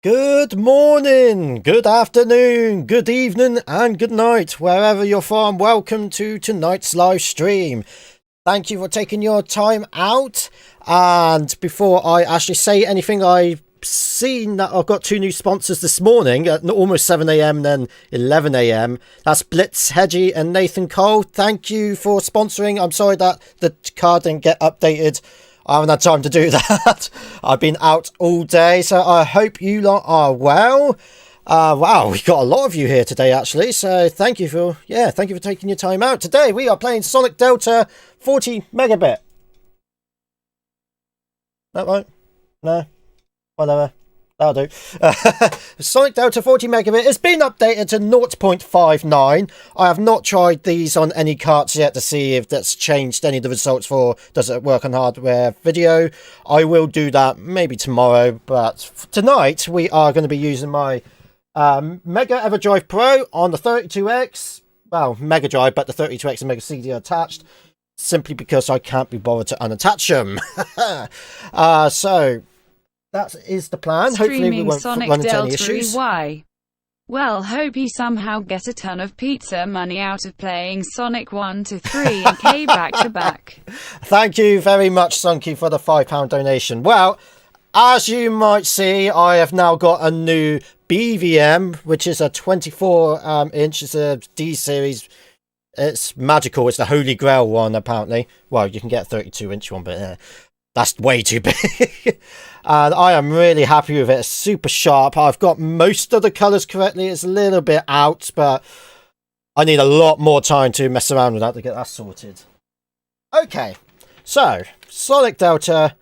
Good morning, good afternoon, good evening, and good night, wherever you're from. Welcome to tonight's live stream. Thank you for taking your time out. And before I actually say anything, I've seen that I've got two new sponsors this morning at almost 7 a.m. then 11 a.m. That's Blitz Hedgie and Nathan Cole. Thank you for sponsoring. I'm sorry that the card didn't get updated. I haven't had time to do that. I've been out all day, so I hope you lot are well. Wow, we got a lot of you here today, actually. So thank you for taking your time out. Today we are playing Sonic Delta 40 megabit. That right? No, whatever. That'll do. Sonic Delta 40 megabit has been updated to 0.59. I have not tried these on any carts yet to see if that's changed any of the results for does it work on hardware video. I will do that maybe tomorrow, but tonight we are going to be using my Mega EverDrive Pro on the 32X. Well, Mega Drive, but the 32X and Mega CD are attached, simply because I can't be bothered to unattach them. So that is the plan. Hopefully we won't Sonic run into Delta any issues. Why? Well, hope he somehow get a ton of pizza money out of playing Sonic 1 to 3 and K back to back. Thank you very much, Sunky, for the £5 donation. Well, as you might see, I have now got a new BVM, which is a 24 inch. It's a D series. It's magical. It's the Holy Grail one, apparently. Well, you can get a 32 inch one, but that's way too big. And I am really happy with it. It's super sharp. I've got most of the colours correctly. It's a little bit out, but I need a lot more time to mess around with that to get that sorted. Okay, so Sonic Delta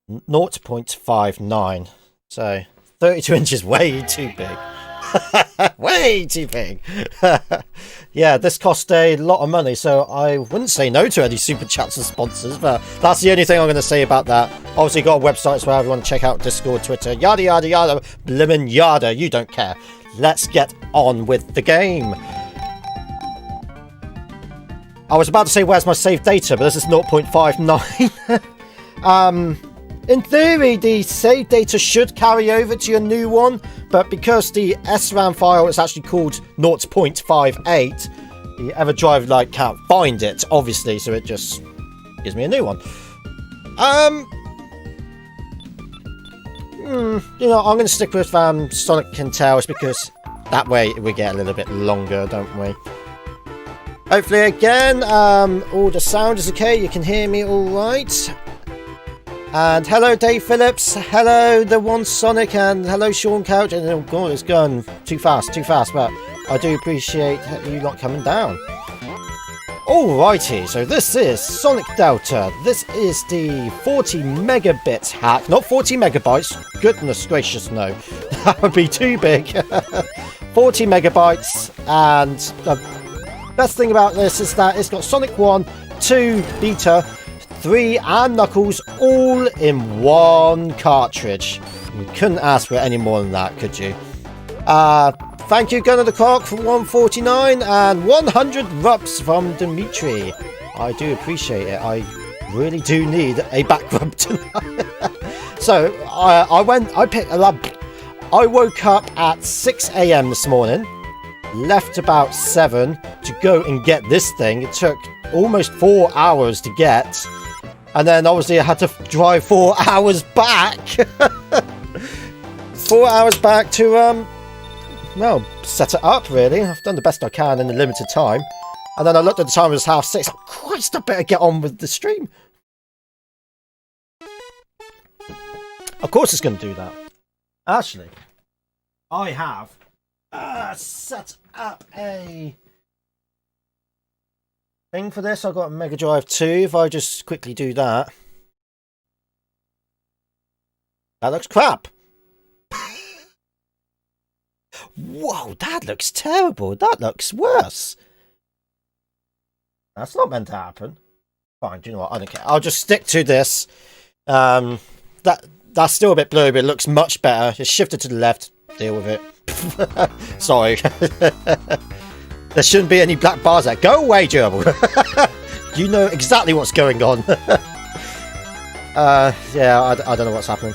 0.59. So 32 inches way too big. Way too big. Yeah, this cost a lot of money, so I wouldn't say no to any super chats and sponsors, but that's the only thing I'm going to say about that. Obviously got websites where everyone check out Discord, Twitter, yada yada yada, blimmin' yada, you don't care. Let's get on with the game. I was about to say where's my saved data, but this is 0.59. In theory, the save data should carry over to your new one, but because the SRAM file is actually called 0.58, the EverDrive can't find it, obviously, so it just gives me a new one. You know, I'm going to stick with Sonic and Tails because that way we get a little bit longer, don't we? Hopefully, again, all the sound is okay. You can hear me all right. And hello Dave Phillips, hello the one Sonic, and hello Sean Couch, and oh god, it's gone too fast, but I do appreciate you not coming down. Alrighty, so this is Sonic Delta. This is the 40 megabit hack, not 40 megabytes, goodness gracious no, that would be too big. 40 megabytes, and the best thing about this is that it's got Sonic 1, 2 beta, 3 and Knuckles all in one cartridge. You couldn't ask for any more than that, could you? Thank you, Gunner the Cock, for 149 and 100 rups from Dimitri. I do appreciate it. I really do need a back rub tonight. So I woke up at 6 a.m. this morning, left about 7 to go and get this thing. It took almost 4 hours to get. And then obviously I had to drive 4 hours back. 4 hours back to, well, set it up really. I've done the best I can in the limited time. And then I looked at the time, it was 6:30. Oh, Christ, I better get on with the stream. Of course it's going to do that. Actually, I have set up a thing for this. I've got a Mega Drive 2. If I just quickly do that. That looks crap. Whoa, that looks terrible. That looks worse. That's not meant to happen. Fine, do you know what? I don't care. I'll just stick to this. That's still a bit blurry, but it looks much better. Just shift it to the left. Deal with it. Sorry. There shouldn't be any black bars there. Go away, gerbil. You know exactly what's going on. Yeah, I don't know what's happening.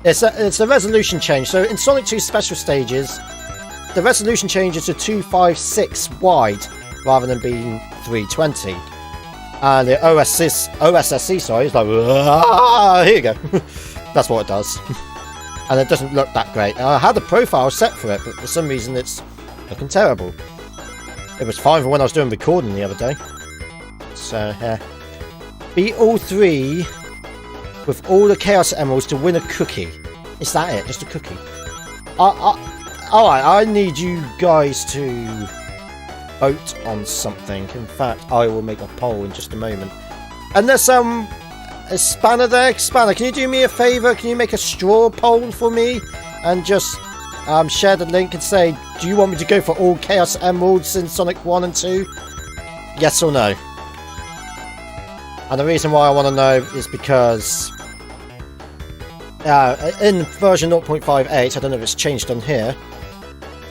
It's a resolution change. So in Sonic 2 special stages, the resolution changes to 256 wide rather than being 320. And the OSSC, sorry, is like, here you go. That's what it does. And it doesn't look that great. I had the profile set for it, but for some reason it's looking terrible. It was fine for when I was doing recording the other day. So, yeah. Beat all 3 with all the Chaos Emeralds to win a cookie. Is that it? Just a cookie? Alright, I need you guys to vote on something. In fact, I will make a poll in just a moment. Unless, is Spanner there? Spanner, can you do me a favour? Can you make a straw poll for me? And just share the link and say, do you want me to go for all Chaos Emeralds in Sonic 1 and 2? Yes or no? And the reason why I want to know is because in version 0.58, I don't know if it's changed on here,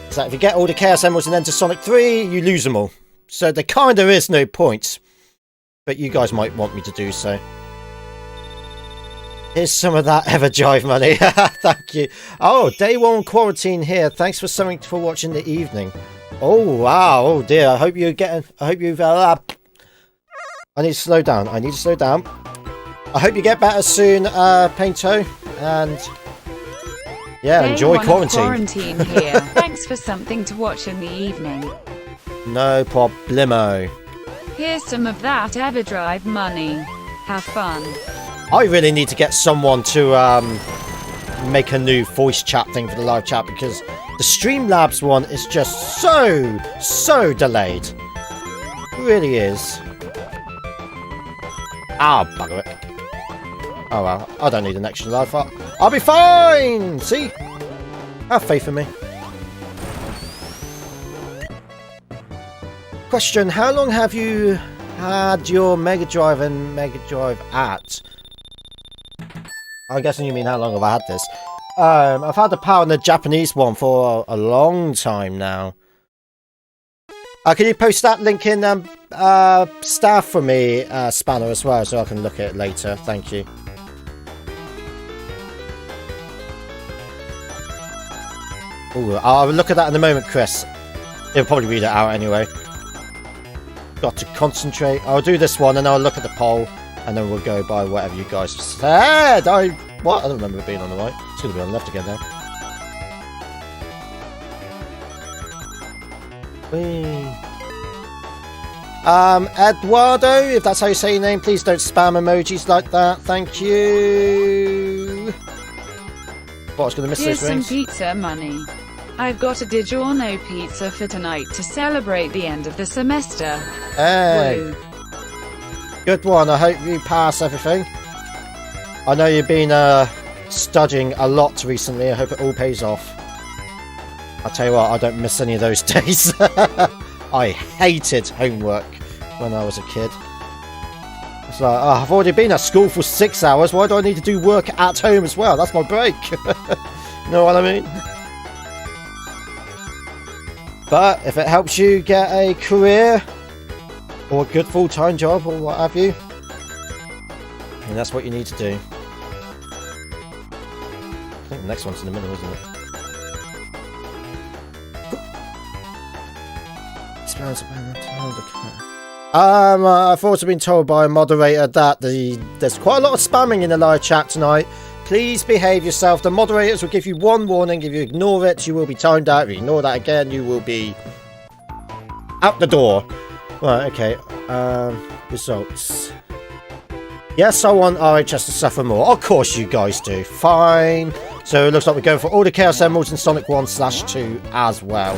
is that if you get all the Chaos Emeralds and enter Sonic 3, you lose them all. So there kind of is no point. But you guys might want me to do so. Here's some of that Everjive money. Thank you. Oh, day 1 quarantine here. Thanks for something for watching the evening. Oh, wow. Oh, dear. I hope you're getting... I hope you've... I need to slow down. I need to slow down. I hope you get better soon, Painto. And... yeah, day enjoy 1 quarantine. Quarantine here. Thanks for something to watch in the evening. No problemo. Here's some of that Everdrive money. Have fun. I really need to get someone to make a new voice chat thing for the live chat, because the Streamlabs one is just so delayed. It really is. Ah, bugger it. Oh well, I don't need an extra life. I'll be fine! See? Have faith in me. Question, how long have you had your Mega Drive and Mega Drive at? I'm guessing you mean how long have I had this? I've had the Power and the Japanese one for a long time now. Can you post that link in staff for me, Spanner, as well, so I can look at it later? Thank you. Ooh, I'll look at that in a moment, Chris. He'll probably read it out anyway. Got to concentrate. I'll do this one and I'll look at the poll and then we'll go by whatever you guys said. What? I don't remember it being on the right. It's going to be on the left again now. Whee. Eduardo, if that's how you say your name, please don't spam emojis like that. Thank you. What, I was going to miss Here's those rings? some pizza money. I've got a DiGiorno pizza for tonight to celebrate the end of the semester. Hey. Woo. Good one. I hope you pass everything. I know you've been studying a lot recently. I hope it all pays off. I'll tell you what, I don't miss any of those days. I hated homework when I was a kid. It's like, oh, I've already been at school for 6 hours. Why do I need to do work at home as well? That's my break. Know what I mean? But if it helps you get a career or a good full-time job or what have you, then that's what you need to do. I think the next one's in the middle, isn't it? I've also been told by a moderator that there's quite a lot of spamming in the live chat tonight. Please behave yourself. The moderators will give you one warning. If you ignore it, you will be timed out. If you ignore that again, you will be out the door. Right, okay. Results. Yes, I want RHS to suffer more. Of course you guys do. Fine. So it looks like we're going for all the Chaos Emeralds in Sonic 1/2 as well.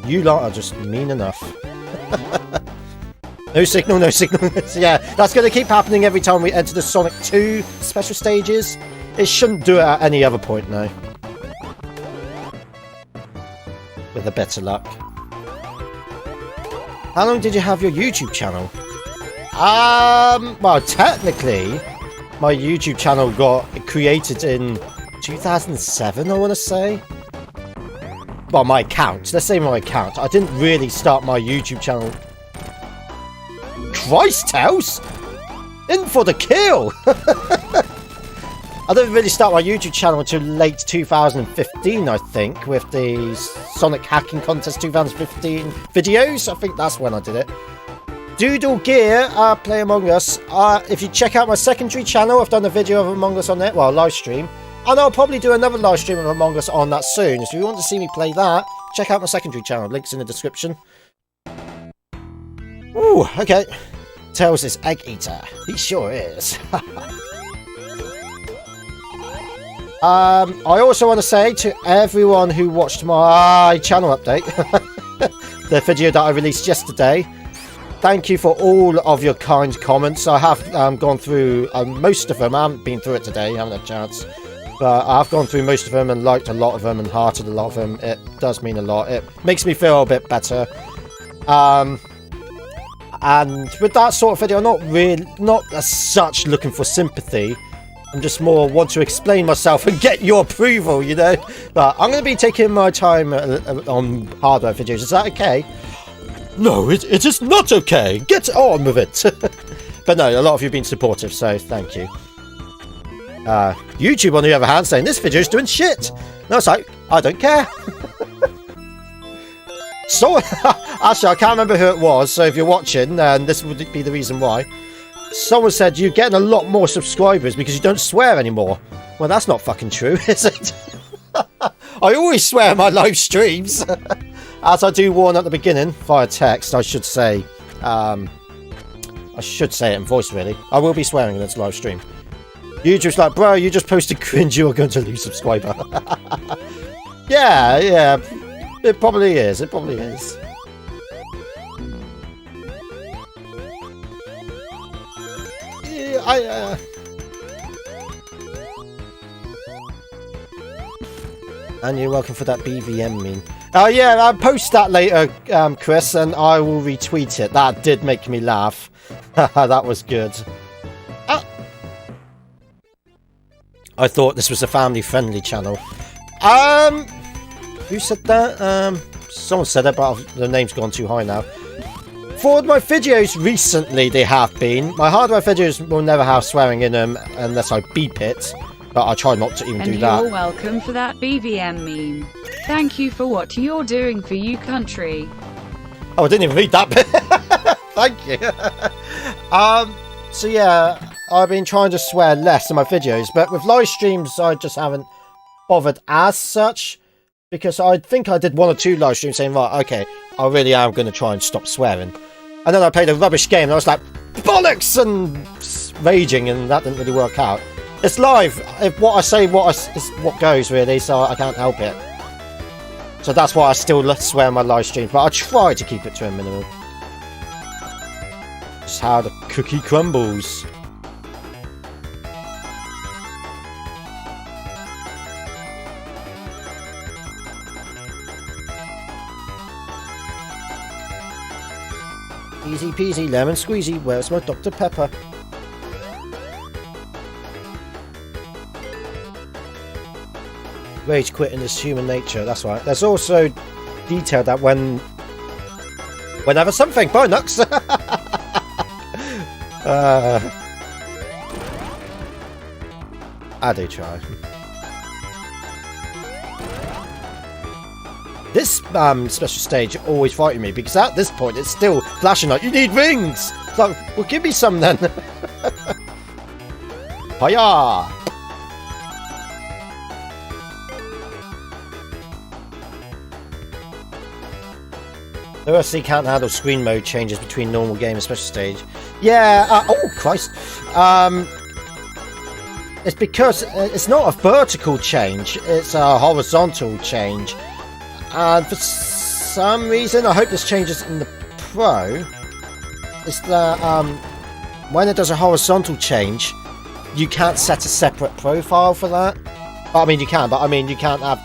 You lot are just mean enough. No signal, no signal. Yeah, that's going to keep happening every time we enter the Sonic 2 special stages. It shouldn't do it at any other point now. With a better luck. How long did you have your YouTube channel? Well, technically, my YouTube channel got created in 2007, I want to say. Well, my account. Let's say my account. I didn't really start my YouTube channel. Christ house! In for the kill! I didn't really start my YouTube channel until late 2015, I think, with the Sonic Hacking Contest 2015 videos. I think that's when I did it. Doodle Gear, play Among Us. If you check out my secondary channel, I've done a video of Among Us on there, well, a live stream. And I'll probably do another live stream of Among Us on that soon. So if you want to see me play that, check out my secondary channel. Link's in the description. Ooh, okay. Tails is egg eater. He sure is. I also want to say to everyone who watched my channel update, the video that I released yesterday, thank you for all of your kind comments. I have gone through most of them. I haven't been through it today, I haven't had a chance. But I've gone through most of them and liked a lot of them and hearted a lot of them. It does mean a lot. It makes me feel a bit better. And with that sort of video, I'm not as such looking for sympathy. I'm just more want to explain myself and get your approval, you know. But I'm going to be taking my time on hardware videos. Is that okay? No, it is not okay. Get on with it. But no, a lot of you have been supportive, so thank you. YouTube, on the other hand, saying this video is doing shit. No, it's like, I don't care. So, actually, I can't remember who it was, so if you're watching, and this would be the reason why. Someone said you're getting a lot more subscribers because you don't swear anymore. Well, that's not fucking true, is it? I always swear in my live streams. As I do warn at the beginning, via text, I should say it in voice, really. I will be swearing in this live stream. You just like, bro, you just posted cringe, you are going to lose subscriber. Yeah, it probably is, Yeah, And you're welcome for that BVM meme. Yeah, I'll post that later, Chris, and I will retweet it. That did make me laugh. That was good. I thought this was a family-friendly channel. Who said that? Someone said it, but the name's gone too high now. For my videos recently, they have been. My hardware videos will never have swearing in them unless I beep it. But I try not to even do that. And you're welcome for that BVM meme. Thank you for what you're doing for you country. Oh, I didn't even read that bit. Thank you. So yeah, I've been trying to swear less in my videos, but with live streams, I just haven't bothered as such. Because I think I did 1 or 2 live streams saying, right, okay, I really am going to try and stop swearing. And then I played a rubbish game and I was like, bollocks, and raging, and that didn't really work out. It's live. If what I say is what goes, really, so I can't help it. So that's why I still swear in my live streams, but I try to keep it to a minimum. Just how the cookie crumbles. Easy peasy, lemon squeezy, where's my Dr. Pepper? Rage quitting is human nature, that's right. There's also detailed that whenever something, bye Nux! I do try. This special stage always frightened me because at this point it's still flashing like, you need rings! It's like, well, give me some then! Hiya! The OSC can't handle screen mode changes between normal game and special stage. Yeah, oh Christ! It's because it's not a vertical change, it's a horizontal change. And for some reason, I hope this changes in the Pro, is that when it does a horizontal change, you can't set a separate profile for that. I mean, you can, but I mean, you can't have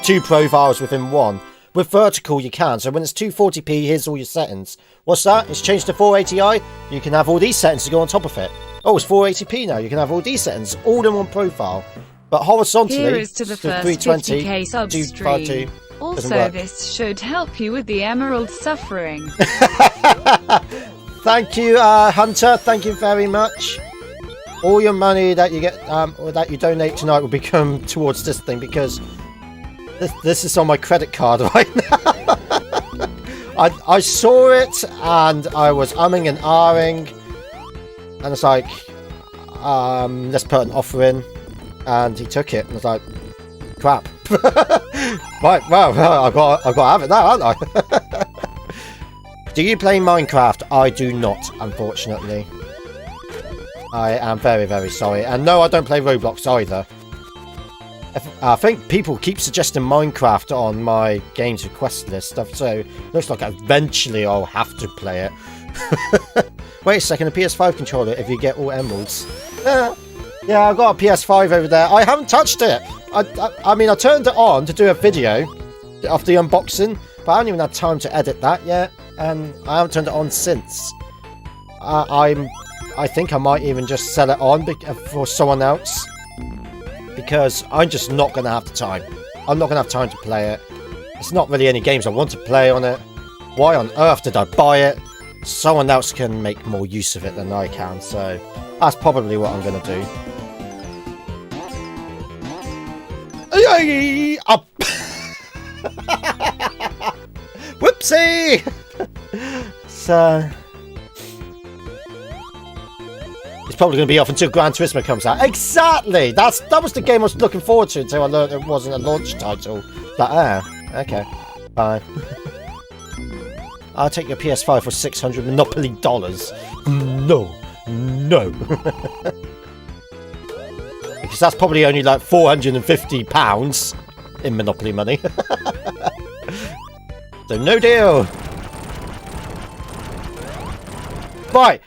2 profiles within one. With vertical, you can. So when it's 240p, here's all your settings. What's that? It's changed to 480i. You can have all these settings to go on top of it. Oh, it's 480p now. You can have all these settings all in one profile. But horizontally, here is to the first 320, 50k substream. Also, this should help you with the emerald suffering. Thank you, Hunter. Thank you very much. all your money that you get or that you donate tonight will become towards this thing, because this is on my credit card right now. I saw it and I was umming and ahhing, and it's like, let's put an offer in, and he took it, and I was like, crap. Right, well, I've got to have it now, haven't I? Do you play Minecraft? I do not, unfortunately. I am very, very sorry. And no, I don't play Roblox either. I think people keep suggesting Minecraft on my games request list stuff, so looks like eventually I'll have to play it. Wait a second, a PS5 controller if you get all emeralds. Yeah, I've got a PS5 over there. I haven't touched it. I mean, I turned it on to do a video of the unboxing, but I haven't even had time to edit that yet, and I haven't turned it on since. I think I might even just sell it on for someone else, because I'm just not going to have the time. I'm not going to have time to play it. It's not really any games I want to play on it. Why on earth did I buy it? Someone else can make more use of it than I can, so that's probably what I'm going to do. Up. Whoopsie! So it's probably going to be off until Gran Turismo comes out. Exactly! That was the game I was looking forward to until I learned it wasn't a launch title. Like, okay, fine. I'll take your PS5 for $600 Monopoly dollars. No. Because that's probably only like £450 in Monopoly money. So no deal. Right.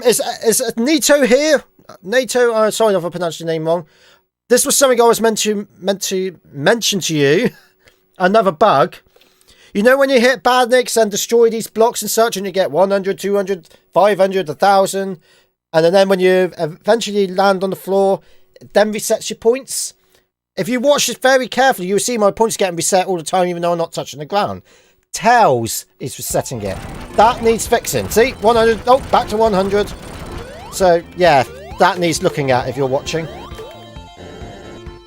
Is Nito here? Nato, sorry if I pronounced your name wrong. This was something I was meant to mention to you. Another bug. You know when you hit badniks and destroy these blocks and such, and you get 100, 200, 500, 1,000, and then when you eventually land on the floor, it then resets your points? If you watch this very carefully, you'll see my points getting reset all the time, even though I'm not touching the ground. Tails is resetting it. That needs fixing. See? 100. Oh, back to 100. So, yeah, that needs looking at if you're watching.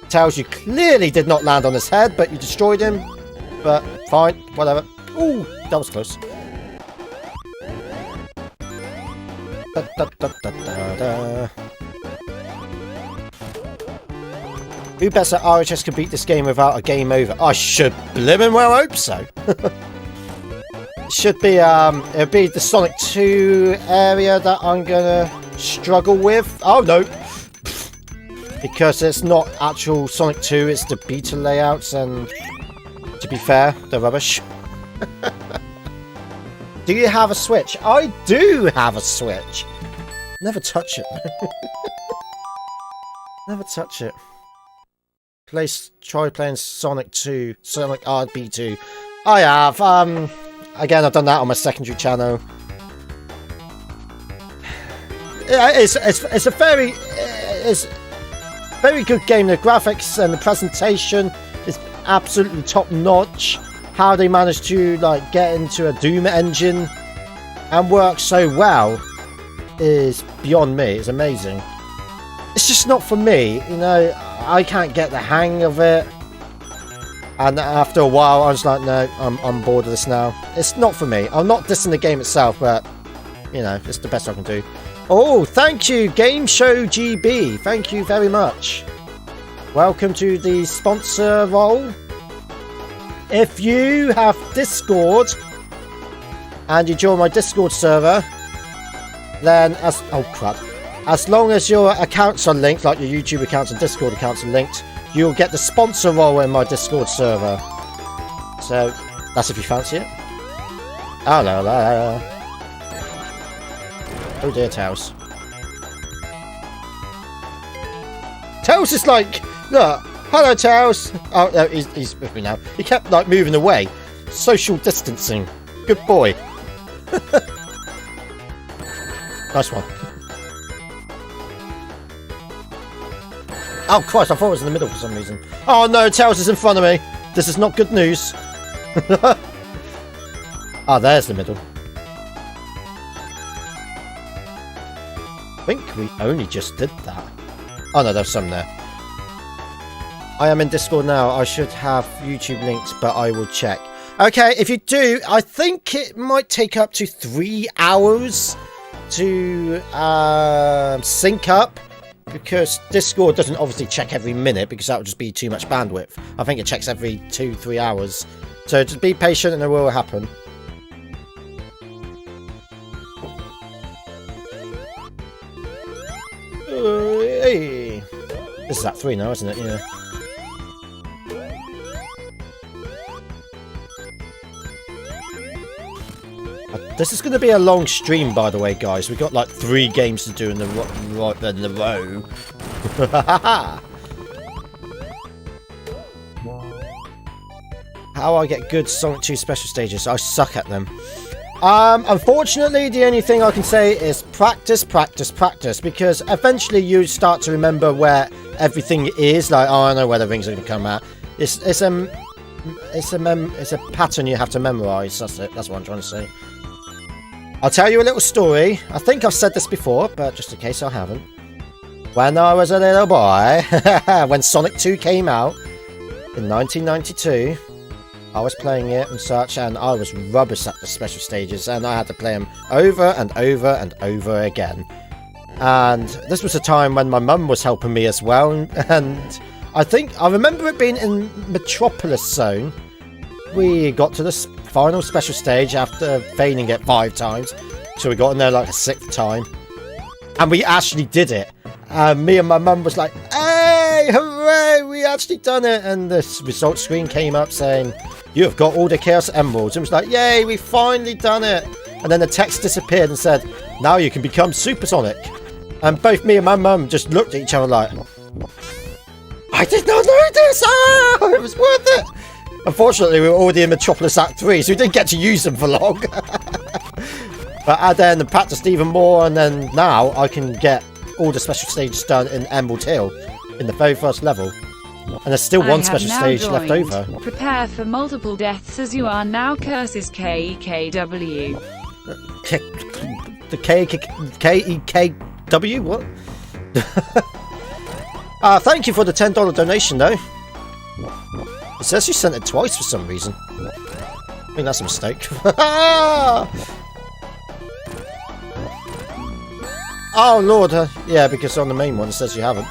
Tails, you clearly did not land on his head, but you destroyed him. But, fine. Whatever. Ooh, that was close. Da, da, da, da, da, da. Who bets that RHS can beat this game without a game over? I should blimmin' well hope so. It should be, it'll be the Sonic 2 area that I'm gonna struggle with. Oh, no. Because it's not actual Sonic 2, it's the beta layouts, and to be fair, they're rubbish. Do you have a Switch? I do have a Switch. Never touch it. Never touch it. Try playing Sonic 2, Sonic RB2. I have. Again, I've done that on my secondary channel. It's a very good game. The graphics and the presentation is absolutely top notch. How they managed to like get into a Doom engine and work so well is beyond me. It's amazing. It's just not for me, you know. I can't get the hang of it, and after a while I was like, no, I'm bored of this now. It's not for me. I'm not dissing the game itself, but you know, it's the best I can do. Oh, thank you, Game Show GB. Thank you very much. Welcome to the sponsor role. If you have Discord and you join my Discord server, then as long as your accounts are linked, like your YouTube accounts and Discord accounts are linked, you'll get the sponsor role in my Discord server. So, that's if you fancy it. Oh, la, la. Oh dear, Tails. Tails is like, look, hello, Tails. Oh, no, he's with me now. He kept, like, moving away. Social distancing. Good boy. Nice one. Oh, Christ, I thought it was in the middle for some reason. Oh, no, Tails is in front of me. This is not good news. Ah, there's the middle. think we only just did that. Oh no, there's some there. I am in Discord now. I should have YouTube links, but I will check. Okay, if you do, I think it might take up to 3 hours to sync up, because Discord doesn't obviously check every minute, because that would just be too much bandwidth. I think it checks every 2-3 hours. So just be patient and it will happen. Hey. This is at 3 now, isn't it? Yeah. This is going to be a long stream, by the way, guys. We've got like 3 games to do in the row. How I get good Sonic 2 special stages? I suck at them. Unfortunately, the only thing I can say is practice, practice, practice, because eventually you start to remember where everything is. Like, oh, I know where the rings are going to come at. It's a pattern you have to memorize. That's it. That's what I'm trying to say. I'll tell you a little story. I think I've said this before, but just in case I haven't. When I was a little boy, when Sonic 2 came out in 1992, I was playing it and such, and I was rubbish at the special stages, and I had to play them over and over and over again. And this was a time when my mum was helping me as well, and I remember it being in Metropolis Zone. We got to the final special stage after failing it 5 times, so we got in there like a 6th time, and we actually did it. Me and my mum was like, "Hey, hooray, we actually done it!" And this result screen came up saying, "You have got all the Chaos Emeralds." And it was like, "Yay, we finally done it!" And then the text disappeared and said, "Now you can become Supersonic." And both me and my mum just looked at each other like, "I did not know this! Ah, it was worth it!" Unfortunately, we were already in Metropolis Act 3, so we didn't get to use them for long. But then practiced even more, and then now I can get all the special stages done in Emerald Hill in the very first level. And there's still one special stage left over. Prepare for multiple deaths as you are now curses KEKW. The KEKW? What? Thank you for the $10 donation, though. It says you sent it twice for some reason. I think that's a mistake. Oh, Lord. Yeah, because on the main one it says you haven't.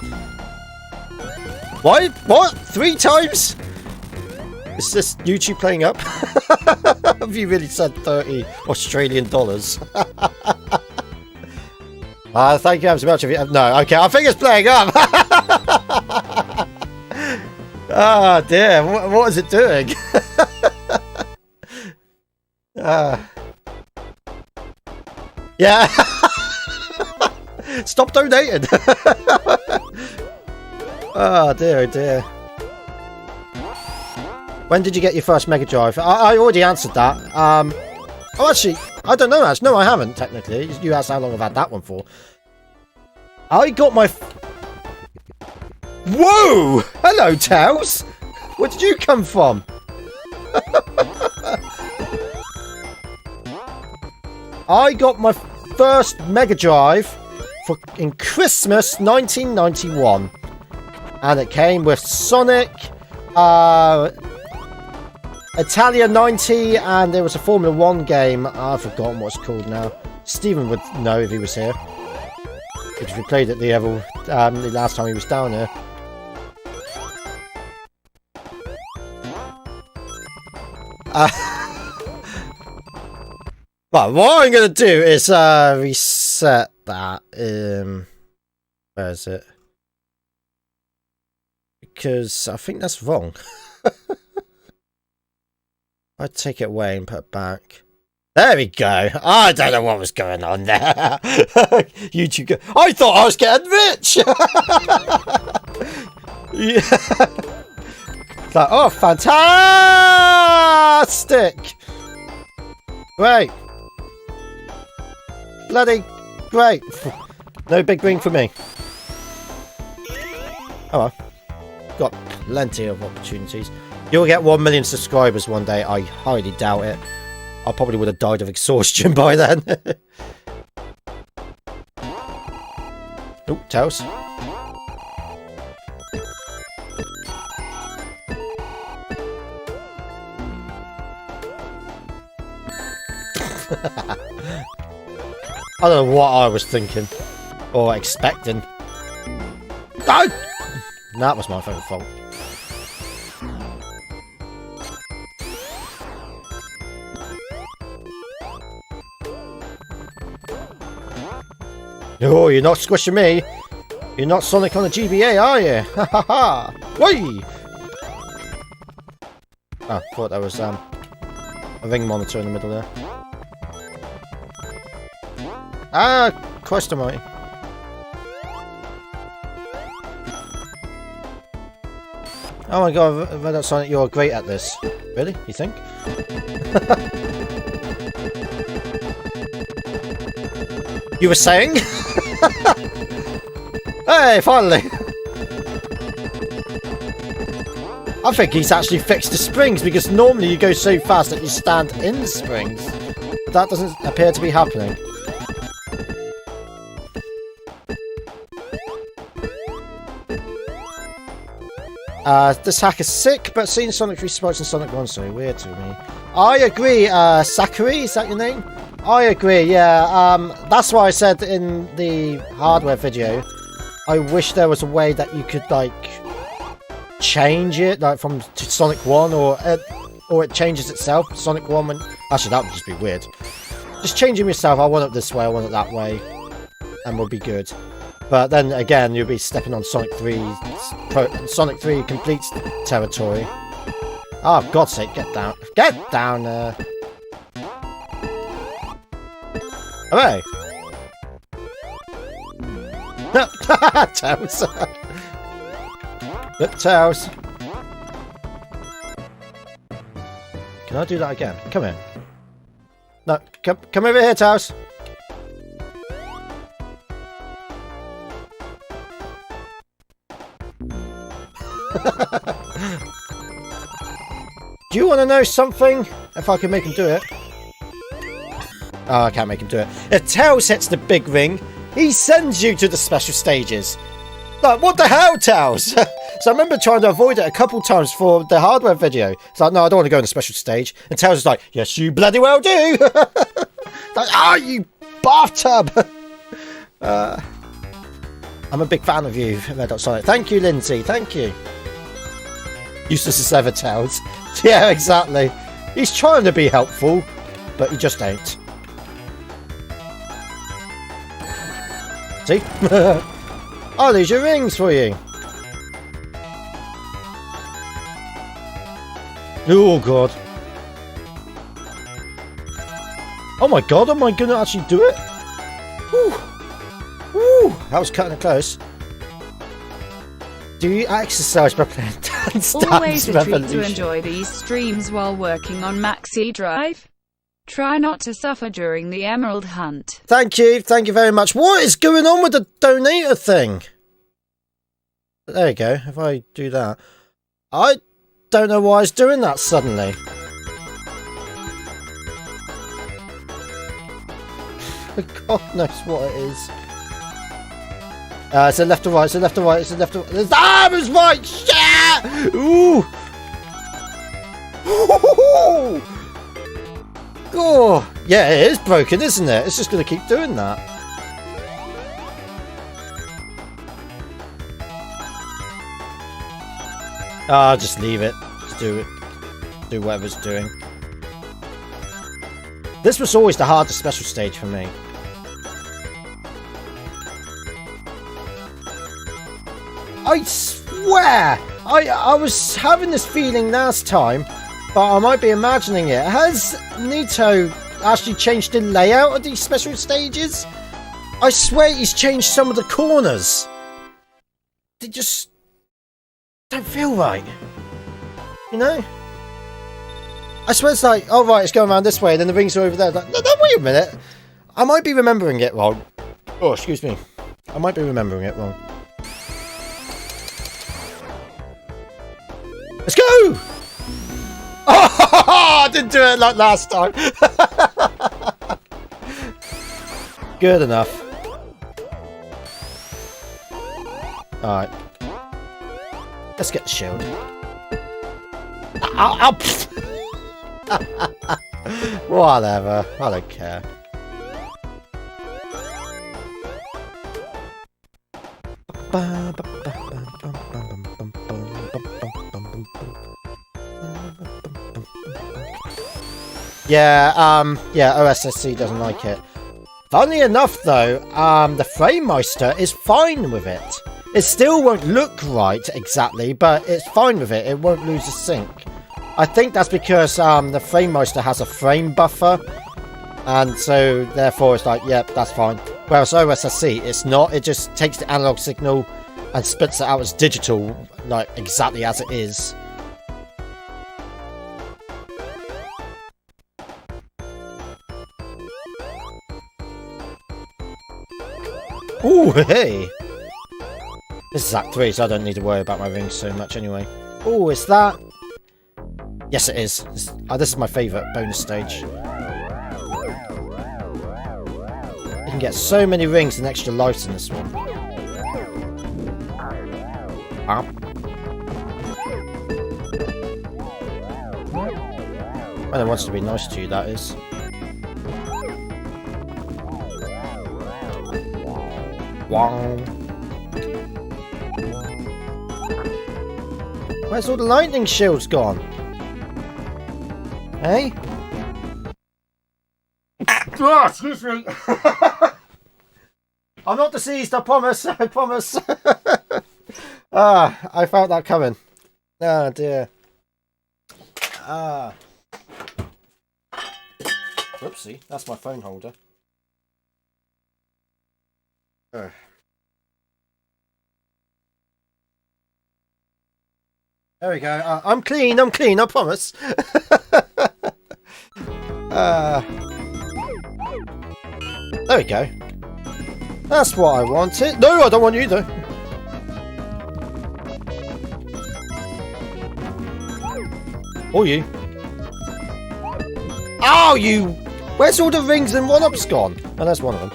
Why? What? 3 times? Is this YouTube playing up? Have you really said 30 Australian dollars? Thank you so much. No, okay, I think it's playing up. Oh dear, what is it doing? Yeah. Stop donating. Oh dear, oh dear. When did you get your first Mega Drive? I already answered that. Oh, actually, I don't know, actually. No, I haven't, technically. You asked how long I've had that one for. I got my... Whoa! Hello, Tails! Where did you come from? I got my first Mega Drive in Christmas 1991. And it came with Sonic, Italia 90, and there was a Formula 1 game. I've forgotten what it's called now. Stephen would know if he was here, because we played it the last time he was down here. Well, what I'm going to do is reset that. Where is it? Because I think that's wrong. I'd take it away and put it back. There we go. I don't know what was going on there. YouTube. I thought I was getting rich. Yeah. It's like, oh, fantastic. Great. Bloody great. No big ring for me. Oh well. Got plenty of opportunities. You'll get 1 million subscribers one day. I highly doubt it. I probably would have died of exhaustion by then. Oh, Tails. I don't know what I was thinking. Or expecting. Oh! That was my fucking fault. Oh, you're not squishing me. You're not Sonic on the GBA, are you? Ha ha ha! Whee! Ah, thought that was a ring monitor in the middle there. Ah, Christ almighty. Oh my god, redhotsonic, you're great at this. Really? You think? You were saying? Hey, finally! I think he's actually fixed the springs, because normally you go so fast that you stand in the springs. That doesn't appear to be happening. This hack is sick, but seeing Sonic 3 spots in Sonic 1 is so weird to me. I agree, Sakuri, is that your name? I agree, yeah. That's why I said in the hardware video, I wish there was a way that you could, like, change it, like, from to Sonic 1, or it changes itself. Sonic 1, when... Actually, that would just be weird. Just changing yourself, I want it this way, I want it that way, and we'll be good. But then, again, you'll be stepping on Sonic 3... Sonic 3 complete territory. Oh, God's sake, get down. Get down there! Hooray! Tails! Look, Tails! Can I do that again? Come here. No, come over here, Tails! Do you want to know something? If I can make him do it. Oh, I can't make him do it. If Tails hits the big ring, he sends you to the special stages. Like, what the hell, Tails? So I remember trying to avoid it a couple times for the hardware video. It's like, no, I don't want to go in the special stage. And Tails is like, yes, you bloody well do. Like, oh, you bathtub. I'm a big fan of you, redhotsonic. Thank you, Lindsay. Thank you. Useless as ever, Tails. Yeah, exactly. He's trying to be helpful, but he just ain't. See? I'll lose your rings for you. Oh, God. Oh, my God. Am I going to actually do it? Woo. Woo. That was cutting it close. Do you exercise by playing Dance Always Dance a treat Revolution? to enjoy these streams while working on Maxi Drive. Try not to suffer during the Emerald Hunt. Thank you very much. What is going on with the donator thing? There you go, if I do that. I don't know why it's doing that suddenly. God knows what it is. It's a left or right, it's a left or right, it's a left or right. Ah, it was right! Yeah! Ooh! Ooh! Oh, yeah, it is broken, isn't it? It's just going to keep doing that. Ah, just leave it. Just do it. Do whatever it's doing. This was always the hardest special stage for me. I swear! I was having this feeling last time, but I might be imagining it. Has Nito actually changed the layout of these special stages? I swear he's changed some of the corners. They just don't feel right. You know? I swear it's like, oh right, it's going around this way, and then the rings are over there. Like, no, wait a minute. I might be remembering it wrong. Oh, excuse me. I might be remembering it wrong. Let's go! Oh, I didn't do it like last time. Good enough. Alright. Let's get the shield. Ow, whatever. I don't care. Yeah, OSSC doesn't like it. Funnily enough, though, the Framemeister is fine with it. It still won't look right exactly, but it's fine with it. It won't lose a sync. I think that's because the Framemeister has a frame buffer, and so therefore it's like, yep, that's fine. Whereas OSSC, it's not. It just takes the analog signal and spits it out as digital, like exactly as it is. Ooh, hey! This is Act 3, so I don't need to worry about my rings so much anyway. Ooh, is that? Yes, it is. This is my favourite bonus stage. You can get so many rings and extra lives in this one. When it wants to be nice to you, that is. Wow. Where's all the lightning shields gone? Hey? Oh, excuse me. I'm not deceased, I promise. I promise. I felt that coming. Oh dear. Whoopsie, that's my phone holder. There we go. I'm clean, I promise. There we go. That's what I wanted. No, I don't want you though. Or you. Oh, you! Where's all the rings and one-ups gone? Oh, that's one of them.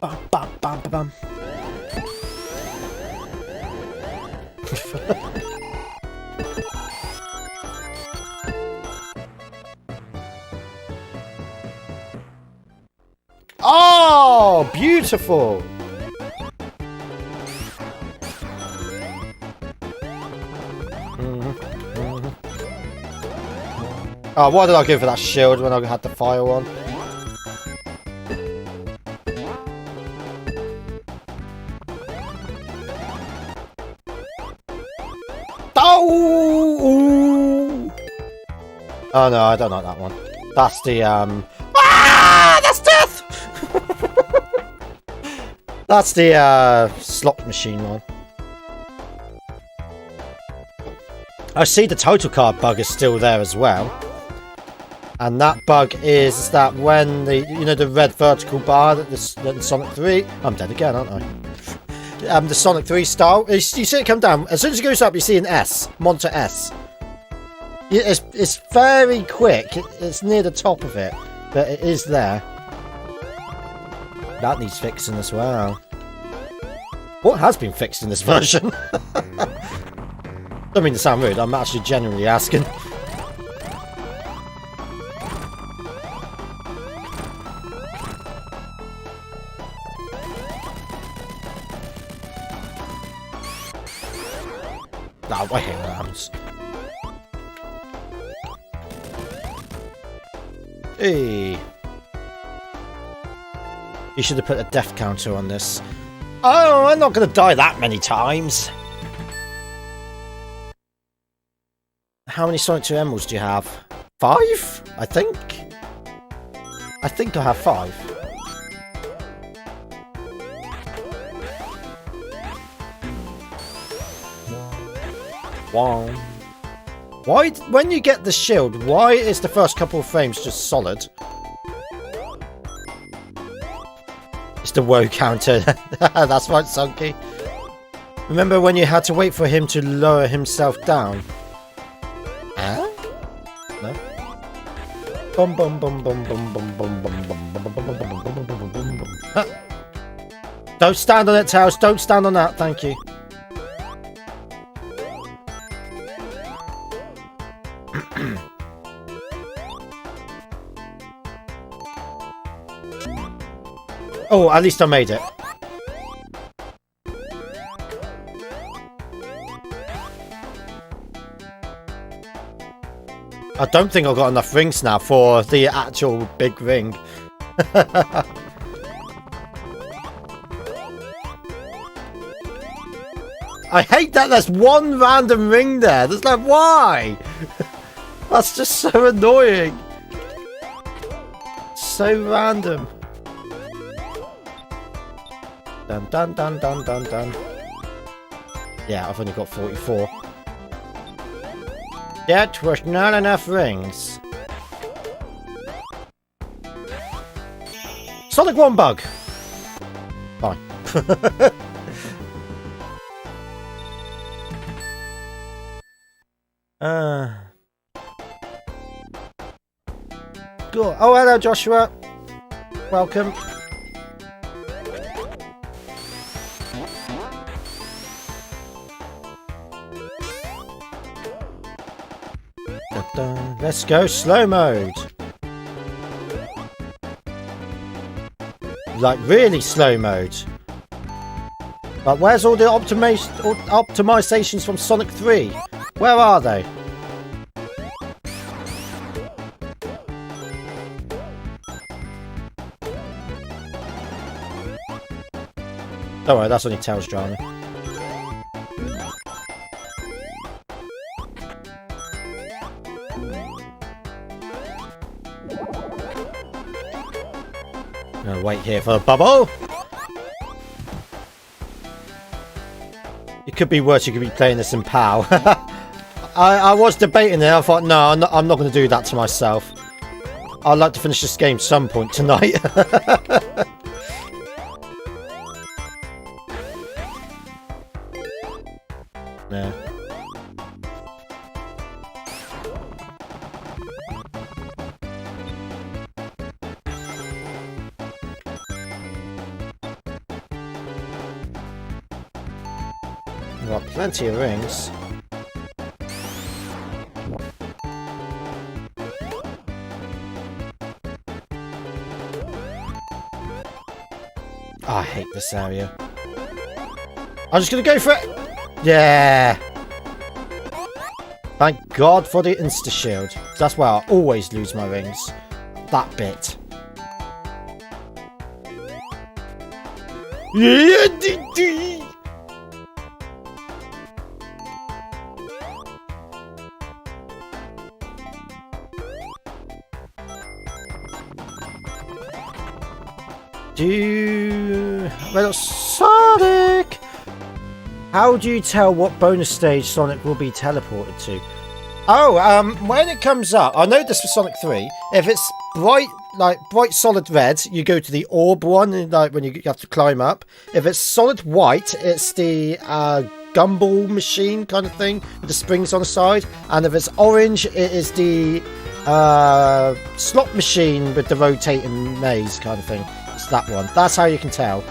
Bum, bum, bum, bum. Oh, beautiful! Oh, why did I go for that shield when I had the fire on? Oh! Oh no, I don't like that one. That's the that's death! That's the slot machine one. I see the total card bug is still there as well. And that bug is that when the, you know, the red vertical bar that the Sonic 3... I'm dead again, aren't I? The Sonic 3 style, you see it come down. As soon as it goes up, you see an S. Monitor S. It's very quick. It's near the top of it. But it is there. That needs fixing as well. What has been fixed in this version? Don't mean to sound rude, I'm actually genuinely asking. No, I hate rams. Hey. You should have put a death counter on this. Oh, I'm not going to die that many times. How many Sonic 2 emeralds do you have? 5? I think. I think I have 5. Wow. Why, when you get the shield, why is the first couple of frames just solid? It's the woe counter. That's right, Sunky. Remember when you had to wait for him to lower himself down? Huh? No? Bum bum bum bum bum bum bum bum bum bum bum bum bum bum bum bum bum. Don't stand on it, Tails. Don't stand on that. Thank you. Oh, at least I made it. I don't think I've got enough rings now for the actual big ring. I hate that there's one random ring there. There's like, why? That's just so annoying. So random. Dun dun dun dun dun dun. Yeah, I've only got 44. That was not enough rings. Sonic 1 bug. Fine. Cool. Oh, hello, Joshua. Welcome. Let's go slow mode. Like really slow mode. But where's all the optimizations from Sonic 3? Where are they? Don't worry, that's only Tails drama. Gonna wait here for a bubble. It could be worse. You could be playing this in PAL. I was debating it. I thought, no, I'm not going to do that to myself. I'd like to finish this game some point tonight. Yeah. Got plenty of rings. Oh, I hate this area. I'm just gonna go for it. Yeah. Thank God for the insta shield. That's why I always lose my rings. That bit. Yeah. Sonic! How do you tell what bonus stage Sonic will be teleported to? Oh, when it comes up, I know this for Sonic 3. If it's bright solid red, you go to the orb one, like when you have to climb up. If it's solid white, it's the gumball machine kind of thing with the springs on the side. And if it's orange, it is the slot machine with the rotating maze kind of thing. It's that one. That's how you can tell.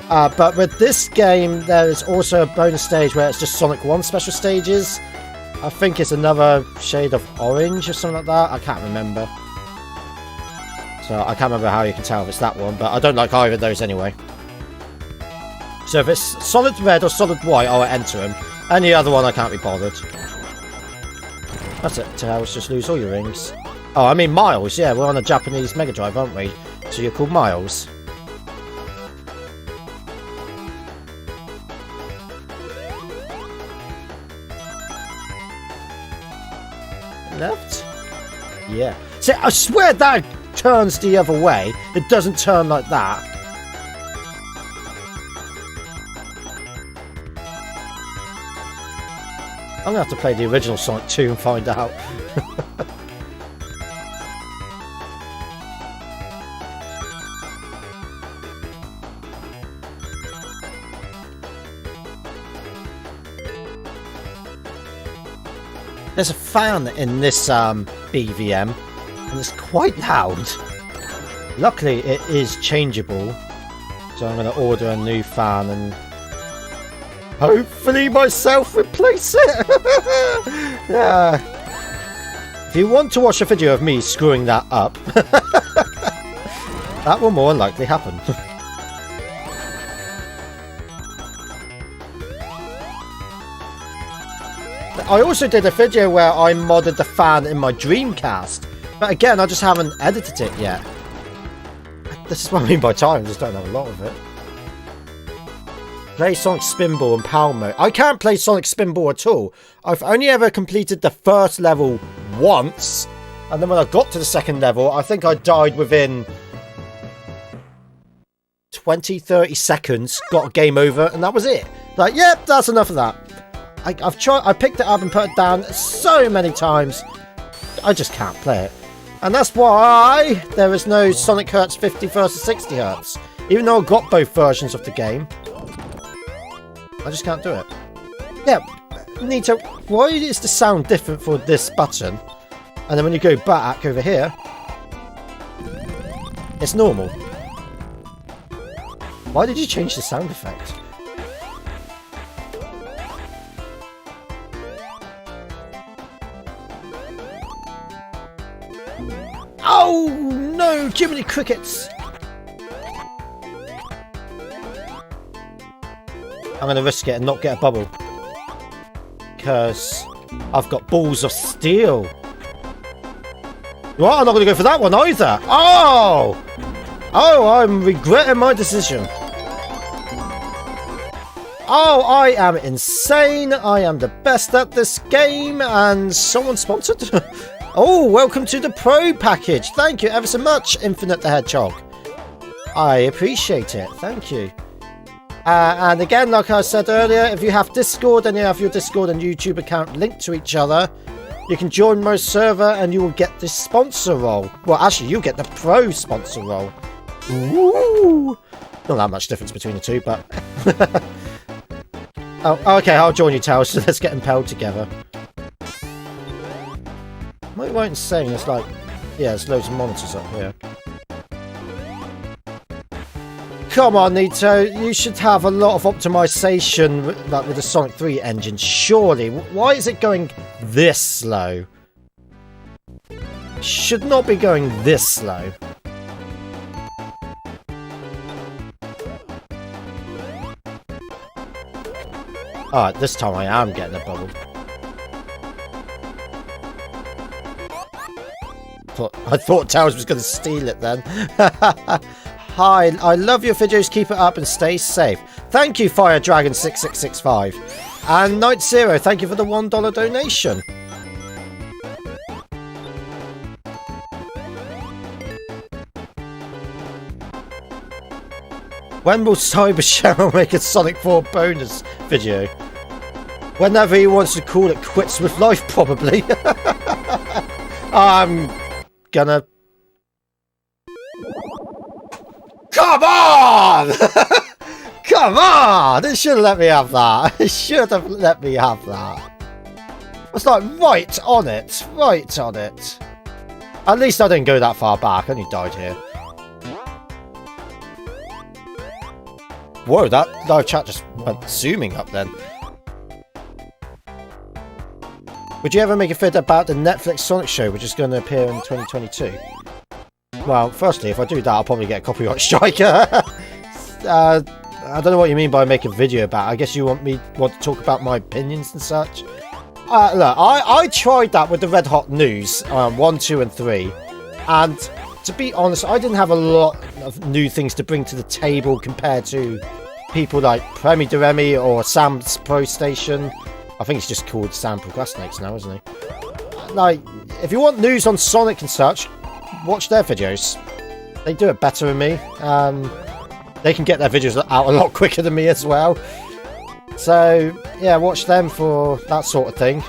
But with this game, there is also a bonus stage where it's just Sonic 1 special stages. I think it's another shade of orange or something like that. I can't remember. So I can't remember how you can tell if it's that one, but I don't like either of those anyway. So if it's solid red or solid white, I'll enter them. Any other one, I can't be bothered. That's it. Tails, just lose all your rings. Oh, I mean Miles. Yeah, we're on a Japanese Mega Drive, aren't we? So you're called Miles. Left? Yeah. See, I swear that turns the other way. It doesn't turn like that. I'm gonna have to play the original Sonic 2 and find out. There's a fan in this BVM. and it's quite loud. Luckily, it is changeable, so I'm going to order a new fan and hopefully myself replace it. Yeah. If you want to watch a video of me screwing that up, that will more than likely happen. I also did a video where I modded the fan in my Dreamcast, but again, I just haven't edited it yet. This is what I mean by time, I just don't have a lot of it. Play Sonic Spinball and Power Mode. I can't play Sonic Spinball at all. I've only ever completed the first level once, and then when I got to the second level, I think I died within 20-30 seconds, got a game over, and that was it. Like, yep, that's enough of that. I've tried, I picked it up and put it down so many times, I just can't play it. And that's why there is no Sonic Hertz 50 versus 60 Hertz. Even though I've got both versions of the game, I just can't do it. Yeah, Nito, why is the sound different for this button? And then when you go back over here, it's normal. Why did you change the sound effect? Oh no, Jiminy Crickets! I'm going to risk it and not get a bubble. Because I've got balls of steel. Well, I'm not going to go for that one either. Oh! Oh, I'm regretting my decision. Oh, I am insane. I am the best at this game. And someone sponsored. Oh, welcome to the Pro package. Thank you ever so much, Infinite the Hedgehog. I appreciate it. Thank you. And again, like I said earlier, if you have Discord and you have your Discord and YouTube account linked to each other, you can join my server and you will get the sponsor role. Well, actually, you'll get the Pro sponsor role. Ooh. Not that much difference between the two, but... Oh, okay, I'll join you, Towers, so let's get impelled together. Am I right in saying there's like... Yeah, there's loads of monitors up here. Come on, Nito, you should have a lot of optimization like with the Sonic 3 engine, surely. Why is it going this slow? Should not be going this slow. Alright, this time I am getting a bubble. I thought Towers was going to steal it then. Hi, I love your videos, keep it up and stay safe. Thank you, Fire Dragon 6665. And Night Zero, thank you for the $1 donation. When will Cyber Cheryl make a Sonic 4 bonus video? Whenever he wants to call it quits with life, probably. I'm gonna... Come on! Come on! It should have let me have that. It should have let me have that. It's like right on it. Right on it. At least I didn't go that far back. I only died here. Whoa, that live chat just went zooming up then. Would you ever make a vid about the Netflix Sonic show, which is going to appear in 2022? Well, firstly, if I do that, I'll probably get a copyright strike. I don't know what you mean by make a video about it. I guess you want to talk about my opinions and such. Look, I tried that with the Red Hot News 1, 2, and 3, and to be honest, I didn't have a lot of new things to bring to the table compared to people like Premi Deremi or Sam's Pro Station. I think it's just called Sam Procrastinates now, isn't he? Like, if you want news on Sonic and such, watch their videos. They do it better than me. They can get their videos out a lot quicker than me as well. So, yeah, watch them for that sort of thing.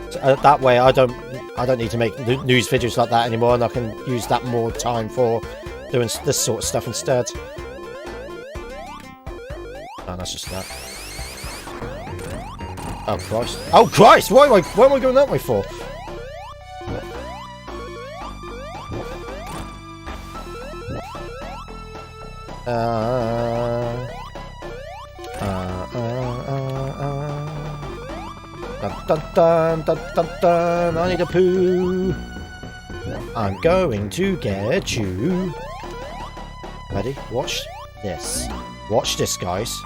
So, that way, I don't need to make news videos like that anymore, and I can use that more time for doing this sort of stuff instead. Oh, that's just that. Oh Christ! Oh Christ! Why am I going that way for? Dun, dun, dun, dun, dun, dun. I need a poo. I'm going to get you. Ready? Watch this. Watch this, guys.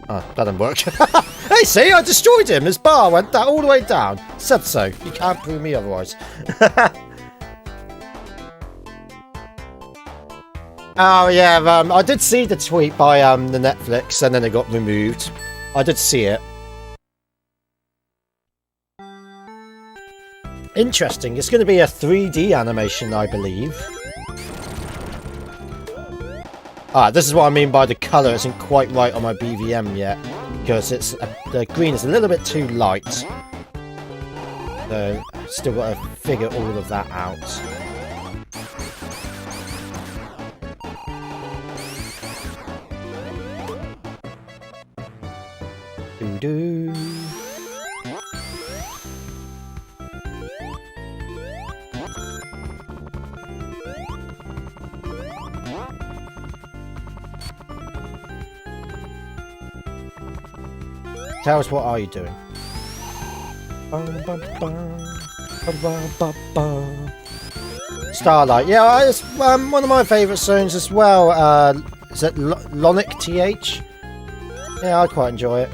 Oh, that didn't work. Hey, see? I destroyed him. His bar went down, all the way down. Said so. You can't prove me otherwise. Oh, yeah. I did see the tweet by the Netflix, and then it got removed. I did see it. Interesting. It's going to be a 3D animation, I believe. Ah, this is what I mean by the colour isn't quite right on my BVM yet, because it's the green is a little bit too light. So, still got to figure all of that out. Doo-doo. Tell us, what are you doing? Starlight. Yeah, it's one of my favourite songs as well. Is it Lonic TH? Yeah, I quite enjoy it.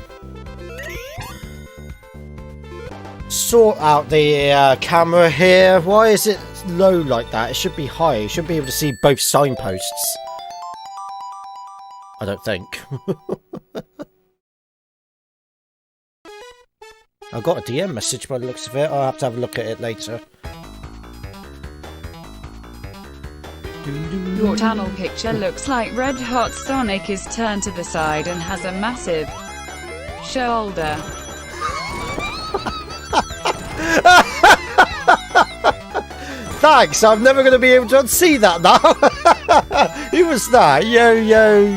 Sort out the camera here. Why is it low like that? It should be high. You should be able to see both signposts. I don't think. I got a DM message by the looks of it. I'll have to have a look at it later. Your channel picture looks like redhotsonic is turned to the side and has a massive shoulder. Thanks, I'm never going to be able to unsee that now. Who was that?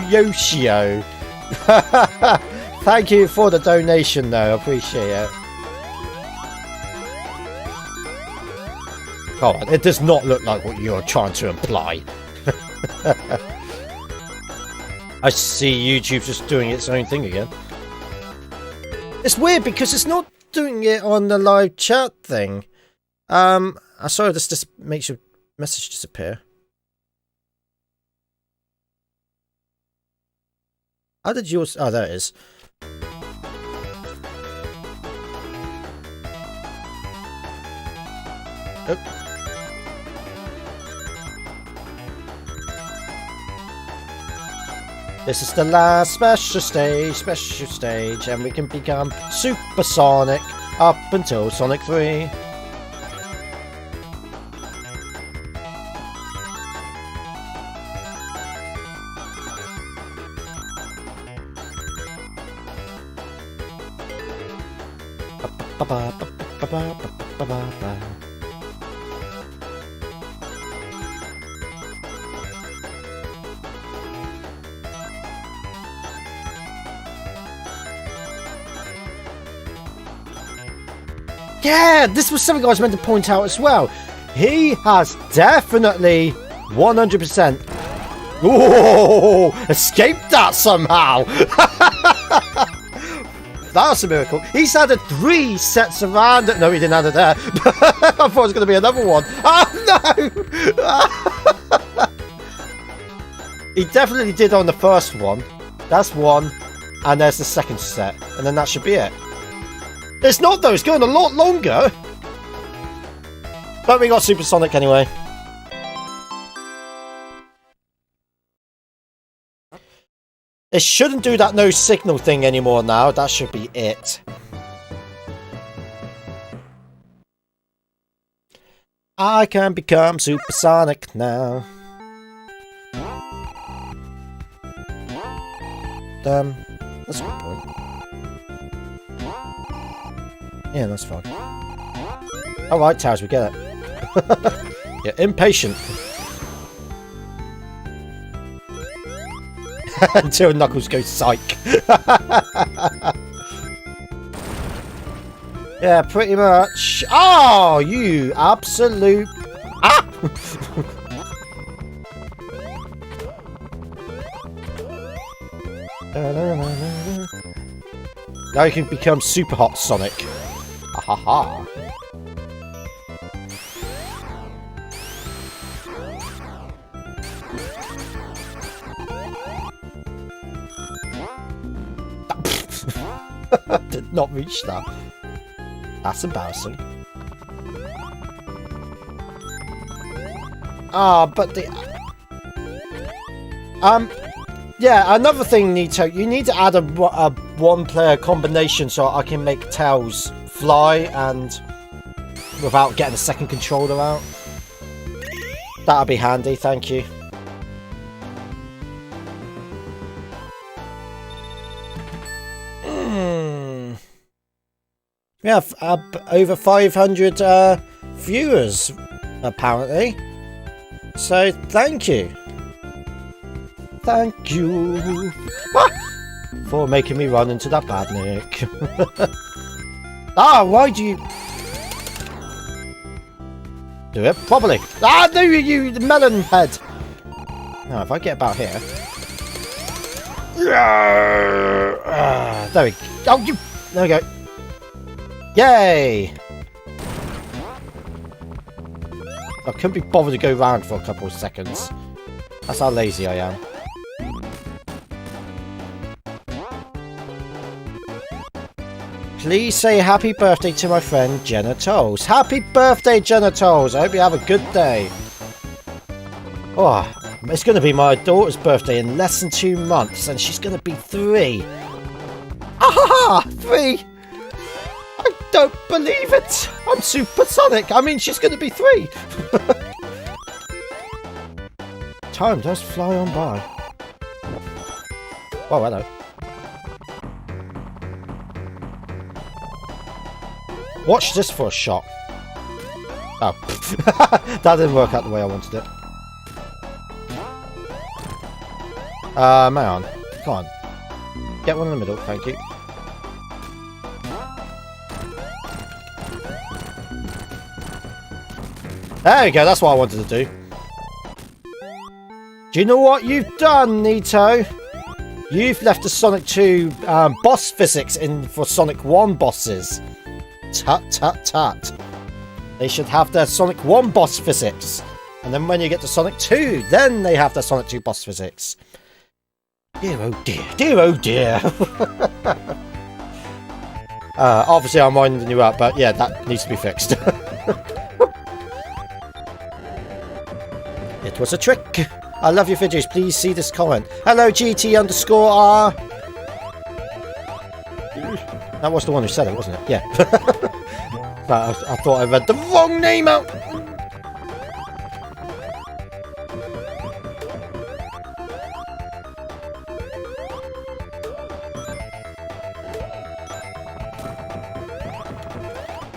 Yoshio. Thank you for the donation though, I appreciate it. Oh, it does not look like what you're trying to imply. I see YouTube just doing its own thing again. It's weird because it's not doing it on the live chat thing. I saw this just makes your message disappear. How did yours? Oh, there it is. Oh. This is the last special stage, and we can become supersonic up until Sonic 3. Yeah, this was something I was meant to point out as well. He has definitely 100% escaped that somehow. That's a miracle. He's added 3 sets around it. No, he didn't add it there. I thought it was going to be another one. Oh, no! He definitely did on the first one. That's one. And there's the second set. And then that should be it. It's not though, it's going a lot longer. But we got Supersonic anyway. It shouldn't do that no signal thing anymore now. That should be it. I can become supersonic now. That's a good point. Yeah, that's fine. Alright, Towers, we get it. You're impatient. Until Knuckles goes psych. Yeah, pretty much. Oh, you absolute... Ah! Now you can become super hot Sonic. Ha ha ha. Did not reach that. That's embarrassing. Ah, but the... yeah, another thing, Nito, you need to add a one-player combination so I can make Tails fly and without getting a second controller out. That'll be handy, thank you. We have over 500 viewers, apparently. So, thank you. Thank you for making me run into that bad Nick. Ah, why do you do it properly? Ah, no, you melon head. Now, if I get about here. There we go. Oh, you. There we go. Yay! I couldn't be bothered to go round for a couple of seconds. That's how lazy I am. Please say happy birthday to my friend Jenna Tolls. Happy birthday, Jenna Tolls! I hope you have a good day. Oh, it's going to be my daughter's birthday in less than 2 months, and she's going to be 3. Ah, 3! I don't believe it! I'm supersonic! I mean, she's going to be 3! Time does fly on by. Oh, hello. Watch this for a shot. Oh. That didn't work out the way I wanted it. Hang on. Come on. Get one in the middle, thank you. There we go, that's what I wanted to do. Do you know what you've done, Nito? You've left the Sonic 2 boss physics in for Sonic 1 bosses. Tut tut tut. They should have their Sonic 1 boss physics. And then when you get to Sonic 2, then they have their Sonic 2 boss physics. Dear oh dear, dear oh dear. Obviously I'm winding you up, but yeah, that needs to be fixed. It was a trick. I love your videos. Please see this comment. Hello, GT_R. That was the one who said it, wasn't it? Yeah. I thought I read the wrong name out.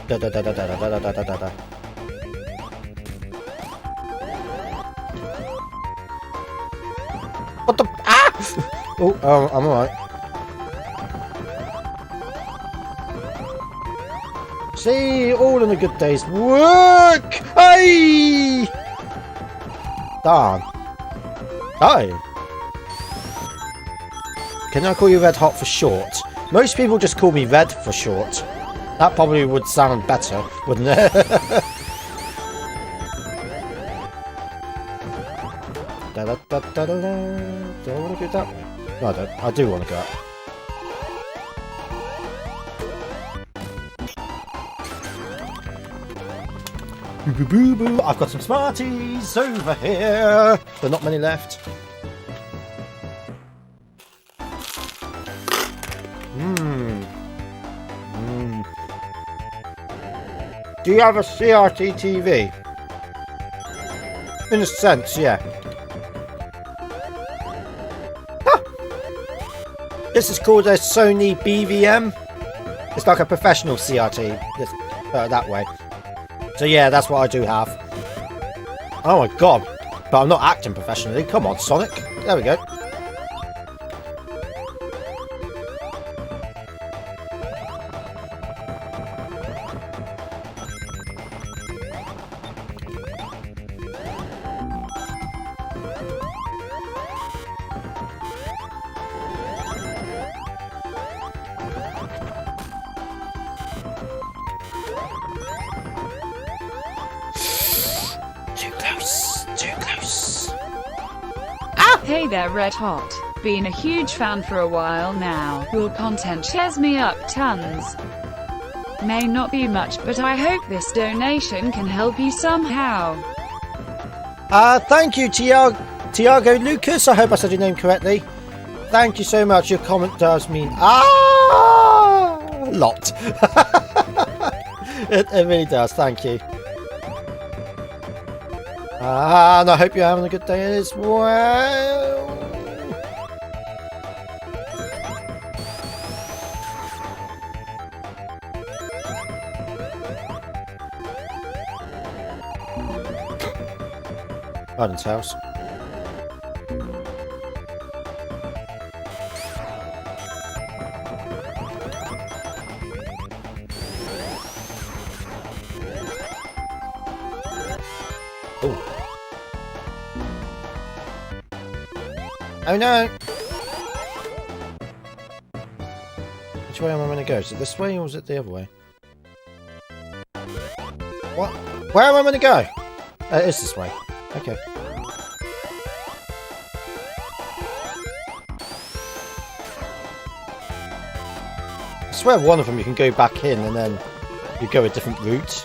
Da da da da da da da da da da. What the? Ah! Oh, I'm alright. See, all in a good day's work! Hey! Darn. Hi. Can I call you Red Hot for short? Most people just call me Red for short. That probably would sound better, wouldn't it? Da da da da da da. Do I want to go that way? No, I don't. I do want to go up. Boo boo boo boo! I've got some Smarties over here. There are not many left. Do you have a CRT TV? In a sense, yeah. Ah! This is called a Sony BVM. It's like a professional CRT. Just that way. So yeah, that's what I do have. Oh my god. But I'm not acting professionally. Come on, Sonic. There we go. Hey there, Red Hot. Been a huge fan for a while now. Your content cheers me up tons. May not be much, but I hope this donation can help you somehow. Thank you, Tiago Lucas. I hope I said your name correctly. Thank you so much. Your comment does mean a lot. It really does. Thank you. And I hope you're having a good day as well. Ivan's house. Oh no! Which way am I going to go? Is it this way or is it the other way? What? Where am I going to go? It is this way. Okay. I swear one of them you can go back in and then you go a different route.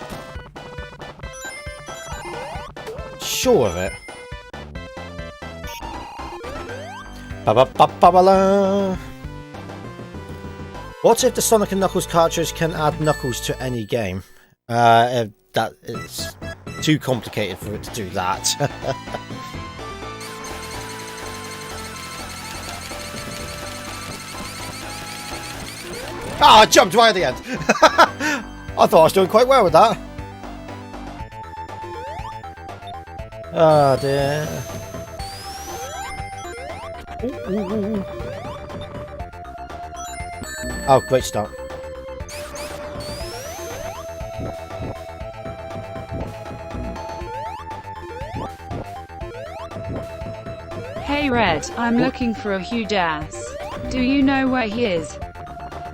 Sure of it. Ba-ba-ba-ba-ba-la. What if the Sonic and Knuckles cartridge can add Knuckles to any game? That is too complicated for it to do that. I jumped right at the end. I thought I was doing quite well with that. Oh dear. Ooh. Oh, great start. Hey Red, I'm looking for a huge ass. Do you know where he is?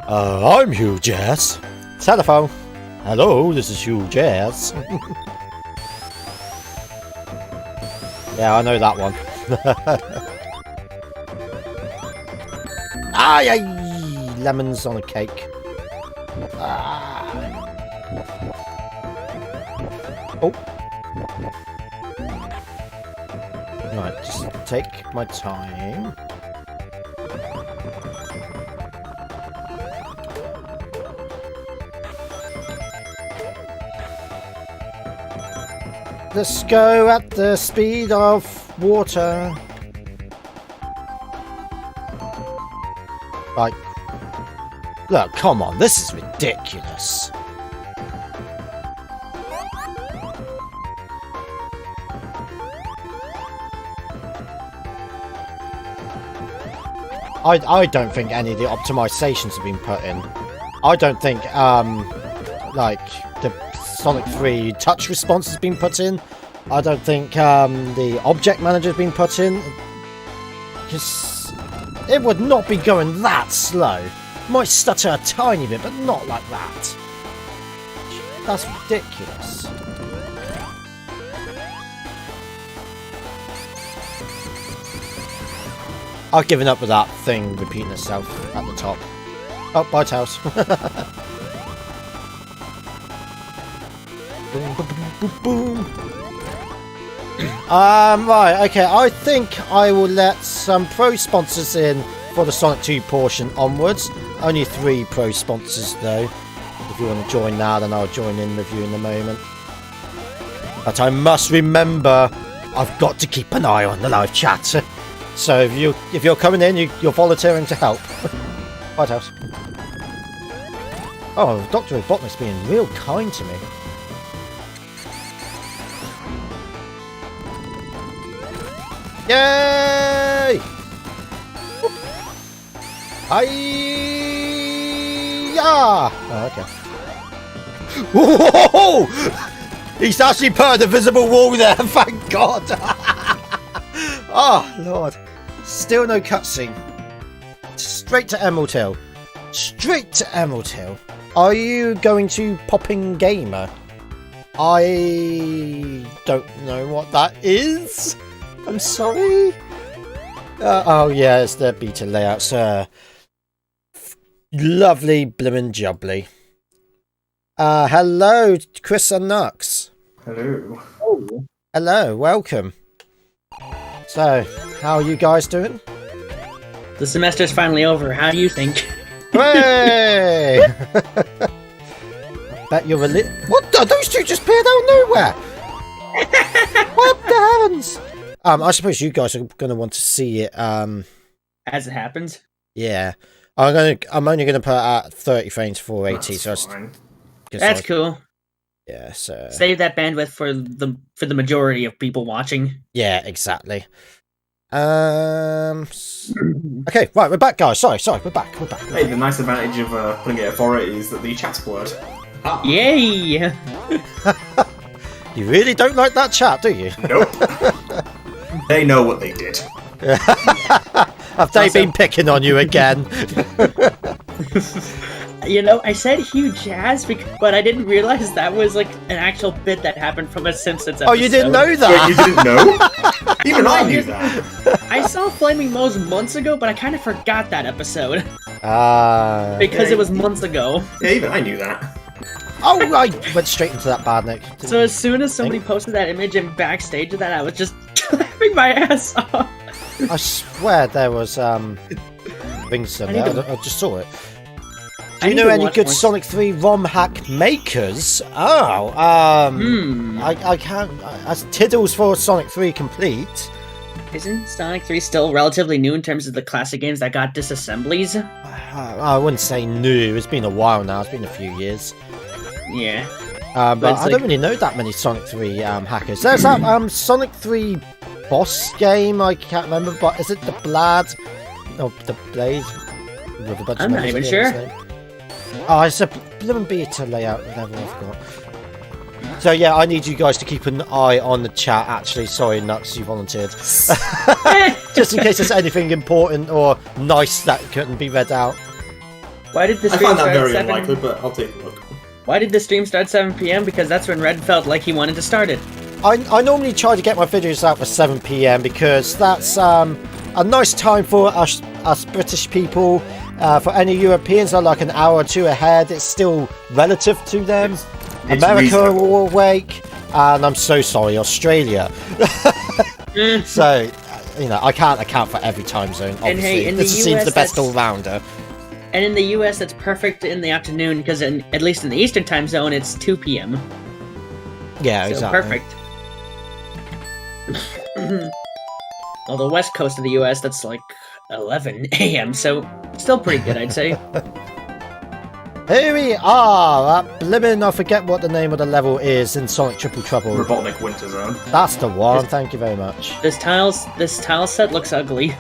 I'm Hugh Jazz. Telephone. Hello, this is Hugh Jazz. Yeah, I know that one. Ay, lemons on a cake. Oh. Right, just take my time. Let's go at the speed of water. Like, look, come on, this is ridiculous. I don't think any of the optimizations have been put in. I don't think, like, the Sonic 3 touch response has been put in. I don't think the object manager has been put in. Because it would not be going that slow. Might stutter a tiny bit, but not like that. That's ridiculous. I've given up with that thing repeating itself at the top. Oh, bye, Tails. Boom, boom, boom, boom, boom. Right, okay, I think I will let some pro sponsors in for the Sonic 2 portion onwards. Only 3 pro sponsors though. If you want to join now, then I'll join in with you in a moment. But I must remember, I've got to keep an eye on the live chat. So if you're coming in, you're volunteering to help. White House. Oh, Dr. Robotnik's being real kind to me. Yay! Hi-ya! Oh, okay. Whoa! He's actually put an invisible wall there, thank God! Oh, Lord. Still no cutscene. Straight to Emerald Hill. Straight to Emerald Hill. Are you going to Popping Gamer? I don't know what that is. I'm sorry. Oh yeah, it's the beta layouts. Lovely blimmin' jubbly. Hello, Chris and Nux. Hello. Oh. Hello, welcome. So, how are you guys doing? The semester's finally over. How do you think? Hooray! I bet you're What? Those two just appeared out of nowhere! What the heavens? I suppose you guys are going to want to see it. As it happens. Yeah. I'm only gonna put at 30 frames 480. That's so fine. That's cool. Yeah. So save that bandwidth for the majority of people watching. yeah, exactly. Okay, right, we're back, guys. Sorry, we're back. Hey, the nice advantage of putting it at 480 is that the chat's blurred. Ah. Yay! You really don't like that chat, do you? Nope. They know what they did. Have they been picking on you again? You know, I said huge jazz, but I didn't realize that was like an actual bit that happened from a Simpsons episode. Oh, you didn't know Wait, that? you didn't know? Even I knew that. I saw Flaming Moe's months ago, but I kind of forgot that episode. Because Yeah, it was months ago. Yeah, even I knew that. Oh, I went straight into that bad, Nick. So as soon as somebody posted that image and backstage of that, I was just laughing my ass off. I swear there was things in there. I just saw it. Do you know any good Sonic 3 ROM hack makers? Oh, I can't. Tiddles for Sonic 3 complete. Isn't Sonic 3 still relatively new in terms of the classic games that got disassemblies? I wouldn't say new. It's been a while now. It's been a few years. Yeah. But I don't really know that many Sonic 3 hackers. There's that Sonic 3 boss game. I can't remember, but is it the Blad? Oh, the Blade. With a bunch I'm of not even numbers sure. in it. Oh, it's a blooming beta layout level I've got. So yeah, I need you guys to keep an eye on the chat. Actually, sorry, Nux, you volunteered. Just in case there's anything important or nice that couldn't be read out. Why did the I stream find that start very at 7? unlikely, but I'll take a look. Why did the stream start at 7 p.m? Because that's when Red felt like he wanted to start it. I normally try to get my videos out for 7 p.m. because that's a nice time for us British people. For any Europeans, are like an hour or two ahead. It's still relative to them. It's America reasonable. will awake, and I'm so sorry, Australia. So, I can't account for every time zone. Obviously, And hey, in this the seems US, the best that's- all-rounder. And in the US, it's perfect in the afternoon because at least in the Eastern time zone, it's 2 p.m. Yeah, So exactly. perfect. On the west coast of the US, that's like 11 a.m. So still pretty good, I'd say. Here we are at Blimmin', I forget what the name of the level is in Sonic Triple Trouble. Robotnik Winter Zone. That's the one, thank you very much. This tile set looks ugly.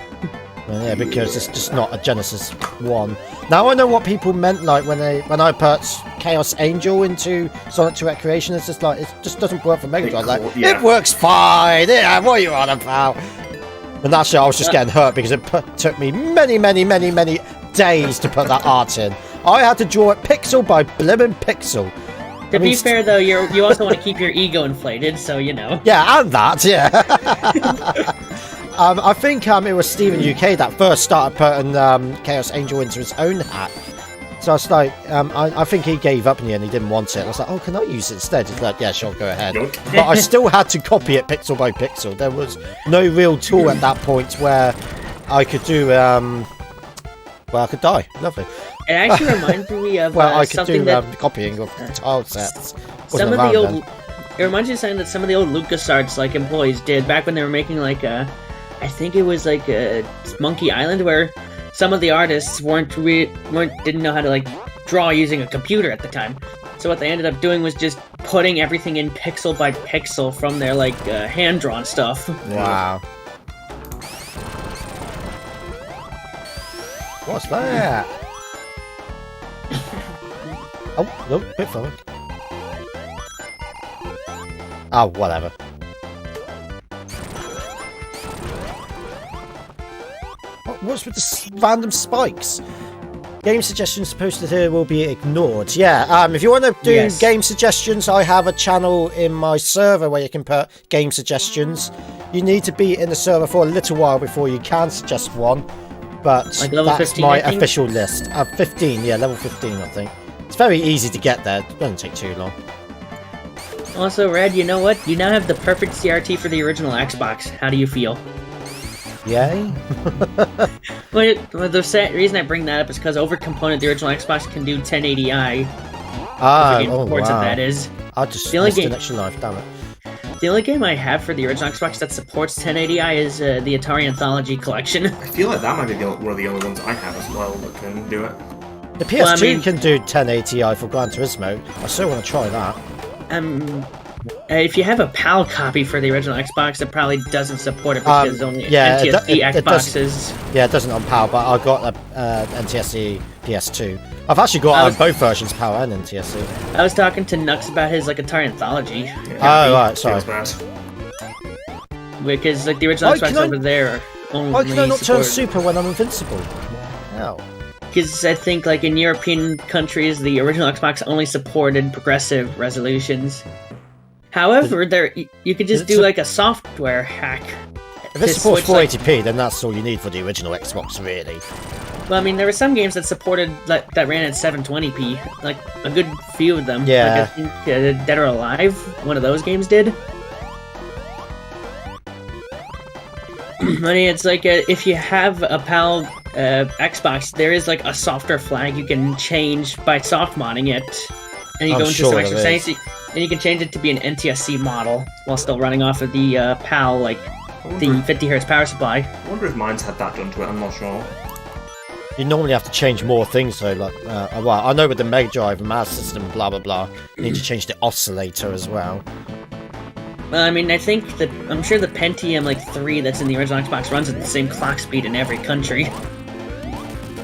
Well, yeah, because it's just not a Genesis 1. Now I know what people meant, like when I put Chaos Angel into Sonic 2 Recreation, it's just like, it just doesn't work for Mega Drive. Like, Yeah. it works fine, yeah, what are you on about? And actually I was just getting hurt because it took me many days to put that art in. I had to draw it pixel by blimmin' pixel. To be fair, though, you also want to keep your ego inflated, so you know. Yeah, and that, yeah. I think it was Steven UK that first started putting Chaos Angel into his own hack. So I was like, I think he gave up in the end, he didn't want it. I was like, oh, can I use it instead? He's like, yeah, sure, go ahead. Nope. But I still had to copy it pixel by pixel. There was no real tool at that point where I could do, I could die. Lovely. It actually reminds me of Well, I could something do that copying of tile sets. some Wasn't of the around old. then. It reminds me of something that some of the old LucasArts like employees did back when they were making like I think it was like Monkey Island, where some of the artists didn't know how to like draw using a computer at the time. So what they ended up doing was just putting everything in pixel by pixel from their like hand drawn stuff. Wow. What's that? Oh, no, bit forward. Oh, whatever. What's with the random spikes? Game suggestions posted here will be ignored. Yeah, if you want to do game suggestions, I have a channel in my server where you can put game suggestions. You need to be in the server for a little while before you can suggest one, but like level that's 15, my official list. 15, yeah, level 15, I think. It's very easy to get there. It doesn't take too long. Also, Red, you know what? You now have the perfect CRT for the original Xbox. How do you feel? Yay? Well, the reason I bring that up is because overcomponent, the original Xbox can do 1080i. Ports of that is. I just the only missed game, an extra life, damn it. The only game I have for the original Xbox that supports 1080i is the Atari Anthology Collection. I feel like that might be one of the only ones I have as well that can do it. The PS2 can do 1080i for Gran Turismo. I still want to try that. If you have a PAL copy for the original Xbox, it probably doesn't support it because only NTSC Xboxes. Yeah, it doesn't on PAL, but I got a NTSC PS2. I've actually got both versions, PAL and NTSC. I was talking to Nux about his Atari Anthology. Yeah, right, sorry. Because the original Xbox over there only why can I not turn super when I'm invincible? How? Because I think in European countries, the original Xbox only supported progressive resolutions. However, you could just do a software hack. If it supports 480p, then that's all you need for the original Xbox, really. Well, I mean, there were some games that supported that ran at 720p, a good few of them. Yeah. I think Dead or Alive, one of those games did. I mean, it's if you have a PAL Xbox, there is a software flag you can change by soft modding it, and you go into some extra settings, and you can change it to be an NTSC model while still running off of the PAL, the 50Hz power supply. I wonder if mine's had that done to it. I'm not sure. You normally have to change more things, though. Well, I know with the Mega Drive and Master System, blah blah blah, you need to change the oscillator as well. Well, I mean, I'm sure the Pentium 3 that's in the original Xbox runs at the same clock speed in every country.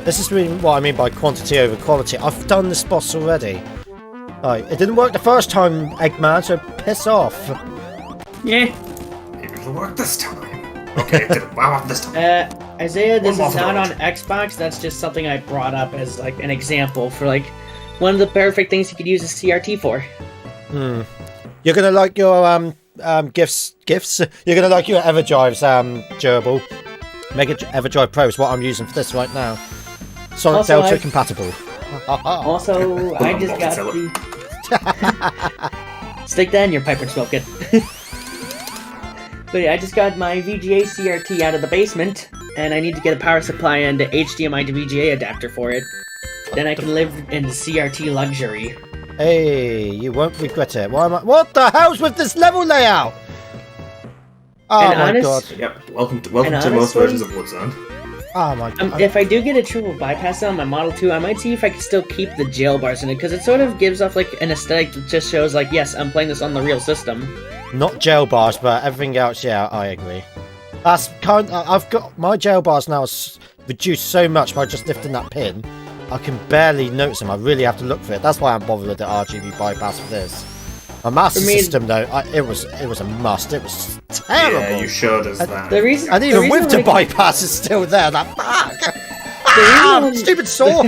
This is really what I mean by quantity over quality. I've done this boss already. It didn't work the first time, Eggman, so piss off. Yeah. Maybe it'll work this time. Okay, it didn't wow this time. Isaiah, this is not on Xbox. That's just something I brought up as an example for one of the perfect things you could use a CRT for. You're gonna like your gifts. You're gonna like your EverDrive's gerbil. Mega EverDrive Pro is what I'm using for this right now. Sonic Delta compatible. Also, I just got the... Stick that in your pipe and smoke it. But yeah, I just got my VGA CRT out of the basement, and I need to get a power supply and a HDMI to VGA adapter for it. Then I can live in CRT luxury. Hey, you won't regret it. What the hell's with this level layout? Oh my god. Yep, welcome to most versions of Woodzone. Oh my god. If I do get a triple bypass on my Model 2, I might see if I can still keep the jail bars in it, because it sort of gives off an aesthetic that just shows yes, I'm playing this on the real system. Not jail bars, but everything else, yeah, I agree. I've got my jail bars now reduced so much by just lifting that pin. I can barely notice them. I really have to look for it. That's why I'm bothered with the RGB bypass for this. My Master System, though, it was a must. It was terrible. Yeah, you showed us that. And even with the bypass, is still there. Fuck! Stupid saw!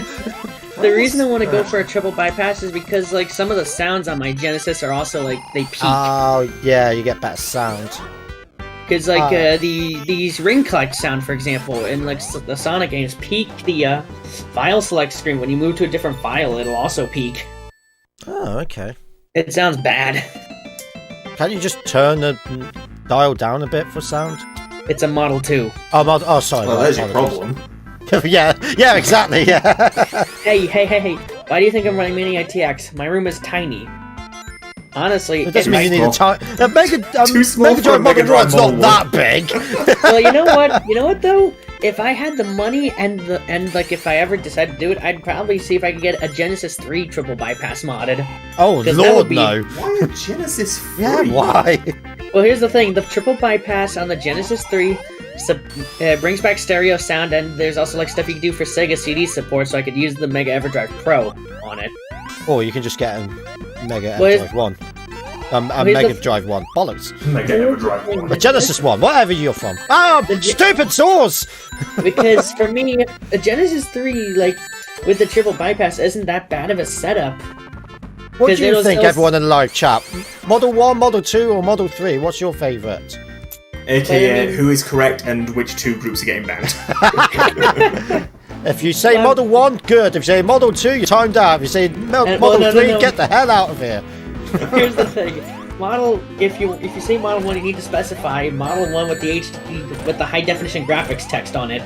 The reason I want to go for a triple bypass is because some of the sounds on my Genesis are also they peak. Oh yeah, you get better sound. Because these ring collect sound, for example, in the Sonic games, peak the file select screen. When you move to a different file, it'll also peak. Oh, okay. It sounds bad. Can't you just turn the dial down a bit for sound? It's a Model 2. Oh, sorry. Well, there's your problem. yeah, exactly, yeah. Hey. Why do you think I'm running Mini ITX? My room is tiny. Honestly, it doesn't mean you need a tiny... Mega Drive Model 1's not that big. Well, you know what though? If I had the money and if I ever decided to do it, I'd probably see if I could get a Genesis 3 triple bypass modded. Oh lord, no! Why a Genesis 3? Yeah, why? Well, here's the thing: the triple bypass on the Genesis 3 brings back stereo sound, and there's also stuff you can do for Sega CD support. So I could use the Mega EverDrive Pro on it. Or you can just get a Mega EverDrive 1. Mega Drive 1. Bollocks. Mega EverDrive 1. A Genesis 1, whatever you're from. Stupid saws! Because for me, a Genesis 3, with the triple bypass isn't that bad of a setup. What 'Cause do you it'll think, still- everyone in the live chat? Model 1, Model 2, or Model 3? What's your favourite? AKA, who is correct and which two groups are getting banned. If you say Model 1, good. If you say Model 2, you're timed out. If you say Model 3, get the hell out of here. Here's the thing. If you say Model 1, you need to specify Model 1 with the HD with the high definition graphics text on it.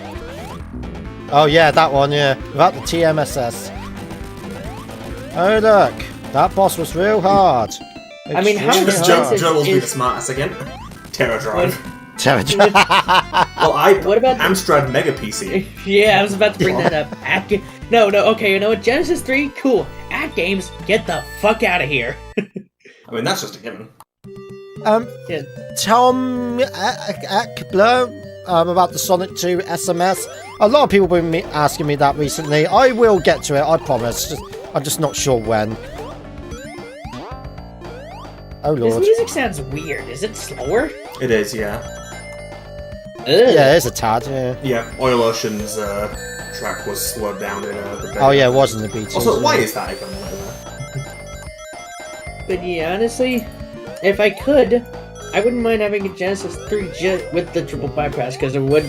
Oh yeah, that one, yeah. Without the TMSS. Oh look, that boss was real hard. I mean, how Extremely much hard. expensive- Joel will be is- the smartest again. Terra Drive. Well, What about the- Amstrad Mega PC? Yeah, I was about to bring that up. No, okay, you know what? Genesis 3, cool. At Games, get the fuck out of here. I mean, that's just a given. Yeah. Tom Ekbler about the Sonic 2 SMS. A lot of people have been asking me that recently. I will get to it, I promise. I'm just not sure when. Oh This lord. music sounds weird. Is it slower? It is, yeah. Ugh. Yeah, it is a tad, yeah. Yeah, Oil Ocean's track was slowed down in the beta. Oh yeah, it was in the beta. Also, why is that even there? But yeah, honestly, if I could, I wouldn't mind having a Genesis 3 with the triple bypass because it would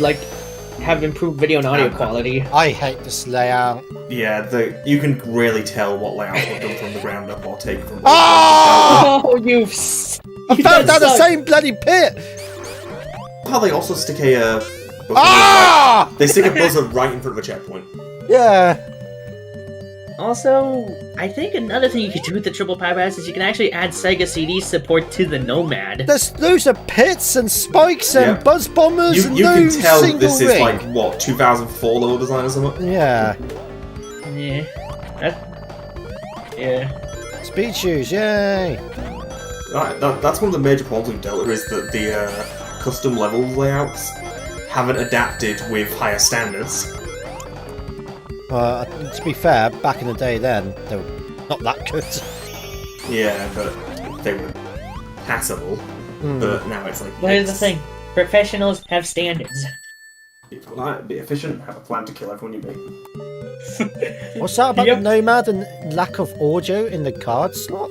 have improved video and audio quality. I hate this layout. Yeah, you can really tell what layouts were done from the ground up or taken from. Ah! Oh, I found down the same bloody pit! How they also stick a. Buzzer Ah! they stick a buzzer right in front of a checkpoint. Yeah. Also, I think another thing you could do with the triple bypass is you can actually add Sega CD support to the Nomad. There's loads of pits and spikes and Yeah. buzz bombers and You no can tell single this is ring. like, what, 2004 level design or something? Yeah. Yeah. Yeah. Speed shoes, yay. That's one of the major problems with Delta is that the custom level layouts haven't adapted with higher standards. To be fair, back in the day then, they were not that good. Yeah, but they were passable. But now it's like... Well, here's the thing. Professionals have standards. Be polite, be efficient, have a plan to kill everyone you meet. What's that about Yep. the Nomad and lack of audio in the card slot?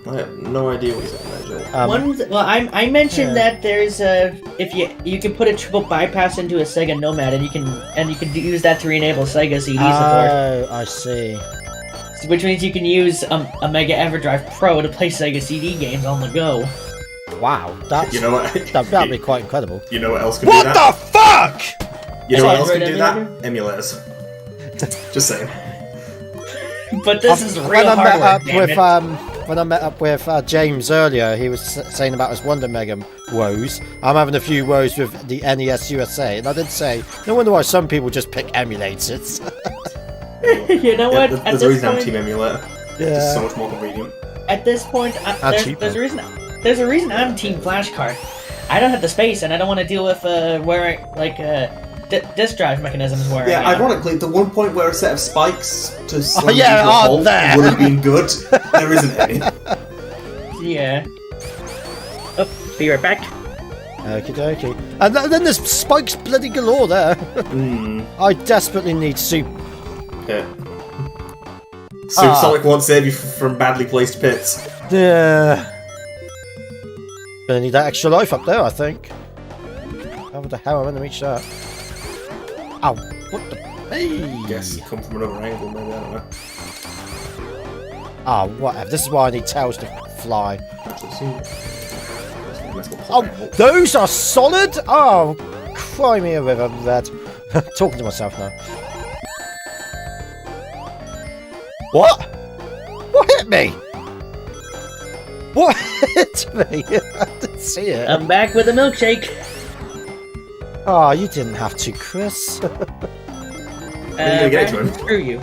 I have no idea what he's saying there, Joel. I mentioned that there's if you can put a triple bypass into a Sega Nomad and you can use that to re-enable Sega CD support, Oh, I see. which means you can use a Mega EverDrive Pro to play Sega CD games on the go. Wow, that's You know what? that'd be quite incredible. You know what else can What do the that? fuck? You know what else Android can do that? emulator? Emulators. Just saying. But this is real when I met hardware, up damn with it. when I met up with James earlier, he was saying about his Wonder Mega woes. I'm having a few woes with the NES USA, and I did say, no wonder why some people just pick emulators. You know what? There's a reason I'm Team Emulator. It's Yeah. just so much more convenient. At this point, cheaper. there's a reason I'm Team Flashcard. I don't have the space, and I don't want to deal with disk drive mechanisms where. Yeah, ironically, the one point where a set of spikes to slow yeah, you to a aren't halt there. would have been good, there isn't any. Yeah. Oh, be right back. Okie dokie. And then there's spikes bloody galore there. I desperately need soup. Yeah. Sonic won't save you from badly placed pits. Yeah. Gonna need that extra life up there, I think. How the hell am I gonna reach that? Ow! What the? Hey! Guess come from another angle, maybe, I don't know. Ah, whatever. This is why I need tails to fly. Actually, see. Oh, those are solid? Oh, cry me a river, Red. Talking to myself now. What? What hit me? What hit me? I didn't see it. I'm back with a milkshake. Oh, you didn't have to, Chris. Are you gonna get to him? Screw you.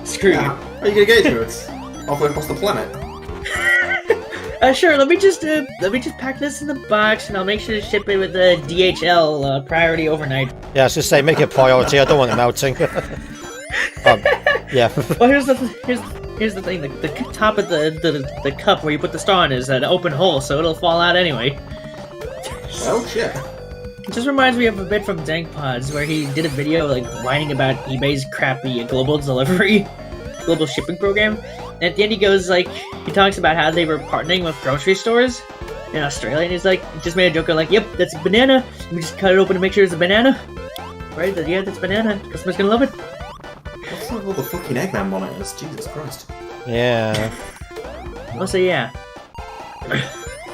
Screw How are you gonna get to it? Halfway across the planet. you. Sure. Let me just pack this in the box, and I'll make sure to ship it with the DHL priority overnight. Yeah, I was just saying, make it a priority. I don't want it melting. Yeah. Well, here's the thing. The top of the cup where you put the straw in is an open hole, so it'll fall out anyway. Oh shit. just reminds me of a bit from Dank Pods, where he did a video like whining about eBay's crappy global shipping program. And at the end, he goes like, he talks about how they were partnering with grocery stores in Australia, and he's like, he just made a joke like, "Yep, that's a banana. We just cut it open to make sure it's a banana." Right? Yeah, that's banana. Customer's gonna love it. What's with all the fucking Eggman monitors? Jesus Christ. Yeah. Also, yeah.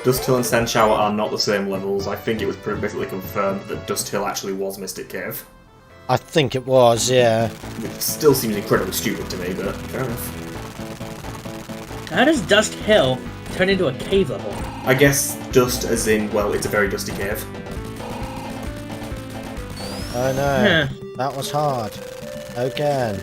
Dust Hill and Sand Shower are not the same levels. I think it was basically confirmed that Dust Hill actually was Mystic Cave. I think it was, yeah. It still seems incredibly stupid to me, but fair enough. How does Dust Hill turn into a cave level? I guess dust as in, well, it's a very dusty cave. I know. That was hard. Again.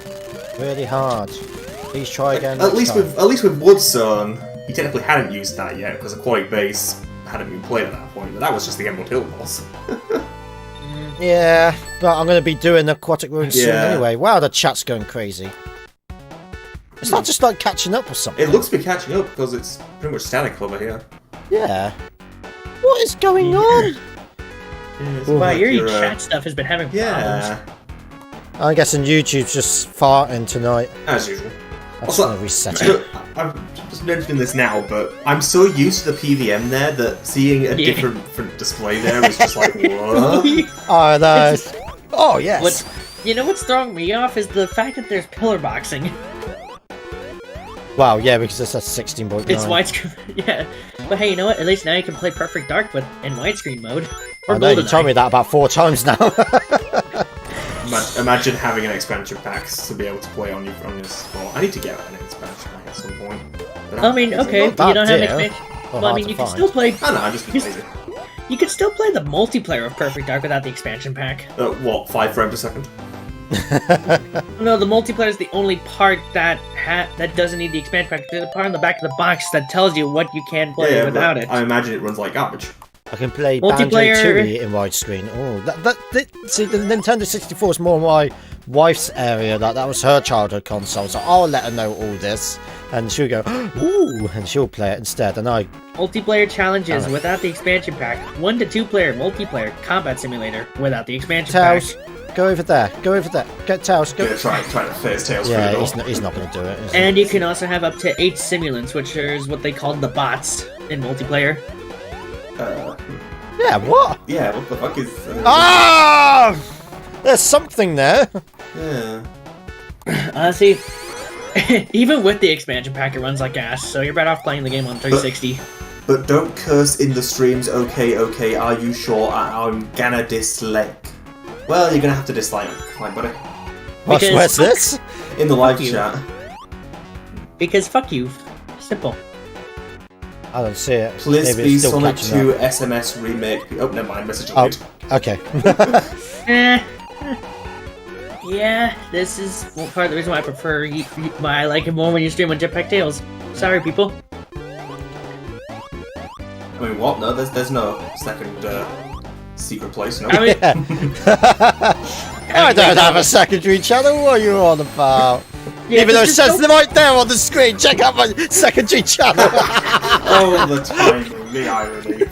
Really hard. Please try again. At least with Woodzone, he technically hadn't used that yet, because Aquatic Base hadn't been played at that point, but that was just the Emerald Hill boss. Yeah, but I'm going to be doing Aquatic Ruins soon anyway. Wow, the chat's going crazy. It's not just like catching up or something. It looks to be catching up, because it's pretty much static over here. Yeah. What is going on? Wow, your chat stuff has been having problems. I'm guessing YouTube's just farting tonight. As usual. I'm just going to reset it. I'm just mentioning this now, but I'm so used to the PVM there that seeing a different display there is just like, what? Oh, no. Oh, yes. You know what's throwing me off is the fact that there's pillar boxing. Wow, yeah, because it's a 16.9. It's widescreen, yeah. But hey, you know what? At least now you can play Perfect Dark in widescreen mode. Or I know, you told me that about 4 times now. Imagine having an expansion pack to be able to play on your well, I need to get an expansion pack at some point. I mean, okay, you don't have an expansion. Well, I mean, you can still play. I know, I'm just lazy. You could still play the multiplayer of Perfect Dark without the expansion pack. What, 5 frames a second? No, the multiplayer is the only part that doesn't need the expansion pack. There's a part on the back of the box that tells you what you can play without it. I imagine it runs like garbage. I can play Banjo-Tooie in widescreen. Oh, see, the Nintendo 64 is more my wife's area. That was her childhood console, so I'll let her know all this, and she'll go, ooh, and she'll play it instead. And multiplayer challenges without the expansion pack. 1 to 2 player multiplayer combat simulator without the expansion pack. Go over there. Go over there. Get Tails. Go. Yeah, try to face Tails. Yeah, he's not going to do it. And you can also have up to 8 simulants, which is what they call the bots in multiplayer. Yeah, what? Yeah, what the fuck is... There's something there. Yeah. See, even with the expansion pack, it runs like ass, so you're better off playing the game on 360. But don't curse in the streams, okay, are you sure I'm gonna dislike? Well, you're gonna have to dislike me, buddy. Where's this? In the live chat. Because fuck you. Simple. I don't see it. Please be Sonic 2 SMS remake. Oh, never mind, message on okay. Yeah, this is part of the reason why I prefer why I like it more when you stream on Jetpack Tales. Sorry, people. I mean, what? No, there's no second secret place, no? I mean, I don't have a secondary channel. What are you on about? Yeah, even though it says right there on the screen, check out my secondary channel. Oh, the timing, the irony.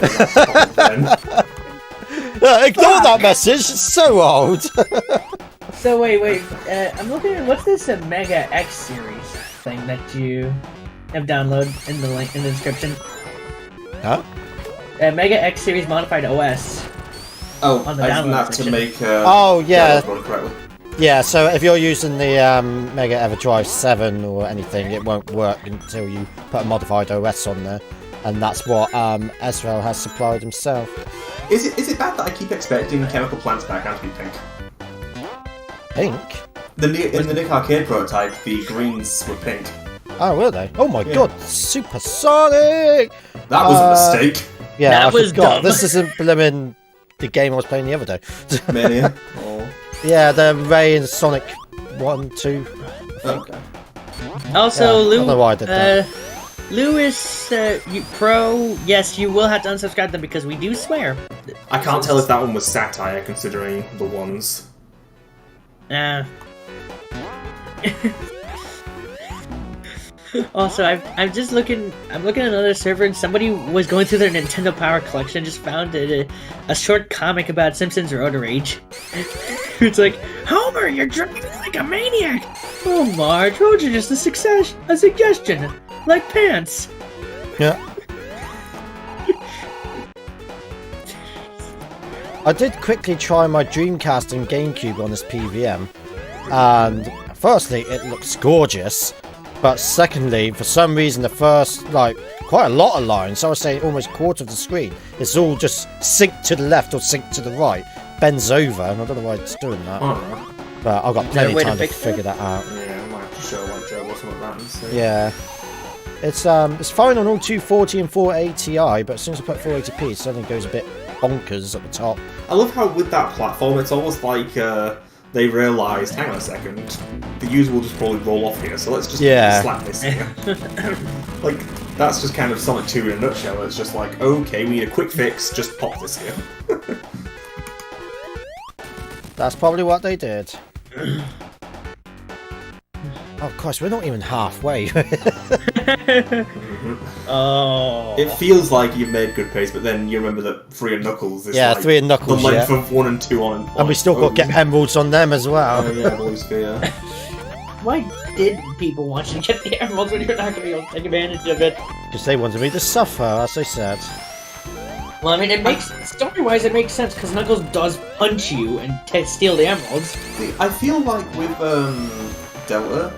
Ignore that message. It's so old. So wait. I'm looking at what's this Mega X series thing that you have downloaded in the link in the description? Huh? Mega X series modified OS. Oh, on the isn't that section. to make yeah. Yeah, so if you're using the Mega EverDrive 7 or anything, it won't work until you put a modified OS on there. And that's what Ezreal has supplied himself. Is it bad that I keep expecting Chemical Plants background to be pink? Pink? In the Nick Arcade prototype, the greens were pink. Oh, were they? Oh my god, Supersonic! That was a mistake. Yeah, that was forgot. dumb. This isn't blimmin' the game I was playing the other day. Mania? Oh. Yeah, the Ray and Sonic 1, 2. Okay. Also, I Lou, don't know why I did that. Lewis, yes, you will have to unsubscribe them because we do swear. I can't tell if that one was satire, considering the ones. Also, I'm just looking. I'm looking at another server, and somebody was going through their Nintendo Power collection, just found a short comic about Simpsons Rotor Rage. It's like, Homer, you're driving like a maniac. Oh, Marge, Roach are just a suggestion, like pants. Yeah. I did quickly try my Dreamcast and GameCube on this PVM, and firstly, it looks gorgeous, but secondly, for some reason, the first, like, quite a lot of lines, so I would say almost a quarter of the screen, it's all just synced to the left or synced to the right, bends over, and I don't know why it's doing that, but I've got plenty of time to figure that out. Yeah, I might have to show like Joe or something like that and see. Yeah. It's fine on all 240 and 480 Ti, but as soon as I put 480p, it suddenly goes a bit bonkers at the top. I love how with that platform, it's almost like they realised, hang on a second, the user will just probably roll off here, so let's just slap this here. Like, that's just kind of Sonic 2 in a nutshell. It's just like, okay, we need a quick fix, just pop this here. That's probably what they did. Oh, gosh, we're not even halfway. Oh. It feels like you've made good pace, but then you remember that 3 and Knuckles is like 3 and Knuckles, the length of 1 and 2 on point. And we still got to get emeralds on them as well. Oh yeah, Blue Sphere. Why did people want you to get the emeralds when you're not going to be able to take advantage of it? Because they wanted me to suffer, as I said. Well, I mean, it makes story-wise, it makes sense because Knuckles does punch you and steal the emeralds. See, I feel like with Delta,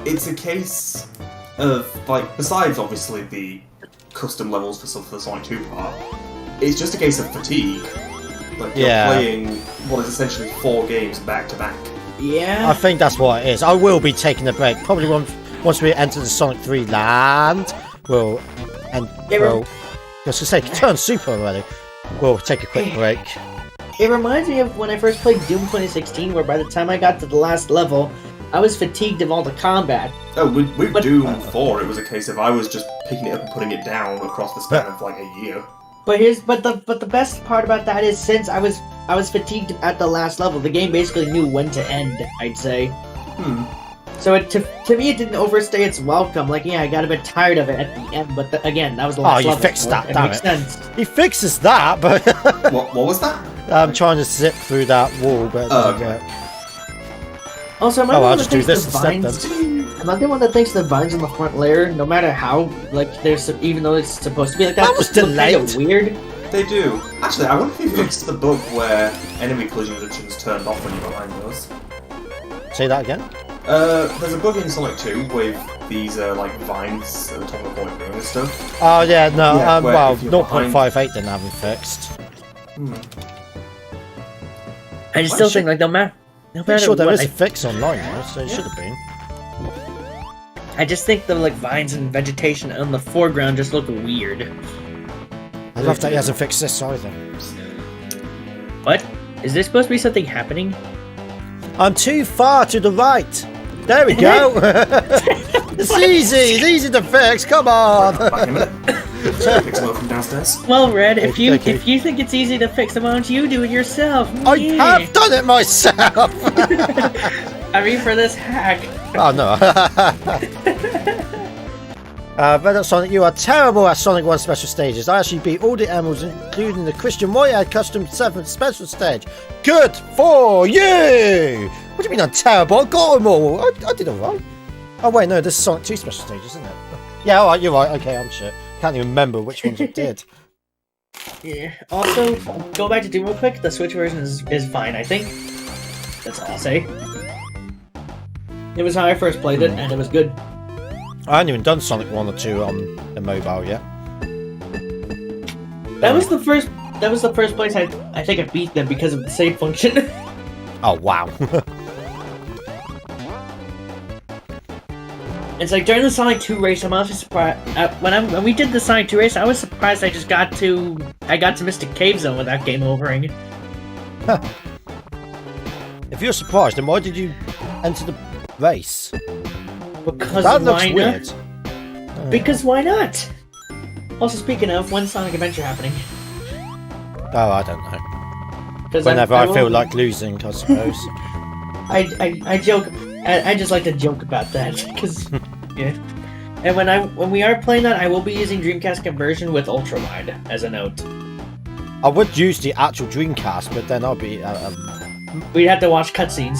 it's a case of like, besides obviously the custom levels for the Sonic 2 part, it's just a case of fatigue. Like you're playing what is essentially 4 games back to back. Yeah. I think that's what it is. I will be taking a break. Probably once we enter the Sonic 3 land, we'll I was going to say, turn super already. We'll take a quick break. It reminds me of when I first played Doom 2016, where by the time I got to the last level, I was fatigued of all the combat. Oh, with Doom 4, it was a case of I was just picking it up and putting it down across the span of like a year. But the best part about that is since I was fatigued at the last level, the game basically knew when to end, I'd say. So to me, it didn't overstay its welcome. Like, yeah, I got a bit tired of it at the end, but again, that was the last level. Oh, you fixed that, damn it. Makes sense. He fixes that, but... What was that? I'm trying to zip through that wall, but it doesn't work. Also, am I the one that thinks this the vines... Am I the one that thinks the vines on the front layer, no matter how, like, there's even though it's supposed to be like that, was just look kind of weird? They do. Actually, I wonder if you fixed the bug where enemy collision reductions turned off when you're behind those. Say that again? There's a bug in Sonic 2 with these, like, vines at the top of the point growing and stuff. Oh, yeah, no, well, 0.58 didn't have them fixed. I just still think, like, no matter sure there what, is a fix online now, so it should have been. I just think the, like, vines and vegetation on the foreground just look weird. I love that he hasn't fixed this either. What? Is there supposed to be something happening? I'm too far to the right. There we go. It's easy. It's easy to fix. Come on. Back in a minute. Fix them up from downstairs. Well, Red, if you think it's easy to fix them, why don't you do it yourself? I have done it myself. I mean, for this hack. Oh no. Redhotsonic, you are terrible at Sonic 1 special stages. I actually beat all the emeralds, including the Christian Moyad custom 7th special stage. Good for you! What do you mean I'm terrible? I got them all. I did alright. Oh wait, no, this is Sonic 2 special stage, isn't it? Yeah, alright, you're right. Okay, I'm shit. Can't even remember which ones I did. Yeah. Also, go back to Doom real quick. The Switch version is fine, I think. That's all I'll say. It was how I first played it, and it was good. I haven't even done Sonic 1 or 2 on the mobile yet. That was the first place I think I beat them because of the save function. Oh wow. It's like during the Sonic 2 race, I'm honestly surprised when we did the Sonic 2 race, I was surprised I got to Mystic Cave Zone without game overing. Huh. If you're surprised, then why did you enter the race? Because that looks why weird. Not? Because why not? Also, speaking of, when's Sonic Adventure happening? Oh, I don't know. Whenever I feel like losing, I suppose. I joke. I just like to joke about that because, yeah. And when we are playing that, I will be using Dreamcast conversion with ultra wide as a note. I would use the actual Dreamcast, but then I'll be... We'd have to watch cutscenes.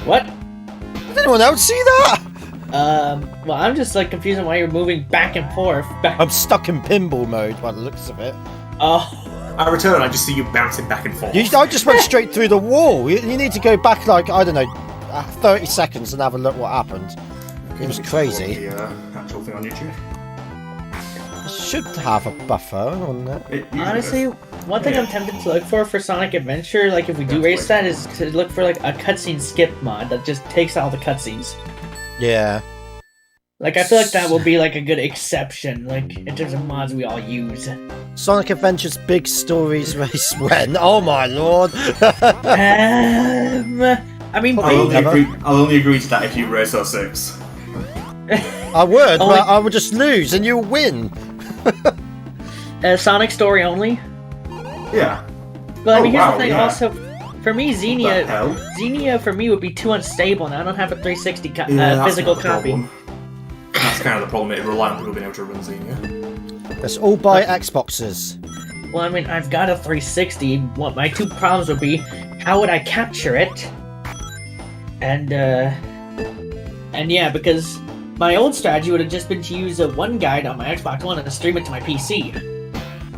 What? Did anyone else see that? Well, I'm just like confused on why you're moving back and forth. I'm stuck in pinball mode by the looks of it. Oh. I return, I just see you bouncing back and forth. I just went straight through the wall. You need to go back, like, I don't know, 30 seconds and have a look what happened. It was crazy. The actual thing on YouTube. It should have a buffer on it. Honestly, one thing I'm tempted to look for Sonic Adventure, like if we do race that, is to look for like a cutscene skip mod that just takes all the cutscenes. Yeah. Like I feel like that will be like a good exception, like in terms of mods we all use. Sonic Adventure's big stories race when? Oh my lord! I mean, I'll only agree to that if you race 06. I would, but I would just lose and you win. Sonic story only. Yeah. But I mean, here's the thing. Yeah. Also, for me, Xenia for me would be too unstable, and I don't have a 360 physical copy. That's kind of the problem. It relies on people being able to run Xenia. Let's all buy Xboxes. Well, I mean, I've got a 360. What my two problems would be: how would I capture it? And yeah, because my old strategy would have just been to use a one guide on my Xbox One and to stream it to my PC.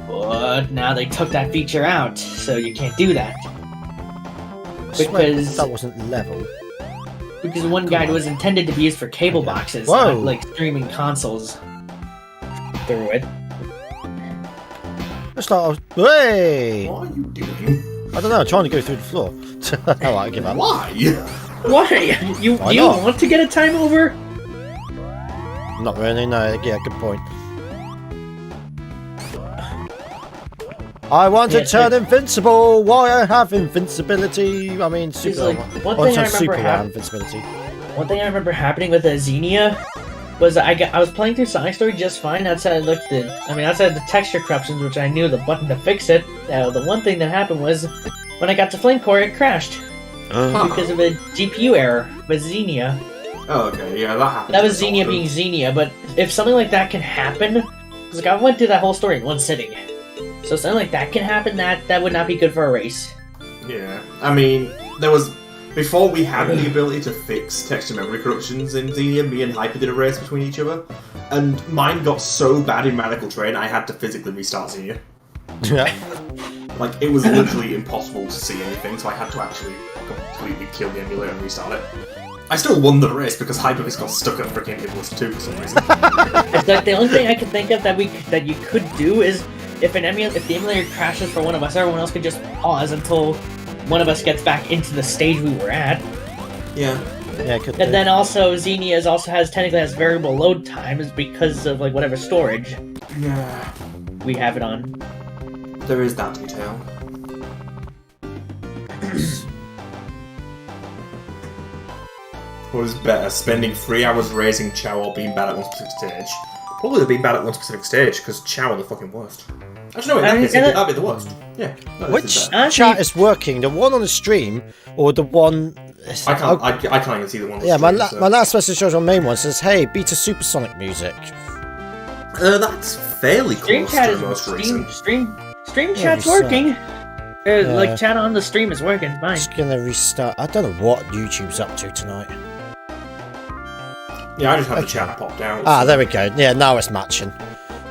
But now they took that feature out, so you can't do that. Because that wasn't level. Because one guide was intended to be used for cable boxes, not like streaming consoles through it. Let's start. Hey! What are you doing? I don't know. I'm trying to go through the floor. Oh, I give up. Why? Why? You want to get a time over? Not really. No. Yeah. Good point. I want to turn invincible. Why I have invincibility? I mean, super. One thing I remember happening with Xenia was I was playing through Sonic Story just fine outside outside the texture corruptions, which I knew the button to fix it. The one thing that happened was when I got to Flame Core, it crashed because of a GPU error with Xenia. Oh, okay, yeah, that happened. That was Xenia being Xenia, but if something like that can happen, because like, I went through that whole story in one sitting. So something like that can happen, that would not be good for a race. Yeah, I mean, before we had the ability to fix texture memory corruptions in Xenia, me and Hyper did a race between each other, and mine got so bad in Radical Terrain, I had to physically restart Xenia. Yeah. Like, it was literally impossible to see anything, so I had to actually completely kill the emulator and restart it. I still won the race because Hyper got stuck at freaking Iblis 2 for some reason. It's like the only thing I can think of that you could do is if the emulator crashes for one of us, everyone else could just pause until one of us gets back into the stage we were at. Yeah. Yeah, it could And then also Xenia technically has variable load times because of like whatever storage we have it on. There is that detail. What is better, spending 3 hours raising Chow or being bad at one specific stage? Probably being bad at one specific stage, because Chow are the fucking worst. Actually, no, in that case, that'd be the worst. Yeah. No, which chat is working? The one on the stream, or the one... I can't even see the one on the stream. Yeah, so. my last message shows on main one says, hey, Beta Supersonic music. That's fairly close to the most recent. Stream chat's working. Like, chat on the stream is working, fine. Just gonna restart. I don't know what YouTube's up to tonight. Yeah, I just had the chat popped out. Ah, there we go. Yeah, now it's matching.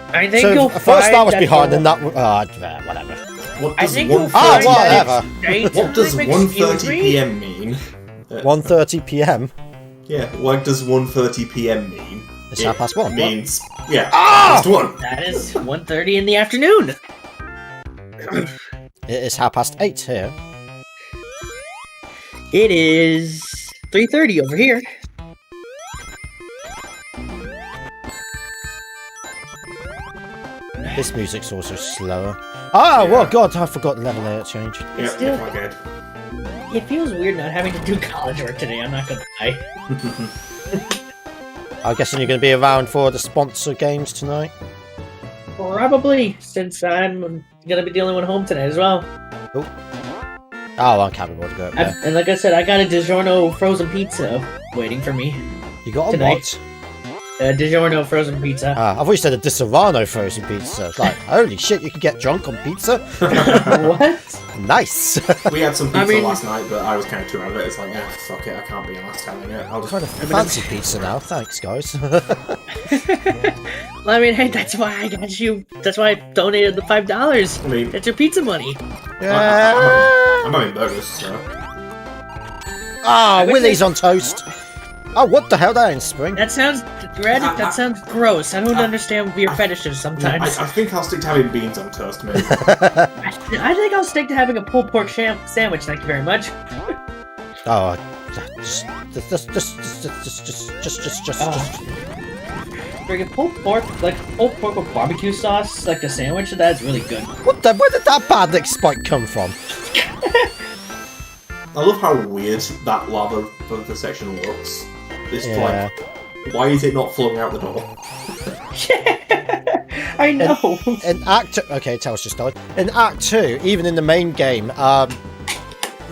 I think so you'll first that was behind, and that whatever. What does whatever. What does 1:30 p.m. mean? 1:30 p.m. Yeah, what does 1:30 p.m. mean? It's 1:30. Means past 1. That is 1:30 in the afternoon. It is 8:30 here. It is 3:30 over here. This music's also slower. Oh, well, God, I forgot the level layout change. Yeah, it feels weird not having to do college work today, I'm not gonna lie. I'm guessing you're going to be around for the sponsor games tonight? Probably, since I'm going to be the only one home tonight as well. Oh, I can't be able to go up there. And like I said, I got a DiGiorno frozen pizza waiting for me. You got a Tonight. what? DiGiorno frozen pizza. I thought you said a Di Serrano frozen pizza. It's like, holy shit, you can get drunk on pizza? What? Nice. We had some pizza I mean- last night, but I was kind of too out of it. It's like, fuck it, I can't be an ass having it. I'll just Kind of fancy pizza now. Thanks, guys. Well, I mean, hey, that's why I got you. That's why I donated the $5. I mean, That's your pizza money. Yeah. I'm having burgers, so. Ah, Willie's on toast. Oh, what the hell? That ain't spring. That sounds red. That sounds gross. I don't understand your fetishes sometimes. I think I'll stick to having beans on toast, maybe. I think I'll stick to having a pulled pork sandwich. Thank you very much. Oh, just. Bring a pulled pork, like pulled pork with barbecue sauce, like a sandwich. That's really good. What the? Where did that bad neck spike come from? I love how weird that lava bunker section looks. It's Yeah. like, why is it not flowing out the door? I know. In Act okay, Tails just died. In Act 2, even in the main game,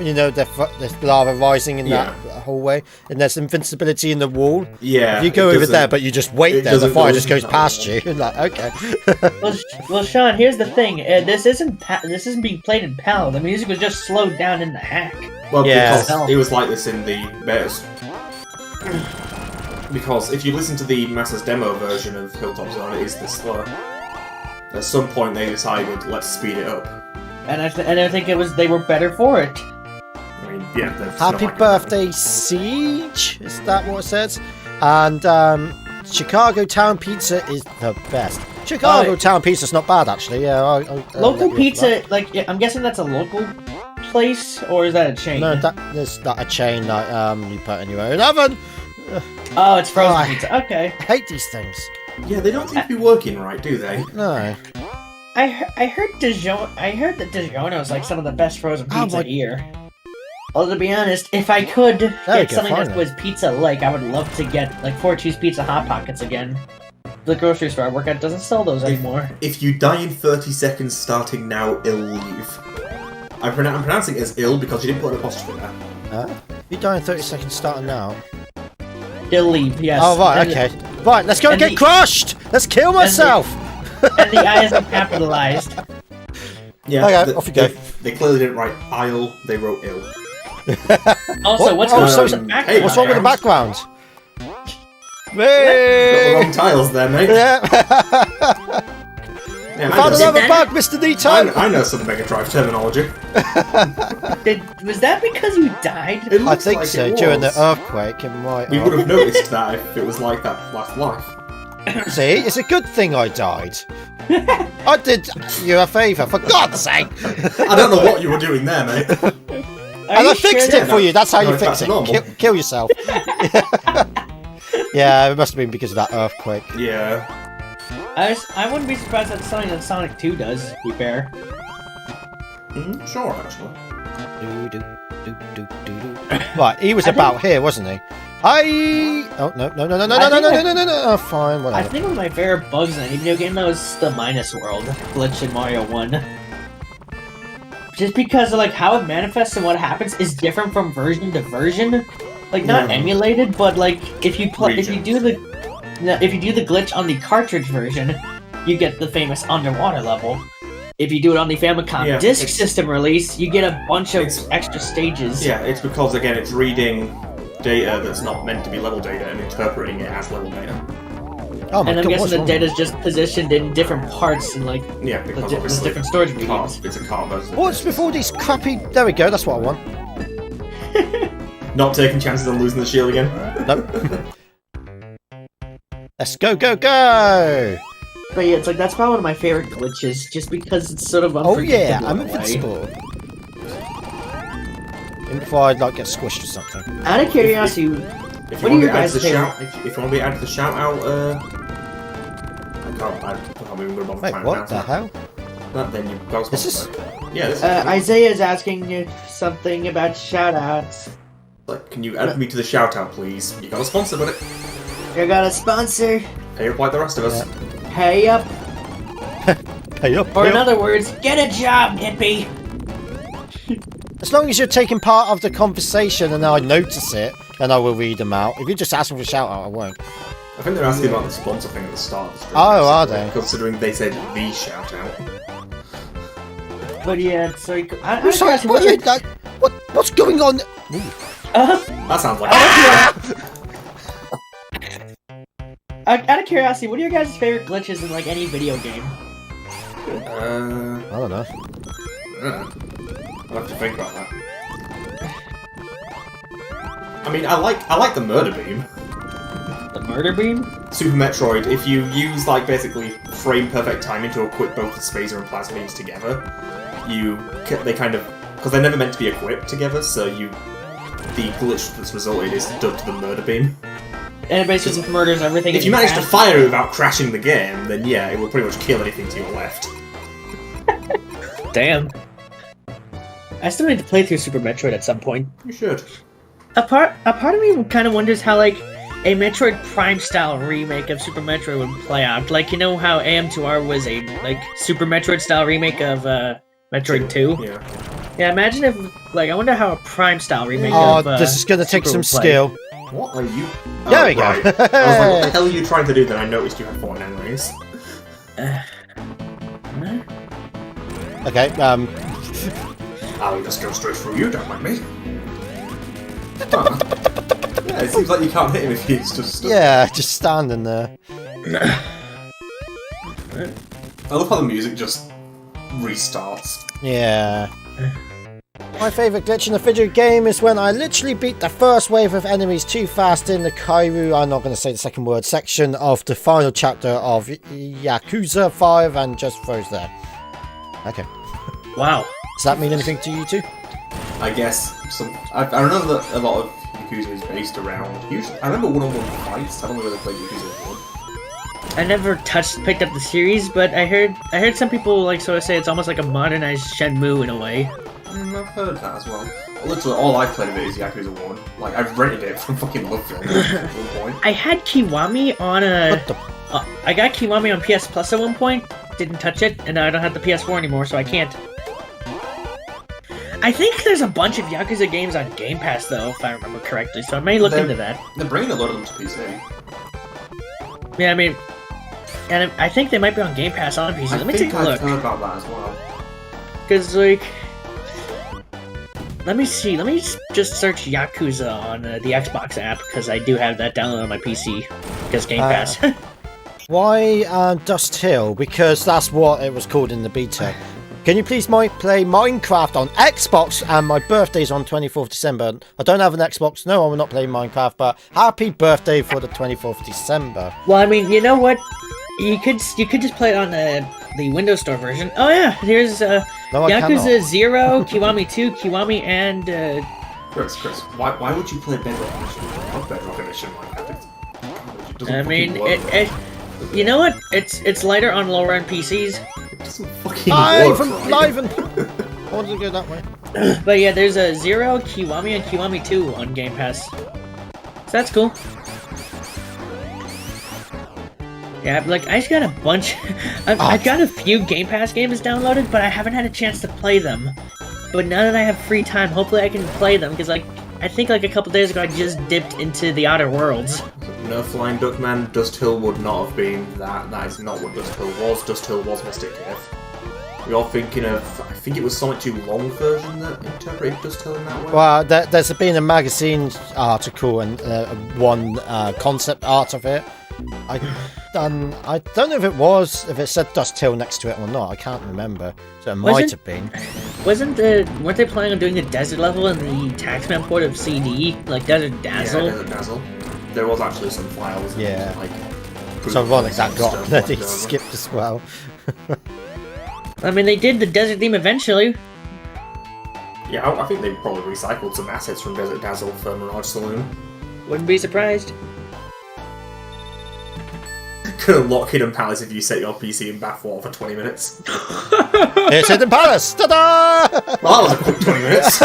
you know, there's lava rising in that hallway, and there's invincibility in the wall. Yeah. If you go it over doesn't- there, but you just wait it there, the doesn't fire go just goes that past way. you. You're like, okay. Well, Sean, here's the thing. This isn't being played in PAL. The music was just slowed down in the hack. Well, Yeah. because it was like this in the betas. Because if you listen to the Masters demo version of Hilltop Zone, it is this slow. At some point they decided, let's speed it up. And I think they were better for it. I mean, yeah. that's Happy not like- birthday, Siege! Is that what it says? And Chicago Town Pizza is the best. Chicago Town Pizza's not bad, actually. Yeah, I'll Local let you pizza, like I'm guessing that's a local place, or is that a chain? No, there's not a chain that you put in your own oven. Oh, it's frozen Oh, pizza. Okay. I hate these things. Yeah, they don't seem to be working right, do they? No. I heard that DiGiorno is like some of the best frozen Oh pizza my- here. Although to be honest, if I could we get go, something that finally. was pizza-like, I would love to get like 4-cheese pizza Hot Pockets again. The grocery store I work at doesn't sell those anymore. If you die in 30 seconds starting now, ill leave. I'm pronouncing it as ill because you didn't put an apostrophe there. You die in 30 seconds starting now. They'll leave, yes. Oh, right, And- okay. Right, let's go and and get the- crushed! Let's kill myself! And the I isn't capitalized. Yeah, Okay, off you go. They clearly didn't write aisle, they wrote ill. Also, what's Oh, going so- on in the background? hey, What's wrong with the background? Got the wrong tiles there, mate. Yeah. Yeah, Found I, know another that- bug, Mr. Nito! I know some Mega Drive terminology. Was that because you died? It I looks think like so, it during the was. earthquake in my... We would have noticed that if it was like that last life. See, it's a good thing I died. I did you a favour, for God's sake! I don't know what you were doing there, mate. And I fixed sure? it for you, that's how No, you it's fix back it. to normal. Kill yourself. Yeah, it must have been because of that earthquake. Yeah. I wouldn't be surprised at something that Sonic 2 does, to be fair. Sure, actually. Right, he was about here, wasn't he? Oh, no. Oh, fine, I whatever. think one of my favorite bugs in any video game though is the Minus World glitch in Mario 1. Just because of like how it manifests and what happens is different from version to version. Like not Yeah. emulated, but like if you Regions. do the glitch on the cartridge version, you get the famous underwater level. If you do it on the Famicom Yeah, Disk it's- System release, you get a bunch of It's- extra stages. Yeah, it's because, again, it's reading data that's not meant to be level data and interpreting it as level data. Oh my And I'm God, guessing what's the wrong? data's just positioned in different parts and like Yeah, because the obviously different storage mediums. cards, it's a card versus What's with all these crappy... There we go, that's what I want. Not taking chances on losing the shield again. Nope. Let's go, go, go! But yeah, it's like that's probably one of my favorite glitches, just because it's sort of Oh yeah, unpredictable I'm in a way. invincible. Even if I like get squished or something. Out of curiosity, If What you are want your to be added guys' to the favorite- shout, if you want to be added to the shout out, I can't even remember Wait, what the hell? That then you got This is- yeah. This is Isaiah's asking you something about shoutouts. like, can you add me to the shout out, please? You got a sponsor, buddy. You got a sponsor? Pay up like the rest of us. Pay up. Pay up, Or pay in up. other words, get a job, hippie. As long as you're taking part of the conversation and I notice it, then I will read them out. If you just ask me for a shout out, I won't. I think they're asking about the sponsor thing at the start of the stream. Oh, are they? Considering they said the shout out. But yeah, it's like What's going on? That sounds like out of curiosity, what are your guys' favorite glitches in like any video game? I don't know. I'll have to think about that. I mean, I like the murder beam. The murder beam? Super Metroid, if you use, like, basically frame perfect timing to equip both the Spazer and Plasma beams together, they kind of... Because they're never meant to be equipped together, so the glitch that's resulted is dubbed the murder beam. And it basically murders everything. If you manage to fire it without crashing the game, then yeah, it will pretty much kill anything to your left. Damn. I still need to play through Super Metroid at some point. You should. A part of me kind of wonders how, like, a Metroid Prime-style remake of Super Metroid would play out. Like, you know how AM2R was a, like, Super Metroid-style remake of, Metroid 2? Yeah. Yeah, imagine if, like, I wonder how a Prime-style remake Oh, of, this is gonna take Super some would play. skill. What are you... There we go. right. I was like, what the hell are you trying to do? Then I noticed you had 4 enemies. Okay, I'll just go straight through you, don't mind me. Huh. Yeah, it seems like you can't hit him if he's just... yeah, just standing there. I love how the music just restarts. Yeah. My favourite glitch in a video game is when I literally beat the first wave of enemies too fast in the Kairu, I'm not going to say the second word, section of the final chapter of Yakuza 5 and just froze there. Okay. Wow. Does that mean anything to you two? I guess I remember that a lot of Yakuza is based around... I remember one-on-one fights. I don't know whether they played Yakuza 1. I never picked up the series, but I heard some people like sort of say it's almost like a modernized Shenmue in a way. I've heard that as well. Literally, all I've played of it is Yakuza 1. Like, I've rented it from fucking Love Film at one point. I had Kiwami on a... What the... I got Kiwami on PS Plus at one point, didn't touch it, and now I don't have the PS4 anymore, so I can't. I think there's a bunch of Yakuza games on Game Pass, though, if I remember correctly, so I may look into that. They're bringing a lot of them to PC. Yeah, I mean... And I think they might be on Game Pass on PC. Let me take a look. I've heard about that as well. Because, like... Let me see. Let me just search Yakuza on the Xbox app, because I do have that downloaded on my PC. Because Game Pass. Why Dust Hill? Because that's what it was called in the beta. Can you please play Minecraft on Xbox? And my birthday's on 24th December. I don't have an Xbox. No, I will not play Minecraft, but happy birthday for the 24th December. Well, I mean, you know what? You could just play it on the Windows Store version. Oh yeah, here's No, I Yakuza cannot. 0, Kiwami 2, Kiwami, and Chris, why would you play Bedrock Edition? I love Bedrock Edition Minecraft. It doesn't I mean, fucking work. you know what? It's lighter on lower end PCs. It doesn't fucking work, right? Liven! I wanted to go that way. But yeah, there's a 0, Kiwami, and Kiwami 2 on Game Pass. So that's cool. Yeah, like, I just got a bunch... I've got a few Game Pass games downloaded, but I haven't had a chance to play them. But now that I have free time, hopefully I can play them, because, like, I think, like, a couple days ago I just dipped into the Outer Worlds. No Flying Duckman, Dust Hill would not have been that. That is not what Dust Hill was. Dust Hill was Mystic Cave. You're thinking of... I think it was Sonic 2 Long version that interpreted Dust Hill in that way? Well, there's been a magazine article and one concept art of it. I don't know if it said Dust Hill next to it or not. I can't remember. So it might have been. Weren't they planning on doing the desert level in the Taxman port of CD? Like Desert Dazzle? Yeah, Desert Dazzle. There was actually some files. Yeah. Like, So ironic that got stuff bloody left over. skipped as well. I mean, they did the desert theme eventually. Yeah, I think they probably recycled some assets from Desert Dazzle for Mirage Saloon. Wouldn't be surprised. Could unlock Hidden Palace if you set your PC in bathwater for 20 minutes. It's Hidden Palace! Ta-da! Well, that was a quick 20 minutes.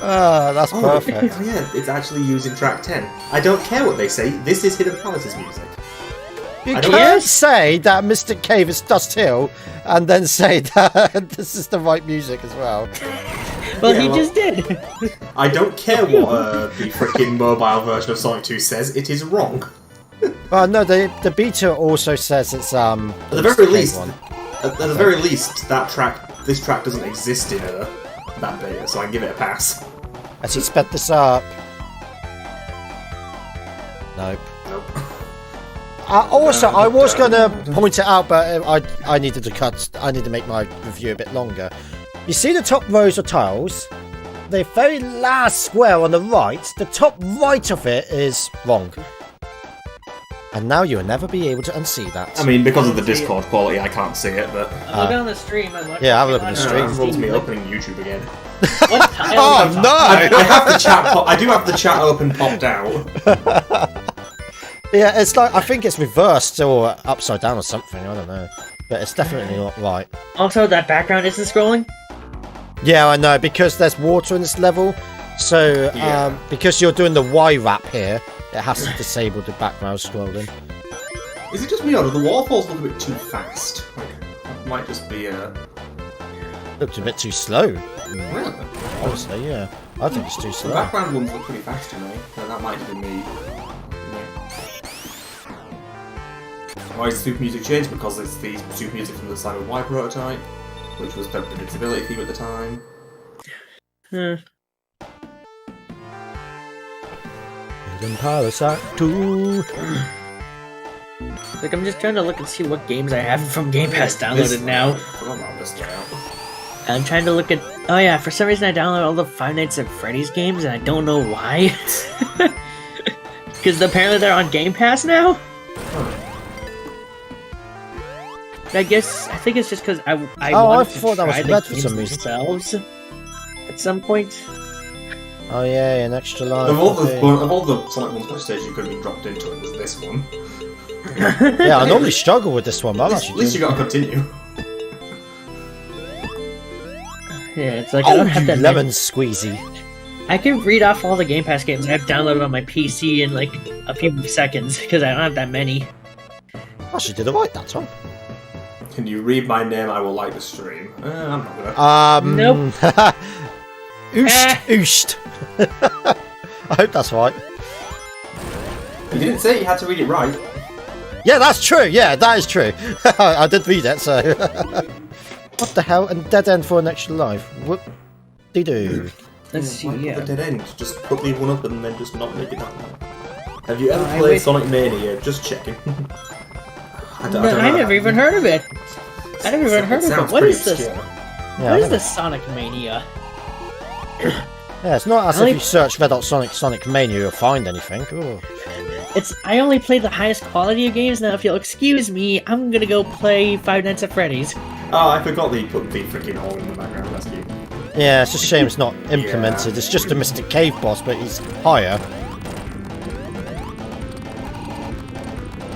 That's perfect. Oh yeah, it's actually using track 10. I don't care what they say, this is Hidden Palace's music. You I don't- can't say that Mystic Cave is Dust Hill and then say that this is the right music as well. Well, Yeah, he well- just did. I don't care what the freaking mobile version of Sonic 2 says. It is wrong. Well, no, the beta also says it's At the very least, this track doesn't exist in that beta, so I can give it a pass. Has he sped this up? Nope. Nope. Also, I was going to point it out, but I needed to cut. I need to make my review a bit longer. You see the top rows of tiles? The very last square on the right, the top right of it is wrong. And now you'll never be able to unsee that. I mean, because of the Discord quality, I can't see it, but Look on the stream. I'm looking. Yeah, have a look on the stream. it rolls me opening YouTube again. What tile? Oh no! I have the chat. I do have the chat open, popped out. Yeah, it's like I think it's reversed or upside down or something. I don't know, but it's definitely not right. Also, that background isn't scrolling. Yeah, I know, because there's water in this level. So, Yeah. because you're doing the Y wrap here, it has to disable the background scrolling. Is it just me, or do the waterfalls look a bit too fast? Like, it might just be Looked a bit too slow. Really? Honestly, yeah. I think it's too The slow. background ones look pretty fast to me, and that might have been me. Why is the super music changed? Because it's the super music from the Simon Y prototype, which was the predictability theme at the time. Hidden Parasite 2. Like, I'm just trying to look and see what games I have from Game Pass downloaded now. Forgot about this layout. I'm trying to look at. Oh yeah, for some reason I downloaded all the Five Nights at Freddy's games, and I don't know why. Because apparently they're on Game Pass now. I think it's just because I wanted to thought that was try the red for games some reason. themselves at some point. Oh yeah, an extra life. Of all okay. the Sonic 1 stage you could have been dropped into, it was this one. Yeah, I normally struggle with this one, but I'm At actually least you doing... got to continue. Yeah, it's like I Oh, don't have you that lemon many. squeezy. I can read off all the Game Pass games I've downloaded on my PC in like a few seconds because I don't have that many. Actually did it right that time. Can you read my name? I will like the stream. I'm not gonna. Nope. Oosht. I hope that's right. You didn't say you had to read it right. Yeah, that's true. Yeah, that is true. I did read it, so... What the hell? And dead end for an extra life. Whoop-de-doo. Let's see. Why put Yeah. the dead end? Just put the one up and then just not make it that one. Have you ever I played wish- Sonic Mania? Just checking. I don't I know. never even heard of it. I never even heard of it. Sounds What pretty is this? obscure. Yeah, What is never- this Sonic Mania? Yeah, it's not as I only- if you search Red Hot Sonic Mania, you'll find anything. Ooh. I only play the highest quality of games. Now, if you'll excuse me, I'm gonna go play Five Nights at Freddy's. Oh, I forgot that you put the freaking hole in the background. That's cute. Yeah, it's just a shame it's not implemented. It's just a Mystic Cave boss, but he's higher.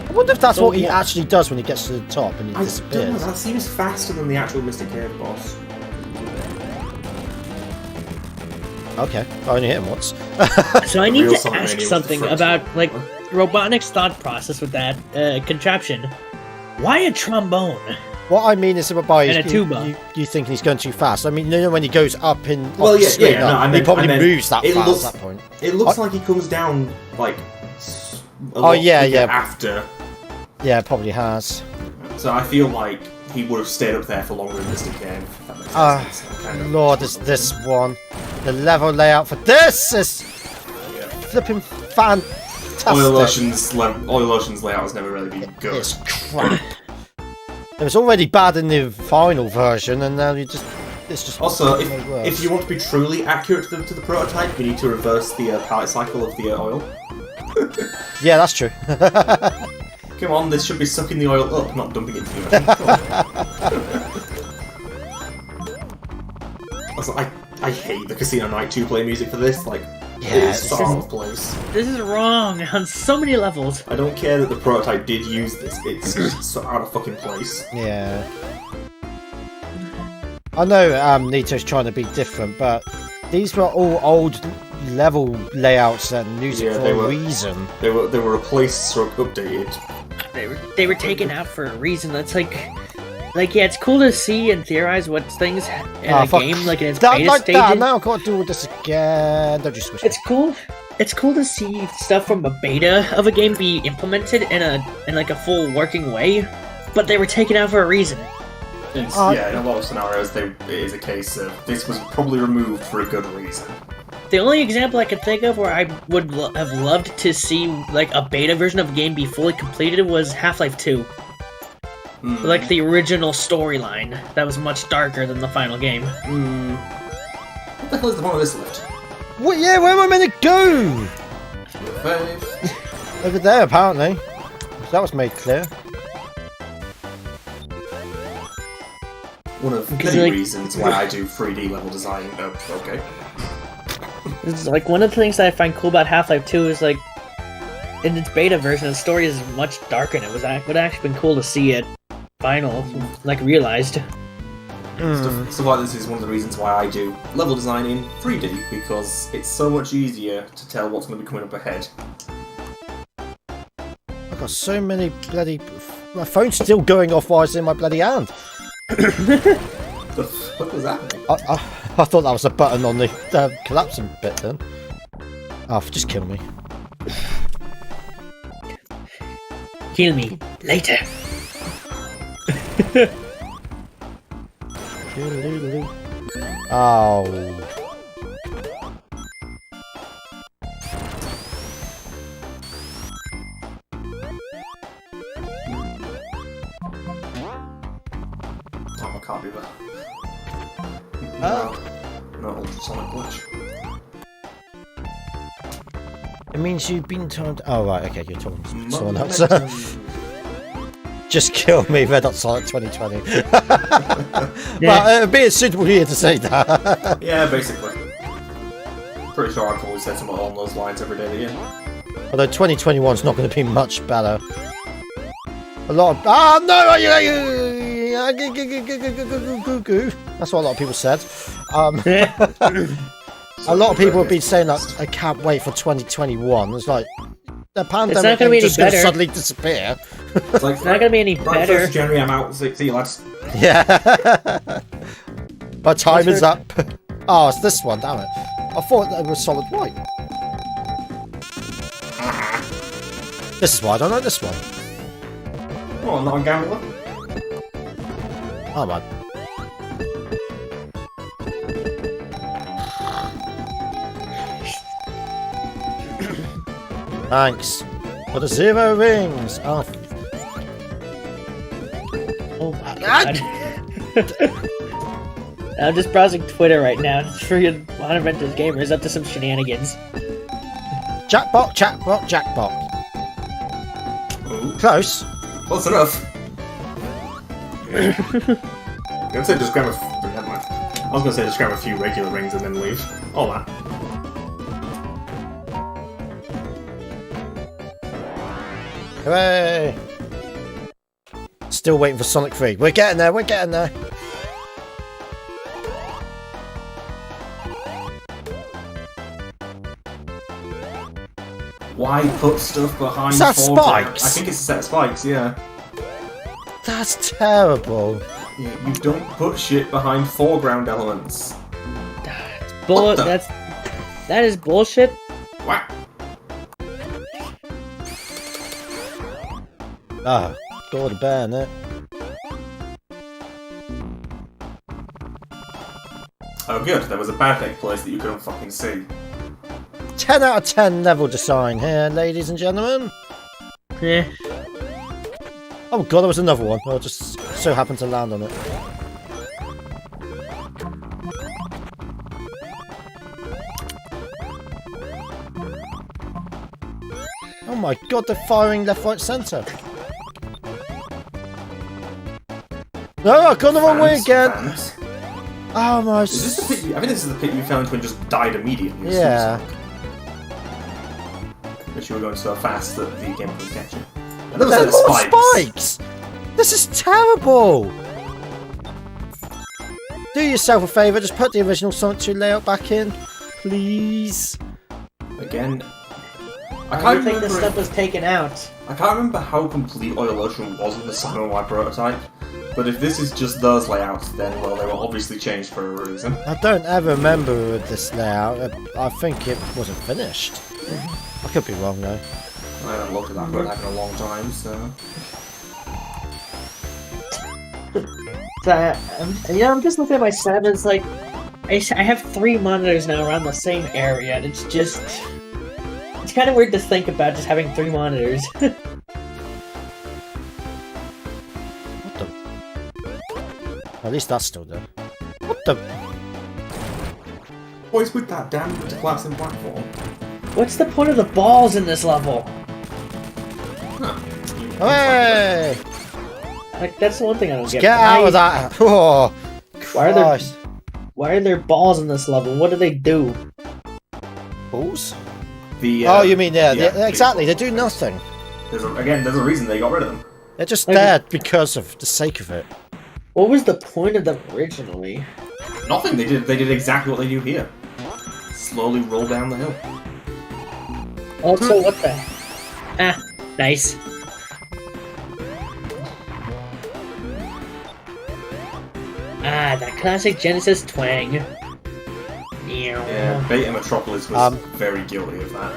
I wonder if that's what he actually does when he gets to the top and he I don't know. disappears. That seems faster than the actual Mystic Cave boss. Okay, I only hit him once. So I The need real to Sonic ask Mania was something the first about one. like Robotnik's thought process with that contraption. Why a trombone? What I mean is by And a tuba. you thinking he's going too fast. I mean, you know, when he goes up in Well, off the yeah, screen, yeah, no, I he meant- probably I meant moves that it fast looks- at that point. It looks like he comes down like. A Oh, lot yeah, quicker yeah. After, Yeah, it probably has. so I feel like he would have stayed up there for longer in Mystic Cave. If that makes Ah, sense. Kind of- Lord, is this one. The level layout for this is yeah. flipping fantastic. Oil Ocean's layout has never really been good. It's crap. It was already bad in the final version, and now it's just Also, way worse. if you want to be truly accurate to the prototype, you need to reverse the pallet cycle of the oil. Yeah, that's true. Come on, this should be sucking the oil up, not dumping it into the ocean. Come on. Also, I hate the Casino Night 2 play music for this. Like, Yeah, it it's is so just- out of place. This is wrong on so many levels. I don't care that the prototype did use this. It's just so out of fucking place. Yeah. I know Nito's trying to be different, but these were all old level layouts and music Yeah, for they a were. reason. They were replaced or updated. They were taken out for a reason. That's like Like, yeah, it's cool to see and theorize what things in a game, like in its That, beta like stages. that, now I've got to do all this again. Don't you switch. It's cool. It's cool to see stuff from a beta of a game be implemented in like a full working way, but they were taken out for a reason. Yeah, in a lot of scenarios, it is a case of this was probably removed for a good reason. The only example I could think of where I would have loved to see like a beta version of a game be fully completed was Half-Life 2. Like the original storyline that was much darker than the final game. What the hell is the point of this lift? What? Yeah, where am I meant to go? 5. Over there, apparently. That was made clear. One of Because, many like- reasons why I do 3D level design. Oh, okay. It's like one of the things that I find cool about Half-Life 2 is like in its beta version, the story is much darker, and it would actually been cool to see it final, like realized. Stuff like this is one of the reasons why I do level design in 3D, because it's so much easier to tell what's going to be coming up ahead. I've got so many bloody... My phone's still going off while it's in my bloody hand. The fuck was that? I thought that was a button on the collapsing bit then. Oh, just kill me. Kill me later. Oh. Oh, I can't do that. No ultrasonic glitch. It means you've been told... Oh, right, okay, you're talking to someone else. Momentum. Just kill me, redhotsonic 2020. Well, it'd be a suitable year to say that. Yeah, basically. Pretty sure I've probably said something along those lines every day of the year. Although 2021's not going to be much better. A lot of... Ah, no! That's what a lot of people said. A lot of people have been saying that I can't wait for 2021. It's like the pandemic not gonna be ain't any just going to better. suddenly disappear. It's like, It's not gonna be any right, better. 1st January I'm out. See you lads. Yeah. My time is up. Oh, it's this one, damn it. I thought it was solid white. This is why I don't like this one. Oh, I'm not a gambler. Oh, man. Thanks for the 0 rings. Oh, Oh my god. I'm just browsing Twitter right now. Freaking Adventures Gamer is up to some shenanigans. jackpot, jackpot, jackpot. Ooh, Close. close enough. I'm gonna say just grab a. Never mind. I was gonna say just grab a few regular rings and then leave. All that. Hooray! Still waiting for Sonic 3. We're getting there, we're getting there. Why put stuff behind Is that foreground? spikes? I think it's a set of spikes, yeah. That's terrible. Yeah, you don't put shit behind foreground elements. Bull. What the- That is bullshit. Whack. Ah, go to burn it. Oh good, there was a bad place that you couldn't fucking see. 10 out of 10 level design here, ladies and gentlemen. Eh. Oh god, there was another one. I just so happened to land on it. Oh my god, they're firing left, right, centre. No, I've gone the wrong way again. Fans. Oh my... Is this the pit I think this is the pit you fell into and just died immediately. as soon Yeah. as, like, But you were going so fast that the game couldn't catch you. Another There set are of more spikes! spikes! This is terrible! Do yourself a favour, just put the original Sonic 2 layout back in. Please. Again. I can't think this remember stuff was taken out. I can't remember how complete Oil Ocean was in the Samurai prototype, But if this is just those layouts, then, well, they were obviously changed for a reason. I don't ever remember this layout. I think it wasn't finished. I could be wrong though. I haven't looked at that code in a long time, so... So, I'm just looking at my setup, and it's like, I have 3 monitors now around the same area, and it's just... It's kind of weird to think about just having 3 monitors. What the? At least that's still there. What the? Boys, with that damn collapsing platform. What's the point of the balls in this level? Huh. Hey! Like, that's the one thing I don't get. Get out of that! Oh, Why are there balls in this level? What do they do? balls? The, you mean exactly? They do nothing. There's a reason they got rid of them. They're just there because of the sake of it. What was the point of them originally? Nothing. They did exactly what they do here. Slowly roll down the hill. Also, what the? Ah, nice. Ah, that classic Genesis twang. Yeah, Beta Metropolis was very guilty of that.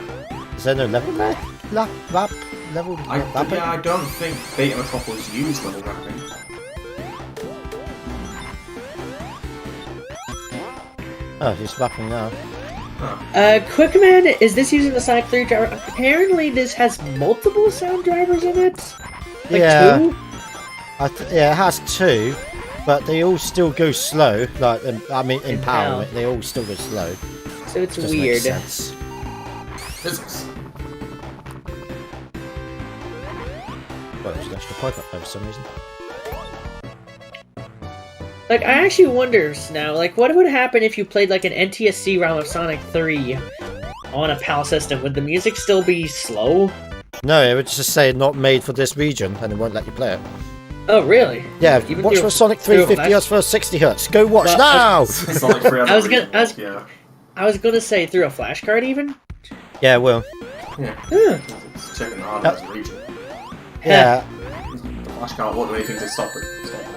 Is there no level there? Level? I don't think Beta Metropolis used level mapping. Oh, he's rapping now. Quick command, is this using the Sonic 3 driver? Apparently this has multiple sound drivers in it? Like yeah. 2? Yeah, it has 2, but they all still go slow. Like, I mean, in power, power. they all still go slow. So it's Just weird. makes sense. Physics. Well, there's an extra pipe up there for some reason. Like, I actually wonder now, like, what would happen if you played, like, an NTSC ROM of Sonic 3 on a PAL system? Would the music still be slow? No, it would just say not made for this region, and it won't let you play it. Oh, really? Yeah, Even watch through- for Sonic 3 50 Hz for 60 Hz. Go watch Well, now! Sonic 3 I was gonna- I was- yeah. I was gonna say through a flashcard, even? Yeah, it will. Yeah. Huh. It's checking the hardware region. Yeah. The flashcard won't do anything to stop it. Stop that.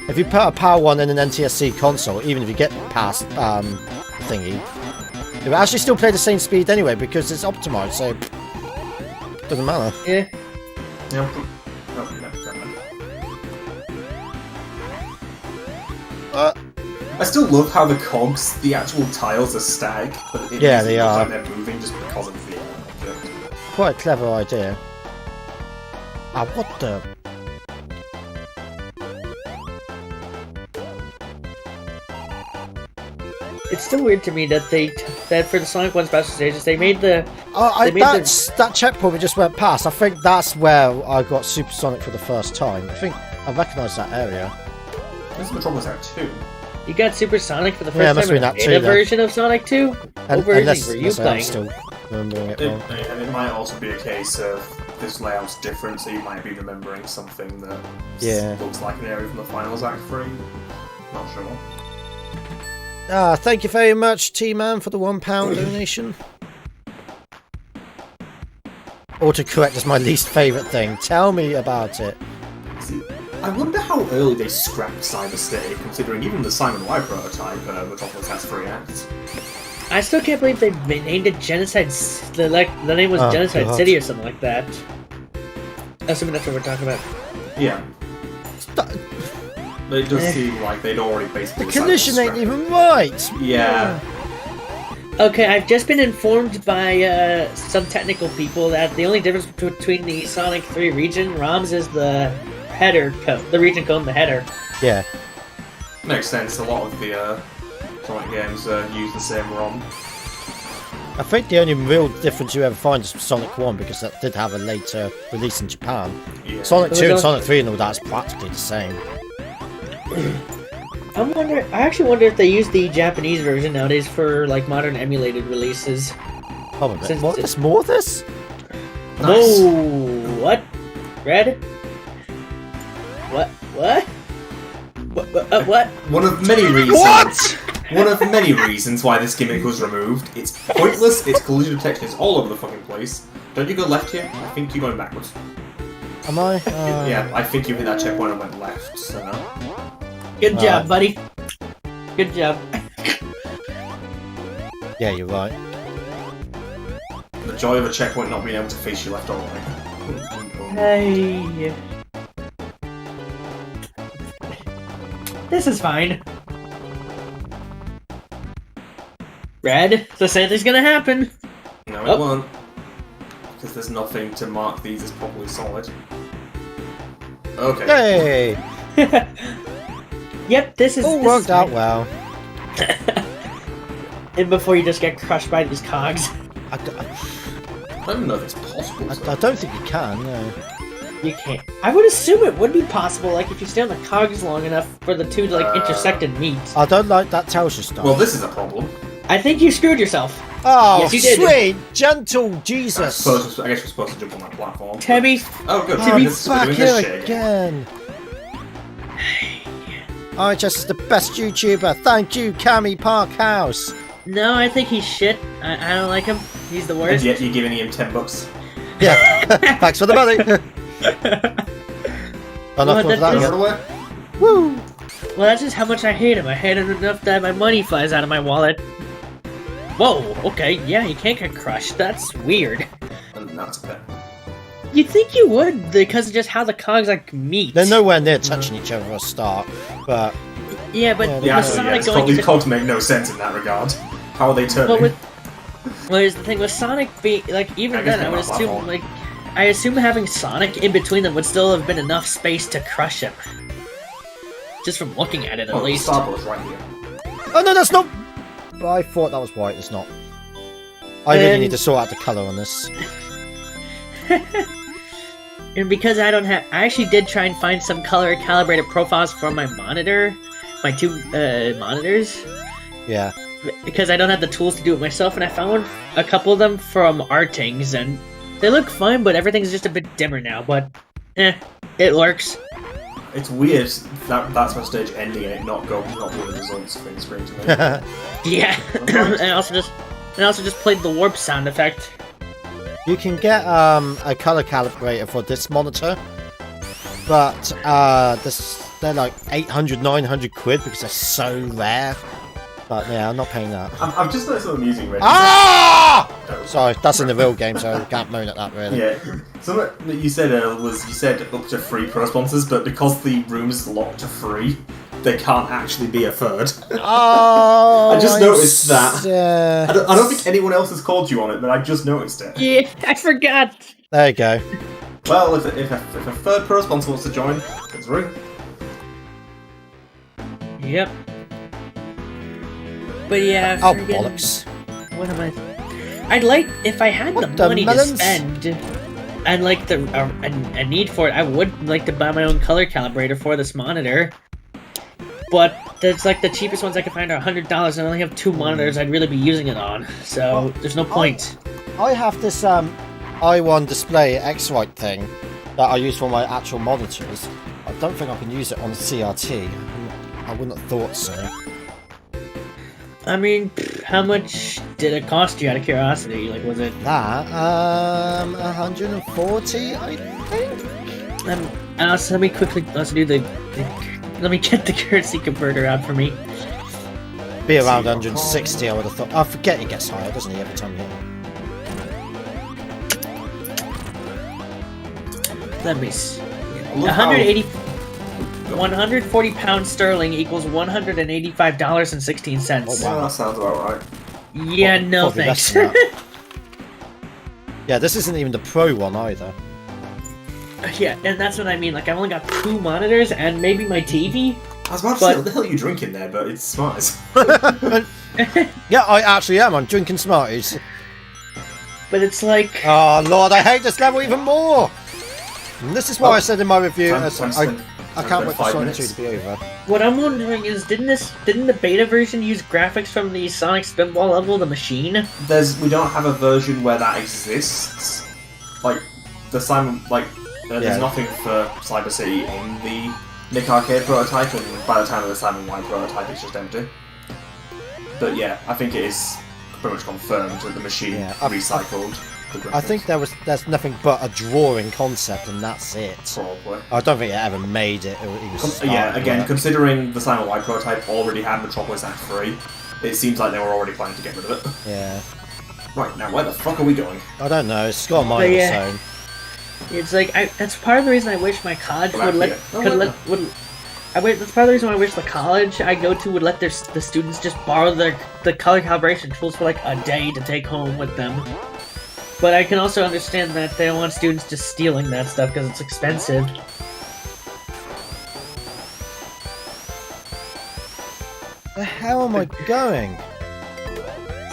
If you put a power one in an NTSC console, even if you get past thingy, it will actually still play the same speed anyway because it's optimized, so it doesn't matter. Yeah. Yeah. Oh, no, never mind. I still love how the cogs, the actual tiles are static, but it Yeah, makes it they look are. like they're moving just because of the object. Quite a clever idea. Ah, what the? It's still weird to me that that for the Sonic 1 special stages, they made the... Oh, They made that checkpoint we just went past. I think that's where I got Supersonic for the first time. I think I recognise that area. This is Metropolis Act 2. You got Super Sonic for the Yeah, it first must time in be a that beta too, then. version of Sonic 2? What version were you I'm playing? still remembering it wrong. And it might also be a case of this layout's different, so you might be remembering something that looks like an area from the Finals Act 3. Not sure. Thank you very much, T-Man, for the £1 donation. Autocorrect is my least favourite thing. Tell me about it. See, I wonder how early they scrapped Cyber State, considering even the Simon Y prototype, Metropolis has 3 acts. I still can't believe they named it Genocide... The name was Oh, Genocide God. City or something like that. Assuming that's what we're talking about. Yeah. But it does seem like they'd already basically The decided to condition ain't scrap it. even right! Yeah. Okay, I've just been informed by some technical people that the only difference between the Sonic 3 region ROMs is the header code, the region code and the header. Yeah. Makes sense, a lot of the Sonic games use the same ROM. I think the only real difference you ever find is Sonic 1 because that did have a later release in Japan. Yeah. Sonic It 2 and was Sonic 3 and all that's practically the same. I actually wonder if they use the Japanese version nowadays for like modern emulated releases. Probably. Since What? There's more of this? Nice. Whoa! What? Red? What? What? What? One of many reasons. What? One of many reasons why this gimmick was removed. It's pointless, its collision detection is all over the fucking place. Don't you go left here? I think you're going backwards. Am I? Yeah, I think you hit that checkpoint and went left, so... Good job, buddy. Good job. Yeah, you're right. The joy of a checkpoint not being able to face you left or right. Hey. This is fine. Red, so something's gonna happen. No, it won't. Because there's nothing to mark these as properly solid. Okay. Hey! Yep, this is. All this worked is out fine. well. And before you just get crushed by these cogs. I don't know if it's possible. I don't think you can, no. You can't. I would assume it would be possible, like if you stay on the cogs long enough for the two to like intersect and meet. I don't like that Telsia stuff. Well, this is a problem. I think you screwed yourself. Oh, Yes, you did. sweet, gentle I Jesus. guess we're supposed to jump on that platform. Tebby, Oh, good. Oh, This is back doing here this shit again. IHS is the best YouTuber. Thank you, Cammy Parkhouse. no, I think he's shit. I don't like him. He's the And worst. yet you're giving him $10. Yeah, thanks for the money. Enough Well, of that that yet. Away. Woo! Well, that's just how much I hate him. I hate him enough that my money flies out of my wallet. Whoa, okay, yeah, you can't get crushed. That's weird. And that's a bit. You'd think you would, because of just how the cogs like meet. They're nowhere near touching each other at a start, but Yeah, but Yeah, with Yeah, actually, Sonic it's going these to... cogs make no sense in that regard. How are they turning? But well, here's the thing with Sonic being like even I guess then I they're would not assume level. like I assume having Sonic in between them would still have been enough space to crush him. Just from looking at it, at Oh, least. Starboard's right here. oh no, that's not. But I thought that was white. It's not. I really And- need to sort out the color on this. And because I don't have, I actually did try and find some color calibrated profiles for my monitor, my two monitors, Yeah. because I don't have the tools to do it myself, and I found a couple of them from Artings, and they look fine, but everything's just a bit dimmer now. But it works. It's weird that that's my stage ending and it not doing the results thing screen to me. Yeah, and I also just played the warp sound effect. You can get a color calibrator for this monitor, but they're like 800, 900 quid because they're so rare. But yeah, I'm not paying that. I've just noticed something amusing, Rich. Ah! Sorry, that's in the real game, so I can't moan at that really. Yeah. Something that you said was you said up to 3 pro sponsors, but because the room's locked to 3, there can't actually be a third. Oh, I just noticed that. Yeah. I don't think anyone else has called you on it, but I just noticed it. Yeah, I forgot. There you go. Well, if a third pro sponsor wants to join, it's room. Yep. But yeah. Oh, friggin- bollocks. What am I? I'd like if I had What the the money melons? to spend and like a need for it. I would like to buy my own color calibrator for this monitor. But there's like the cheapest ones I can find are $100, and I only have 2 monitors I'd really be using it on. So there's no point. I have this i1 display X-Rite thing that I use for my actual monitors. I don't think I can use it on CRT. I wouldn't have thought so. I mean, how much did it cost you out of curiosity? Like, was it? That 140, I think. And also, let me quickly do let me get the currency converter out for me. Be around 160, I would have thought. I forget it gets higher, doesn't he, every time you hit it? Let me see. Look how- 140 pounds sterling equals $185.16. Oh, Yeah, that sounds about right. Yeah, no Probably less thanks. than that. Yeah, this isn't even the Pro one either. Yeah, and that's what I mean. Like, I've only got 2 monitors and maybe my TV. I was about to say, what the hell are you drinking there, but it's smart. Yeah, I actually am. I'm drinking Smarties. But it's like, Oh, Lord, I hate this level even more! And this is why I said in my review, I can't wait for 5 Sonic 2 minutes. to be over. what I'm wondering is, didn't the beta version use graphics from the Sonic Spinball level of the machine? We don't have a version where that exists. Like the Simon, there's Yeah. nothing for Cyber City in the Nick Arcade prototype, and by the time of the Simon Y prototype, it's just empty. But yeah, I think it is pretty much confirmed that the machine Yeah, recycled. the I think there's nothing but a drawing concept, and that's it. Probably. I don't think it ever made it. Or even Yeah, again, work. considering the Silent Light prototype already had Metropolis Act 3, it seems like they were already planning to get rid of it. Yeah. Right, now where the fuck are we going? I don't know. It's got a mind of its own. It's like that's part of the reason I wish my college Well, would let actually, could let would. That's part of the reason why I wish the college I go to would let the students just borrow the color calibration tools for like a day to take home with them. But I can also understand that they don't want students just stealing that stuff because it's expensive. The hell am I going?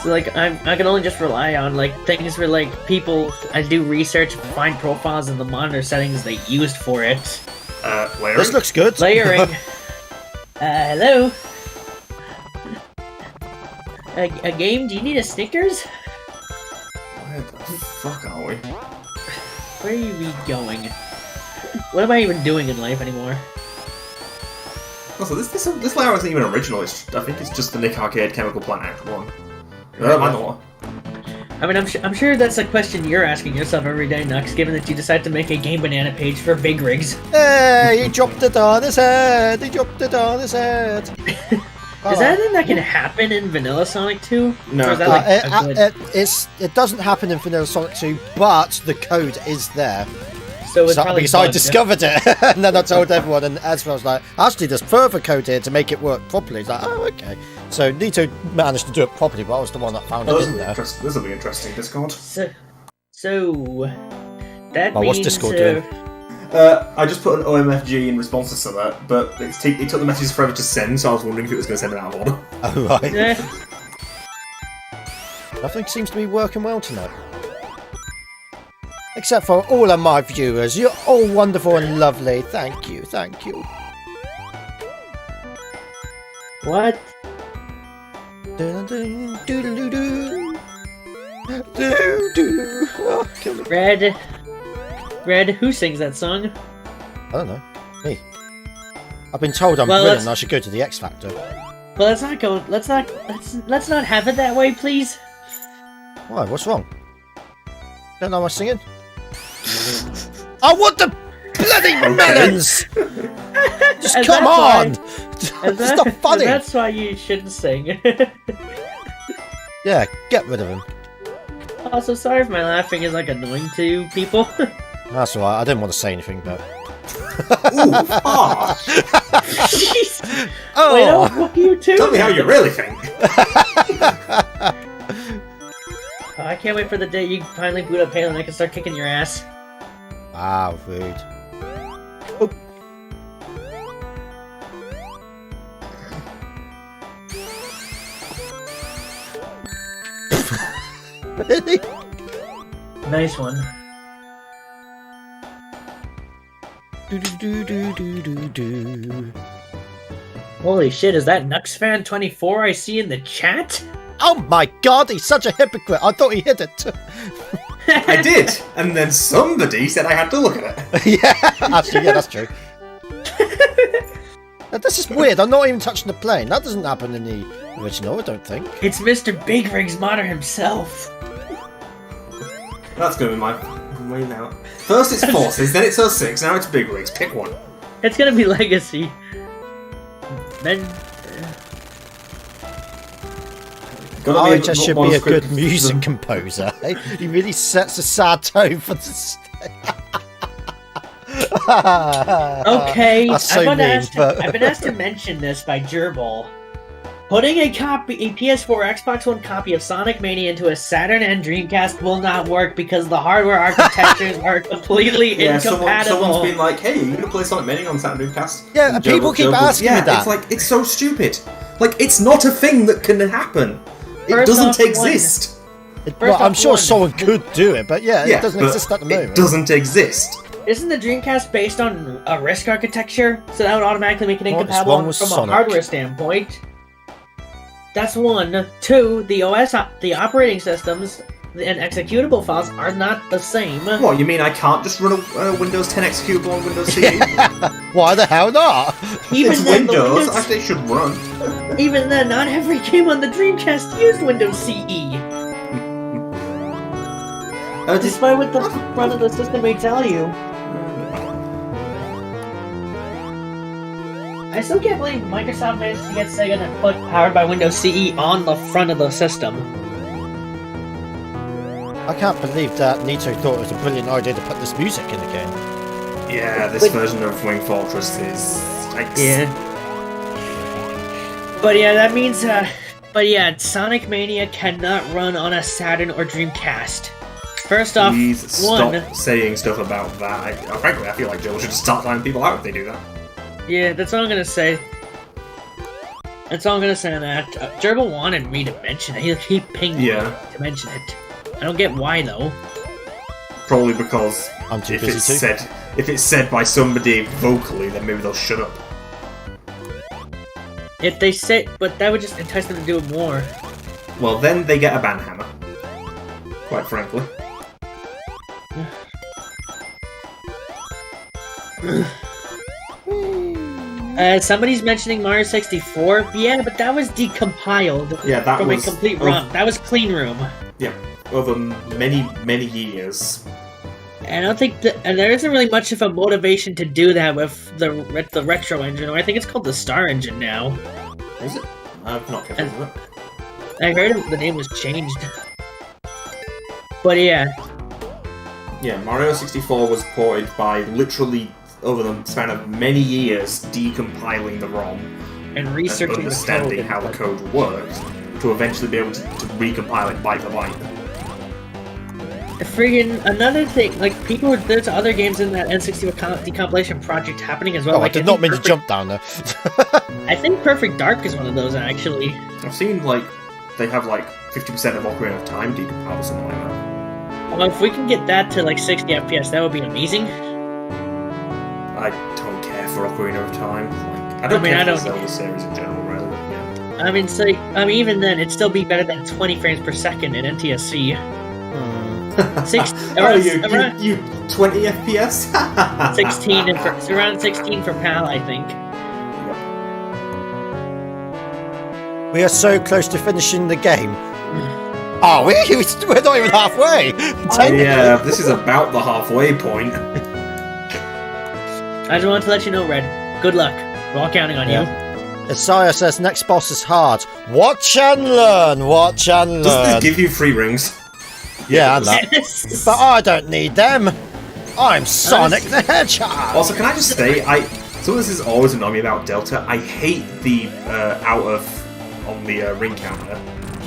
So like I can only just rely on like things where like people I do research and find profiles in the monitor settings they used for it. Layering? This looks good. Layering. Hello. A game? Do you need a Snickers? Where the fuck are we? Where are you going? What am I even doing in life anymore? Also, this layout isn't even original. I think it's just the Nick Arcade Chemical Plant Act 1. I'm the one. I mean, I'm sure that's a question you're asking yourself every day, Nux, given that you decide to make a Game Banana page for Big Rigs. Hey, he dropped it on his head. He dropped it on his head. Is that anything that can happen in Vanilla Sonic 2? No. Or is that like a good... It doesn't happen in Vanilla Sonic 2, but the code is there. So it's probably Because I bugged. discovered it, and then I told everyone, and Ezra was like, actually, there's further code here to make it work properly. He's like, oh, okay. So Nito managed to do it properly, but I was the one that found it in there. This will be interesting, Discord. So that Oh, means... what's Discord doing? I just put an OMFG in response to that, but it took the messages forever to send, so I was wondering if it was going to send it out of order. Oh, right. eh, Nothing seems to be working well tonight. Except for all of my viewers. You're all wonderful and lovely. Thank you, thank you. what? Dun-dun, doodle-doo-doo. Doo-doo. Oh, kill me. Red, who sings that song? I don't know. Me. I've been told I'm Well, brilliant let's- and I should go to the X Factor. Well, let's not go. Let's not have it that way, please. Why? What's wrong? Don't know my singing? I want the bloody melons! Just And come on! that's It's not funny! That's why you shouldn't sing. Yeah, get rid of him. Also, sorry if my laughing is like annoying to people. That's alright, I didn't want to say anything, but... Ooh, ah! Jeez. Wait, Oh! fuck you too. Tell me how you really think. Oh, I can't wait for the day you finally boot up Halo and I can start kicking your ass. Ah, rude. Oh. Really? Nice one. Do-do-do-do-do-do. Holy shit, is that NuxFan24 I see in the chat? Oh my god, he's such a hypocrite! I thought he hit it! I did, and then somebody said I had to look at it. Yeah, actually, yeah, that's true. Now, this is weird, I'm not even touching the plane. That doesn't happen in the original, I don't think. It's Mr. Big Rigs Modder himself. That's going to be my way now. First it's Forces, then it's 06, now it's Big Rigs. Pick one. It's gonna be Legacy. Then... Gotta I be just should one be a script- good music composer. Eh? He really sets a sad tone for the stage. Okay, That's so I've been mean, asked to mention this by Gerbil. Putting a PS4 Xbox One copy of Sonic Mania into a Saturn and Dreamcast will not work because the hardware architectures are completely Yeah, incompatible. someone's been like, hey, you gonna play Sonic Mania on Saturn Dreamcast? Yeah, and people keep asking me that. It's like, it's so stupid. Like, it's not a thing that can happen. It First doesn't off, exist. Well, I'm off, sure one. someone could do it, but yeah, it doesn't but exist at the moment. It doesn't exist. Isn't the Dreamcast based on a RISC architecture? So that would automatically make it What is incompatible wrong with from Sonic? a hardware standpoint. That's one. Two, the OS, the operating systems and executable files are not the same. What, you mean I can't just run a Windows 10 executable on Windows CE? Why the hell not? Even It's then, the Windows, I think it should run. Even then, not every game on the Dreamcast used Windows CE. Despite what the front of the system may tell you. I still can't believe Microsoft managed to get Sega to put Powered by Windows CE on the front of the system. I can't believe that Nito thought it was a brilliant idea to put this music in the game. Yeah, this version of Wing Fortress is... Yeah. But yeah, that means, Sonic Mania cannot run on a Saturn or Dreamcast. First off, Please stop saying stuff about that. Frankly, I feel like Joel should just start timing people out if they do that. Yeah, that's all I'm gonna say. That's all I'm gonna say on that. Gerbil wanted me to mention it. He pinged me to mention it. I don't get why though. Probably because I'm too busy if it's said by somebody vocally, then maybe they'll shut up. If they say, but that would just entice them to do it more. Well, then they get a banhammer. Quite frankly. Somebody's mentioning Mario 64. Yeah, but that was decompiled. Yeah, that from was a complete ROM. That was clean room. Yeah, over many years. And I don't think and there isn't really much of a motivation to do that with the retro engine, or I think it's called the Star Engine now. Is it? I've not kept up with it. I heard the name was changed. But yeah. Yeah, Mario 64 was ported by literally over the span of many years decompiling the ROM and researching and understanding how the code worked to eventually be able to recompile it byte for byte. Friggin' another thing, like there's other games in that N64 decompilation project happening as well. Oh, like, I did not mean to jump down there. I think Perfect Dark is one of those actually. I've seen they have 50% of Ocarina of Time decompiled or something like that. Well, if we can get that to 60 FPS, that would be amazing. I don't care for Ocarina of Time. I don't care for the Zelda series in general, really. Yeah. I mean, even then, it'd still be better than 20 frames per second in NTSC. You 20 FPS? 16 it's around 16 for PAL, I think. We are so close to finishing the game. Oh, we're not even halfway. Yeah, this is about the halfway point. I just wanted to let you know, Red. Good luck. We're all counting on you. Isaiah says next boss is hard. Watch and learn. Watch and learn. Doesn't this give you free rings? Yeah, and that. Yes. But I don't need them. I'm Sonic the Hedgehog. Also, can I just say, some of this is always annoying me about Delta. I hate the out of on the ring counter.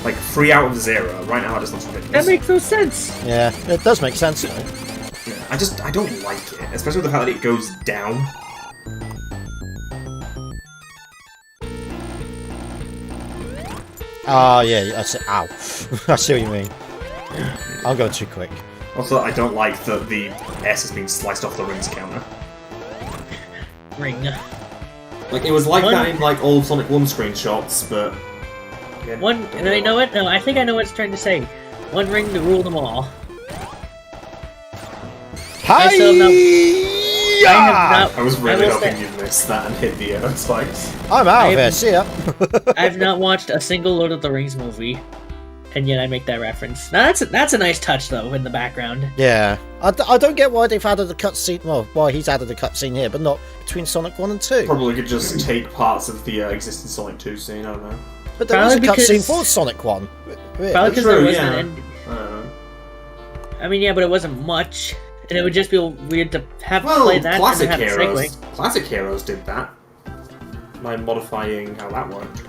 3 out of 0. Right now, that just looks ridiculous. That makes no sense. Yeah, it does make sense. Yeah, I don't like it, especially with the fact that it goes down. Oh, yeah, that's it. Ow. I see what you mean. I'll go too quick. Also, I don't like that the S has been sliced off the rings counter. Ring. It was like that in old Sonic 1 screenshots, but... Again, and then you know what? No, I think I know what it's trying to say. One ring to rule them all. Hi! I was really hoping you'd miss that and hit the spikes. I'm out of here. See ya. I've not watched a single Lord of the Rings movie, and yet I make that reference. Now that's a nice touch though in the background. Yeah, I don't get why they've added a cutscene. Well, why he's added a cutscene here, but not between Sonic 1 and 2. Probably could just take parts of the existing Sonic 2 scene. I don't know. But there was a cutscene for Sonic 1. Probably because there wasn't an ending. I mean, yeah, but it wasn't much. And it would just be weird to have play that Classic and have Heroes. a segue. Classic Heroes did that. By modifying how that worked.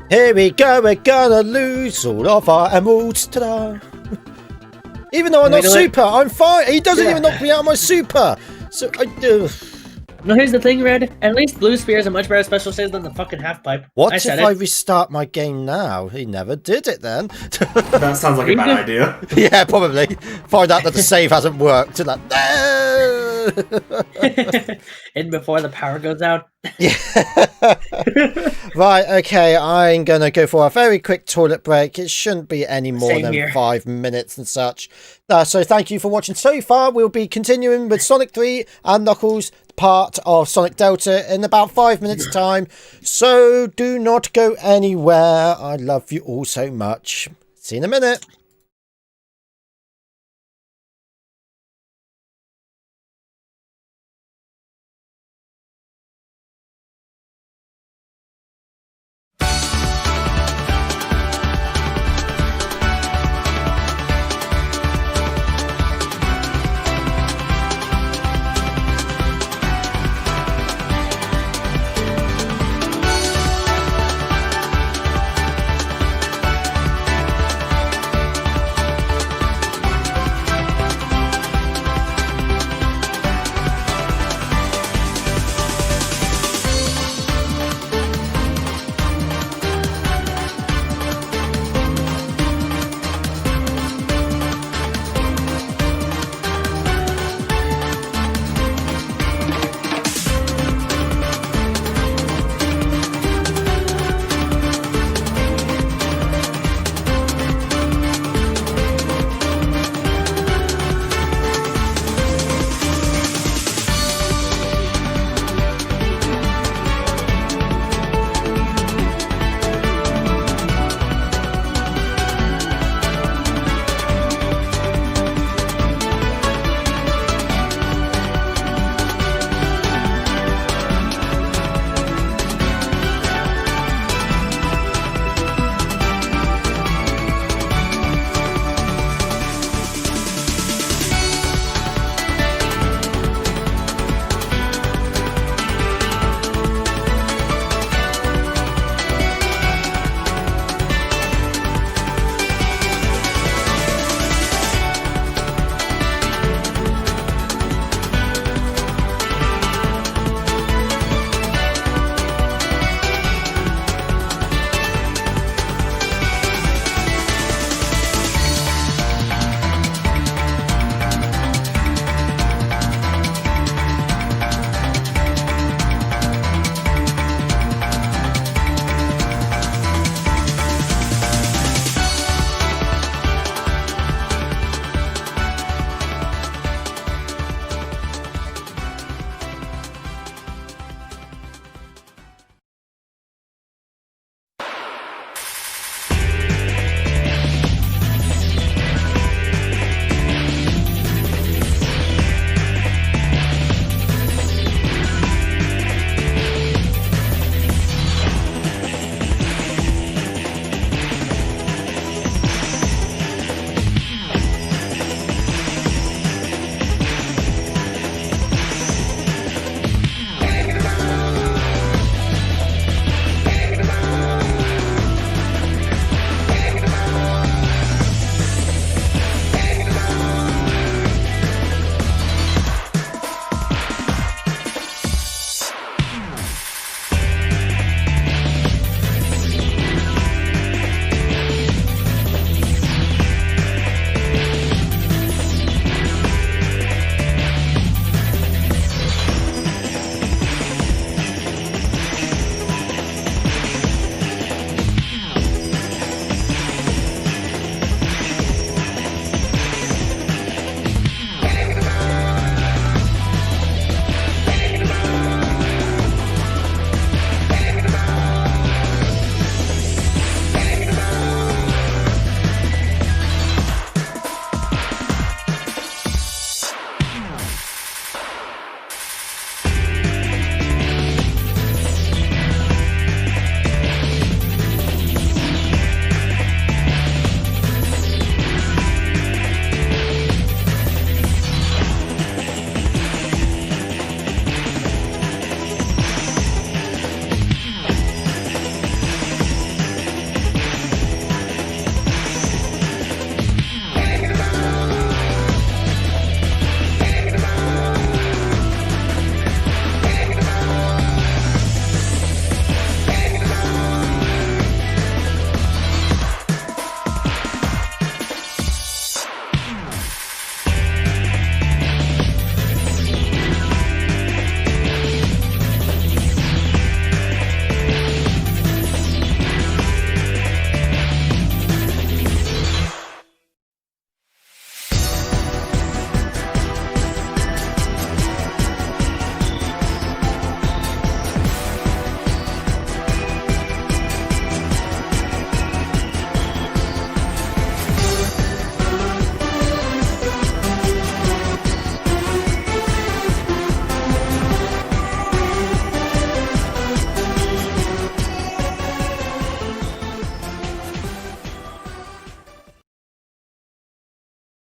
Here we go, we're gonna lose all of our emeralds. Ta-da! Even though I'm not super, I'm fine. He doesn't even knock me out of my super. So I do. No, here's the thing, Red. At least Blue Spear is a much better special save than the fucking half pipe. What if I restart my game now? He never did it then. That sounds like a bad idea. Yeah, probably. Find out that the save hasn't worked. And and before the power goes out. Yeah. Right, okay, I'm gonna go for a very quick toilet break. It shouldn't be any more than 5 minutes and such. So thank you for watching so far. We'll be continuing with Sonic 3 and Knuckles, part of Sonic Delta, in about 5 minutes time. So do not go anywhere. I love you all so much. See you in a minute.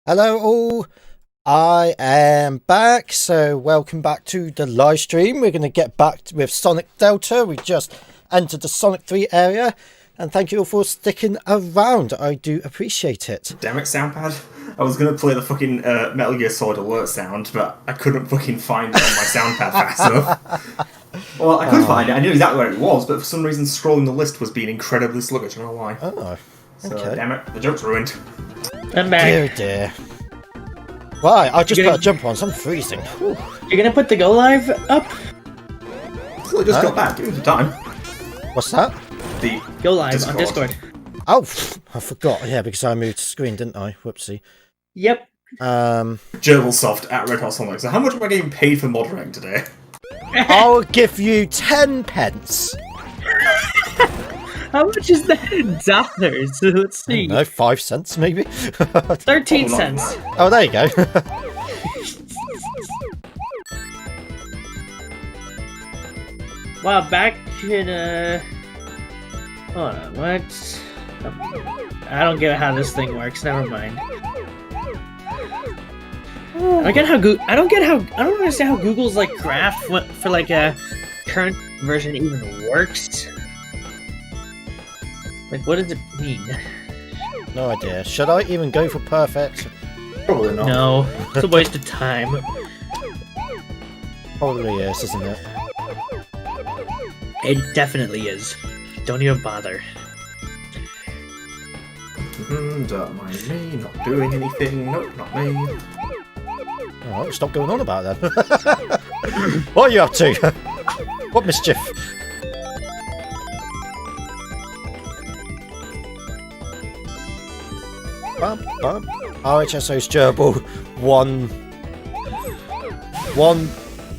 Hello all, I am back, so welcome back to the live stream. We're going to get back with Sonic Delta. We just entered the Sonic 3 area, and thank you all for sticking around. I do appreciate it. Damn it, soundpad. I was going to play the fucking Metal Gear Solid alert sound, but I couldn't fucking find it on my soundpad fast enough. Well, I could find it, I knew exactly where it was, but for some reason scrolling the list was being incredibly sluggish, I don't know why. Oh, So, okay. damn it, the joke's ruined. I'm back. Dear, dear. Right, I just put a jump on, so I'm freezing. Whew. You're gonna put the go live up? Well, it just got back, give it the time. What's that? The Go live on Discord. Oh, I forgot. Yeah, because I moved screen, didn't I? Whoopsie. Yep. Gerbilsoft at redhotsonic. So how much am I getting paid for moderating today? I'll give you 10 pence. How much is that in dollars? Let's see. No, 5 cents maybe. 13 cents. Oh, there you go. Wow, back in hold on, what? I don't get how this thing works. Never mind. I don't understand how Google's like graph for like a current version even works. Like, what does it mean? No idea. Should I even go for perfect? Probably not. No, it's a waste of time. Probably is, isn't it? It definitely is. Don't even bother. Don't mind me, not doing anything. Nope, not me. Oh, stop going on about that. What are you up to? What mischief? Bum, bum. RHSO's gerbil. One,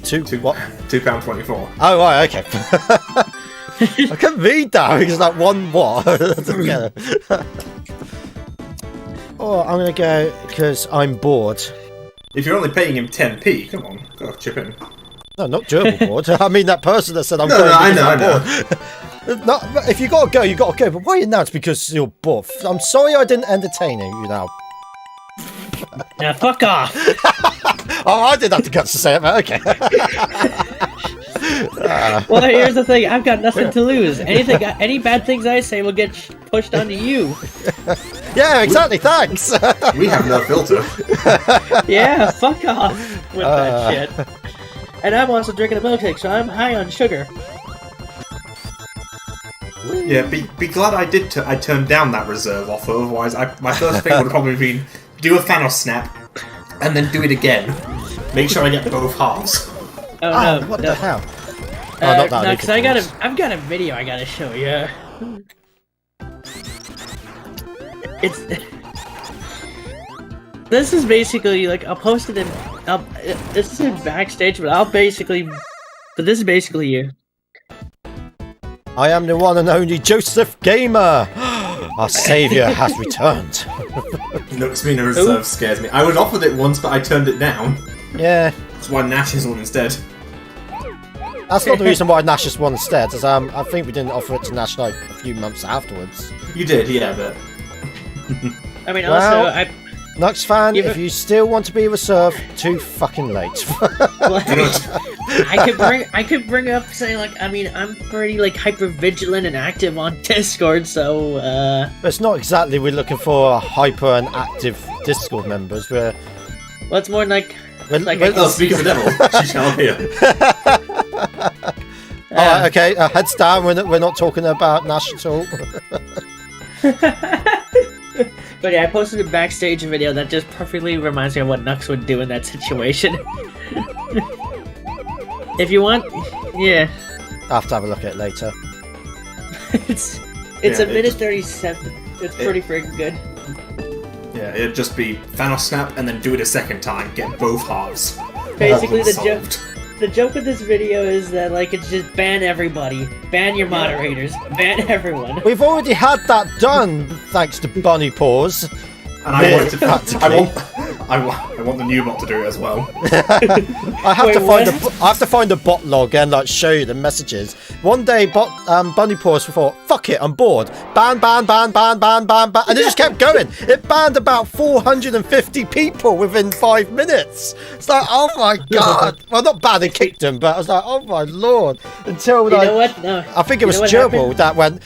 two, what? £2.24. Oh, right, okay. I couldn't read that because that one what? Together. Oh, I'm going to go because I'm bored. If you're only paying him 10p, come on, go chip in. No, not gerbil bored. I mean that person that said I'm No, going I because know, I'm I know. bored. No, if you got to go, you got to go. But why now? It's because you're bored. I'm sorry I didn't entertain you now. Now fuck off! Oh, I did have the guts to say it, man. Okay. Well, here's the thing. I've got nothing to lose. Any bad things I say will get pushed onto you. Yeah, exactly. Thanks. We have no filter. Yeah, fuck off with that shit. And I'm also drinking a milkshake, so I'm high on sugar. Yeah, be glad I turned down that reserve offer, otherwise my first thing would have probably been do a Thanos snap, and then do it again. Make sure I get both halves. Oh, no, what no. the hell? Oh, not that. No, because I've got a video I gotta show you. This is basically like I'll post it in. This is in backstage, but this is basically you. I am the one and only Joseph Gamer. Our saviour has returned. Looks me in a reserve scares me. I was offered it once, but I turned it down. Yeah. That's why Nash is one instead. That's not the reason why Nash is one instead. As I think we didn't offer it to Nash like a few months afterwards. You did, yeah, but I mean, Well, also Nux fan, if you still want to be a reserve, too fucking late. I could bring up saying like, I mean, I'm pretty like hyper vigilant and active on Discord, so It's not exactly we're looking for hyper and active Discord members. Well, it's more like speak of the devil, she shall appear. Alright, okay, heads down, we're not talking about Nash at all. But yeah, I posted a backstage video that just perfectly reminds me of what Nux would do in that situation. If you want, yeah. I'll have to have a look at it later. It's a minute 37. It's pretty freaking good. Yeah, it'd just be Thanos snap and then do it a second time, get both halves. Basically, the Solved. joke of this video is that like it's just ban everybody, ban your moderators, ban everyone. We've already had that done, thanks to Bunny Paws. And I wanted to. Practically. I I want the new bot to do it as well. I have Wait, to find what? I have to find the bot log and like show you the messages. One day, Bunny Paws thought, "Fuck it, I'm bored. Ban, ban, ban, ban, ban, ban, ban," and it just kept going. It banned about 450 people within 5 minutes. It's like, oh my god. Well, not banned and kicked them, but I was like, oh my lord. Until You like, know what? No. I think it was You know what Gerbil happened? that went,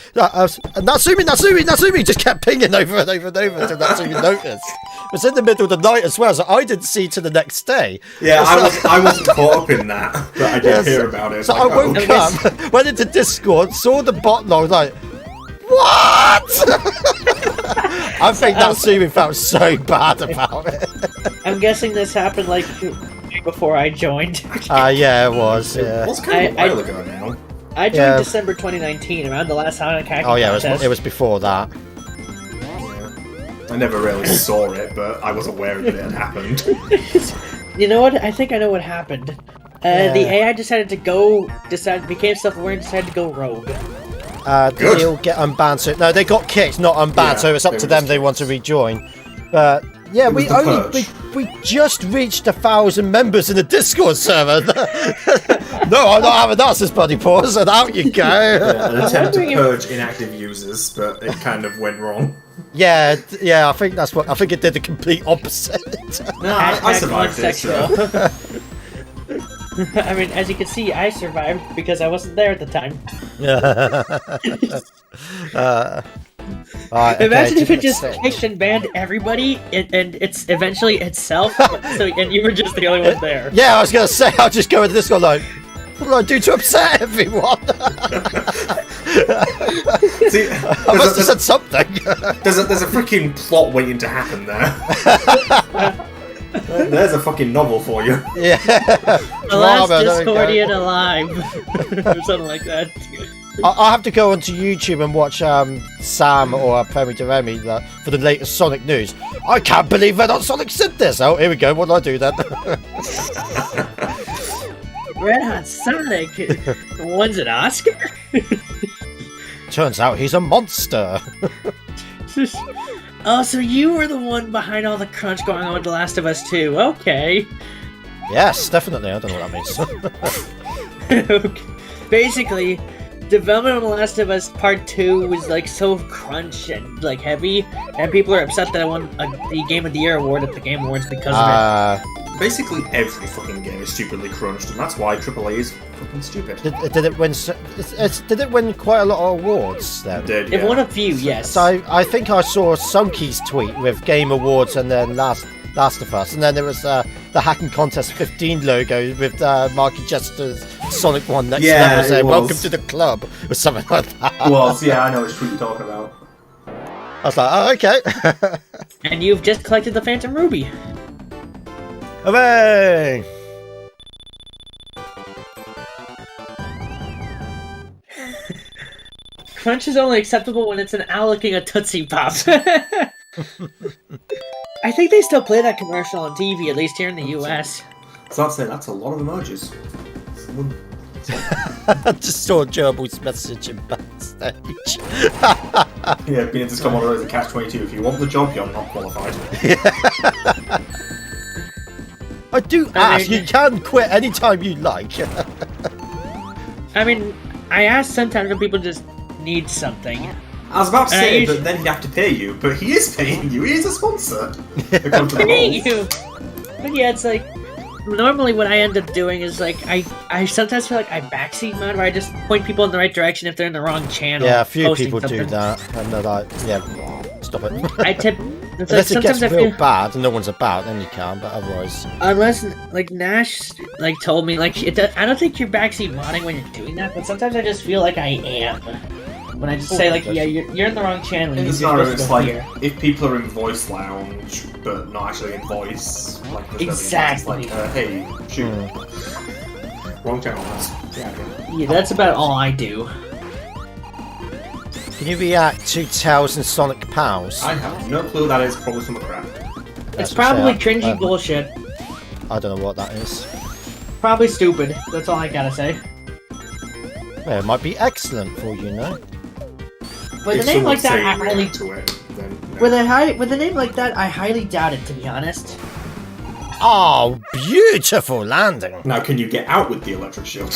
Natsumi, just kept pinging over and over and over until Natsumi noticed. It was in the middle of the night as well, so I didn't see till the next day. Yeah, I wasn't caught up in that, but I did hear about it. It's So like, I woke oh. up, went into Discord, saw the bot log, like, what? I think Natsumi felt so bad about it. I'm guessing this happened like before I joined. Yeah, it was. Yeah. What's kind of a while ago now? I joined Yeah. December 2019, around the last Sonic hacking Oh yeah, contest. it was before that. I never really saw it, but I was aware that it had happened. You know what? I think I know what happened. Yeah. The AI became self-aware and decided to go rogue. Good. They'll get unbanned. So no, they got kicked, not unbanned. Yeah, so it's up they to were them. just They want to rejoin. But yeah, It was we the only purge. we just reached 1,000 members in the Discord server. No, I'm not having that, says Buddy Paws, and out you go. An attempt to wondering if- purge inactive users, but it kind of went wrong. Yeah, I think that's what I think it did the complete opposite. No, I Hashtag survived it. So. unsexual. I mean, as you can see, I survived because I wasn't there at the time. Alright, Imagine if it just say. kicked and banned everybody, and it's eventually itself, and you were just the only one there. Yeah, I was gonna say I'll just go into this one like, what did I do to upset everyone? See, I must have said something. there's a freaking plot waiting to happen there. There's a fucking novel for you. Yeah. The last Drama, there we go. Discordian alive, or something like that. I'll have to go onto YouTube and watch Sam or Premi de Remy for the latest Sonic news. I can't believe Red Hot Sonic said this. Oh, here we go. What do I do then? Red Hot Sonic wins an Oscar. Turns out he's a monster. Oh, so you were the one behind all the crunch going on with The Last of Us 2. Okay. Yes, definitely. I don't know what that means. Okay. Basically, development of The Last of Us Part 2 was like so crunch and like heavy, and people are upset that I won the Game of the Year award at the Game Awards because of it. Basically, every fucking game is stupidly crunched, and that's why AAA is fucking stupid. Did it win? Did it win quite a lot of awards then? It did, It yeah. won a few, yes. So I think I saw Sunky's tweet with Game Awards and then Last of Us, and then there was the Hacking Contest 15 logo with Marky Jester's Sonic 1 next to Yeah, that was it saying, was. "Welcome to the club," or something like that. Well, yeah, I know which tweet you're talking about. I was like, "Oh, okay." And you've just collected the Phantom Ruby. Hooray! Crunch is only acceptable when it's an owl licking a Tootsie Pop. I think they still play that commercial on TV, at least here in the US. So I'd say that's a lot of emojis. Someone- I just saw Gerbil's message in backstage. Yeah, being to come on as a catch-22. If you want the job, you're not qualified. I do I ask. mean- You can quit anytime you like. I mean, I ask sometimes when people just need something. I was about to And I say, usually- but then he'd have to pay you. But he is paying you. He is a sponsor. According to the Thank rules. you! But yeah, it's like, normally what I end up doing is like, I sometimes feel like I backseat mode where I just point people in the right direction if they're in the wrong channel. Yeah, a few posting people do something. that, and they're like, "Yeah, stop it." I tip. It's like Unless it gets sometimes I real feel, bad and no one's about, then you can. But otherwise, unless like Nash like told me like I don't think you're backseat modding when you're doing that, but sometimes I just feel like I am when I just say like, yeah, you're in the wrong channel. In You're the scenario, supposed to it's go like here. if people are in voice lounge but not actually in voice, like there's Exactly. It's like, hey, shoot, wrong channel. Yeah, that's about all I do. can you react to Tails and Sonic Pals? I have no clue. That is probably some crap. It's probably Fair. cringy bullshit. I don't know what that is. Probably stupid. That's all I gotta say. Well, it might be excellent for you, know. With a If name like someone's that, saying I highly react to it, then no. with a name like that, I highly doubt it. To be honest. Oh, beautiful landing. Now, can you get out with the electric shield?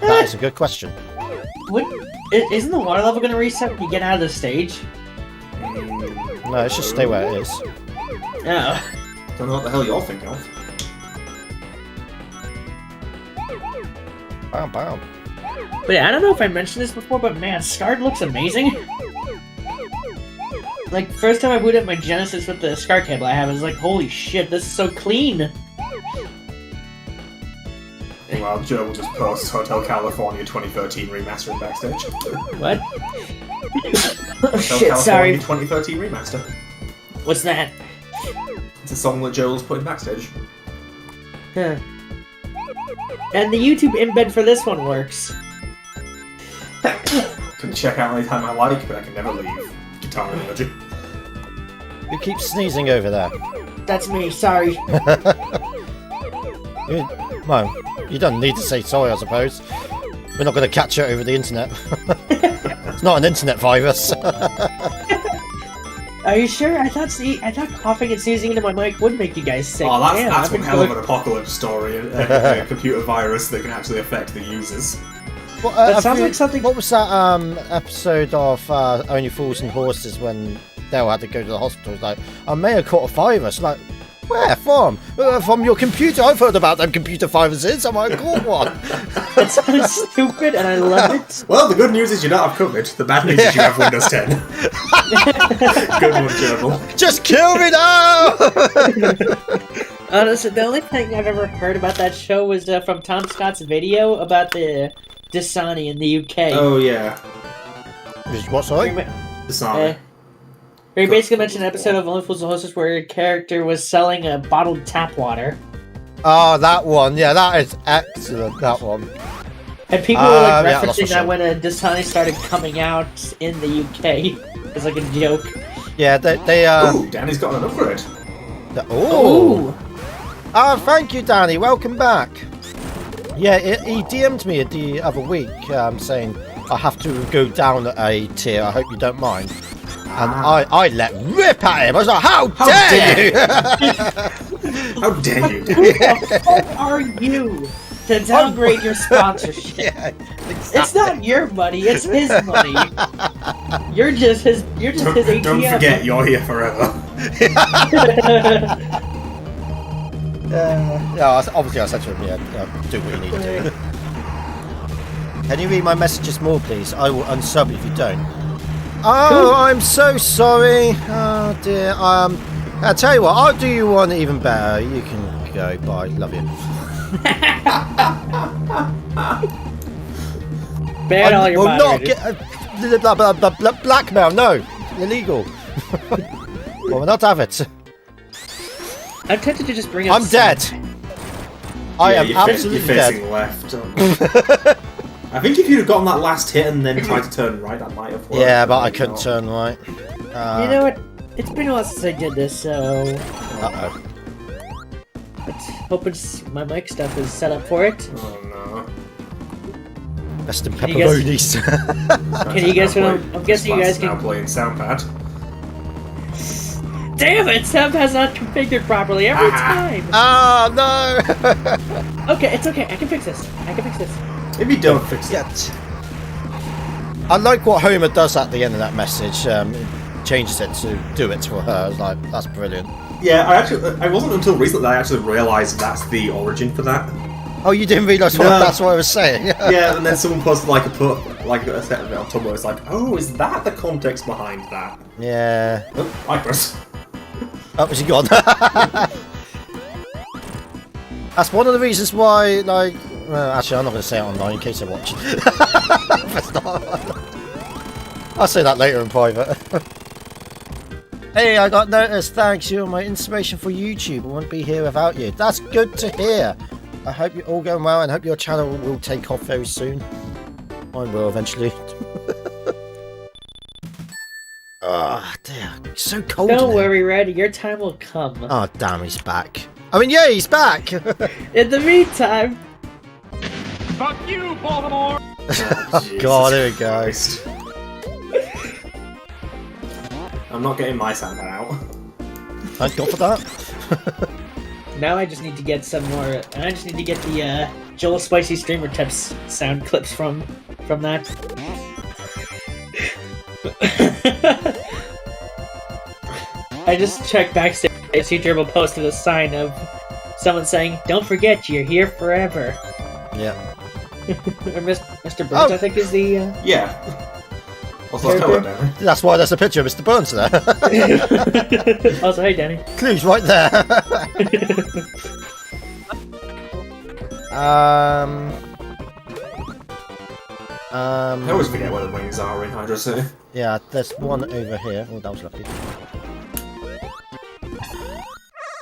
That is a good question. Isn't the water level gonna reset when you get out of the stage? No, let's just stay where it is. No. Don't know what the hell you're thinking of. Bam, bam. But yeah, I don't know if I mentioned this before, but man, Scarred looks amazing. Like, first time I booted up my Genesis with the SCAR cable I have, I was like, holy shit, this is so clean! Well, Joe will just post Hotel California 2013 remastering backstage. What? Hotel Shit, California sorry. 2013 remaster. What's that? It's a song that Joel's put in backstage. Huh. And the YouTube embed for this one works. Can check out anytime I like, but I can never leave. Guitar energy. Who keeps sneezing over there? That's me, sorry. Well, you don't need to say sorry, I suppose. We're not going to catch it over the internet. It's not an internet virus. Are you sure? I thought coughing and sneezing into my mic would make you guys sick. Oh, that's I've been one hell of going- an apocalypse story. A computer virus that can actually affect the users. Well, That sounds like something- What was that episode of Only Fools and Horses when Dale had to go to the hospital? It's like, I may have caught a virus. Like, where from? From your computer. I've heard about them computer viruses. I might have caught one. That sounds stupid, and I love it. Well, the good news is you don't have COVID. The bad news is you have Windows 10. Good one, Gerbil. Just kill me now! Honestly, the only thing I've ever heard about that show was from Tom Scott's video about the Dasani in the UK. Oh, yeah. What, sorry? The song. Where he basically mentioned an episode of Only Fools and Horses where a character was selling bottled tap water. Oh, that one. Yeah, that is excellent, that one. And people were like yeah, that's referencing for that sure. when Dasani started coming out in the UK. It's like a joke. Yeah, they Ooh, Danny's got an upgrade. oh! Ah, thank you, Danny. Welcome back. Yeah, he DM'd me the other week saying I have to go down a tier. I hope you don't mind. And I let rip at him. I was like, how dare you? How dare you, Danny? Who the fuck are you to downgrade your sponsorship? Yeah, It's not your money, it's his money. You're just his ATM. Don't forget, you're here forever. Yeah, obviously I said to him, yeah, do what you need to do. Can you read my messages more, please? I will unsub if you don't. Oh, I'm so sorry. Oh dear. I'll tell you what. I'll do you one even better. You can go. Bye. Love you. Ban all your will not moderators. get blackmail. No, illegal. Well, we'll not have it. I'm tempted to just bring up I'm dead. I am absolutely you're facing dead. left. I think if you'd have gotten that last hit and then tried to turn right, that might have worked. Yeah, but I Maybe couldn't not. turn right. You know what? It's been a while since I did this, so Uh-oh. let's hope my mic stuff is set up for it. Oh no. Best in Can you guys- pepperonis. Can you guess what I'm guessing you guys Now can... playing Soundpad. Damn it! Sub has not configured properly every time! Oh no! Okay, it's okay. I can fix this. If you don't fix it. Yet. I like what Homer does at the end of that message. Changes it to do it for her. I was like, that's brilliant. Yeah, I wasn't until recently that I actually realised that's the origin for that. Oh, you didn't realise No. that's what I was saying? Yeah, and then someone posted a set of it on Tumblr. It's like, oh, is that the context behind that? Yeah. Oh, I press. Oh, was he gone? That's one of the reasons why, like... Well, actually, I'm not going to say it online in case I watch. That's not... I'll say that later in private. Hey, I got noticed. Thanks. You're my inspiration for YouTube. I wouldn't be here without you. That's good to hear. I hope you're all going well and hope your channel will take off very soon. Mine will eventually. Ah, dear. It's so cold. Don't in here. worry, Red. Your time will come. Oh, damn, he's back. I mean, yeah, he's back. In the meantime... Fuck you, Baltimore! Oh, God, here we go. Christ. I'm not getting my Soundpad out. Thank God for that. Now I just need to get some more. I just need to get the Joel Spicy Streamer Tips sound clips from that. I just checked backstage. I see Gerbil posted a sign of someone saying, "Don't forget, you're here forever." Yeah. Or Mr. Burns, I think, is the. Yeah. Also, hello, Danny. That's why there's a picture of Mr. Burns there. Also, hey, Danny. Clues right there. I always forget where the rings are in Hydro City. Yeah, there's one over here. Oh, that was lucky.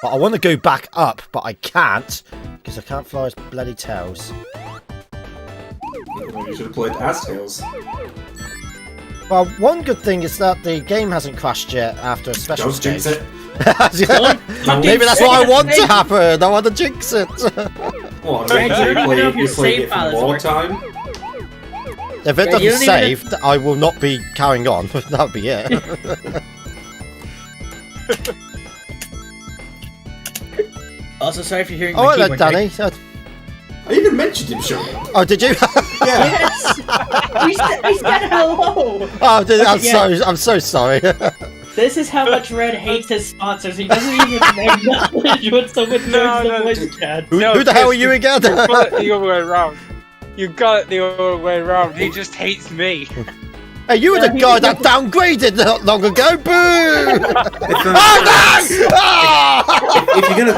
But I want to go back up, but I can't because I can't fly his bloody tails. Maybe you should have played as Tails. Well, one good thing is that the game hasn't crashed yet after a special Don't stage. jinx it. Maybe that's what I want to happen. I want to jinx it. What? Right, you don't even know if You your played save it for file is more working. time? If it Yeah, you doesn't don't even- save, I will not be carrying on. That would be it. Also, sorry if you're hearing Oh, my hello, keyboard Danny. I even mentioned him showing up. Oh, did you? Yeah. Yes! he said hello! Oh, dude, Yeah. I'm so sorry. This is how much Red hates his sponsors. He doesn't even acknowledge when someone joins the voice chat. Who the hell are you again? You got it the other way around. You got it the other way around. He just hates me. Hey, you were the he guy didn't- that downgraded not long ago. Boo!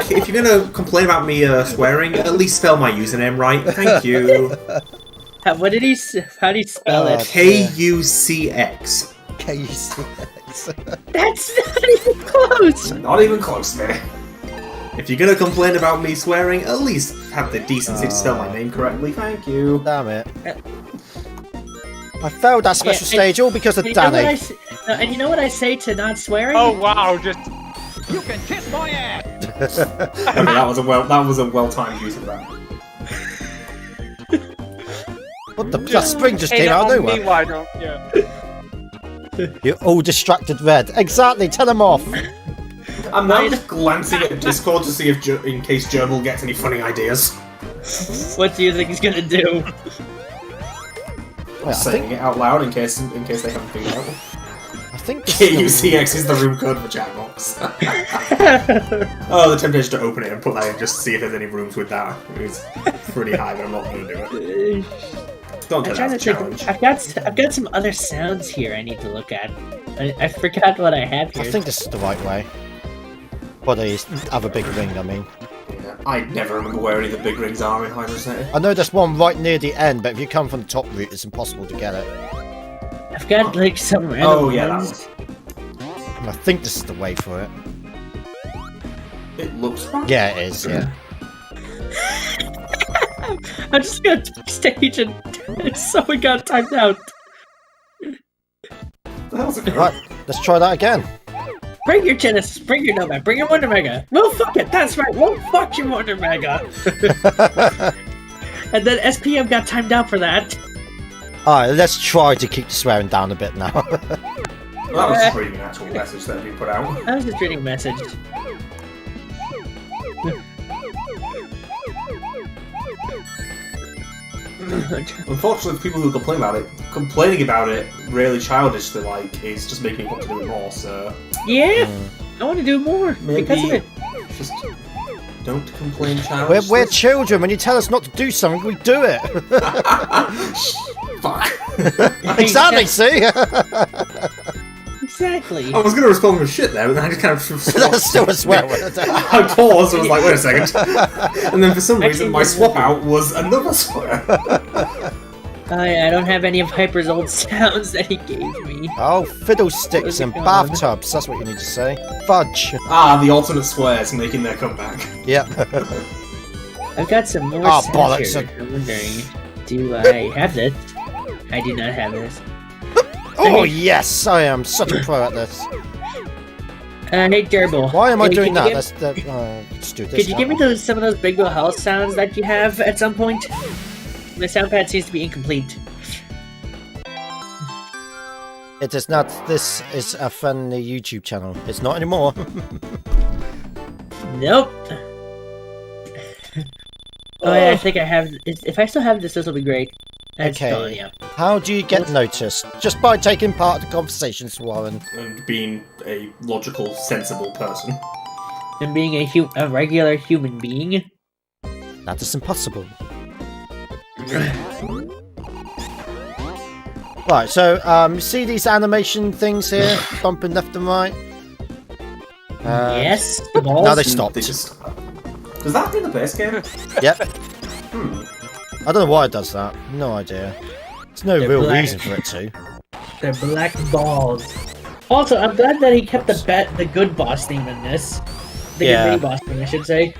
If you're gonna complain about me swearing, at least spell my username right. Thank you. What did he? How do you spell it? KUCX. KUCX. That's not even close. Not even close, man. If you're gonna complain about me swearing, at least have the decency to spell my name correctly. Thank you. Damn it. I failed that special Yeah, stage all because of And you know what I Danny. s- and you know what I say to not swearing? Oh wow! Just you can kiss my ass. I mean, that was a well-timed use of that. What the? That spring just Hey, came out of on me, nowhere. why don't you? You're all distracted, Red. Exactly. Tell them off. I'm now just glancing at Discord to see if, in case Gerbil gets any funny ideas. What do you think he's gonna do? Wait, I Saying think. it out loud in case they haven't figured out. I think. this is the- KUCX is the room code for chatbox. Oh, the temptation to open it and put that in just to see if there's any rooms with that is pretty high, but I'm not going to do it. Don't I'm do trying that to as a think. challenge. I've got some other sounds here I need to look at. I forgot what I have here. I think this is the right way. But they have a big ring. I mean, Yeah, I never remember where any of the big rings are in Hydro City. I know there's one right near the end, but if you come from the top route, it's impossible to get it. I've got like some random Oh, yeah, that ones. And I think this is the way for it. It looks right. Yeah, it is. Yeah. I'm just gonna stage and someone got timed out. The hell's it? Right. Let's try that again. Bring your Genesis, bring your Nomad, bring your Wonder Mega. Well, fuck it, that's right, well, fuck your Wonder Mega. And then SPM got timed out for that. Alright, let's try to keep the swearing down a bit now. Well, that was just reading an actual message that had been put out. I was just reading a message. Unfortunately, people who complain about it, complaining about it really childishly, like, is just making me want to do it more, so... Yeah, I want to do more because of it. Just don't complain childishly. We're children. When you tell us not to do something, we do it. Fuck. Exactly, see? Exactly. I was going to respond with shit there, but then I just kind of... That's still a swear word. I paused and was like, wait a second. And then for some reason, my Actually, swap out was another swear. I don't have any of Hyper's old sounds that he gave me. Oh, fiddlesticks and God. bathtubs. That's what you need to say. Fudge. Ah, the alternate swears making their comeback. Yep. I've got some more Oh, sounds bollocks. here. I'm wondering, do I have this? I do not have this. Oh, yes. I am such a pro at this. Hey, Gerbil. Why am I Hey, doing can that? you Let's do this. Could you give me some of those Big Bill Health sounds that you have at some point? My sound pad seems to be incomplete. It is not. This is a friendly YouTube channel. It's not anymore. Nope. Oh yeah, I think I have. If I still have this, this will be great. That's Okay. done, yeah. How do you get noticed? Just by taking part in the conversations, Warren. And being a logical, sensible person. And being a regular human being. That is impossible. Right, so you see these animation things here, bumping left and right. Yes, the balls. Now they stopped. They just... Does that in the base game? Yep. Hmm. I don't know why it does that. No idea. There's no They're real black. reason for it to. They're black balls. Also, I'm glad that he kept the good boss theme in this. The Yeah. good mini boss theme, I should say.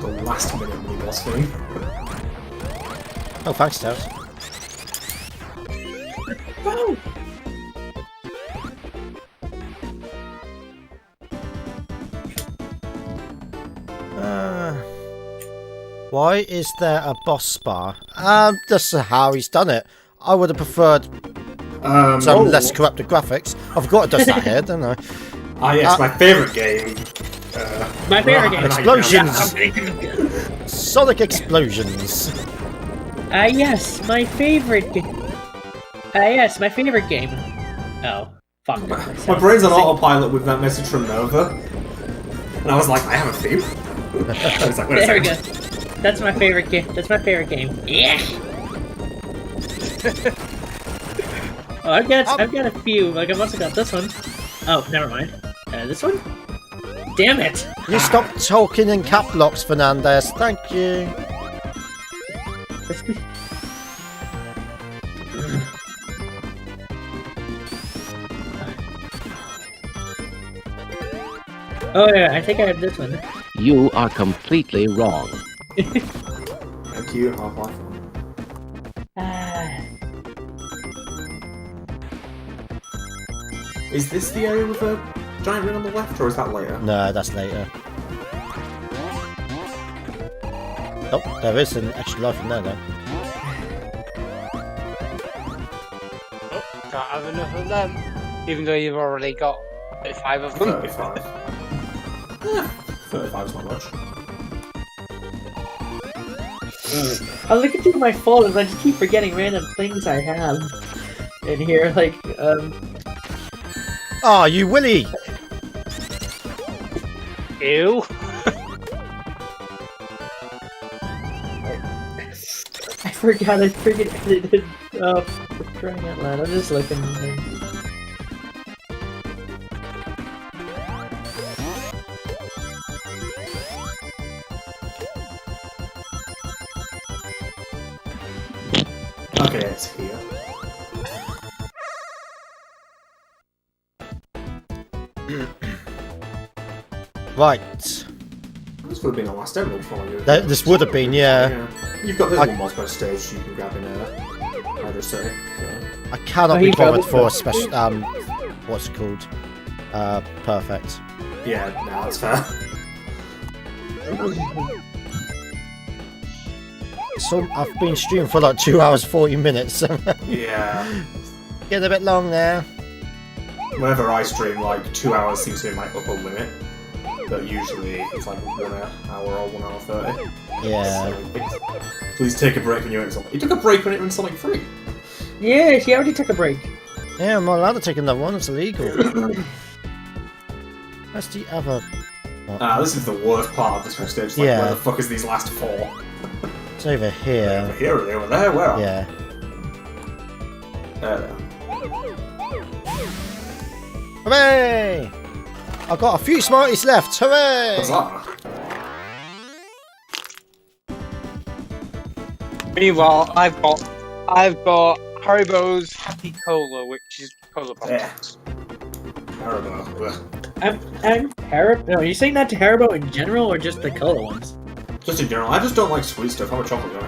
The last minute mini boss thing. Oh, thanks, Taz. Whoa! Why is there a boss bar? That's how he's done it. I would have preferred some less corrupted graphics. I forgot it does that here, don't I? Ah, yes, my favourite game. My favorite game. Explosions! Sonic explosions! Yes, my favorite game. Yes, my favorite game. Oh, fuck. My brain's on autopilot with that message from Nova. And I was like, I have a theme. I was like, wait a There we second. go. That's my favorite game. That's my favorite game. Yeah. Oh, I've got a few. Like I've also got this one. Oh, never mind. This one. Damn it! You stop talking in cap locks, Fernandez. Thank you. Oh yeah, I think I have this one. You are completely wrong. Thank you, Half-Life. Is this the area with a giant ring on the left, or is that later? No, that's later. Oh, there is an extra life in there, though. Oh, can't have enough of them. Even though you've already got 5 of them. 35. Yeah, 35 is not much. I'm looking through my folders. I just keep forgetting random things I have in here. Like, Ah, you Willy! Ew. I forgot I freaking edited. Oh, for crying out loud! I'm just looking. Okay, it's here. Right. This would have been the last emerald for you. This would have been, yeah. You've got this one more per stage you can grab in either say. So. I cannot Oh, be he bothered probably- for a special, what's it called? Perfect. Yeah, no, that's fair. So I've been streaming for like 2 hours 40 minutes, so Yeah. getting a bit long there. Whenever I stream, like 2 hours seems to be my upper limit. But usually it's like 1 hour or 1 hour 30. Yeah. So, please take a break when you're in Sonic. You took a break when you were in Sonic 3. Yeah, she already took a break. Yeah, I'm not allowed to take another one, it's illegal. That's the other one. This is the worst part of this whole stage. Like, Yeah. where the fuck is these last 4? It's over Over here. here, are they over there? Where are they? Yeah. There. Hooray! I've got a few Smarties left, hooray! Huzzah! Meanwhile, I've got Haribo's Happy Cola, which is cola pops. Terrible. Ugh. I'm Haribo. No, are you saying that to Haribo in general or just the cola ones? Just in general, I just don't like sweet stuff. I'm a chocolate guy.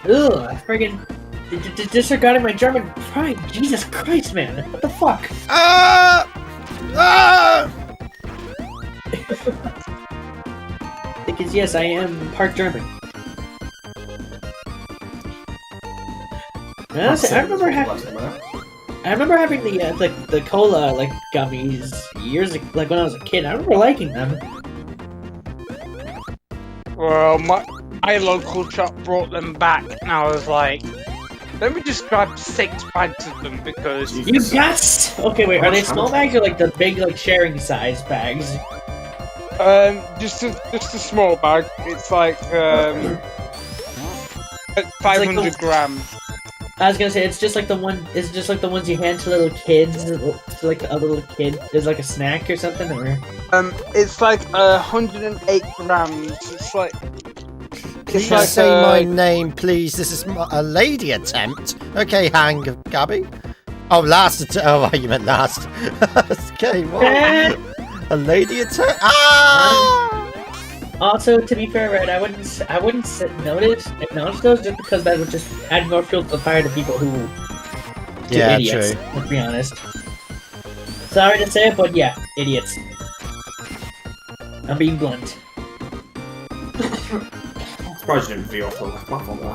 Ugh, friggin' disregarding my German pride. Jesus Christ, man. What the fuck? Ah! Ah! Because yes, I am part German. Honestly, I remember having the cola like gummies years, like when I was a kid. I remember liking them. Well, my local shop brought them back, and I was like, let me just grab 6 bags of them because You got. Okay, wait. Are they small bags or like the big, like sharing size bags? just a small bag. It's like 500 grams. I was gonna say it's just like the one. It's just like the ones you hand to little kids, like a little kid. There's like a snack or something, or. It's like 108 grams. It's like. Please like, say my name, please. This is a lady attempt. Okay, hang, Gabby. Oh, last attempt. Oh, right, you meant last. Okay, what? A lady attempt. Ah! Also, to be fair, Red, I wouldn't acknowledge those just because that would just add more fuel to the fire to people who. Yeah, idiots, true. let's be honest. Sorry to say it, but yeah, idiots. I'm being blunt. I'm surprised you didn't video off the left platform there.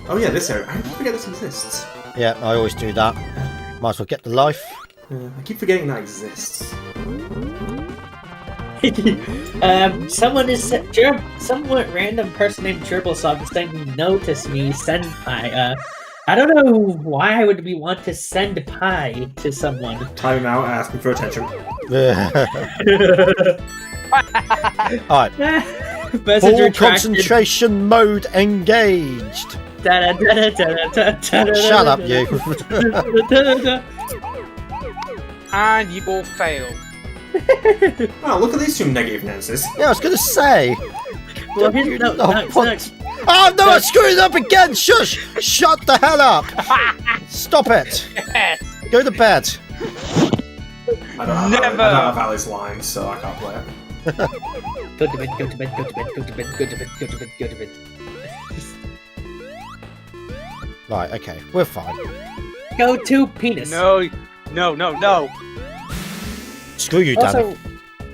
Oh yeah, this area. I keep forgetting this exists. Yeah, I always do that. Might as well get the life. I keep forgetting that exists. Somewhat random person named Gerbilsoft is saying notice me, send pie. I don't know why I would want to send pie to someone. Time him out, asking for attention. Alright. Message Full retracted. concentration mode engaged. Shut up, you. And you all fail. Oh, look at these 2 negative Nances. Yeah, I was gonna say. Well, here's, no, what? Oh no, I screwed it up again! Shush! Shut the hell up! Stop it! Yes. Go to bed. I don't have Alice lines, so I can't play it. Go to bed, go to bed, go to bed, go to bed, go to bed, go to bed, go to bed. Right, okay, we're fine. Go to penis. No. Screw you, Danny.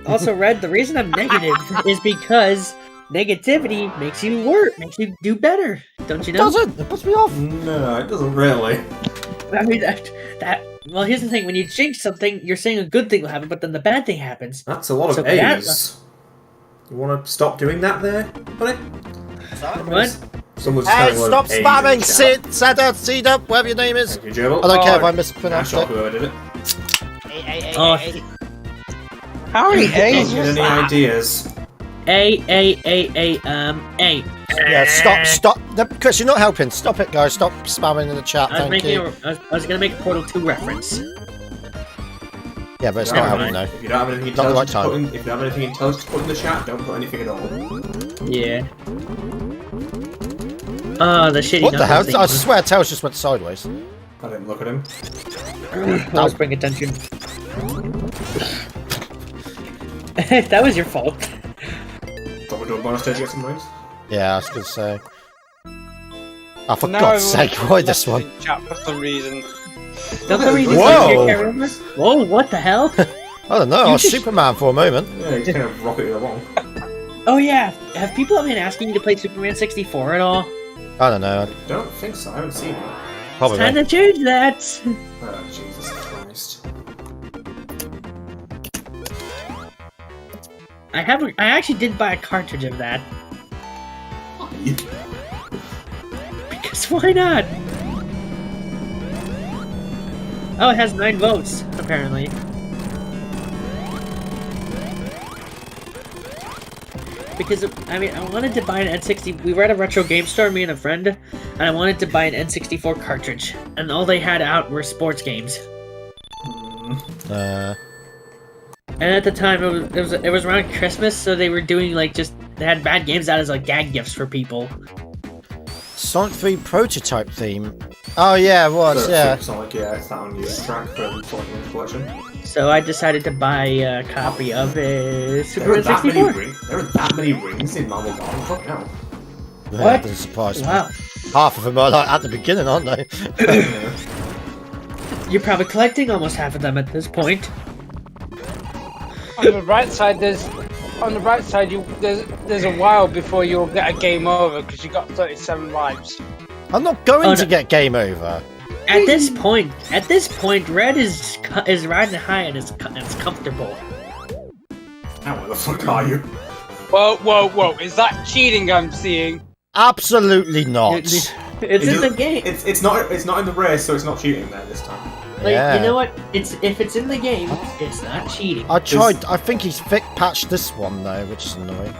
Also, Red, the reason I'm negative is because negativity makes you work, makes you do better. Don't you know? It doesn't! It puts me off! No, it doesn't really. I mean, well, here's the thing. When you jinx something, you're saying a good thing will happen, but then the bad thing happens. That's a lot of So A's. You want to stop doing that there, buddy? What? Someone's Hey, just stop A's in spamming! chat. Seda, Cedar, whatever your name is. Thank you, Gerbil. I don't care if I Ash mispronounced or it. whoever did it. Oh, How many A's Any was that? ideas? A. Yeah, stop. No, Chris, you're not helping. Stop it, guys. Stop spamming in the chat. Thank you. I was gonna make a Portal 2 reference. Yeah, but it's not helping, though. If you don't have anything Not the right intelligent to put in, if you don't have anything intelligent to put in the chat, don't put anything at all. Yeah. Oh, the shitty. What the hell? Knuckles I thing. swear Tails just went sideways. I didn't look at him. Always bring attention. That was your fault. Thought we'd do a bonus stage to get some rings. Yeah, I was gonna say. Oh, for Now God's everyone's sake, why this one? in chat for some reason. Don't the reason Whoa! Whoa, what the hell? I don't know, I was Superman for a moment. Yeah, he's kind of rocketed along. Oh yeah, have people been asking you to play Superman 64 at all? I don't know, Don't think so, I haven't seen it. probably. It's time to change that! Oh, Jesus Christ. I actually did buy a cartridge of that. Because why not? Oh, it has 9 votes, apparently. Because, I mean, I wanted to buy an N60... We were at a retro game store, me and a friend, and I wanted to buy an N64 cartridge. And all they had out were sports games. And at the time, it was around Christmas, so they were doing, like, they had bad games out as, like, gag gifts for people. Sonic 3 prototype theme. Oh yeah, it was, So, yeah. Sonic, yeah, it's that unused track from Sonic Wings Collection. So I decided to buy a copy of There Superman are that 64. many rings. There are that many rings in Marble Garden. Fuck hell. Yeah, What? it doesn't surprise me. Wow. Half of them are like at the beginning, aren't they? You're probably collecting almost half of them at this point. On the right side, there's a while before you'll get a game over because you got 37 lives. I'm not going Oh, to no. get game over. At this point, Red is riding high and it's comfortable. Now where the fuck are you? Whoa! Is that cheating I'm seeing? Absolutely not. It's in the game. It's not in the race, so it's not cheating there this time. Like, Yeah. you know what? If it's in the game, it's not cheating. I tried. I think he's patched this one though, which is annoying.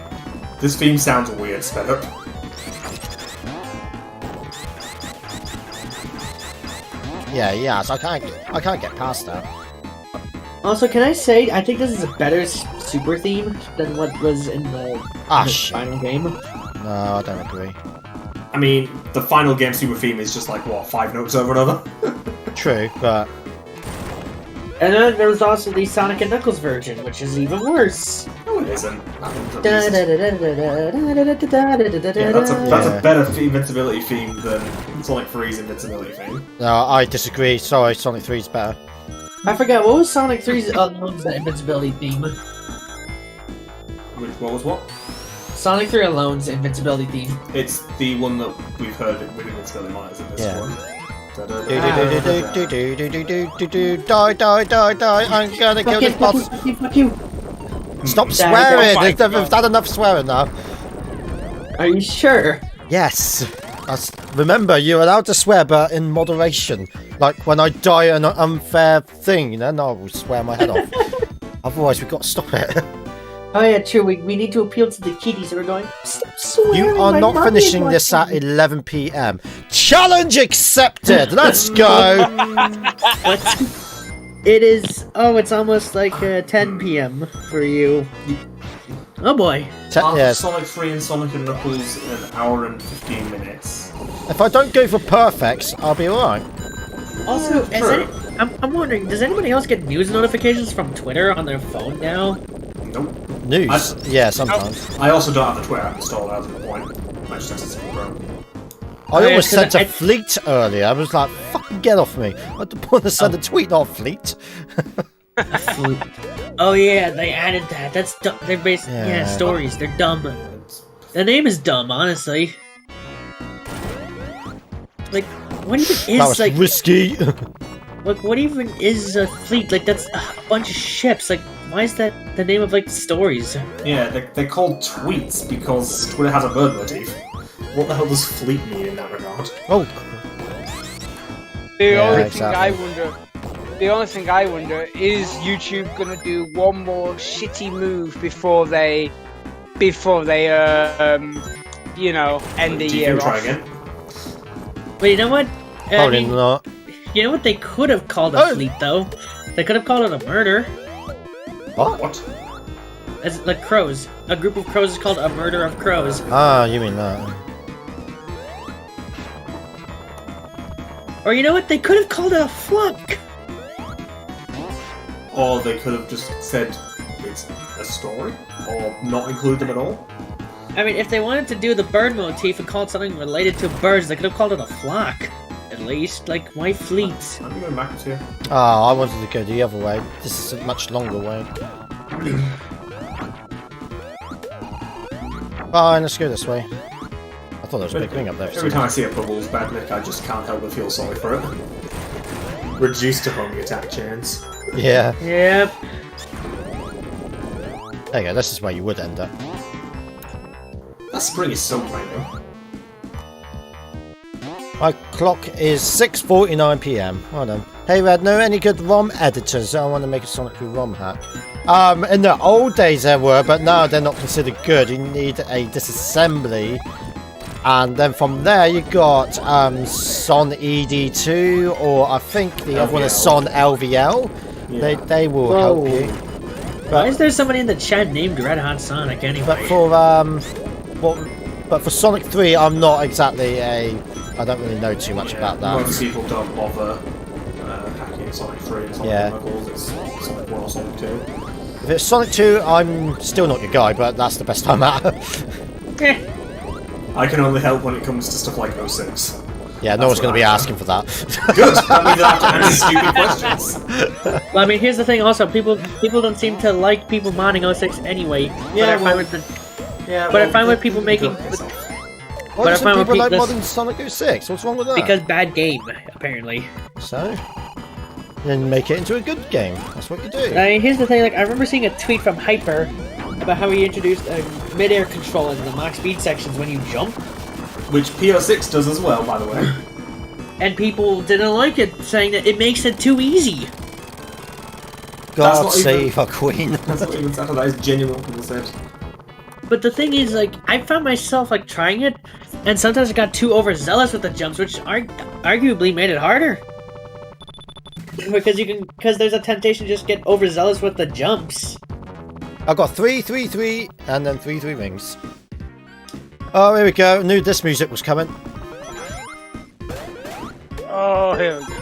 This theme sounds weird sped up. Yeah. So I can't get past that. Also, can I say I think this is a better super theme than what was in the Shit. final game. No, I don't agree. I mean, the final game super theme is just like, what, 5 notes over another? True, but And then there was also the Sonic and Knuckles version, which is even worse. No, it isn't. Yeah, Yeah, that's a better invincibility theme than Sonic 3's invincibility theme. no, I disagree. Sorry, Sonic 3 is better. I forgot, what was Sonic 3's invincibility theme? What was what? Sonic 3 Alone's invincibility theme. It's the one that we've heard with invincibility minus in this Yeah. one. Die, I'm gonna kill this boss. Fuck you. Stop Die, swearing! die. We've had enough swearing now. Are you sure? Yes. Remember, you're allowed to swear, but in moderation. Like when I die an unfair thing, then I will swear my head off. Otherwise, we've got to stop it. Oh yeah, true. We need to appeal to the kiddies who are going, stop swearing, You are my not mommy finishing wants this at me." 11 p.m. Challenge accepted! Let's go! It is. Oh, it's almost like 10 p.m. for you. Oh boy. Yes. Sonic 3 and Sonic and Knuckles in an hour and 15 minutes. If I don't go for perfects, I'll be alright. Also, True. I'm wondering, does anybody else get news notifications from Twitter on their phone now? Nope. News? Yeah, sometimes. I also don't have the Twitter app installed out of the point. I just have to simple Chrome. I almost sent a fleet earlier. I was like, fucking get off me. I want to send a tweet, not a fleet. Oh yeah, they added that. That's dumb. They're basically Yeah. stories. They're dumb. The name is dumb, honestly. Like, what even That is was like? risky. Like, what even is a fleet? Like, that's a bunch of ships. Like, why is that the name of like stories? Yeah, they're called tweets because Twitter has a bird motif. What the hell does fleet mean in that regard? Oh, The Yeah, only exactly. the only thing I wonder is YouTube gonna do one more shitty move before they you know, end the Do you year try off. again? But you know what? probably not. You know what they could have called a Oh. fleet though? They could have called it a murder. What? As like crows. A group of crows is called a murder of crows. Ah, you mean that. Or you know what? They could have called it a flunk. Or they could have just said it's a story, or not include them at all. I mean, if they wanted to do the bird motif and call it something related to birds, they could have called it a flock. At least, like, why fleets? I'm going backwards here. Ah, I wanted to go the other way. This is a much longer way. Fine, let's go this way. I thought there was a big thing up there. for Every some time I see a Bubbles badnik, I just can't help but feel sorry for it. Reduced to homing attack chains. reason. Yeah. Yep. There you go, this is where you would end up. That spring is so random. My clock is 6:49 p.m. Well done. Hey Red, know any good ROM editors? I want to make a Sonic 3 ROM hack. In the old days there were, but now they're not considered good. You need a disassembly. And then from there you got Son ED2, or I think the other one is Son LVL. Yeah. They will Whoa. help you. Why is there somebody in the chat named Red Hot Sonic anyway? But for Sonic 3, I'm not exactly I don't really know too much about that. Most people don't bother hacking Sonic 3 and Sonic Yeah. Knuckles. It's Sonic 1 or Sonic 2. If it's Sonic 2, I'm still not your guy, but that's the best I'm at. Eh. I can only help when it comes to stuff like 06. Yeah, no That's one's going to what be I asking for that. Good! That means I have to answer stupid questions. Well, I mean, here's the thing. Also, people don't seem to like people modding 06 anyway. Yeah, but I find well- with the Yeah, But I find with people making- Why But I doesn't find people like repeat- modding Sonic 06? What's wrong with that? Because bad game, apparently. So? Then make it into a good game. That's what you do. Here's the thing, like, I remember seeing a tweet from Hyper about how he introduced a mid-air control in the max speed sections when you jump, Which PO6 does as well, by the way. and people didn't like it, saying that it makes it too easy. God not save our queen. That's not even sad. That is genuine what people said. But the thing is, like, I found myself, like, trying it, and sometimes I got too overzealous with the jumps, which arguably made it harder. Because there's a temptation to just get overzealous with the jumps. I've got 3, 3, 3, and then 3, 3 rings. Oh, here we go. Knew this music was coming. Oh, here we go.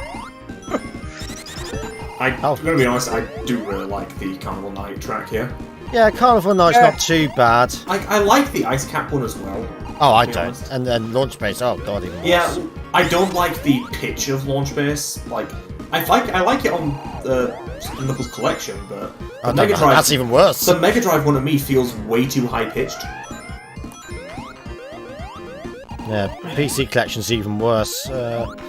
I'm gonna be honest, I do really like the Carnival Night track here. Yeah, Carnival Night's not too bad. I like the Ice Cap one as well. Oh, I to be don't. honest. And then Launch Base. Oh, God, even worse. Yeah, I don't like the pitch of Launch Base. Like, I like it on the Knuckles Collection, but Oh, the Mega no, Drive. that's even worse. The Mega Drive one of me feels way too high pitched. Yeah, PC Collection's even worse. Leafa,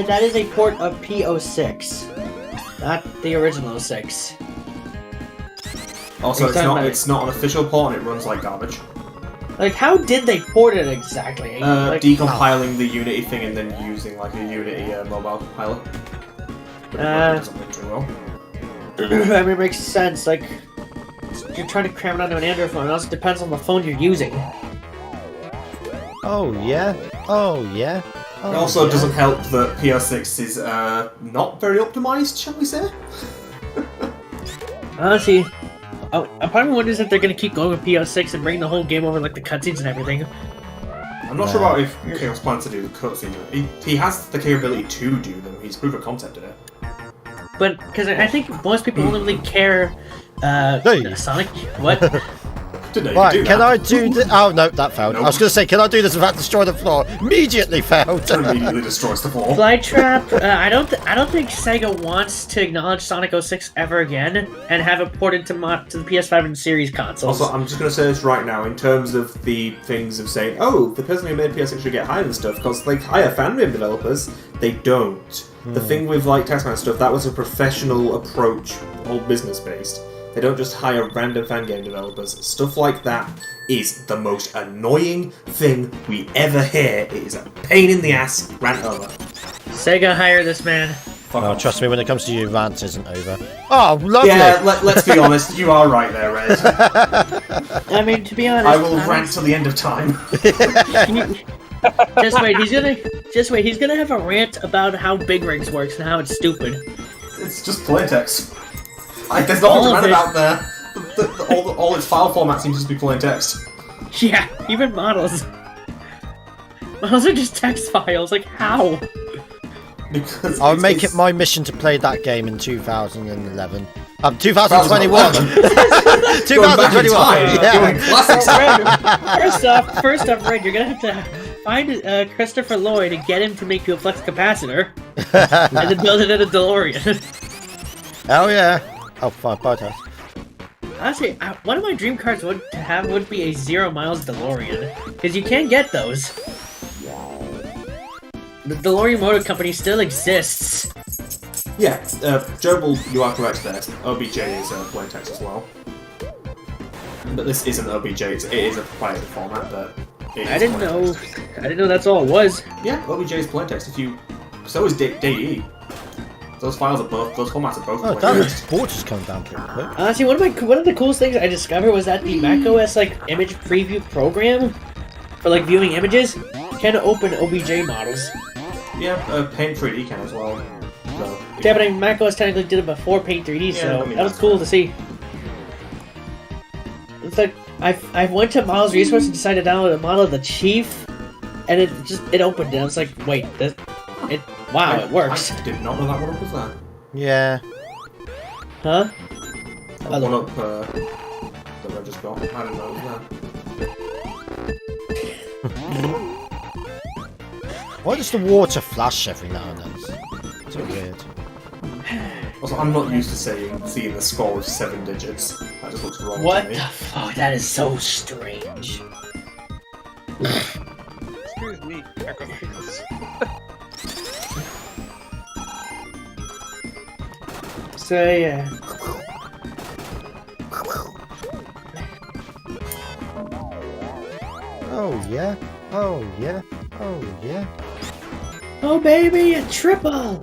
that is a port of PO6. Not the original 06. Also, Exactly. it's not an official port and it runs like garbage. Like, how did they port it exactly? Like, Decompiling the Unity thing and then using like a Unity mobile compiler. But it doesn't work too well. I mean, it makes sense. Like, you're trying to cram it onto an Android phone. It also depends on the phone you're using. Oh, yeah. Oh, yeah. Oh, It also yeah. doesn't help that PS6 is not very optimized, shall we say? Honestly, a part of me wonders if they're gonna keep going with PO6 and bring the whole game over, like the cutscenes and everything. I'm not sure about if Chaos plans to do the cutscenes. He has the capability to do them. He's proof of concept in it. But because I think most people only really care. Hey. Sonic, what? Didn't know you Right, could do can that. I do this? Oh, no, that failed. Nope. I was going to say, can I do this without destroying the floor? Immediately failed. It immediately destroys the floor. Flytrap. I don't think Sega wants to acknowledge Sonic 06 ever again and have it ported to the PS5 and Series consoles. Also, I'm just going to say this right now, in terms of the things of saying, oh, the person who made PS6 should get hired and stuff, because they hire fan-made developers, they don't. The thing with, like, Taxman stuff, that was a professional approach, all business-based. They don't just hire random fan game developers. Stuff like that is the most annoying thing we ever hear. It is a pain in the ass. Rant over. Sega, hire this man. Fuck Oh, off. trust me, when it comes to you, rant isn't over. Oh, lovely. Yeah, let's be honest, you are right there, Red. I mean, to be honest, I will rant till the end of time. Just wait. He's gonna have a rant about how Big Rigs works and how it's stupid. It's just plain text. There's nothing to All of rant it. about there. All its file formats seem to just be plain text. Yeah, even models. Models are just text files. Like how? Because I'll it's- make it it's- my mission to play that game in 2011. 2021. 2021. Going back in time, Yeah. going classic style. First off, Red, you're gonna have to find Christopher Lloyd and get him to make you a flex capacitor, and then build it in a DeLorean. Hell yeah. Oh, fine, boathouse. Honestly, one of my dream cars would be a 0 miles DeLorean, because you can get those. The DeLorean Motor Company still exists. Yeah, Jobel, you are correct there. OBJ is plain text as well. But this isn't OBJ, it is a proprietary format, but it I is didn't plain know. text. I didn't know that's all it was. Yeah, OBJ is plain text. So is DE. Those files are both, those formats are both Oh, plain damn, text. the water's coming down pretty quick. Honestly, one of the coolest things I discovered was that the macOS image preview program for viewing images can open OBJ models. Yeah, Paint 3D can as well. So, Yeah, but macOS technically did it before Paint 3D, Yeah, so I mean, that was that's cool fine. to see. It's like I went to Models Resource and decided to download a model of the Chief, and it opened it. I was like, wait, wow, it works, I did not know that one up was there. Yeah. huh? That one up that I just got. I didn't know it was there. Why does the water flash every now and then? It's so weird. Also, I'm not used to seeing the score of 7 digits. That just looks wrong What to me. the fuck? That is so strange. Excuse me, I got pickles. So yeah. Oh yeah. Oh yeah. Oh yeah. Oh baby, a triple!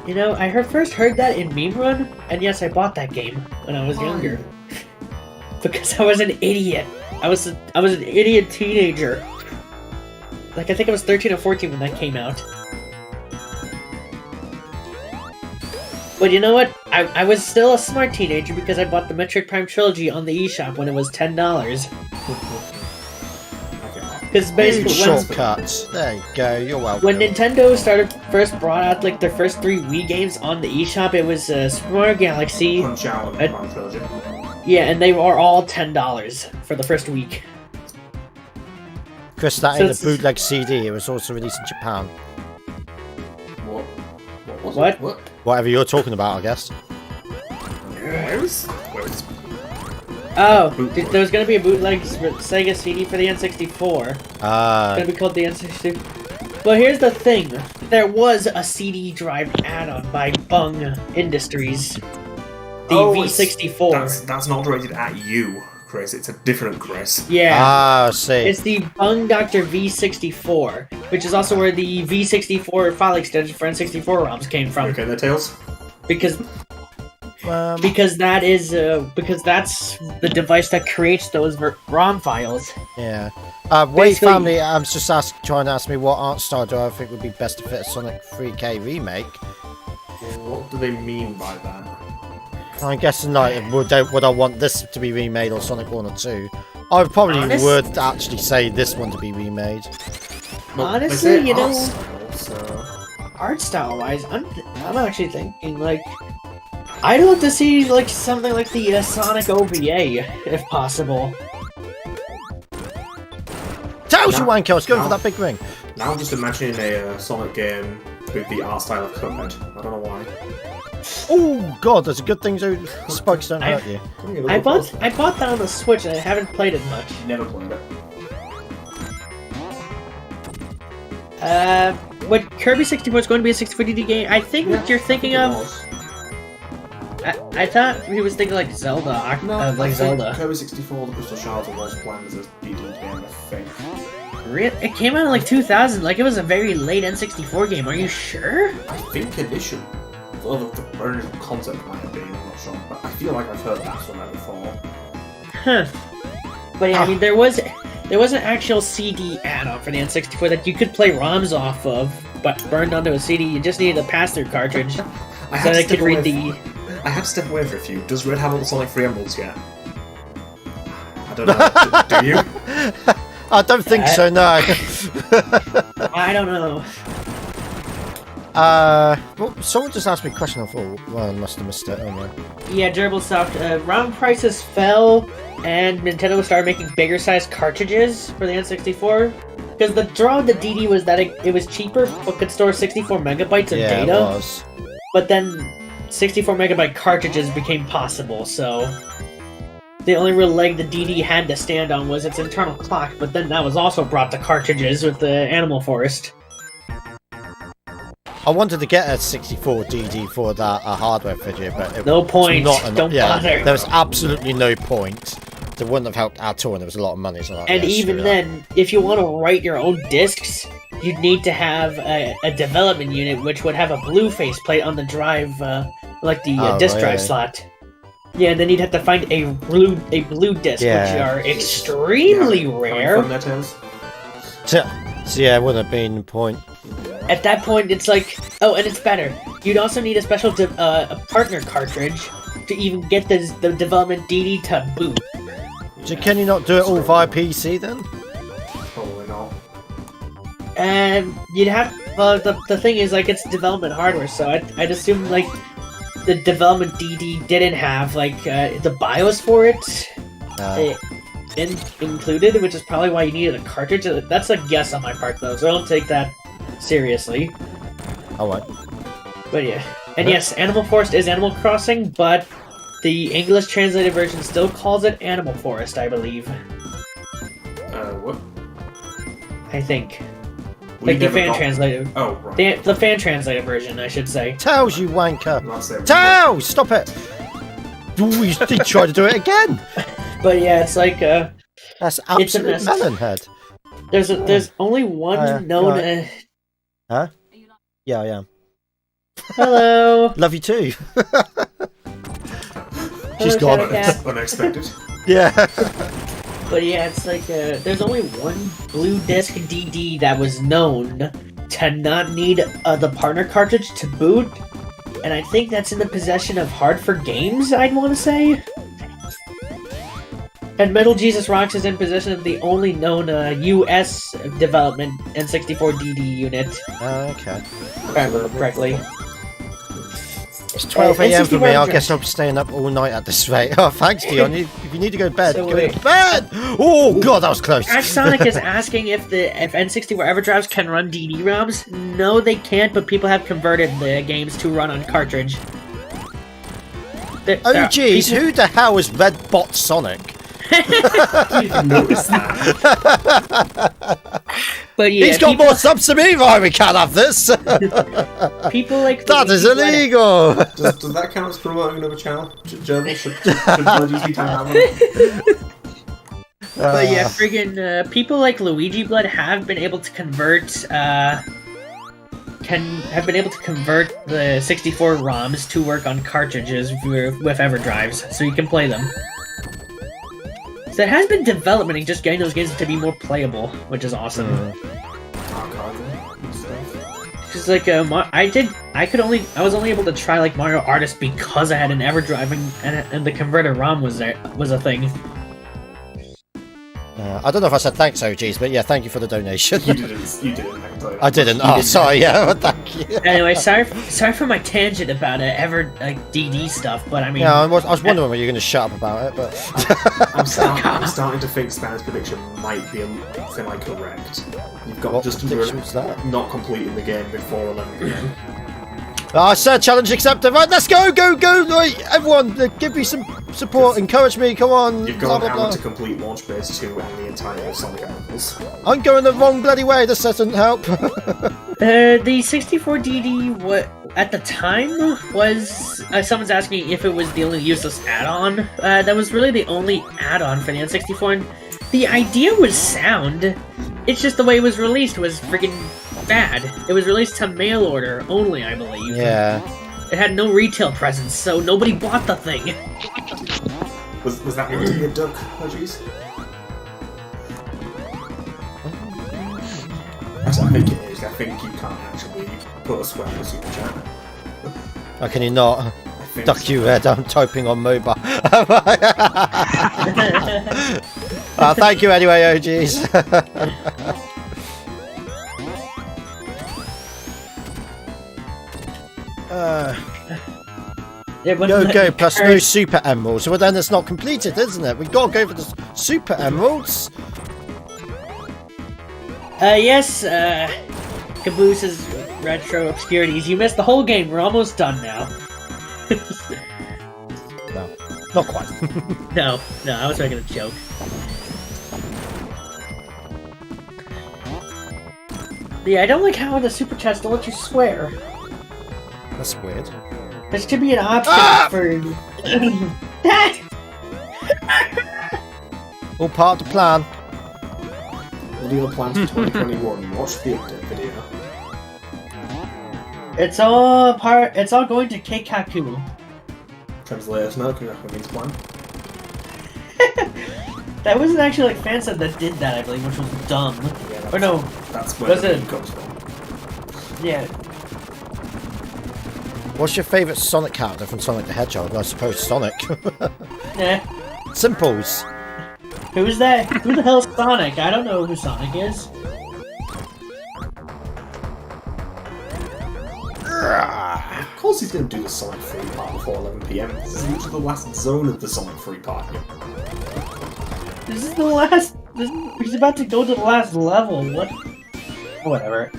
You know, first heard that in Meme Run, and yes, I bought that game when I was younger. Because I was an idiot. I was an idiot teenager. Like, I think I was 13 or 14 when that came out. But you know what? I was still a smart teenager because I bought the Metroid Prime Trilogy on the eShop when it was $10. Because basically, shortcuts. There you go. You're welcome. when Nintendo first brought out like their first 3 Wii games on the eShop, it was Super Mario Galaxy. Punch Out and Prime Trilogy. Yeah, and they were all $10 for the first week. Chris, that So ain't a it's- bootleg CD. It was also released in Japan. What? Was What? it? What? Whatever you're talking about, I guess. Where is? Oh, there was gonna be a bootleg Sega CD for the N64. It's gonna be called the N64. Well, here's the thing. There was a CD drive add-on by Bung Industries. The V64. That's not directed at you, Chris. It's a different Chris. Yeah. I see. It's the Bung Dr. V64, which is also where the V64 file extension for N64 ROMs came from. Okay, there, Tails. Because that's the device that creates those ROM files. Yeah. Wait, Basically- family, I'm just trying to ask me what art style do I think would be best to fit a Sonic 3K remake. What do they mean by that? I'm guessing like would I want this to be remade or Sonic 1 or 2? I probably would actually say this one to be remade. Honestly, they say you know, art style, so... art style wise, I'm actually thinking like I'd love to see like something like the Sonic OVA if possible. Tails, you wanker! I was going for that big ring. Now I'm just imagining a Sonic game with the art style of Cuphead. I don't know why. Oh god, there's a good thing so spikes don't hurt you. I bought that on the Switch and I haven't played it much. Never played it. What Kirby 64 is going to be a 64DD game? I think what you're thinking of. I thought he was thinking like Zelda, like Zelda. Kirby 64, the Crystal Shards was planned as a DD game, I think. It came out in like 2000, like it was a very late N64 game. Are you sure? I think initially, well, the original concept might have been, I'm not sure, but I feel like I've heard that somewhere before. Huh. But yeah, I mean, there was an actual CD add-on for the N64 that you could play ROMs off of, but burned onto a CD. You just needed a pass-through cartridge so that it could read the. I had to step away for a few. Does Red have all the Sonic 3 emeralds yet? I don't know. Do you? I don't think so, no. I don't know. Well, someone just asked me a question. I thought, well, I must have missed it. Oh no. Yeah, Durable Soft. ROM prices fell, and Nintendo started making bigger sized cartridges for the N64. Because the draw of the DD was that it was cheaper, but could store 64 megabytes of Yeah, data. it was. But then 64 megabyte cartridges became possible, so the only real leg the DD had to stand on was its internal clock, but then that was also brought to cartridges with the Animal Forest. I wanted to get a 64 DD for that hardware figure, but it No was point. not enough. Don't Yeah, bother. there was absolutely no point. It wouldn't have helped at all, and there was a lot of money. So like, And yeah, even screw that. then, if you want to write your own discs, you'd need to have a development unit which would have a blue faceplate on the drive, like the Oh, disk drive really? slot. Yeah, and then you'd have to find a blue disc, Yeah. which are extremely rare. From their tails. So yeah, it wouldn't have been the point. At that point, it's like, oh, and it's better. You'd also need a special a partner cartridge to even get the development DD to boot. So can you not do it all via PC then? Probably not. And you'd have, well, the thing is, like, it's development hardware, so I'd assume, like, the development DD didn't have, like, the BIOS for it included, which is probably why you needed a cartridge. That's a guess on my part, though, so don't take that seriously. Oh, right. But yeah. And yes, Animal Forest is Animal Crossing, but The English translated version still calls it Animal Forest, I believe. What? I think. We Like the never fan got- translated. Oh, right. The fan translated version, I should say. Tails, you wanker. That's it. Tails, stop it. Ooh, he tried to do it again. But yeah, it's like That's It's a absolute mess. melon head. there's only one known. right. Huh? Yeah, I am. Hello. Love you too. She's Hello, gone. Shadow Cat. Unexpected. Yeah. But yeah, it's like there's only one blue disc DD that was known to not need the partner cartridge to boot, and I think that's in the possession of Hard for Games, I'd want to say. And Metal Jesus Rocks is in possession of the only known U.S. development N64 DD unit, Okay. if I remember correctly. It's 12 a.m. for me. N64 I guess I'm staying up all night at this rate. Oh, thanks, Dion. If you need to go to bed, So go wait. to bed. Oh God, that was close. Sonic is asking if N64 EverDrives can run DD ROMs. No, they can't, but people have converted the games to run on cartridge. Oh geez, who the hell is redhotsonic? I didn't notice that. But yeah, He's got more subs than me. Right, we can't have this. people like That is Luigi illegal. Does that count as promoting another channel? German? Should Bloodies be time out? But yeah, friggin' people like Luigi Blood have been able to convert the 64 ROMs to work on cartridges with EverDrives, so you can play them. So it has been development in just getting those games to be more playable, which is awesome. Archival and stuff. Just like I was only able to try like Mario Artist because I had an EverDrive and the converter ROM was a thing. I don't know if I said thanks, OGs, but yeah, thank you for the donation. You didn't. I didn't. Oh, sorry. Yeah, thank you. Anyway, sorry for my tangent about DD stuff, but I mean, Yeah, I was wondering when you were going to shut up about it, but I'm starting to think Span's prediction might be semi-correct. You've got what just prediction was that? not completing the game before 11 PM. I said challenge accepted. Right, let's go. Right, everyone, give me some support, encourage me. Come on. You've Blah, got blah, an blah. hour to complete Launch Base 2 and the entire Sonic levels. I'm going the wrong bloody way. This doesn't help. the 64 DD at the time was someone's asking if it was the only useless add-on. That was really the only add-on for the N64. And the idea was sound. It's just the way it was released was freaking bad. It was released to mail order only, I believe. Yeah. It had no retail presence, so nobody bought the thing. Was that meant to be a duck? Oh jeez. Actually, I think it is. I think you can't actually put a swear in the super chat. How can you not? I think Duck so. you, Red. I'm typing on mobile. Thank you anyway, OGs. Go, plus no super emeralds. Well, then it's not completed, isn't it? We've got to go for the super emeralds. Yes, Cabooses Retro Obscurities. You missed the whole game. We're almost done now. No, not quite. No, I was making a joke. Yeah, I don't like how the super chats don't let you swear. That's weird. There should be an option for that. All part of the plan. What are your plans for 2021? Watch the update video. It's all going to Keikaku. Translate us now, because that means plan. That wasn't actually like fans that did that, I believe, which was dumb. Yeah, Or no, that's where was the it? name comes from. yeah. What's your favourite Sonic character from Sonic the Hedgehog? I suppose Sonic. Eh. Simples. Who's that? Who the hell's Sonic? I don't know who Sonic is. Of course he's going to do the Sonic 3 part before 11 PM. This is literally the last zone of the Sonic 3 part. This is the last. He's about to go to the last level. What? Whatever.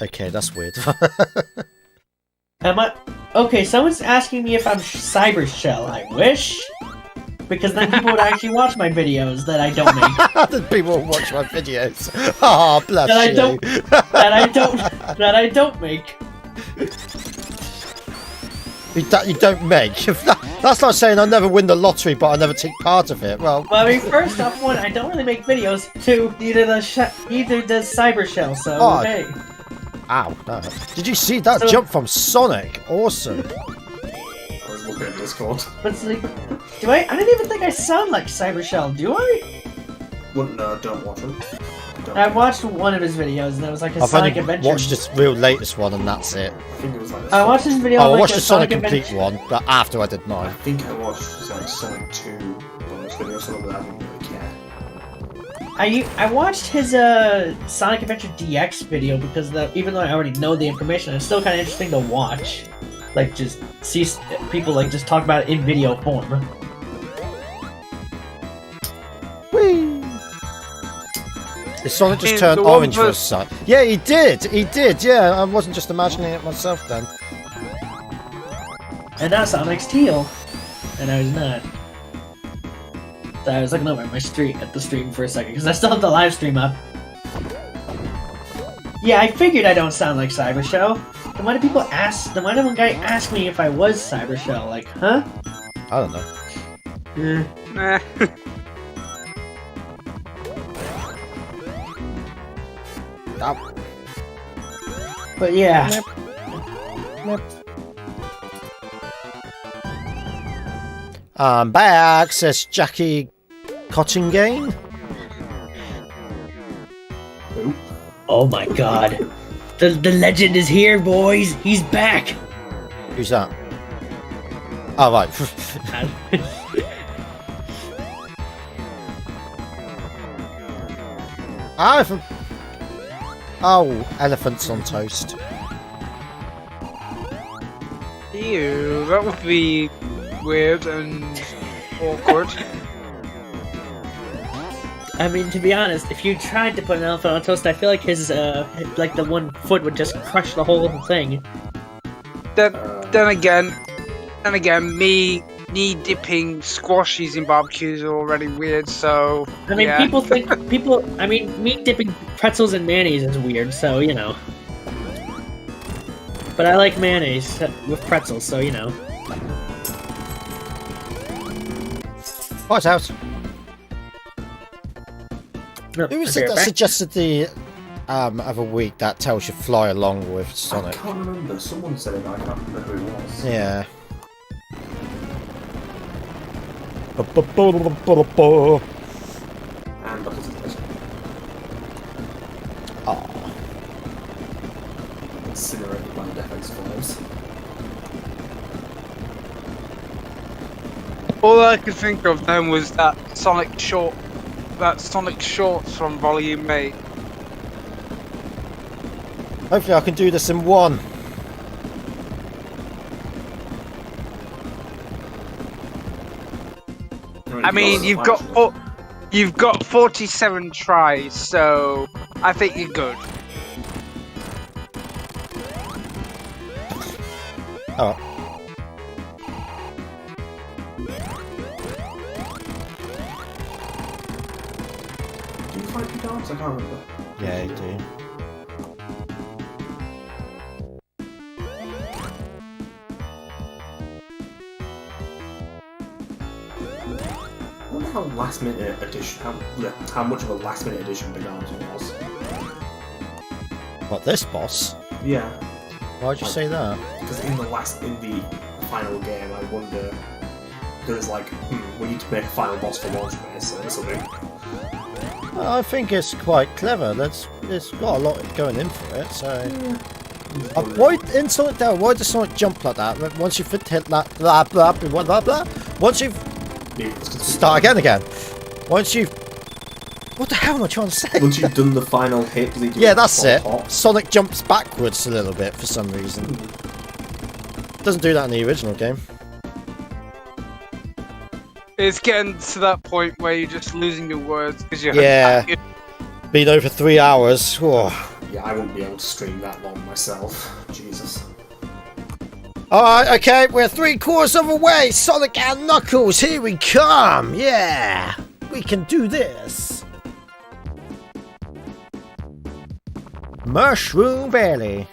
Okay, that's weird. Am I? Okay, someone's asking me if I'm Cyber Shell. I wish, because then people would actually watch my videos that I don't make. Then people will watch my videos. Oh, bless That I you. don't. That I don't make. You don't make. That's like saying I never win the lottery, but I never take part of it. Well, Well, I mean, first off, one, I don't really make videos. Two, neither does Cyber Shell. So Oh. hey. ow. No. Did you see that So- jump from Sonic? Awesome. I was looking at Discord. But it's like, do I? I don't even think I sound like Cyber Shell. Do I? Well, no, don't watch him. Don't. I watched one of his videos, and it was like a I've Sonic only Adventure. watched this real latest one, and that's it. I think it was like. I watched this video. Oh, I like watched a the Sonic Adventure. Complete one, but after I did I mine. think I watched like Sonic 2 bonus video, so that I didn't really care. I watched his Sonic Adventure DX video because even though I already know the information, it's still kind of interesting to watch. Like, just see people like just talk about it in video form. Whee! Did Sonic just And turn the one orange for a was- sec? Yeah, he did. He did. Yeah, I wasn't just imagining it myself then. And now Sonic's teal, and I was not. So I was looking over at the stream for a second because I still have the live stream up. Yeah, I figured I don't sound like Cyber Shell. Then why do people ask? Then why did one guy ask me if I was Cyber Shell? Like, huh? I don't know. Nah. Ow. But yeah. I'm back, says Jackie Cottingane. Oh my god. The legend is here, boys. He's back. Who's that? Oh, right. Oh, elephants on toast. Ew, that would be weird and awkward. I mean, to be honest, if you tried to put an elephant on toast, I feel like his like the one foot would just crush the whole thing. Then again, me dipping squashies in barbecues are already weird. So I mean, yeah. I mean, me dipping pretzels in mayonnaise is weird, so you know. But I like mayonnaise with pretzels, so you know. White House. No, Who was okay, it that back. suggested the other week that tells you fly along with I Sonic? can't remember. Someone said it, but I can't remember who it was. Yeah. And because of this. Oh. Incinerated by Death X-Files. All I could think of then was that Sonic Shorts from Volume 8. Hopefully I can do this in one. I mean, you've got 47 tries, so I think you're good. Oh. Do you fight Peter Arms? I can't remember. Yeah, you do. I wonder how last minute edition, how much of a last minute edition Big Arms was. What, this boss? Yeah, Why'd you say that? because in the final game, I wonder, because it's like, we need to make a final boss for launch base or something. I think it's quite clever. It's got a lot going in for it, so... why, in Sonic Down, why does Sonic jump like that? Once you've hit that, blah, blah, blah, blah, blah, once you've... Start again. Once you've... What the hell am I trying to say? Once you've done the final hit, does he do Yeah, the that's top it. top? Sonic jumps backwards a little bit for some reason. Doesn't do that in the original game. It's getting to that point where you're just losing your words because you're Yeah. Been over 3 hours. Oh, Yeah, I wouldn't be able to stream that long myself. Jesus. Alright, okay, we're 3/4 of the way. Sonic and Knuckles, here we come. Yeah, we can do this. Mushroom Valley.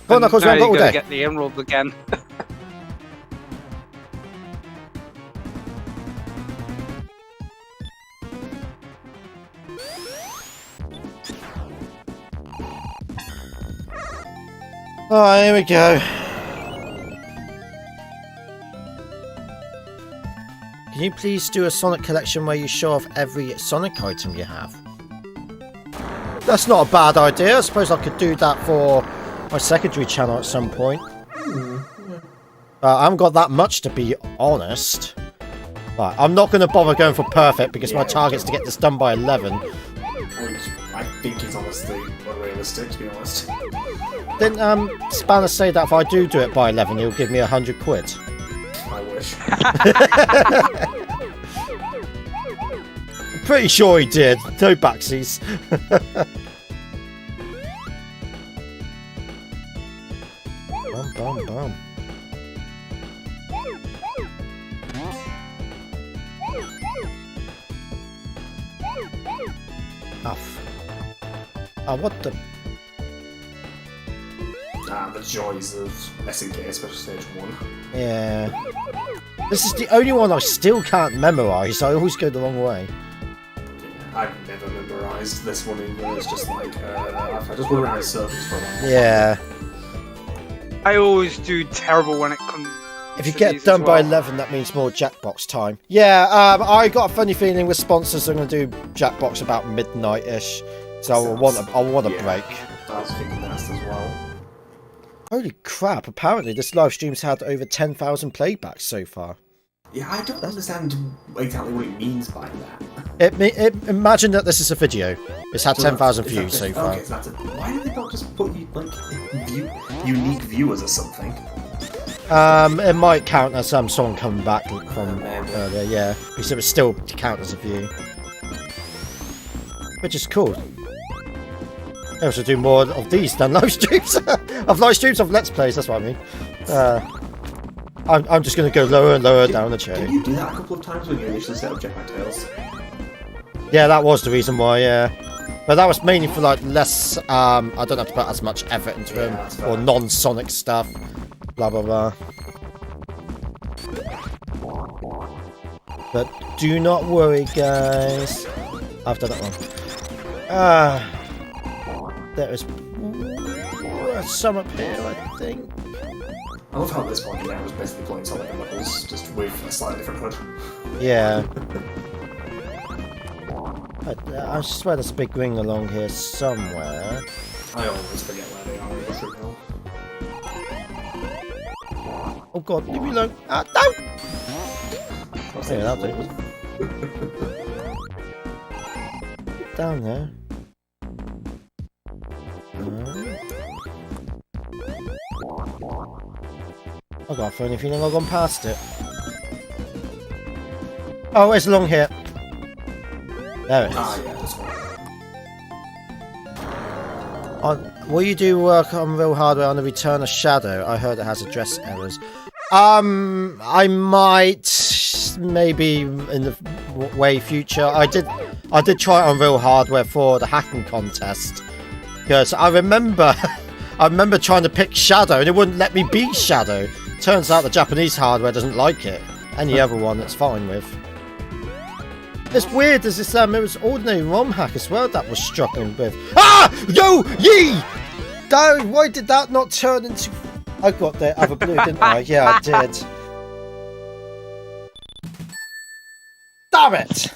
Go on, Knuckles, we haven't got all day. Get the emerald again. Alright, here we go. Can you please do a Sonic collection where you show off every Sonic item you have? That's not a bad idea. I suppose I could do that for my secondary channel at some point. I haven't got that much, to be honest. Right, I'm not going to bother going for perfect because my target's to get this done by 11. Which I think is honestly unrealistic, to be honest. Didn't Spanner say that if I do it by 11, he'll give me 100 quid? I wish. I'm pretty sure he did. No backsies. Bum, bum, bum. Oh, what the... The joys of SNK, especially stage 1. Yeah. This is the only one I still can't memorise. I always go the wrong way. Yeah, I've never memorised this one either. It's just like, I just went around in circles for a while. Yeah. I always do terrible when it comes. If you get done by 11, that means more Jackbox time. Yeah, I got a funny feeling with sponsors I'm going to do Jackbox about midnight-ish. So I'll want a break. I was thinking that as well. Holy crap, apparently this live stream's had over 10,000 playbacks so far. Yeah, I don't understand exactly what it means by that. Imagine that this is a video. It's had 10,000 views so far. Okay, so that's why did they not just put unique viewers or something? It might count as someone coming back from earlier, yeah. Because it would still count as a view. Which is cool. I also do more of these than live streams. Of live streams of Let's Plays, that's what I mean. I'm just going to go lower and lower down the chain. Did you do that a couple of times when you initially set up Jetpack Tales? Yeah, that was the reason why, yeah. But that was mainly for like less, I don't have to put as much effort into them. Or non-Sonic stuff. Blah, blah, blah. But do not worry, guys. I've done that one. There is some up here, I think. I love how at this point I was basically playing Sonic and Knuckles, just with a slightly different hood. Yeah. I swear there's a big ring along here somewhere. I always forget where they are in the trip now. Oh god, leave me alone. Ah, no! Yeah, that'll do. Down there. I got a funny feeling I've gone past it. Oh, it's along here. There it is. Ah, yeah, this one. Will you do work on real hardware on the Return of Shadow? I heard it has address errors. I might, maybe in the way future. I did try it on real hardware for the hacking contest because I remember trying to pick Shadow and it wouldn't let me beat Shadow. Turns out the Japanese hardware doesn't like it. Any other one that's fine with. It's weird, there's this, it was ordinary ROM hack as well that was struggling with. Ah! Yo! Yee! Why did that not turn into... I got the other blue, didn't I? Yeah, I did. Damn it!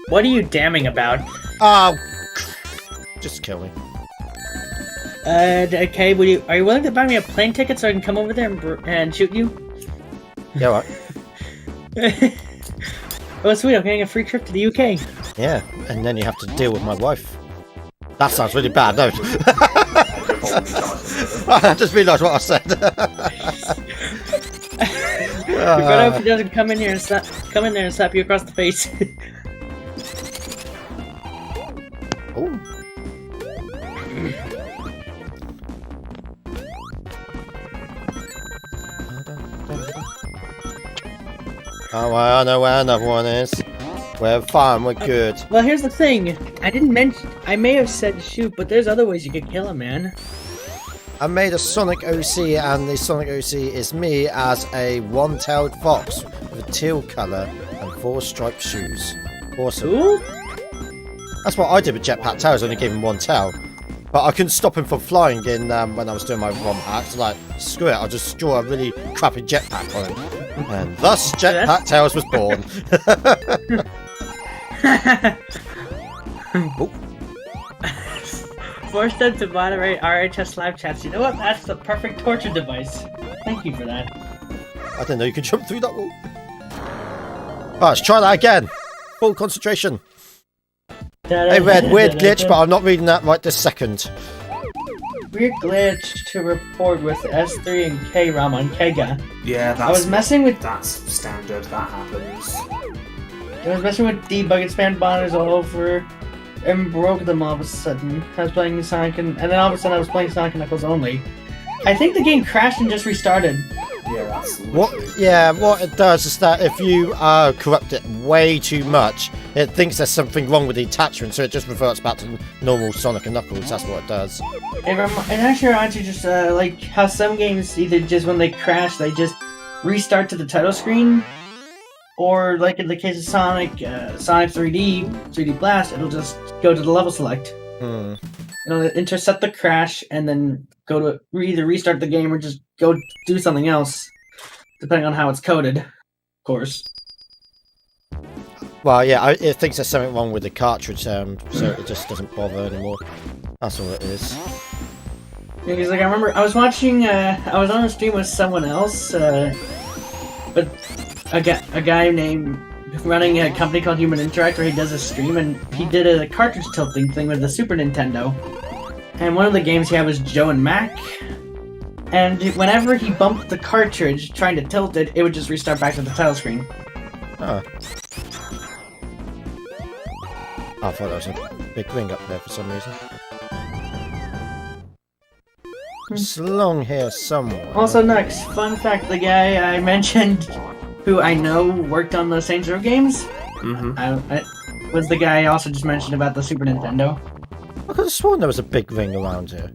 What are you damning about? Oh, just kill me. Okay, are you willing to buy me a plane ticket so I can come over there and shoot you? Yeah, what? Oh, sweet, I'm getting a free trip to the UK. Yeah, and then you have to deal with my wife. That sounds really bad, no? I just realised what I said. better hope he doesn't come in there and slap you across the face. Ooh. Oh, well, I know where another one is. We're fine, we're good. Well, here's the thing. I may have said shoot, but there's other ways you could kill him, man. I made a Sonic OC, and the Sonic OC is me as a one-tailed fox with a teal colour and 4 striped shoes. Awesome. Ooh? That's what I did with Jetpack Tails, only gave him 1 tail. But I couldn't stop him from flying in when I was doing my ROM hack. So like, screw it, I'll just draw a really crappy jetpack on him. And thus Jetpack Tails was born. Force them to moderate RHS live chats. You know what? That's the perfect torture device. Thank you for that. I didn't know you could jump through that wall. Right, let's try that again. Full concentration. Hey Red, weird glitch, but I'm not reading that right this second. Weird glitch to report with S3 and K-ROM on Kega. Yeah, I was messing with that's standard. That happens. I was messing with debug expand binders all over and broke them all of a sudden. I was playing Sonic and then all of a sudden I was playing Sonic and Knuckles only. I think the game crashed and just restarted. Yeah, that's What? Yeah, what it does is that if you corrupt it way too much, it thinks there's something wrong with the attachment, so it just reverts back to normal Sonic and Knuckles. That's what it does. It actually reminds you just like how some games either just when they crash they just restart to the title screen, or like in the case of Sonic 3D Blast, it'll just go to the level select. It'll intercept the crash and then go to either restart the game or just go do something else, depending on how it's coded, of course. Well, yeah, it thinks there's something wrong with the cartridge, so it just doesn't bother anymore. That's all it is. Yeah, because like I remember I was watching, I was on a stream with someone else, but a guy named running a company called Human Interact where he does a stream, and he did a cartridge tilting thing with the Super Nintendo. And one of the games he had was Joe and Mac. And whenever he bumped the cartridge trying to tilt it, it would just restart back to the title screen. Oh. I thought there was a big ring up there for some reason. It's along here somewhere. Also next, fun fact, the guy I mentioned who I know worked on the Saints Row games, I was the guy I also just mentioned about the Super Nintendo. I could have sworn there was a big ring around here.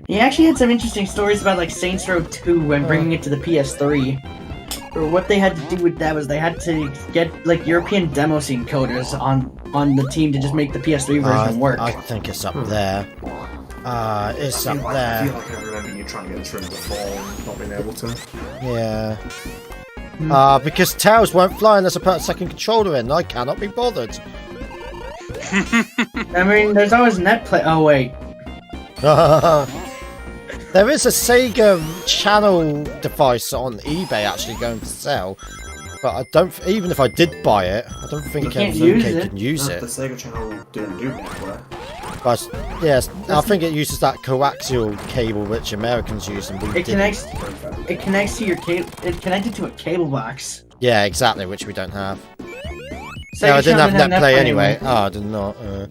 He actually had some interesting stories about like Saints Row 2 and bringing it to the PS3. Or what they had to do with that was they had to get like European demo scene coders on the team to just make the PS3 version work. I think it's up there. It's up I there. feel like I remember you trying to get the trim before and not being able to. Yeah. Because Tails won't fly unless I put a second controller in. I cannot be bothered. I mean, there's always net play. Oh wait. There is a Sega channel device on eBay actually going for sale, but I don't. Even if I did buy it, I don't think MK can use The it. Sega channel didn't do network. But yes, I think it uses that coaxial cable which Americans use, and we didn't. It connects to your cable. It connected to a cable box. Yeah, exactly, which we don't have. Sega No, I didn't have channel net play anyway. Oh, I did not. Yeah.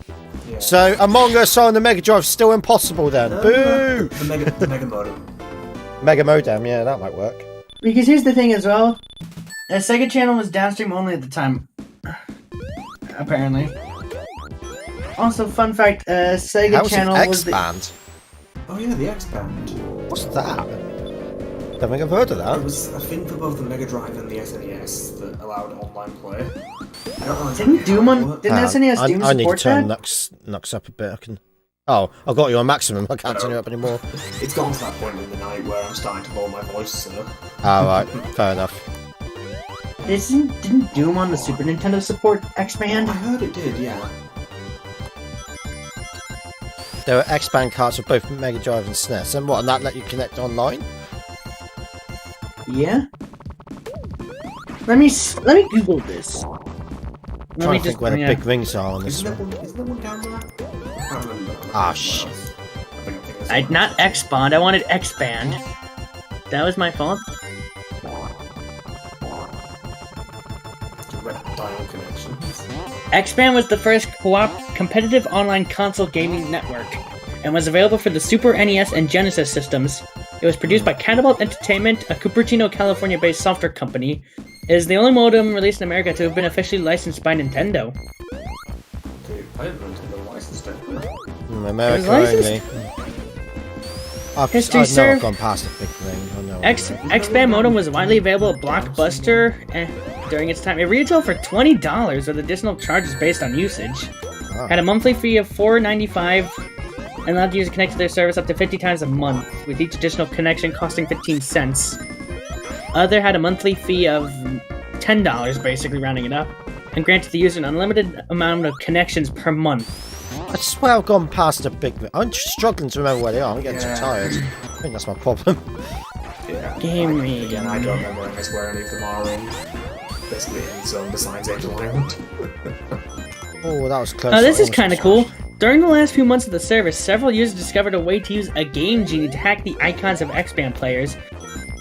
So Among Us on the Mega Drive still impossible then. Boo! The Mega Modem. Mega Modem, yeah, that might work. Because here's the thing as well. The Sega channel was downstream only at the time. Apparently. Also, fun fact, Sega How's channel an was the... X-Band? Oh yeah, the X-Band. What's that? Don't think I've heard of It that. was a thing for both the Mega Drive and the SNES that allowed online play. I don't know Didn't Doom on... Didn't SNES Doom I need to support turn that? Nux up a bit. I can. Oh, I've got you on maximum. I can't turn it up anymore. It's gotten to that point in the night where I'm starting to lower my voice, so... Oh, right. Fair enough. Didn't Doom on the Super Nintendo support X-Band? I heard it did, yeah. There were X-Band cards for both Mega Drive and SNES. And what, and that let you connect online? Yeah. Let me Google this. I'm trying to think where the big rings are on this one. Isn't there one down there? I can't remember. Ah, shit. I think it's Not X-Band, I wanted X-Band. That was my fault. dial connections. X-Band was the first competitive online console gaming network, and was available for the Super NES and Genesis systems. It was produced by Catapult Entertainment, a Cupertino, California-based software company. It is the only modem released in America to have been officially licensed by Nintendo. Dude, I haven't Nintendo licensed it. America licensed? only. History I've never serve. gone past a big thing. I know. X-Band modem was widely available at Blockbuster during its time. It retailed for $20 with additional charges based on usage. Ah. Had a monthly fee of $4.95 and allowed the user to connect to their service up to 50 times a month, with each additional connection costing 15 cents. Other had a monthly fee of $10, basically rounding it up, and granted the user an unlimited amount of connections per month. I swear I've gone past a big thing. I'm just struggling to remember where they are. I'm getting too tired. I think that's my problem. Yeah. Gaming. Again, I don't remember where any of them are in basically any zone besides Angel Island. Oh, that was close. Oh, this I is almost kind of was- cool. During the last few months of the service, several users discovered a way to use a Game Genie to hack the icons of X-Band players.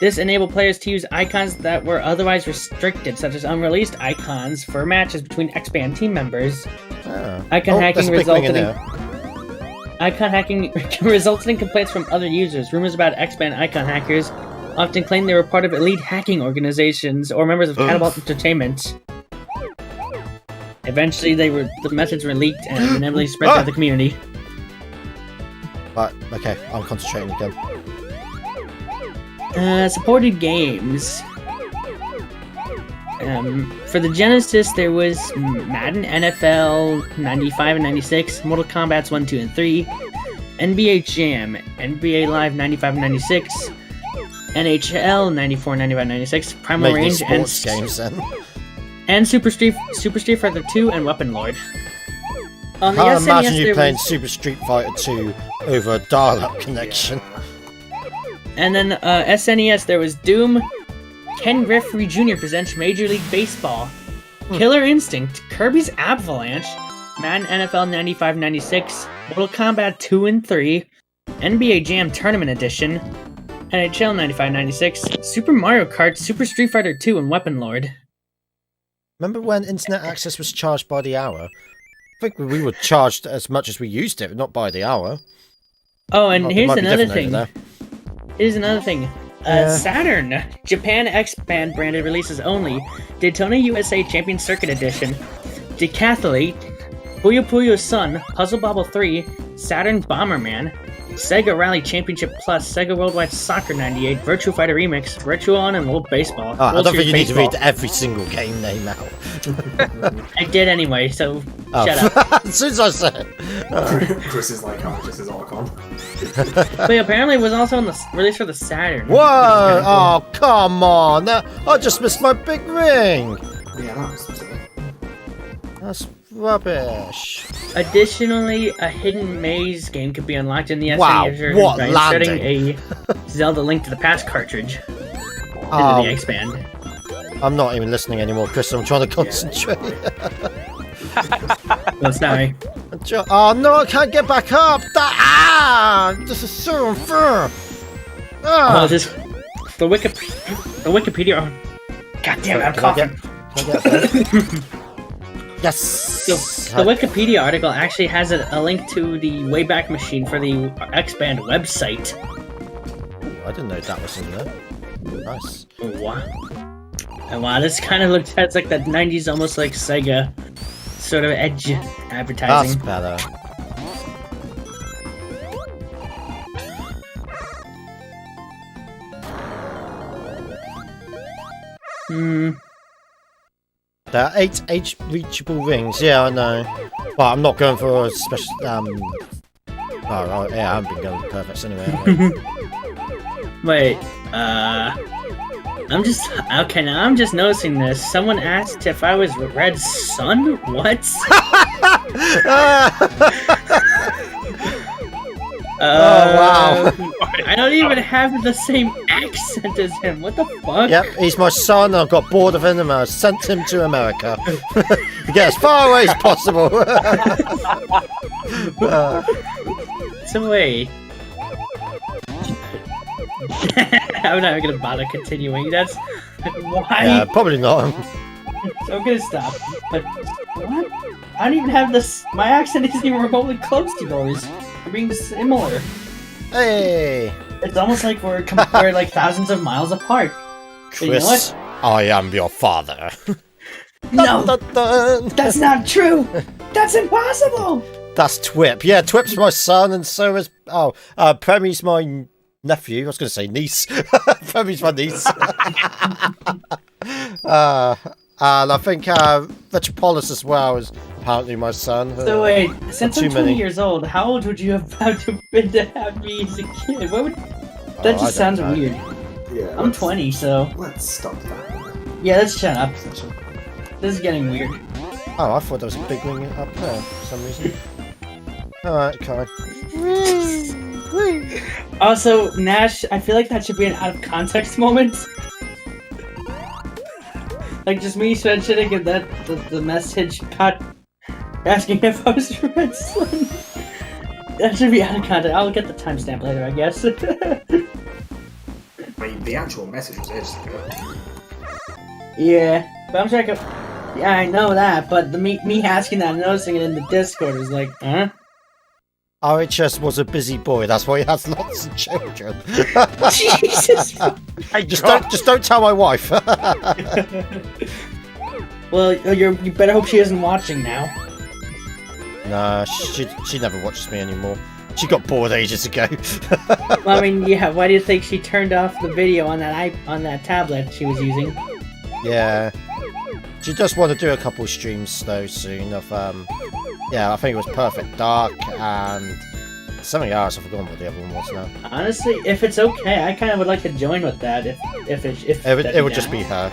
This enabled players to use icons that were otherwise restricted, such as unreleased icons for matches between X-Band team members. Ah. Icon Oh, hacking there's a big thing resulted in in there. icon hacking resulted in complaints from other users. Rumors about X-Band icon hackers often claimed they were part of elite hacking organizations or members of Catapult Entertainment. Eventually, the methods were leaked and inevitably spread throughout the community. Right, okay, I'm concentrating again. Supported games. For the Genesis, there was Madden, NFL 95 and 96, Mortal Kombat's 1, 2, and 3, NBA Jam, NBA Live 95 and 96, NHL 94, 95, 96, Primal Maybe Range, and sports games then. and Super Street Fighter 2 and Weapon Lord. On the Can't SNES, imagine you there playing was- Super Street Fighter 2 over a dial-up connection. And then SNES, there was Doom, Ken Griffey Jr. presents Major League Baseball, Killer Instinct, Kirby's Avalanche, Madden NFL 95-96, Mortal Kombat 2 and 3, NBA Jam Tournament Edition, NHL 95-96, Super Mario Kart, Super Street Fighter 2, and Weapon Lord. Remember when internet access was charged by the hour? I think we were charged as much as we used it, not by the hour. Oh, and It here's might be another different over thing. there. Here's another thing. Yeah. Saturn, Japan X-Band branded releases only, Daytona USA Champion Circuit Edition, Decathlete, Puyo Puyo Sun, Puzzle Bobble 3, Saturn Bomberman, Sega Rally Championship Plus, Sega Worldwide Soccer 98, Virtua Fighter Remix, Virtua On, and World Baseball. Oh, I World don't think Series you need to Baseball. read every single game name out. I did anyway, so Oh. shut up. As soon as I said it. Chris is like, oh, this is Archon. But yeah, apparently it was also on the release for the Saturn. Whoa! Oh, come on! I just missed my big ring! Yeah, that was silly. That's rubbish. Additionally, a hidden maze game could be unlocked in the SNES Wow, version what by inserting a Zelda Link to the Past cartridge into Oh, the X-Band. I'm not even listening anymore, Chris. I'm trying to concentrate. Oh, sorry. Oh no, I can't get back up! This is so unfair! Oh, Ah! this the Wikipedia. God damn it, I'm Can I coughing. get that? Yes! The Wikipedia article actually has a link to the Wayback Machine for the X-Band website. I didn't know that was in there. Nice. Wow. And wow, this kind of looks, it's like that 90s, almost like Sega sort of edge That's advertising. better. There are 8 reachable rings. Yeah, I know. But I'm not going for a special. Oh, yeah, I haven't been going perfects anyway. have I? Wait, I'm just, okay, now I'm just noticing this. Someone asked if I was Red Sun? What? wow. I don't even have the same accent as him. What the fuck? Yep, he's my son. I got bored of him and I sent him to America. To get as far away as possible. So wait. I'm not even gonna bother continuing. That's why. Yeah, probably not. So I'm gonna stop. But what? I don't even have this. My accent isn't even remotely close to yours. We're being similar. Hey, It's almost like we're like thousands of miles apart. But Chris, you know what? I am your father. No, Dun, dun, dun. that's not true. That's impossible. That's Twip. Yeah, Twip's my son, and so is Premi's my nephew. I was going to say niece. Premi's my niece. And I think Metropolis as well is apparently my son. So wait, since too I'm 20 many. years old, how old would you have had to been to have me as a kid? What would? That I just sounds don't know. weird. Yeah, I'm 20, so Let's stop that. yeah, let's shut up. This is getting weird. Oh, I thought there was a big wing up there for some reason. Alright, okay. Also, Nash, I feel like that should be an out of context moment. Like just me mentioning and that the message got asking if I was wrestling. That should be out of context. I'll get the timestamp later, I guess. I mean, the actual message was interesting. Yeah, but I'm checking. Yeah, I know that, but me asking that and noticing it in the Discord is like, huh? RHS was a busy boy, that's why he has lots of children. Jesus! just don't tell my wife. Well, you better hope she isn't watching now. Nah, she never watches me anymore. She got bored ages ago. Well, I mean, yeah. Why do you think she turned off the video on that tablet she was using? Yeah. She does want to do a couple of streams though soon of yeah, I think it was Perfect Dark and something else. I've forgotten what the other one was now. Honestly, if it's okay, I kind of would like to join with that. If It would just be her.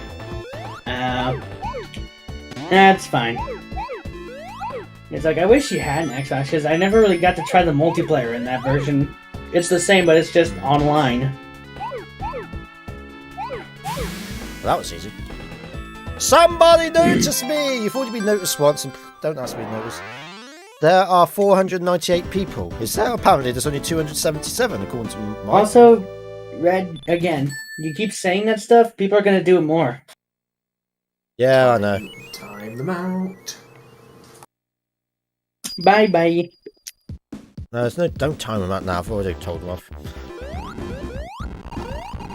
That's fine. It's like I wish you had an Xbox because I never really got to try the multiplayer in that version. It's the same, but it's just online. Well, that was easy. Somebody notice me! You've already been noticed once, and don't ask me to notice. There are 498 people. Is there? Apparently, there's only 277, according to my... Also, Red, again, you keep saying that stuff, people are gonna do it more. Yeah, I know. Time them out. Bye-bye. No, there's no... Don't time them out now. I've already told them off.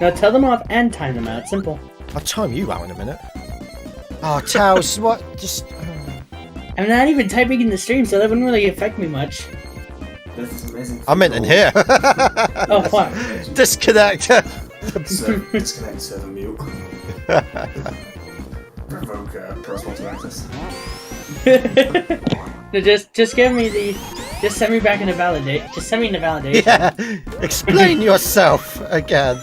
Now tell them off and time them out. Simple. I'll time you out in a minute. Oh, Taos, what? Just... I'm not even typing in the stream, so that wouldn't really affect me much. This is amazing. I meant in here. Oh, fuck. Disconnect. So, disconnect, server mute. Provoke personal to access. No, just give me the... Just send me back into validate. Just send me into validation. Yeah. Explain yourself again.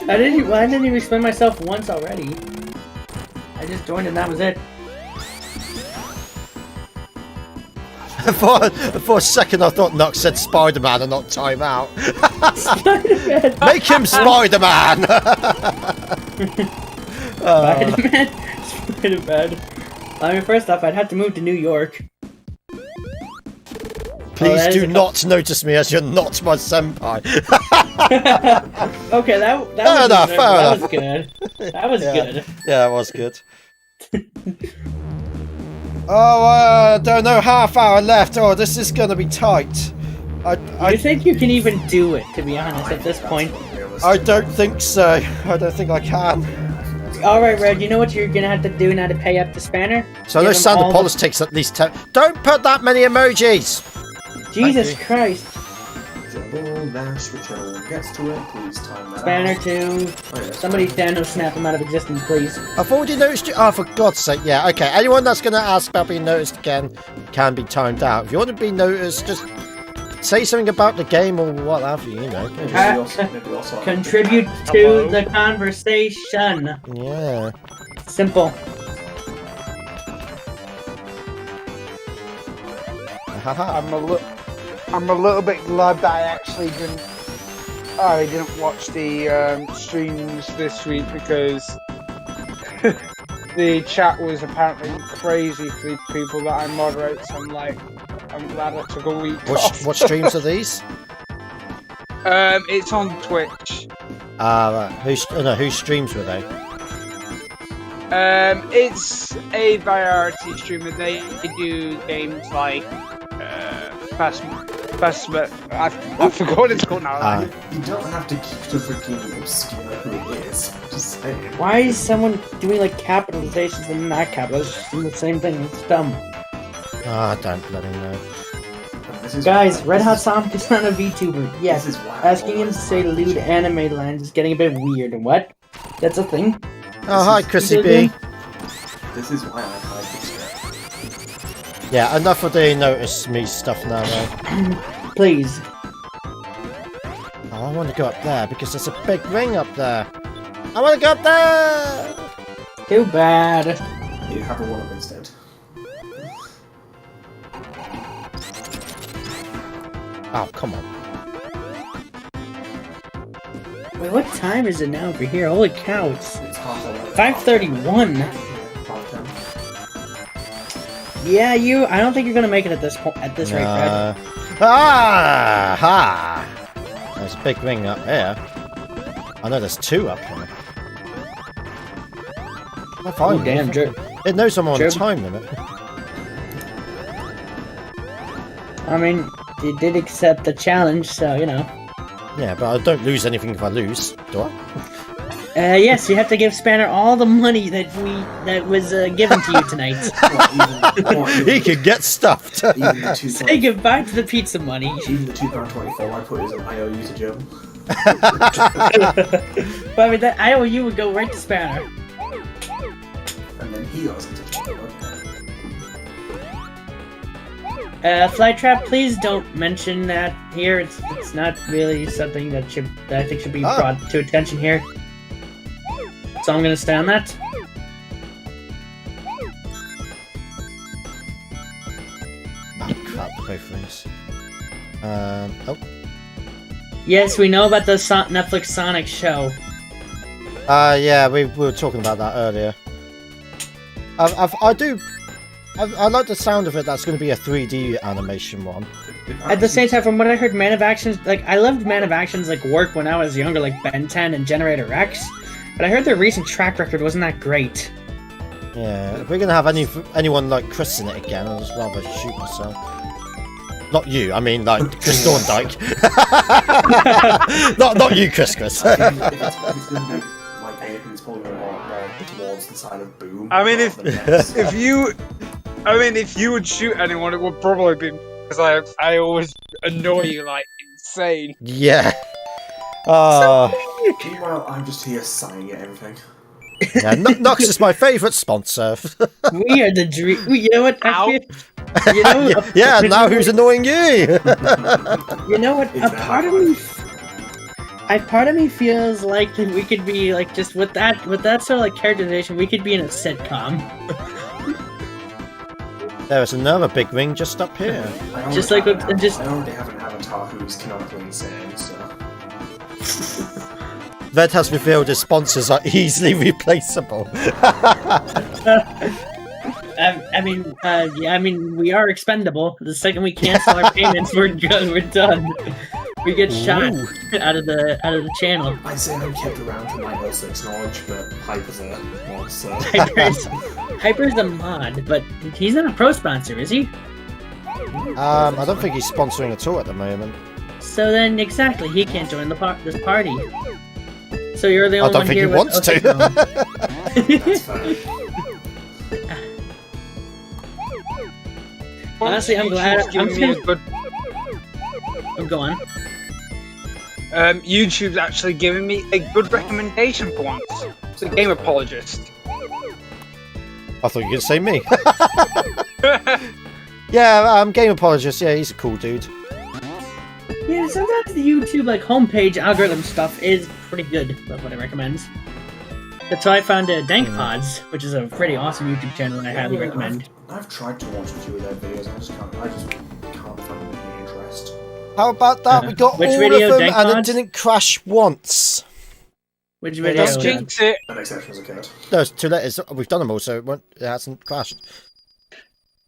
I didn't even explain myself once already. I just joined and that was it. For a second, I thought Nox said Spider-Man and not timeout. Spider-Man! Make him Spider-Man! Spider-Man? Spider-Man. I mean, first off, I'd have to move to New York. Please do not notice me as you're not my senpai. Okay, that was good. That was good. Yeah, it was good. Oh, I don't know, half hour left. Oh, this is gonna be tight. I think you can even do it, to be honest, at this point. I don't think so. I don't think I can. Alright, Red, you know what you're gonna have to do now to pay up the spanner? So I know Give 'em all Santa Polis takes at least 10. Don't put that many emojis! Jesus Christ. Nash, whichever one gets to it, please time that Spanner out. 2. Somebody Thanos snap him out of existence, please. I've already noticed you. Oh, for God's sake, yeah. Okay, anyone that's going to ask about being noticed again can be timed out. If you want to be noticed, just say something about the game or what have you, you know. Maybe also Contribute to the conversation. Yeah. Simple. I'm a little bit glad that I didn't watch the streams this week because the chat was apparently crazy for the people that I moderate. So I'm glad I took a week off. What streams are these? It's on Twitch. Right. Whose streams were they? It's a variety streamer. They do games like Fast. I forgot what it's called now. You don't have to keep the freaking obscure who it is. Just saying. Why is someone doing like capitalizations and not capitalizations in the same thing? It's dumb. I don't bloody know. Guys, Red Hot Sonic is not a VTuber. Yes, This is why asking him to say lewd anime lines is getting a bit weird. What? That's a thing? Oh, hi, Chrissy B. This is why I like it. Yeah, enough of the notice me stuff now, though. Please. Oh, I want to go up there because there's a big ring up there. I want to go up there! Too bad. You have a one-up instead. Oh, come on. Wait, what time is it now over here? Holy cow, it's It's half 5:31. Half 10. Yeah, I don't think you're gonna make it at this point. At this rate, Red. Ah! Ha! There's a big ring up here. I know there's two up here. I find Damn, Drew. it knows I'm on a Drew. time limit. I mean, you did accept the challenge, so you know. Yeah, but I don't lose anything if I lose, do I? Yes, you have to give Spanner all the money that was given to you tonight. He could get stuffed. Even the Say goodbye to the pizza money. Even the £2.24 I put as an IOU to Joe. But I mean, that IOU would go right to Spanner. And then he goes into Joe. Flytrap, please don't mention that here. It's not really something that I think should be brought to attention here. So I'm gonna stay on that. Oh crap, both rings. Oh. Yes, we know about the Netflix Sonic show. Yeah, we were talking about that earlier. I like the sound of it. That's going to be a 3D animation one. At the same time, from what I heard, Man of Action's I loved Man of Action's work when I was younger, like Ben 10 and Generator X. But I heard their recent track record wasn't that great. Yeah, if we're going to have anyone like Chris in it again, I'd just rather shoot myself. Not you, I mean like Chris Thorndike. not you, Chris. It's going to be like Aiden's pulling more towards the side of Boom. I mean, if if you would shoot anyone, it would probably be because I always annoy you like insane. Yeah. Meanwhile, I'm just here sighing at everything. Yeah, Nox is my favourite sponsor. We are the dream. You know what? Ow. You know, yeah, now who's annoying you? You know what? It's A part of me feels like that we could be just with that sort of characterization, we could be in a sitcom. There's another big ring just up here. I Just already like have with- just- I already have an avatar who's canonically insane, so... Red has revealed his sponsors are easily replaceable. I mean, we are expendable. The second we cancel our payments, we're good. We're done. We get shot out of the channel. I say I'm kept around for my L6 knowledge, but Hyper's a mod, so... Hyper's a mod, but he's not a pro sponsor, is he? I don't think he's sponsoring at all at the moment. So then, exactly, he can't join this party. So you're the I only don't one think here he with... wants to. That's fair. Honestly, I'm glad. YouTube's giving me a good. I'm going. YouTube's actually giving me a good recommendation for once. It's a game apologist. I thought you were going to say me. Yeah, Game Apologist, yeah, he's a cool dude. Yeah, sometimes the YouTube homepage algorithm stuff is pretty good. That's what I recommend. That's how I found Dank Pods, which is a pretty awesome YouTube channel, and I highly recommend. I've tried to watch a few of their videos, I just can't find any interest. How about that? We got Which all video, of them Dank and it Pods? didn't crash once. Which Yeah, video? that's Don't good. jinx it. An exception has occurred. No, it's 2 letters. We've done them all, so it hasn't crashed.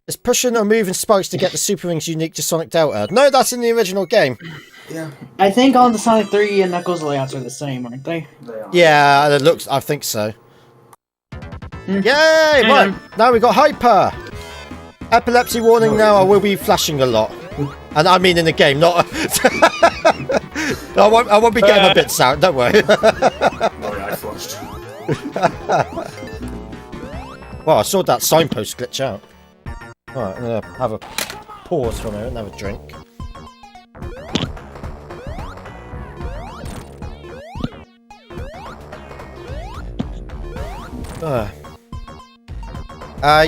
It's pushing or moving spikes to get the super rings unique to Sonic Delta. No, that's in the original game. Yeah, I think all the Sonic 3 and Knuckles layouts are the same, aren't they? they are. Yeah, it looks. I think so. Yay! Hang Right, on. now we got hyper. Epilepsy warning now. I will be flashing a lot, and I mean in the game, not. I won't be getting my bits out. Don't worry. Sorry, I flushed. Well, I saw that signpost glitch out. Alright, I'm gonna have a pause for a moment and have a drink.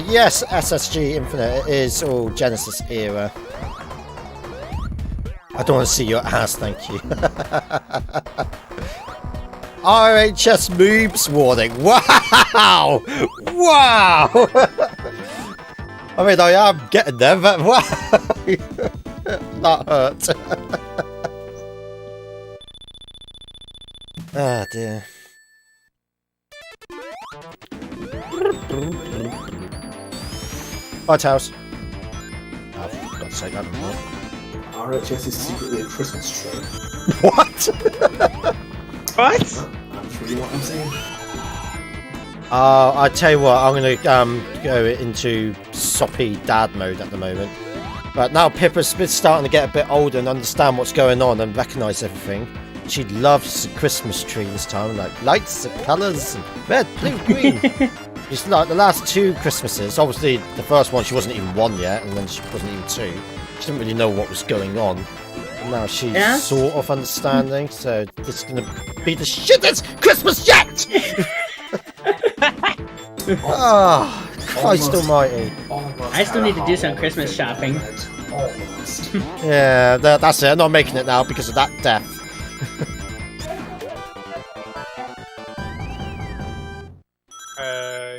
Yes, SSG Infinite is all Genesis era. I don't want to see your ass, thank you. RHS moves warning. Wow! Wow! I mean, I am getting there, but wow! That hurt. Ah, dear. Bye, Taos. Oh, for God's sake, I don't know. RHS is secretly a Christmas tree. What? What? That's really what I'm saying. I tell you what, I'm gonna go into soppy dad mode at the moment. But now Pippa's starting to get a bit older and understand what's going on and recognise everything. She loves the Christmas tree this time, like lights and colours and red, blue, green. It's like the last 2 Christmases. Obviously, the first one she wasn't even 1 yet, and then she wasn't even 2. She didn't really know what was going on. And now she's sort of understanding, so this is gonna be the shittest Christmas yet! Ah, Christ almighty. I still need to do some Christmas shopping. Almost. Yeah, that's it. I'm not making it now because of that death.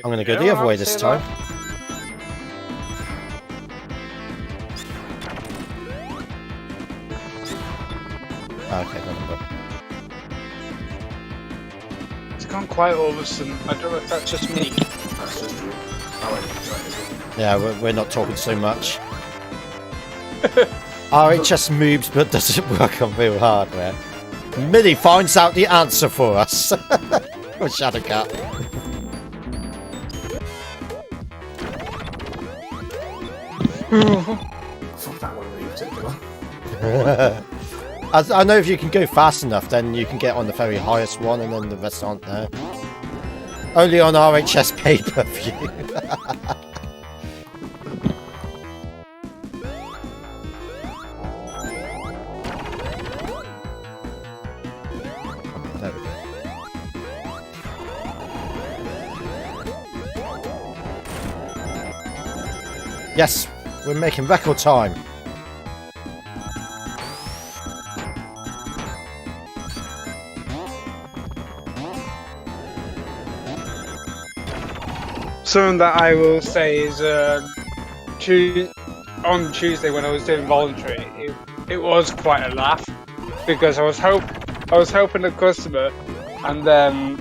I'm gonna go the other way this time. Okay, no. It's gone quiet all of a sudden. I don't know if that's just me. That's just you. Yeah, we're not talking so much. RHS moves but doesn't work on real hardware. Millie finds out the answer for us. Or Shadowcat. Fuck that one in particular. I know if you can go fast enough, then you can get on the very highest one, and then the rest aren't there. Only on RHS pay-per-view. There we go. Yes, we're making record time. Something that I will say is on Tuesday when I was doing voluntary, it was quite a laugh because I was helping a customer, and then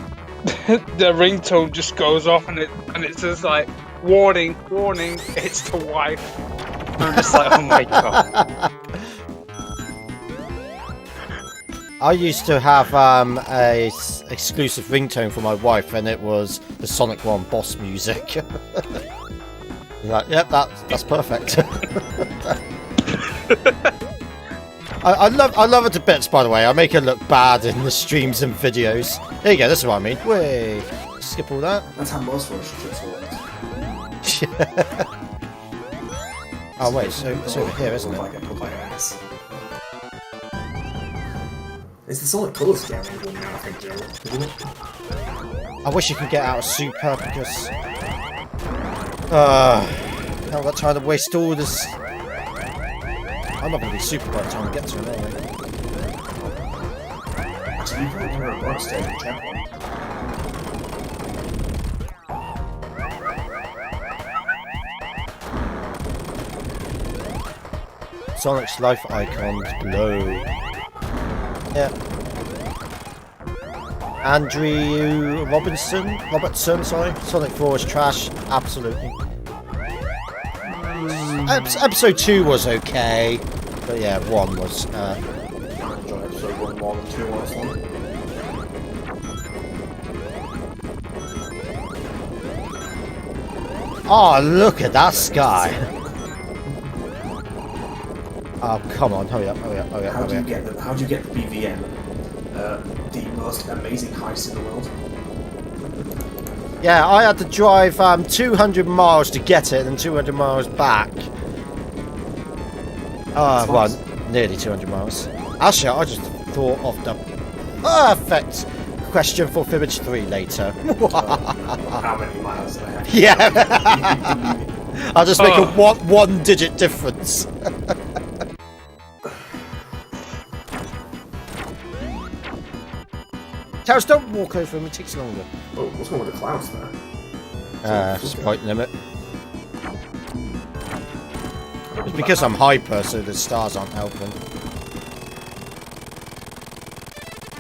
the ringtone just goes off and it's just like warning, it's the wife. I'm just like, oh my god. I used to have a exclusive ringtone for my wife, and it was the Sonic 1 boss music. Like, yep, that's perfect. I love her to bits, by the way. I make her look bad in the streams and videos. There you go. This is what I mean. Wait, skip all that. That's how most relationships work. Oh wait, so it's over here, isn't it? It's the Sonic Colors game, I think, Joe, isn't it? I wish you could get out of Super because I've got time to waste all this. I'm not going to be Super by the time we get to it anyway. Actually, you've got a box stage in Champion. Sonic's life icons glow. Yeah. Andrew Robertson, sorry. Sonic 4 is trash. Absolutely. Episode 2 was okay. But yeah, 1 was... I enjoyed episode 1 more than 2 honestly. Oh, look at that sky. Oh, come on, hurry up, hurry up, hurry up, How do hurry you up. get the BVM? The most amazing heist in the world. Yeah, I had to drive 200 miles to get it and 200 miles back. Oh, well, nearly 200 miles. Actually, I just thought of the perfect question for Fibbage 3 later. How many miles did I have? Yeah. I'll just make a one digit difference. Tails, don't walk over him, it takes longer. Oh, what's wrong with the clouds there? Sprite limit. It's because I'm hyper, so the stars aren't helping.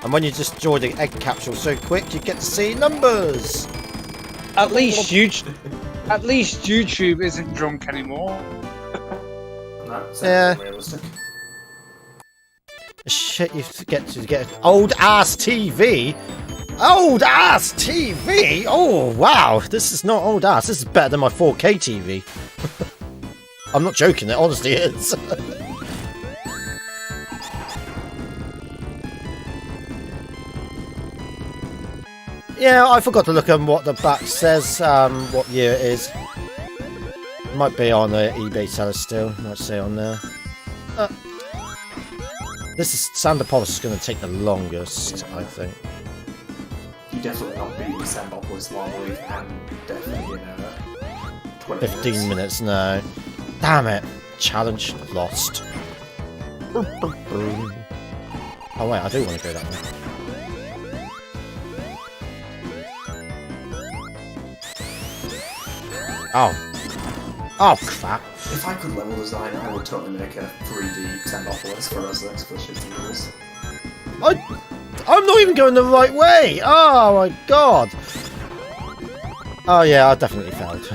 And when you just join the egg capsule so quick, you get to see numbers! At least YouTube isn't drunk anymore. That's Yeah. realistic. Shit, you get to get old ass TV. Old ass TV. Oh wow, this is not old ass. This is better than my 4K TV. I'm not joking. It honestly is. Yeah, I forgot to look at what the back says. What year it is. Might be on the eBay seller still. Might say on there. This is Sander Polish is going to take the longest, I think. You definitely not beating Sandbopolis normally, and definitely in 20 15 minutes, no. Damn it. Challenge lost. Oh wait, I do want to go that way. Oh. Oh crap. If I could level design, I would totally make a 3D Sandbopolis for us next for shifting rules. I'm not even going the right way! Oh my god! Oh yeah, I definitely failed.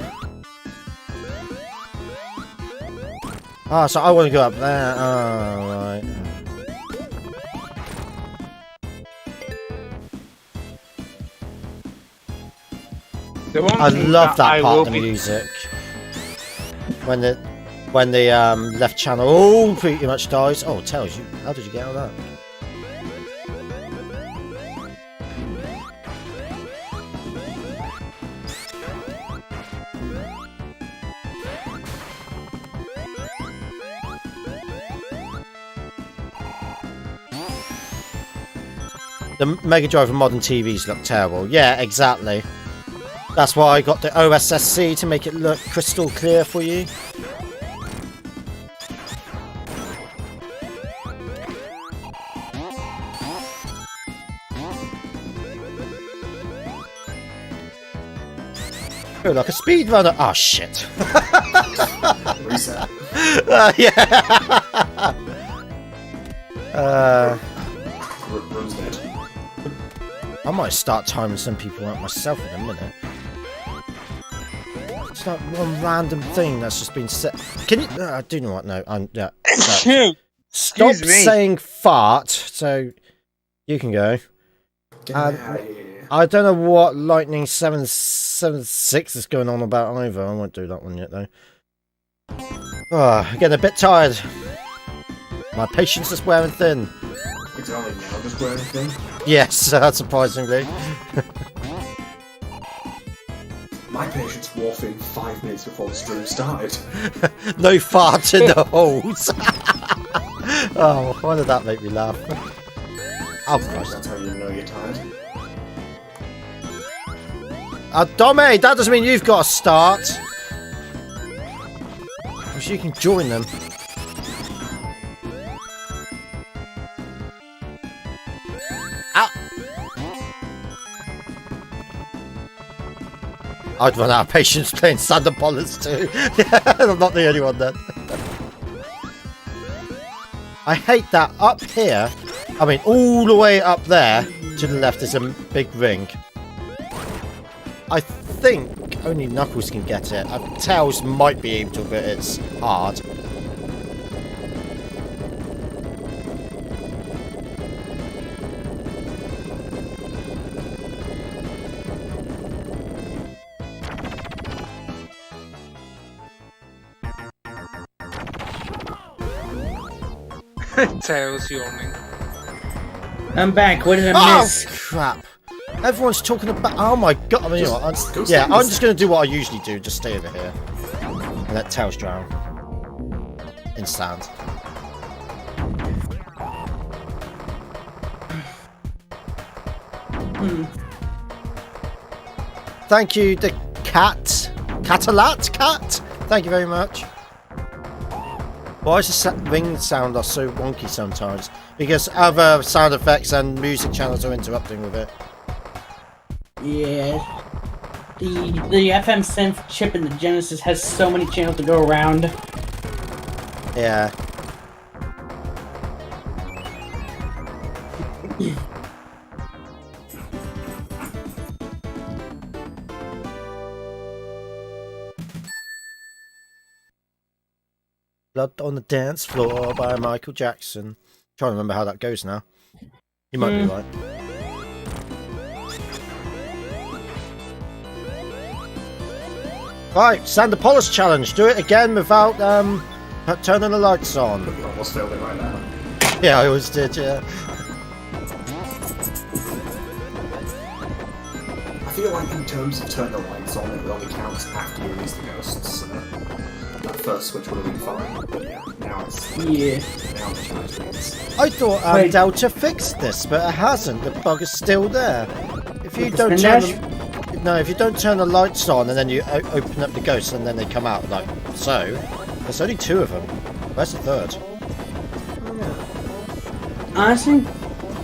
Ah, so I want to go up there. Oh, right. I love that part of the music. When the left channel pretty much dies. Oh, tells you. How did you get out of that? The Mega Drive and modern TVs look terrible. Yeah, exactly. That's why I got the OSSC to make it look crystal clear for you. Oh, like a speedrunner. Oh shit. Reset. Yeah. Run's dead. I might start timing some people out myself in a minute. It's like one random thing that's just been set. Can you? I do know what? No, I'm. Yeah. No. Stop Excuse me. saying fart. So you can go. Get me out of here. I don't know what Lightning 776 is going on about either. I won't do that one yet though. Oh, I'm getting a bit tired. My patience is wearing thin. It's only now just wearing thing. Yes, surprisingly. My patience wore thin 5 minutes before the stream started. No fart in the holes. Oh, why did that make me laugh? Oh, Christ. That's how you know you're tired. Dommy, that doesn't mean you've got to start. Wish you can join them. Ow. I'd run out of patience playing Thunder Bullets too. I'm not the only one then. I hate that up here. I mean, all the way up there to the left is a big ring. I think only Knuckles can get it. Tails might be able to, but it's hard. Tails yawning. I'm back. What did I Oh miss? crap! Everyone's talking about. Oh my god! I mean, you know what? I'm just going to do what I usually do. Just stay over here and let Tails drown in sand. Thank you, the Catalat cat. Thank you very much. Why does the ring sound so wonky sometimes? Because other sound effects and music channels are interrupting with it. Yeah. The FM synth chip in the Genesis has so many channels to go around. Yeah. Blood on the Dance Floor by Michael Jackson. Trying to remember how that goes now. You might be right. Right, Sander Polish challenge. Do it again without turning the lights on. You almost failed it right now. Yeah, I always did, yeah. I feel like in terms of turn the lights on, it only counts after you release the ghosts. That first switch would have been fine, but yeah, now it's... Yeah. Now the challenge begins. I thought Wait. Delta fixed this, but it hasn't. The bug is still there. If you With the don't spin turn dash? the, no, if you don't turn the lights on and then you open up the ghosts and then they come out like so, there's only 2 of them. Where's the 3rd? Honestly,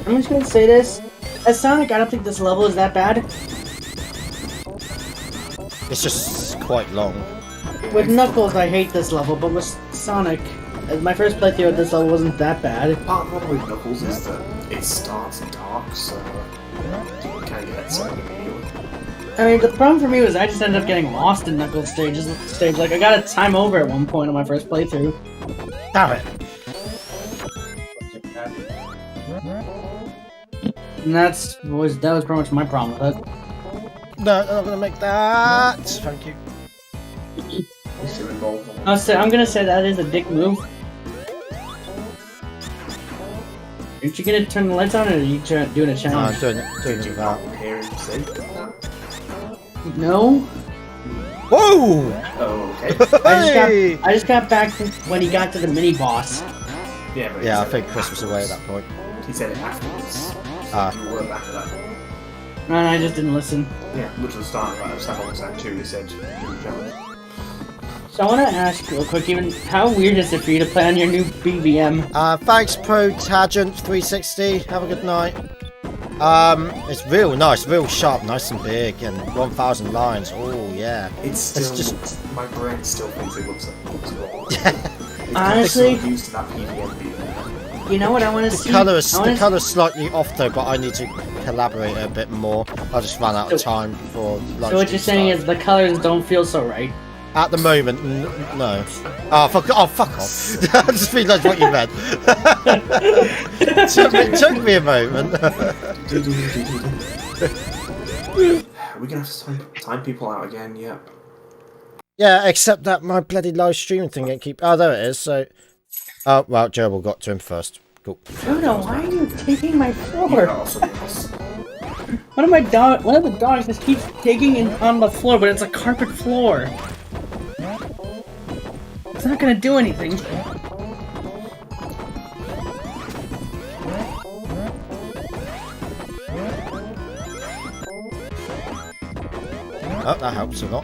I'm just gonna say this. As Sonic, I don't think this level is that bad. It's just quite long. With Knuckles, I hate this level, but with Sonic, my first playthrough of this level wasn't that bad. Part of the problem with Knuckles is that it starts dark, so you kind of get set immediately. I mean, the problem for me was I just ended up getting lost in Knuckles stage. Like, I got a time over at one point on my first playthrough. Damn it! And that was pretty much my problem with it. No, I'm not gonna make that. Thank you. If you're involved on I'm gonna say that is a dick move. Aren't you gonna turn the lights on, or are you doing a No, challenge? I'm doing Did it you without. not hear him say that? No? Whoa! Oh, okay. Hey! I just got back to when he got to the mini boss. Yeah, but Yeah, I he said think it Chris was away at that point. He said it afterwards. Ah. You were back at that point. And I just didn't listen. Yeah, literally starting right at Act 2, he said, do the challenge. So I want to ask real quick, even how weird is it for you to play on your new BBM? Thanks, Pro Tangent 360. Have a good night. It's real nice, real sharp, nice and big, and 1,000 lines. Oh yeah. It's still, just- my brain still thinks it looks wrong. Honestly- it's so used to that PVM being there. You know what I want to see? The colour's slightly off though, but I need to collaborate a bit more. I just ran out of time before. So what you're saying is the colors don't feel so right. At the moment, no. Oh, fuck off. I just realised what you meant. took me a moment. We're gonna have to time people out again, yep. Yeah, except that my bloody live streaming thing didn't keep... Oh, there it is, so... Oh, well, Gerbil got to him first. Cool. Bruno, why are you taking my You floor? got something else. One of the dogs just keeps digging on the floor, but it's a carpet floor. It's not gonna do anything. Oh, that helps a lot.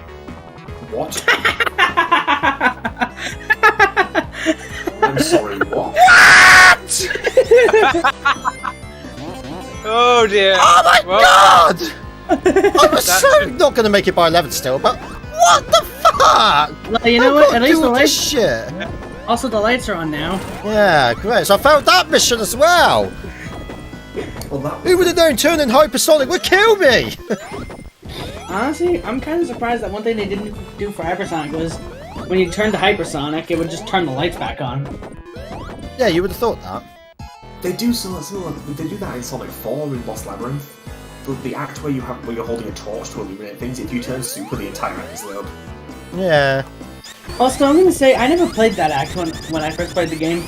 What? I'm sorry, what? Oh dear. Oh my Well, god! I was so not going to make it by 11 still, but what the fuck? Well, you know what? At least the this lights. shit. Also, the lights are on now. Yeah, great. So I failed that mission as well. Well, that Who would have known turning hypersonic would kill me? Honestly, I'm kind of surprised that one thing they didn't do for hypersonic was when you turned to hypersonic, it would just turn the lights back on. Yeah, you would have thought that. they do similar. They do that in Sonic 4 in Lost Labyrinth. The act where you're holding a torch to illuminate things. If you turn super, the entire act is lit up. Yeah. Also, I'm gonna say I never played that act when I first played the game.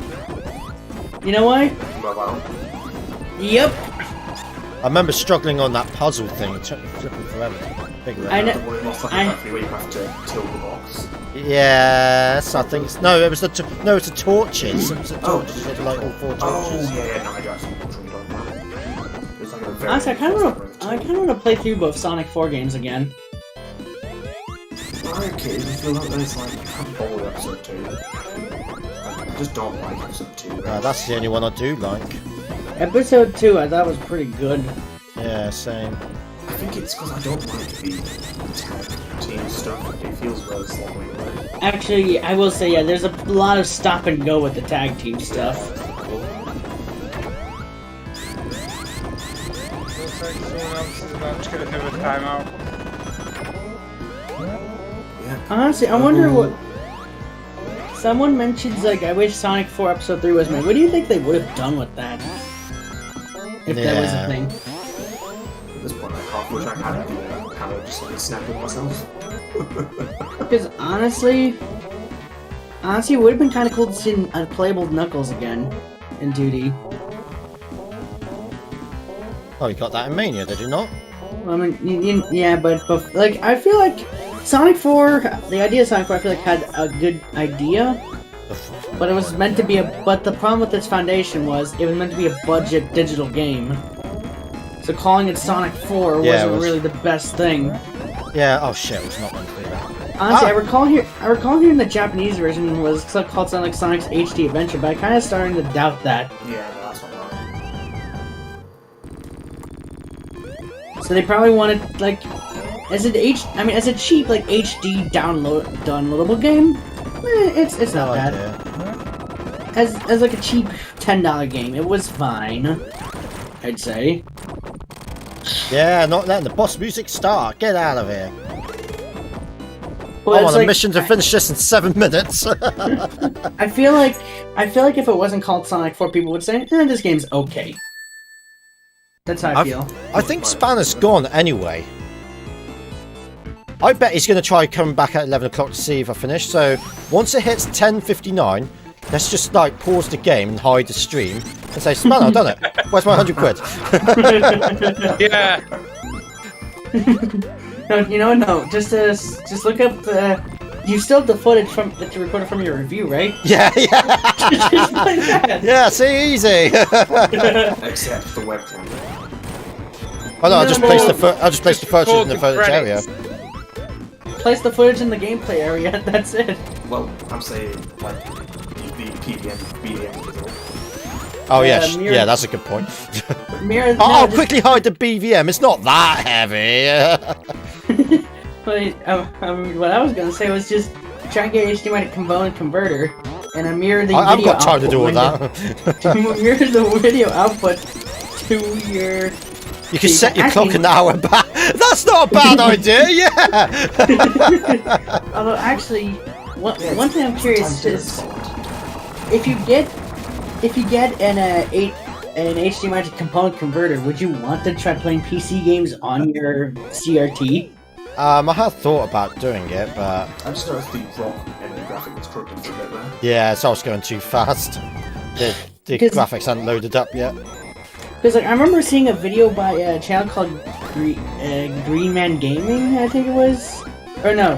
You know why? Well, Yep. I remember struggling on that puzzle thing. It took me flipping forever to figure it I out. know. the one in Lost Factory where you have to tilt the box. Yes, I think it's, no, it was the no, it's the torches. It was the torches. You had like all 4 torches. Oh yeah, no, I do actually watch it on that. It's like a very Honestly, I kind of separate want to play through both Sonic 4 games again. Okay, you feel like there's like I can't bother with episode 2. I just don't like episode 2. That's the only one I do like. Episode 2, I thought was pretty good. Yeah, same. I think it's because I don't like the tag team stuff. It feels very sloppy, right? Actually, I will say, yeah, there's a lot of stop and go with the tag team stuff. Looks like someone else is about to get another timeout. Yeah. Honestly, I wonder what... Someone mentions, like, I wish Sonic 4 Episode 3 was made. What do you think they would have done with that? If that was a Yeah. thing. At this point, I half wish I had the hammer just like snap with myself. Because honestly, it would have been kind of cool to see a playable Knuckles again in 2D. Oh, you got that in Mania, did you not? I mean, yeah, but like, I feel like Sonic 4, the idea of Sonic 4, I feel like had a good idea, but it was meant to be but the problem with its foundation was it was meant to be a budget digital game. So calling it Sonic 4 Yeah, wasn't really the best thing. Yeah. Oh shit, it was not meant to be that. Honestly, I recall hearing the Japanese version was called something like Sonic's HD Adventure, but I kind of starting to doubt that. Yeah, no, that's not right. So they probably wanted like, as a cheap like HD downloadable game, it's not bad. idea. As like a cheap $10 game, it was fine. I'd say. Yeah, not letting the boss music start. Get out of here. But I'm it's on a like, mission to finish this in 7 minutes. I feel like if it wasn't called Sonic 4, people would say, this game's okay. That's how I feel. I think Spanner's gone anyway. I bet he's going to try coming back at 11 o'clock to see if I finish. So once it hits 10:59, let's just like pause the game and hide the stream and say, Spanner, I've done it. Where's my 100 quid? Yeah. No, just look up the. You still have the footage that you recorded from your review, right? Yeah. Just like that. Yeah, see, easy. Except the webcam. Oh no, I just No. placed the footage in the footage area. Place the footage in the gameplay area. That's it. Well, I'm saying like the PVM, BDM video. Oh yeah, mirror- that's a good point. Mirror. I'll quickly hide the BVM. It's not that heavy. Wait, what I was gonna say was just try and get HDMI to component converter and a mirror the I've video got time to do all output that. window. Mirror the video output to your. You can set your clock an hour back. That's not a bad idea. Yeah. Although actually, one thing I'm curious is if you get an HDMI to component converter, would you want to try playing PC games on your CRT? I have thought about doing it, but I just noticed the rock and the graphic was crooked for a bit there. yeah, so I was going too fast. The graphics hadn't loaded up yet. Because like I remember seeing a video by a channel called Green Man Gaming, I think it was, or no,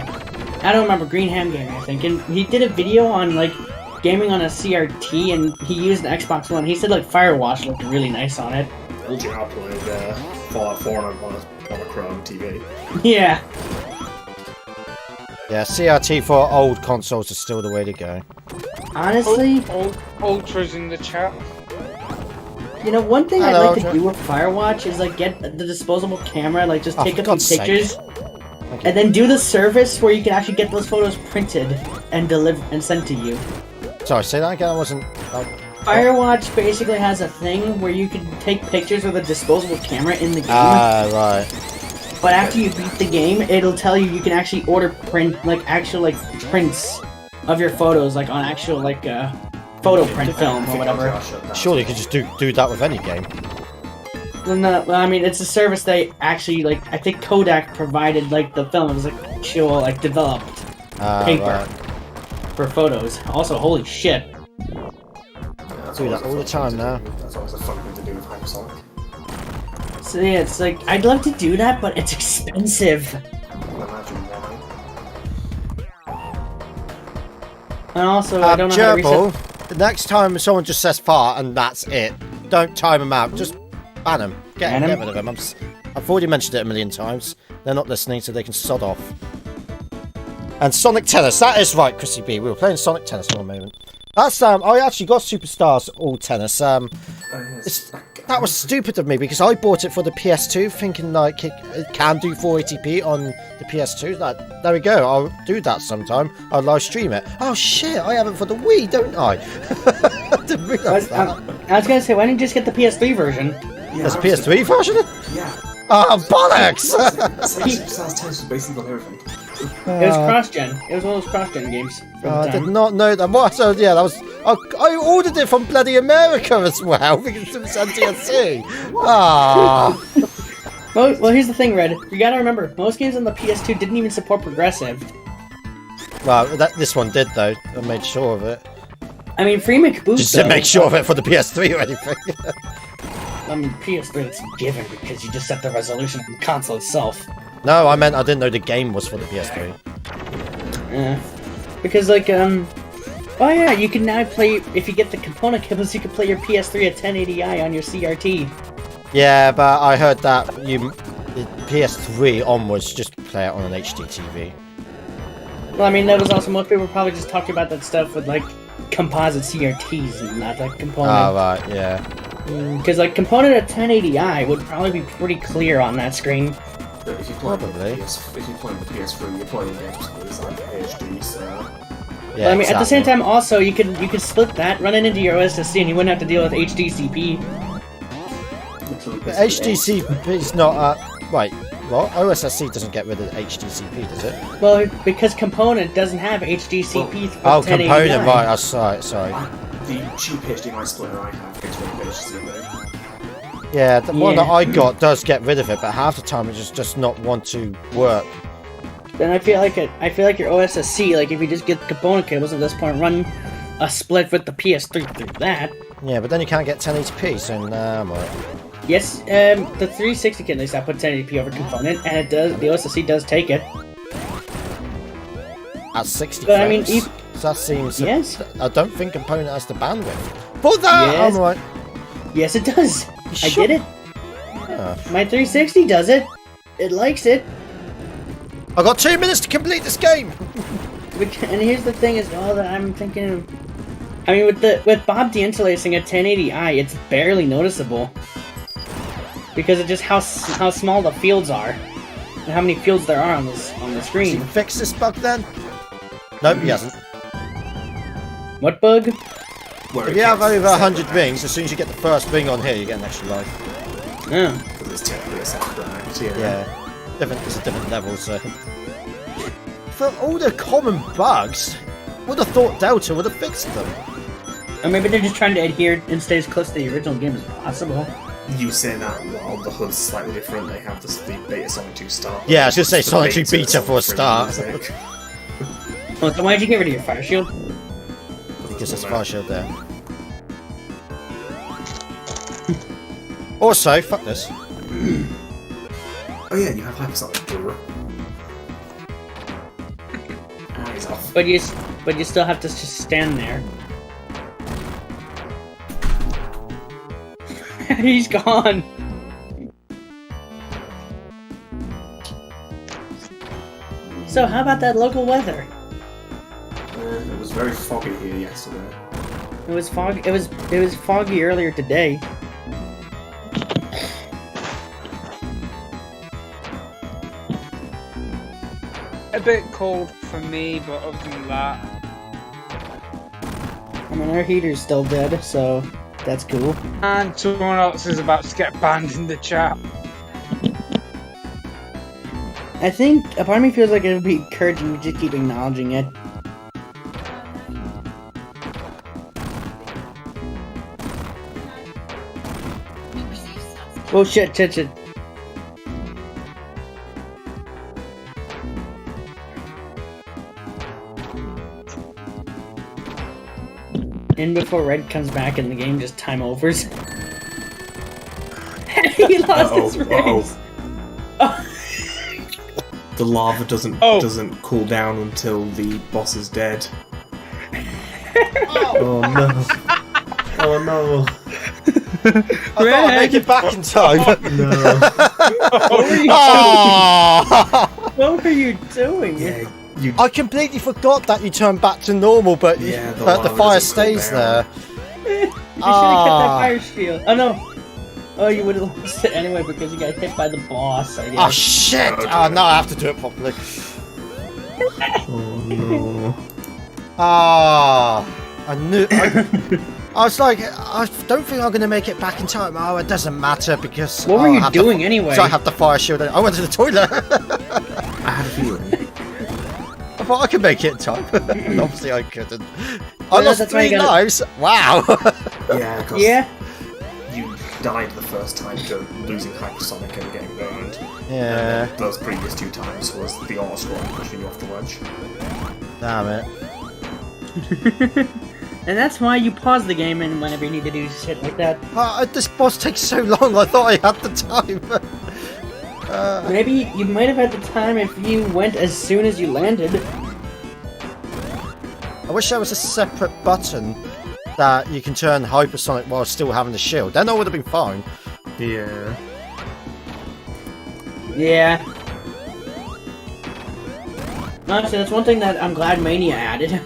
I don't remember, Green Ham Gaming, I think, and he did a video on like gaming on a CRT, and he used an Xbox One. He said like Firewatch looked really nice on it. I played Fallout 4 on a Chrome TV. Yeah. Yeah, CRT for old consoles is still the way to go. Honestly, Ultra's in the chat. you know, one thing Hello, I'd like to Ultra. do with Firewatch is like get the disposable camera, like just Oh, take for a few God's sake. pictures, Thank you. and then do the service where you can actually get those photos printed and sent to you. Sorry, say that again. I wasn't. Firewatch basically has a thing where you can take pictures with a disposable camera in the game, Right. but after you beat the game, it'll tell you can actually order actual prints of your photos, like on actual photo print film or whatever. Surely you could just do that with any game. No, I mean it's a service they actually I think Kodak provided the film. It was actual developed paper Right. for photos. Also, holy shit. That's Do always that a all the fun time thing to now. do. That's always a fun thing to do with hypersonic. So yeah, it's like I'd love to do that, but it's expensive. I can imagine why. And also, I don't know how to Gerbil, reset. the next time someone just says fart and that's it, don't time them out. Just ban them. Ban Get 'em? rid of them. I've already mentioned it a million times. They're not listening, so they can sod off. And Sonic Tennis, that is right, Chrissy B. We were playing Sonic Tennis for a moment. That's I actually got Superstars All Tennis. Yes. That was stupid of me because I bought it for the PS2, thinking like it can do 480p on the PS2. Like, there we go. I'll do that sometime. I'll live stream it. Oh shit! I have it for the Wii, don't I? I didn't realise that. I was gonna say, why didn't you just get the PS3 version? Yeah, There's a PS3 version. Yeah. Oh bollocks! Superstars Tennis was basically on everything. It was cross-gen. It was one of those cross-gen games. from the I did time. not know that. What? So yeah, that was. I ordered it from bloody America as well because it was NTSC. Ah. Well, here's the thing, Red. You gotta remember, most games on the PS2 didn't even support progressive. Well, this one did though. I made sure of it. I mean, Free McBoost. Just to make sure of it for the PS3 or anything. I mean, PS3 it's given because you just set the resolution of the console itself. No, I meant I didn't know the game was for the PS3. Yeah. Because, like, oh yeah, you can now play, if you get the component kibbles, you can play your PS3 at 1080i on your CRT. Yeah, but I heard that the PS3 onwards just play it on an HD TV. Well, I mean, that was also, most people were probably just talking about that stuff with, like, composite CRTs and not, like, component. Oh, right, yeah. Because, like, component at 1080i would probably be pretty clear on that screen. But if you're playing Probably. if you're playing the PS3, you're playing games with like HD, so Yeah, But, I mean, at the same exactly. time, also, you could split that, run it into your OSSC, and you wouldn't have to deal with HDCP. But HDCP is not. Wait, what? OSSC doesn't get rid of HDCP, does it? Well, because component doesn't have HDCP. Oh, 1080i. component, right. Oh, sorry. the cheap HDMI splitter I have gets rid of HDMI. Yeah, the one that Yeah. I got does get rid of it, but half the time it just does not want to work. Then I feel like your OSSC, like if you just get the component cables at this point, run a split with the PS3 through that. Yeah, but then you can't get 1080p, so nah, I'm alright. Yes, the 360 kit at least I put 1080p over component, and it does. The OSSC does take it. At 60 But I mean, frames. So that seems. Yes. I don't think component has the bandwidth. But that Yes. I'm right. Yes, it does. I sure? did it. Ah. My 360 does it. It likes it. I got 2 minutes to complete this game. And here's the thing is, all that I'm thinking of. I mean, with Bob deinterlacing at 1080i, it's barely noticeable because of just how small the fields are and how many fields there are on the Has he screen. fixed this bug then? Nope, he hasn't. What bug? Where If you have over 100 rings, as soon as you get the first ring on here, you get an extra life. Oh. because it's technically a separate act, Yeah, it's a different level, so. For all the common bugs, would have thought Delta would have fixed them. Or maybe they're just trying to adhere and stay as close to the original game as possible. You say that while the HUD's slightly different, they have the Beta Sonic 2 start. Yeah, I was gonna say The Sonic 2 Beta for a Sonic start. music. Oh, so why'd you get rid of your fire shield? Because there's fire shield there. Also, fuck this. Oh yeah, you have hypersonic. Eyes off. But you still have to just stand there. He's gone. So how about that local weather? It was very foggy here yesterday. It was foggy earlier today. A bit cold for me, but other than that, I mean, our heater's still dead, so that's cool. and someone else is about to get banned in the chat. I think a part of me feels like it would be encouraging to just keep acknowledging it. Oh shit. in before Red comes back and the game just time overs. He lost his race. The lava doesn't cool down until the boss is dead. Oh no! Oh no! I thought I'd make it back in time. No! What were you doing? Yeah, I completely forgot that you turn back to normal, but Yeah, the but the lava fire doesn't cool stays down. there. You should have kept that fire shield. Oh no! Oh, you would have lost it anyway because you got hit by the boss, I guess. Oh shit! Oh, now I have to do it properly. Oh no! I knew. I was like, I don't think I'm going to make it back in time. Oh, it doesn't matter because. What were you doing anyway? So I have the fire shield. I went to the toilet. I had a feeling. I thought I could make it in time. And obviously I couldn't. I Well, lost that's why you 3 gotta- lives. Wow. Yeah, because Yeah? you died the first time to losing hypersonic and getting burned. Yeah. Those previous 2 times was the auto scroll pushing you off the ledge. Damn it. And that's why you pause the game and whenever you need to do shit like that. This boss takes so long. I thought I had the time. Maybe you might have had the time if you went as soon as you landed. I wish there was a separate button that you can turn hypersonic while still having the shield. Then I would have been fine. Yeah. Yeah. Honestly, that's one thing that I'm glad Mania added.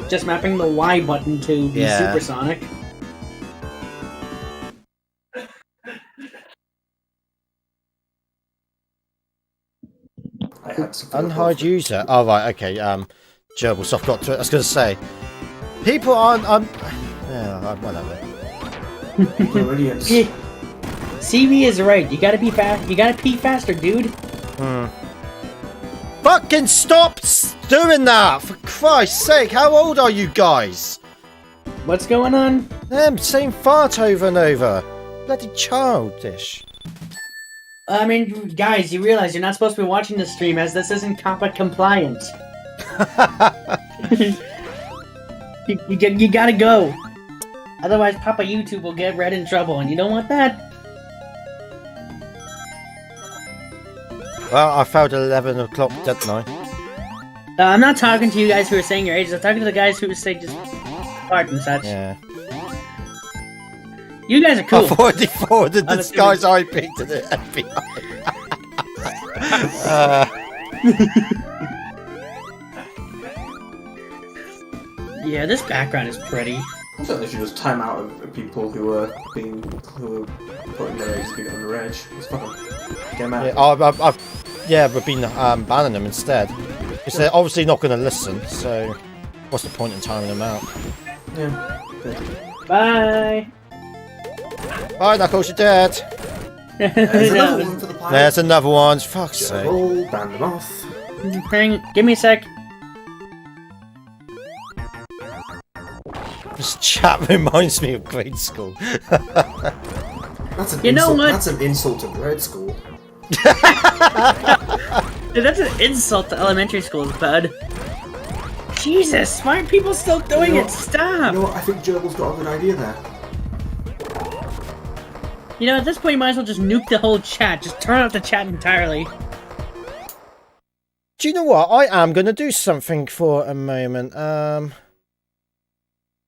Just mapping the Y button to be Yeah. supersonic. I had some Unhide user. Oh right, okay. Gerbils, I've got to. I was going to say, people aren't. Yeah, whatever. Brilliant. Yeah. CV is right. You gotta be fast. You gotta pee faster, dude. Fucking stop doing that! For Christ's sake, how old are you guys? What's going on? Them same fart over and over. Bloody childish. I mean, guys, you realize you're not supposed to be watching the stream as this isn't COPPA compliant. you gotta go. Otherwise, Papa YouTube will get Red in trouble, and you don't want that. Well, I failed at 11 o'clock, didn't I? I'm not talking to you guys who are saying your ages. I'm talking to the guys who say just fart and such. Yeah. You guys are cool. I've already forwarded I'm this assuming- guy's IP to the FBI. Yeah, this background is pretty. I thought they should just time out of people who are putting their age being underage. It's fucking get them out. We've been banning them instead. Because they're obviously not going to listen, so what's the point in timing them out? Yeah. Good. Bye. Bye, Knuckles, you're dead. There's No, another one for the pilot. There's another one, fuck's sake. All ban them off. give me a sec. This chat reminds me of grade school. That's an You know insult. what? That's an insult to grade school. Dude, that's an insult to elementary schools, bud. Jesus, why aren't people still doing You know- it? Stop! You know what? I think Gerbil's got a good idea there. You know, at this point, you might as well just nuke the whole chat. Just turn off the chat entirely. Do you know what? I am going to do something for a moment.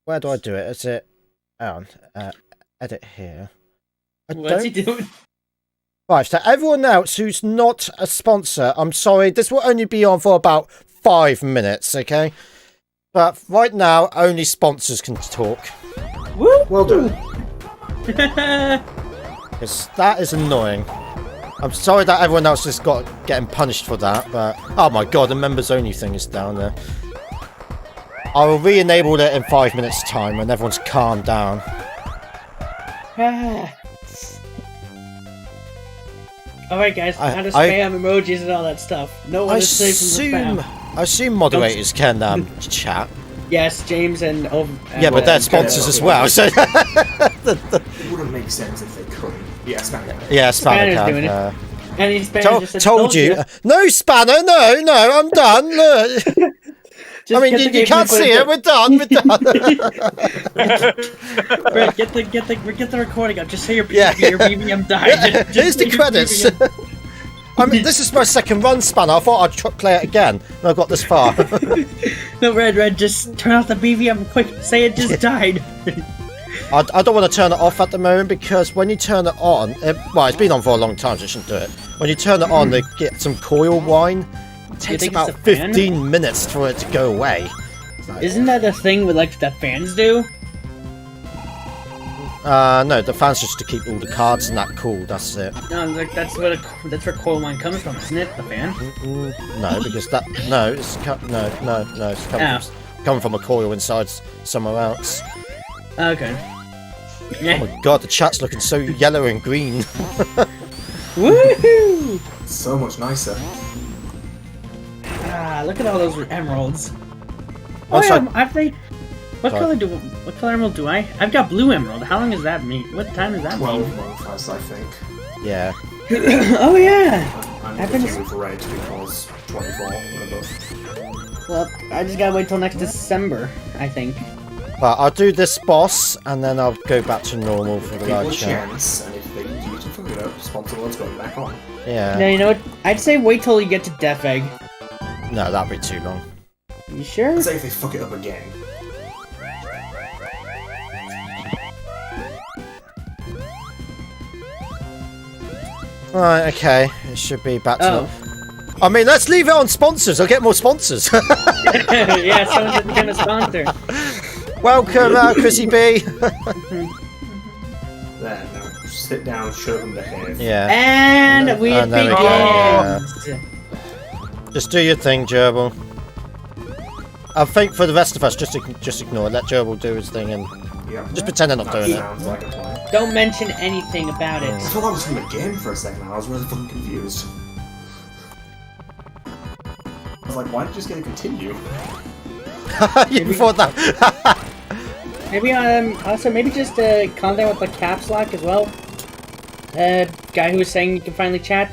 Where do I do it? Is it... Hang on. Edit here. What's he doing? Right, so everyone else who's not a sponsor, I'm sorry, this will only be on for about 5 minutes, okay? But right now, only sponsors can talk. Woo! Well done. Because that is annoying. I'm sorry that everyone else is getting punished for that, but... Oh my god, the members only thing is down there. I will re-enable it in 5 minutes time when everyone's calmed down. Alright guys, how to spam emojis and all that stuff. No one is safe from the spam. I assume moderators can chat. Yes, James and... Yeah, but they're sponsors as well, so... It wouldn't make sense if they couldn't. Yeah, Spanner. Yeah, Spanner Spanner's can. doing it. And Spanner just said, Told you. No, Spanner, no, I'm done, look. I mean, you can't see it. We're done. We're done. Brett, get the recording up. Just say your Yeah. BVM died. Just Here's the say your credits. BVM. I mean, this is my second run span. I thought I'd play it again, and I got this far. No, Red, just turn off the BVM quick. Say it just died. I don't want to turn it off at the moment because when you turn it on, well, it's been on for a long time, so I shouldn't do it. When you turn it on, they get some coil wine. It takes think about it's a fan? 15 minutes for it to go away. Isn't that a thing with like that fans do? No, the fan's just to keep all the cards and that cool. That's it. No, like that's where coil wine comes from, isn't it? The fan. No, because that no, it's it's coming from a coil inside somewhere else. Okay. Oh my god, the chat's looking so yellow and green. Woohoo! So much nicer. Ah, look at all those emeralds. Once Oh I- yeah, I've made. What Sorry. color emerald do I? I've got blue emerald. How long does that mean? What time is that 12 months, I think. Yeah. mean? Oh yeah. I'm I've been- going with red because 24 and above. Well, I just gotta wait till next December, I think. Well, I'll do this boss and then I'll go back to normal for the Give live one show. chance, and if they use it for good, responsible, it's going back on. Yeah. No, you know what? I'd say wait till you get to Death Egg. No, that'd be too long. You sure? Let's say if they fuck it up again. Right, okay. It should be back to... Oh. I mean, let's leave it on sponsors. I'll get more sponsors. Yeah, someone's gonna sponsor. Welcome, Chrissy B. There, now sit down, show them behave. Yeah. And we And there we begin. go, Just do your thing, Gerbil. I think for the rest of us, just ignore it. Let Gerbil do his thing and Yeah. just pretend they're not That doing it. sounds like a plan. Don't mention anything about I it. thought that was from a game for a second, and I was really fucking confused. I was like, why did you just get to continue? You thought that? Maybe also maybe just contact with the caps lock as well. Guy who was saying you can finally chat.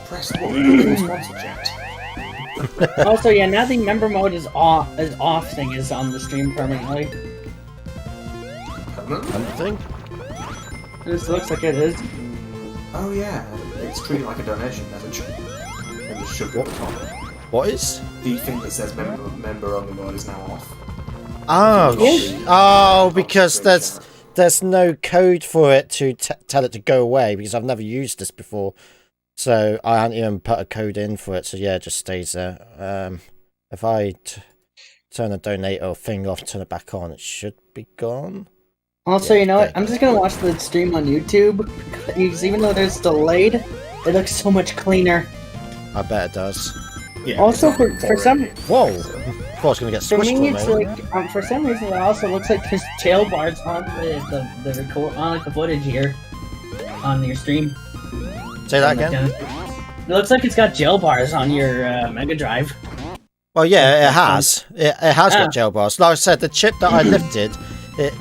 Press what? Sponsor chat. Also, yeah, now the member mode is off thing is on the stream permanently. Permanent? Thing? This looks like it is. Oh yeah, it's treated like a donation message. And the sugar at the top. What is? The thing that says member only mode is now off. Oh, Yeah. oh, because there's no code for it to tell it to go away because I've never used this before, so I haven't even put a code in for it. So yeah, it just stays there. If I turn the donator thing off, turn it back on, it should be gone. Also, Yeah, you know what? thank I'm just gonna watch the stream on YouTube because even though there's delayed, it looks so much cleaner. I bet it does. Yeah, Also, it's on for some Whoa! I thought I was gonna get For squished me, for a it's moment. like for some reason it also looks like there's jail bars on the record on like the footage here on your stream. Say that again. It looks like it's got jail bars on your Mega Drive. Well, yeah, it has. It has Ah. got jail bars. Like I said, the chip that I lifted, it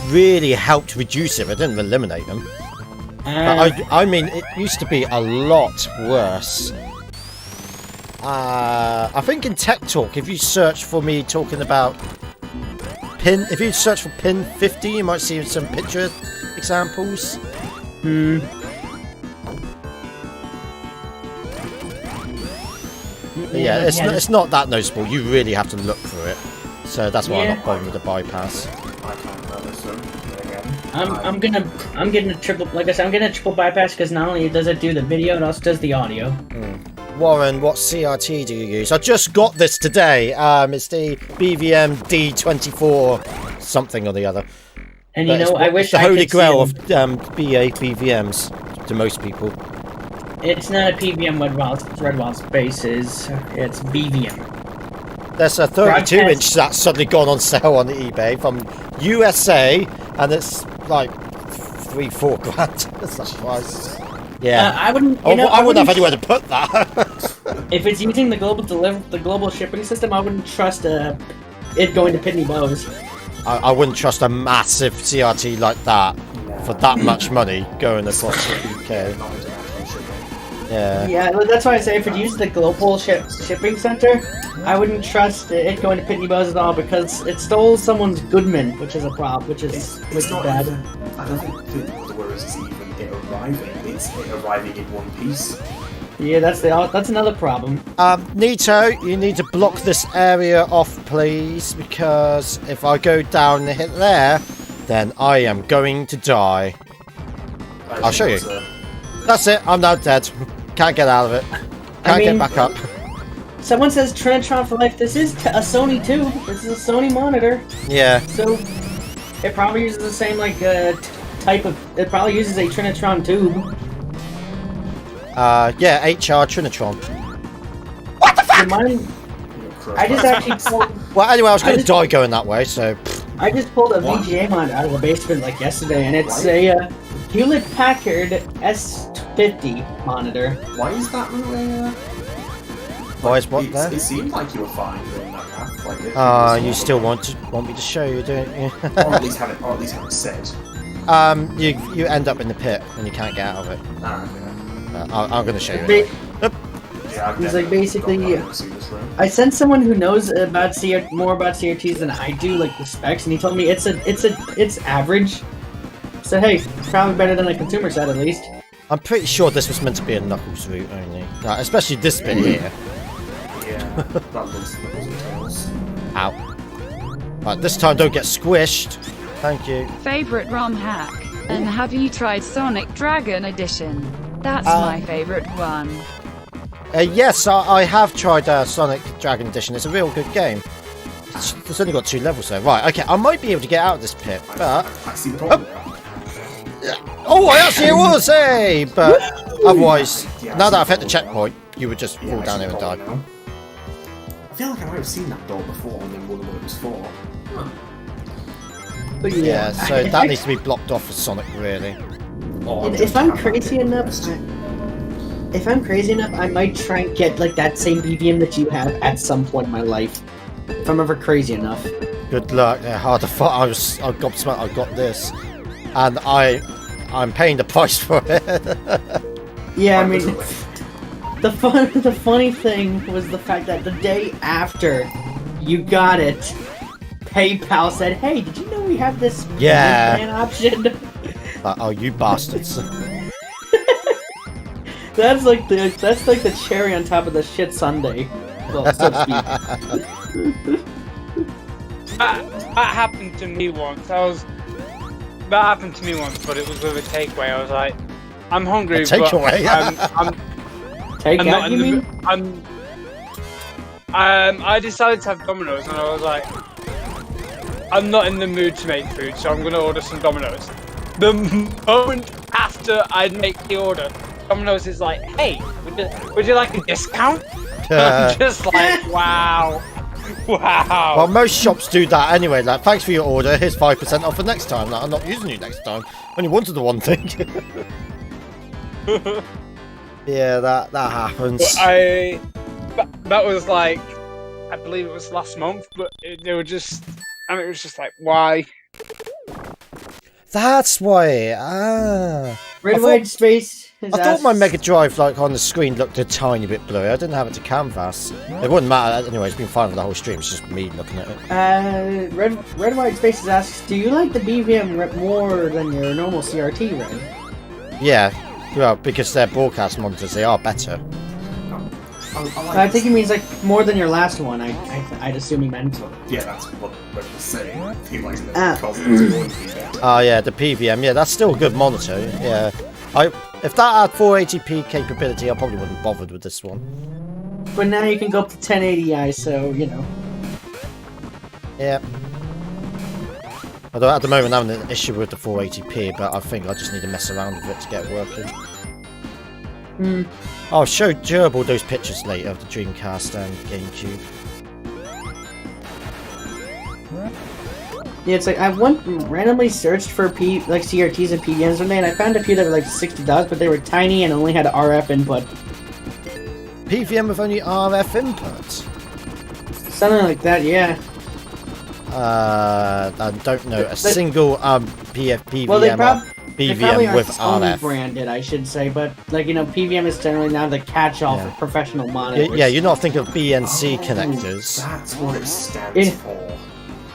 really helped reduce it. But it didn't eliminate them. But I mean, it used to be a lot worse. I think in Tech Talk, if you search for me talking about if you search for pin 50, you might see some picture examples. But yeah, it's not that noticeable. You really have to look for it. So that's why I'm not bothering with the bypass. I can't notice them again. I'm getting a triple, like I said, I'm getting a triple bypass because not only does it do the video, it also does the audio. Warren, what CRT do you use? I just got this today. It's the BVM D24 something or the other. And But you know, it's I wish the I holy could grail see of BA BVMs to most people. It's not a PVM Red Wild Spaces. It's BVM. There's a 32-inch that's suddenly gone on sale on the eBay from USA, and it's like 3-4 grand. That's that price. Yeah. I wouldn't. I wouldn't have anywhere to put that. If it's using the global shipping system, I wouldn't trust it going to Pitney Bowes. I wouldn't trust a massive CRT like that for that much money going across the UK. Not international shipping. Yeah. Yeah, that's why I say if it uses the global shipping center, I wouldn't trust it going to Pitney Bowes at all because it stole someone's Goodman, which is a problem, which is It's bad. even, I don't think the words is even it arriving. It's it arriving in one piece. Yeah, that's another problem. Nito, you need to block this area off, please, because if I go down and hit there, then I am going to die. I'll show you. That's it, I'm now dead. Can't get out of it. Can't get back up. Someone says Trinitron for life. This is a Sony too. This is a Sony monitor. Yeah. So it probably uses the same type of. It probably uses a Trinitron tube. Yeah, HR Trinitron. So mine, I just actually pulled. Well, anyway, I was going to die going that way, so. I just pulled a VGA monitor out of the basement like yesterday, and it's a Hewlett Packard S50 monitor. Why is that really? Why is what there? It seemed like you were fine doing that path. Like, you still want me to show you, don't you? or at least have it said. You end up in the pit and you can't get out of it. I'm going to show you. Yeah, It's like basically, I sent someone who knows about more about CRTs than I do, like the specs, and he told me it's average. So hey, it's probably better than a consumer set at least. I'm pretty sure this was meant to be a Knuckles route only, especially this bit here. Yeah, that was Tails. Ow. Right, this time don't get squished. Thank you. Favorite ROM hack? And have you tried Sonic Dragon Edition? That's my favorite one. Yes, I have tried Sonic Dragon Edition. It's a real good game. It's only got 2 levels though. Right, okay, I might be able to get out of this pit, but... I see the problem. Oh, I actually it was, hey! But otherwise, now that I've hit the checkpoint, you would just fall down here and die. I feel like I might have seen that door before and then wondered what it was for. But Yeah, so that needs to be blocked off for Sonic, really. if I'm crazy enough, I might try and get like that same BVM that you have at some point in my life. If I'm ever crazy enough. Good luck. Hard to fight. I got this, and I'm paying the price for it. Yeah, I mean, the funny thing was the fact that the day after you got it, PayPal said, "Hey, did you know we have this plan option?" Oh, you bastards! That's like the cherry on top of the shit sundae. Well, so to speak. That happened to me once. That happened to me once, but it was with a takeaway. I was like, I'm hungry, takeaway. Takeout, you mean? I decided to have Domino's, and I was like, I'm not in the mood to make food, so I'm gonna order some Domino's. The moment after I make the order, Domino's is like, hey, would you like a discount? I'm just like, wow. Well, most shops do that anyway. Like, thanks for your order. Here's 5% off for next time. Like, I'm not using you next time. Only wanted the one thing. Yeah, that happens. That was like, I believe it was last month, but it was just like, why? That's why. Red White Space. I thought my Mega Drive, like on the screen, looked a tiny bit blurry. I didn't have it to canvas. It wouldn't matter anyway. It's been fine for the whole stream. It's just me looking at it. Red White Spaces asks, do you like the BVM more than your normal CRT, Red? Yeah, well, because they're broadcast monitors, they are better. I think he means like more than your last one. I'd assume he meant. Yeah, that's what we're saying. He likes it because it's going to be better. Oh yeah, the PVM. Yeah, that's still a good monitor. Yeah, if that had 480p capability, I probably wouldn't have bothered with this one. But now you can go up to 1080i, so you know. Yeah. Although at the moment I'm having an issue with the 480p, but I think I just need to mess around with it to get it working. I'll show Gerbil those pictures later of the Dreamcast and GameCube. Yeah, it's like I randomly searched for CRTs and PVMs one day, and I found a few that were like $60, but they were tiny and only had RF input. PVM with only RF input? Something like that, yeah. I don't know a single PVM They probably BVM aren't with only RF. branded, I should say, but like PVM is generally now the catch-all Yeah. for professional monitors. Yeah, you're not thinking of BNC Oh, connectors. That's what it stands It- for.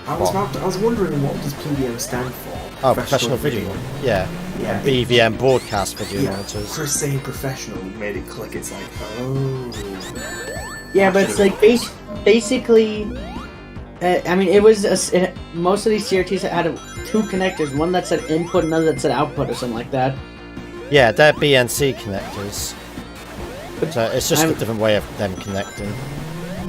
I was wondering what does PVM stand for? Oh, professional video. Yeah. Yeah. BVM broadcast video Yeah. monitors. Chris saying professional made it click. It's like, oh. Yeah, but it's like basically. I mean, it was most of these CRTs had two connectors, one that said input, another that said output, or something like that. Yeah, they're BNC connectors. So it's just I'm- a different way of them connecting.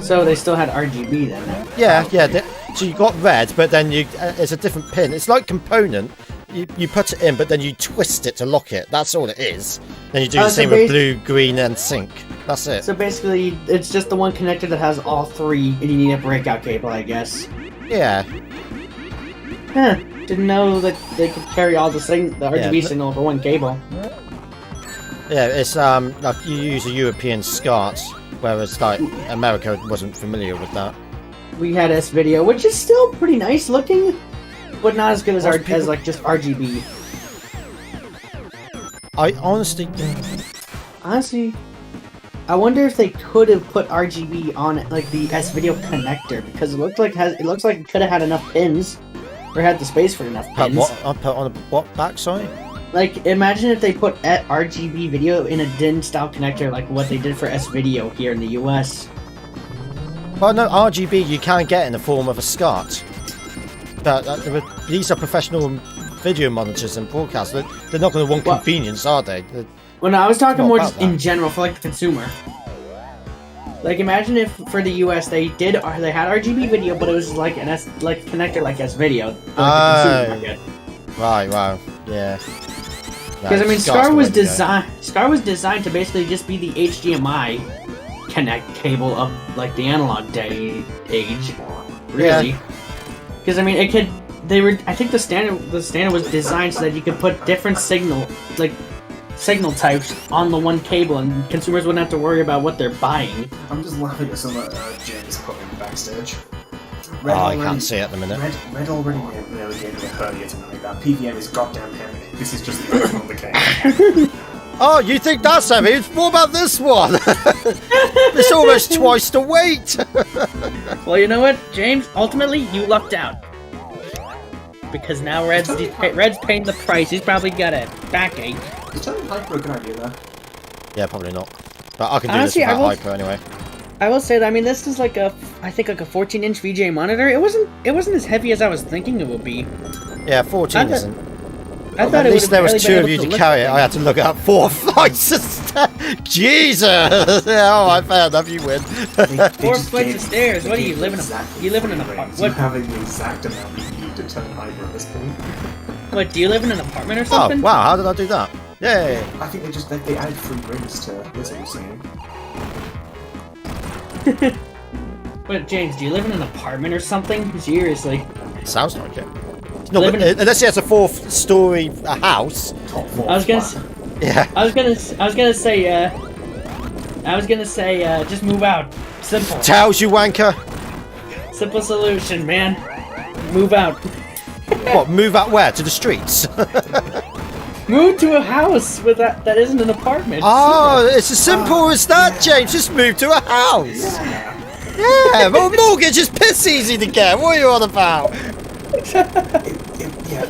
So they still had RGB then. Yeah, yeah. So you got red, but then it's a different pin. It's like component. You put it in, but then you twist it to lock it. That's all it is. Then you do the so same with blue, green, and sync. That's it. So basically, it's just the one connector that has all three, and you need a breakout cable, I guess. Yeah. Huh. Didn't know that they could carry all the RGB Yeah, signal over one cable. Yeah, it's like you use a European SCART, whereas like America wasn't familiar with that. We had S-Video, which is still pretty nice looking, but not as good as as like just RGB. I honestly, Honestly, I wonder if they could have put RGB on like the S-Video connector, because it looks like it could have had enough pins, or had the space for enough put pins. what? I put on a what back? Sorry. Like, imagine if they put RGB video in a DIN style connector, like what they did for S-Video here in the US. Well, no, RGB you can get in the form of a SCART. These are professional video monitors and broadcasts. They're not going to want Well- convenience, are they? Well, no, I was talking Not more about just in that. general for like the consumer. Like, imagine if for the US they had RGB video, but it was like an connector like S-Video. For, like, the consumer market. Right, wow, yeah. Because I mean, SCART's Scar the was way to go. designed to basically just be the HDMI connect cable of like the analog day age, really. Because I mean, it could. I think the standard was designed so that you could put different signal types on the one cable, and consumers wouldn't have to worry about what they're buying. I'm just laughing at some James put in backstage. Oh, I can't see it at the minute. Red already nearly gave me a hernia tonight. That PVM is goddamn heavy. This is just the icing on the cake. Oh, you think that's heavy? What about this one? It's almost twice the weight. Well, you know what, James? Ultimately, you lucked out. Because now Red's paying the price. He's probably got a backache. Is turning hyper a good idea there? Yeah, probably not. But I can do Honestly, this I without will- hyper anyway. I will say that, I mean, this is like I think like a 14-inch VGA monitor. It wasn't as heavy as I was thinking it would be. Yeah, 14 I thought- isn't. I thought At it least would there was have two of you to carry it. I had to look up 4 flights of stairs. Jesus! Yeah, all right, fair enough, you win. 4 flights of stairs. What do you live in You live in an apartment? You What? having the exact amount you need to turn hyper at this point. What? Do you live in an apartment or Oh, something? wow, how did I do that? Yay! I think they added 3 rings to this whole scene. What, James? Do you live in an apartment or something? Seriously. Sounds like it. No, Live but, in- unless he has a 4-story house. Top 4. I was gonna Yeah. say, just move out. Simple. Tells you, wanker. Simple solution, man. Move out. What, move out where? To the streets? Move to a house with that isn't an apartment. Oh, it's as simple as that, James. Just move to a house. Yeah, well, mortgage is piss easy to get. What are you on about?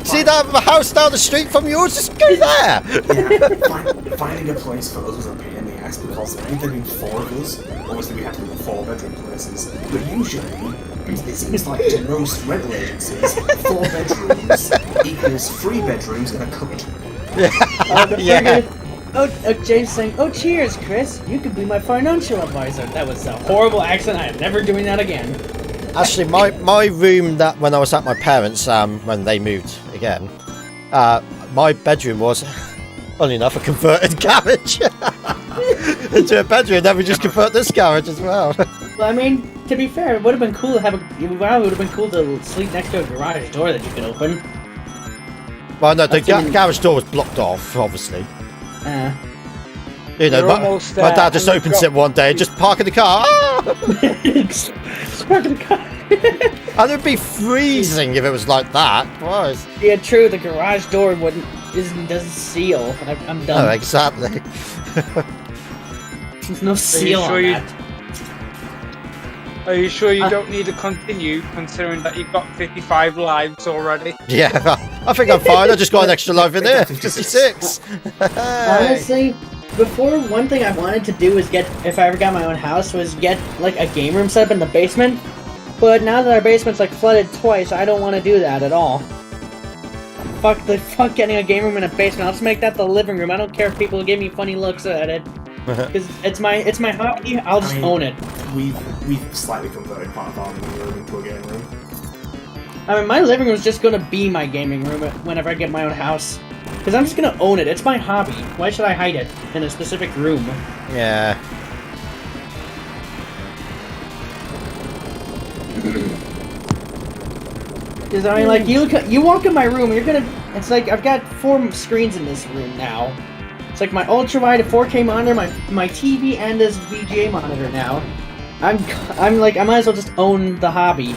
See that house down the street from yours? Just go there. Finding a place for us was a pain in the ass because there had been 4 of us. Obviously, we had to look 4-bedroom places. But usually, it seems like to most rental agencies, 4 bedrooms equals 3 bedrooms and a cupboard. Yeah. James saying, "Oh, cheers, Chris. You could be my financial advisor." That was a horrible accent. I am never doing that again. Actually, my room that when I was at my parents' when they moved again, my bedroom was, funny enough, a converted garage into a bedroom. Then we just convert this garage as well. Well, I mean, to be fair, it would have been cool to have it would have been cool to sleep next to a garage door that you could open. Well, no, the That's garage door was blocked off, obviously. You know, We're my almost dad there, just and we've opens got- it one day and just park in the car. Ah! Park in the car. And it'd be freezing if it was like that. Christ. Yeah, true. The garage door wouldn't. doesn't seal. I'm done. Oh, exactly. There's no seal sure on you- that. Are you sure you don't need to continue, considering that you've got 55 lives already? Yeah, I think I'm fine. I just got an extra life in there. 56. Honestly, before, one thing I wanted to do was get, if I ever got my own house, was get like a game room set up in the basement. But now that our basement's like flooded twice, I don't want to do that at all. Fuck getting a game room in a basement. I'll just make that the living room. I don't care if people give me funny looks at it. Because it's my hobby. I'll just own it. We've slightly converted part of our living room into a game room. I mean, my living room is just gonna be my gaming room whenever I get my own house. Because I'm just gonna own it. It's my hobby. Why should I hide it in a specific room? Yeah. Because I mean, like, you walk in my room, you're gonna. It's like I've got 4 screens in this room now. It's like my ultra wide 4K monitor, my TV, and this VGA monitor now. I'm like, I might as well just own the hobby.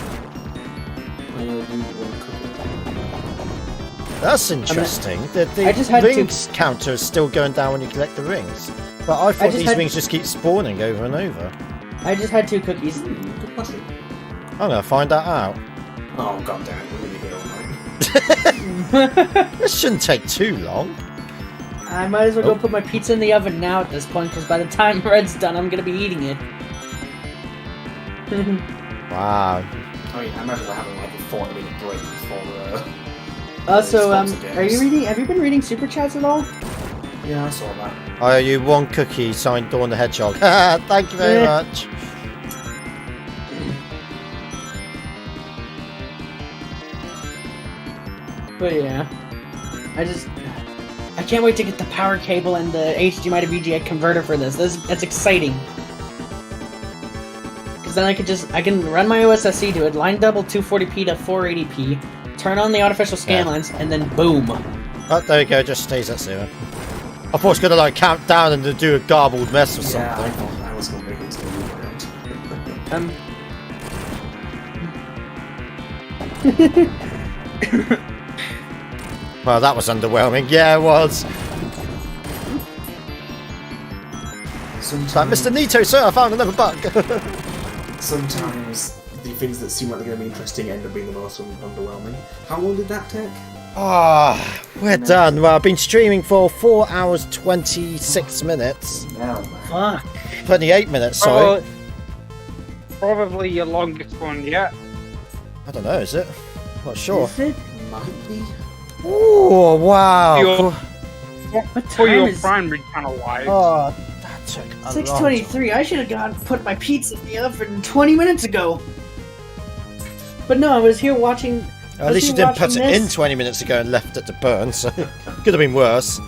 That's interesting. The I just had to- rings counter is still going down when you collect the rings. But I thought these rings just keep spawning over and over. I just had 2 cookies. Good question. I'm going to find that out. Oh, god damn it, we're gonna be here all night. This shouldn't take too long. I might as well go put my pizza in the oven now at this point, because by the time Red's done, I'm gonna be eating it. Wow. I mean, I imagine we're having like a 40-minute break before Also, Xbox games. have you been reading Super Chats at all? Yeah, I saw that. I owe you 1 cookie signed Dawn the Hedgehog. Thank you very much. But yeah, I can't wait to get the power cable and the HDMI to VGA converter for this. That's exciting. Because then I can run my OSSC to it, line double 240p to 480p, turn on the artificial scan lines, and then boom. Oh, there you go, just stays at 0. I thought it was going to like count down and do a garbled mess or Yeah, I something. thought I was gonna make it to the move around. Well, that was underwhelming. Yeah, it was. It's like, Mr. Nito, sir, I found another bug. Sometimes the things that seem like they're going to be interesting end up being the most underwhelming. How long did that take? Ah, we're done. Well, I've been streaming for 4 hours 26 minutes. No, man. Fuck. 28 minutes, sorry. Probably your longest one yet. I don't know, is it? Not sure. Is it? Might be. Oh, wow. What For time your is primary channel wise. Oh, that took a long 6:23. I should have gone and put my pizza in the oven 20 minutes ago. But no, I was here watching. At least you didn't put it in 20 minutes ago and left it to burn, so could have been worse.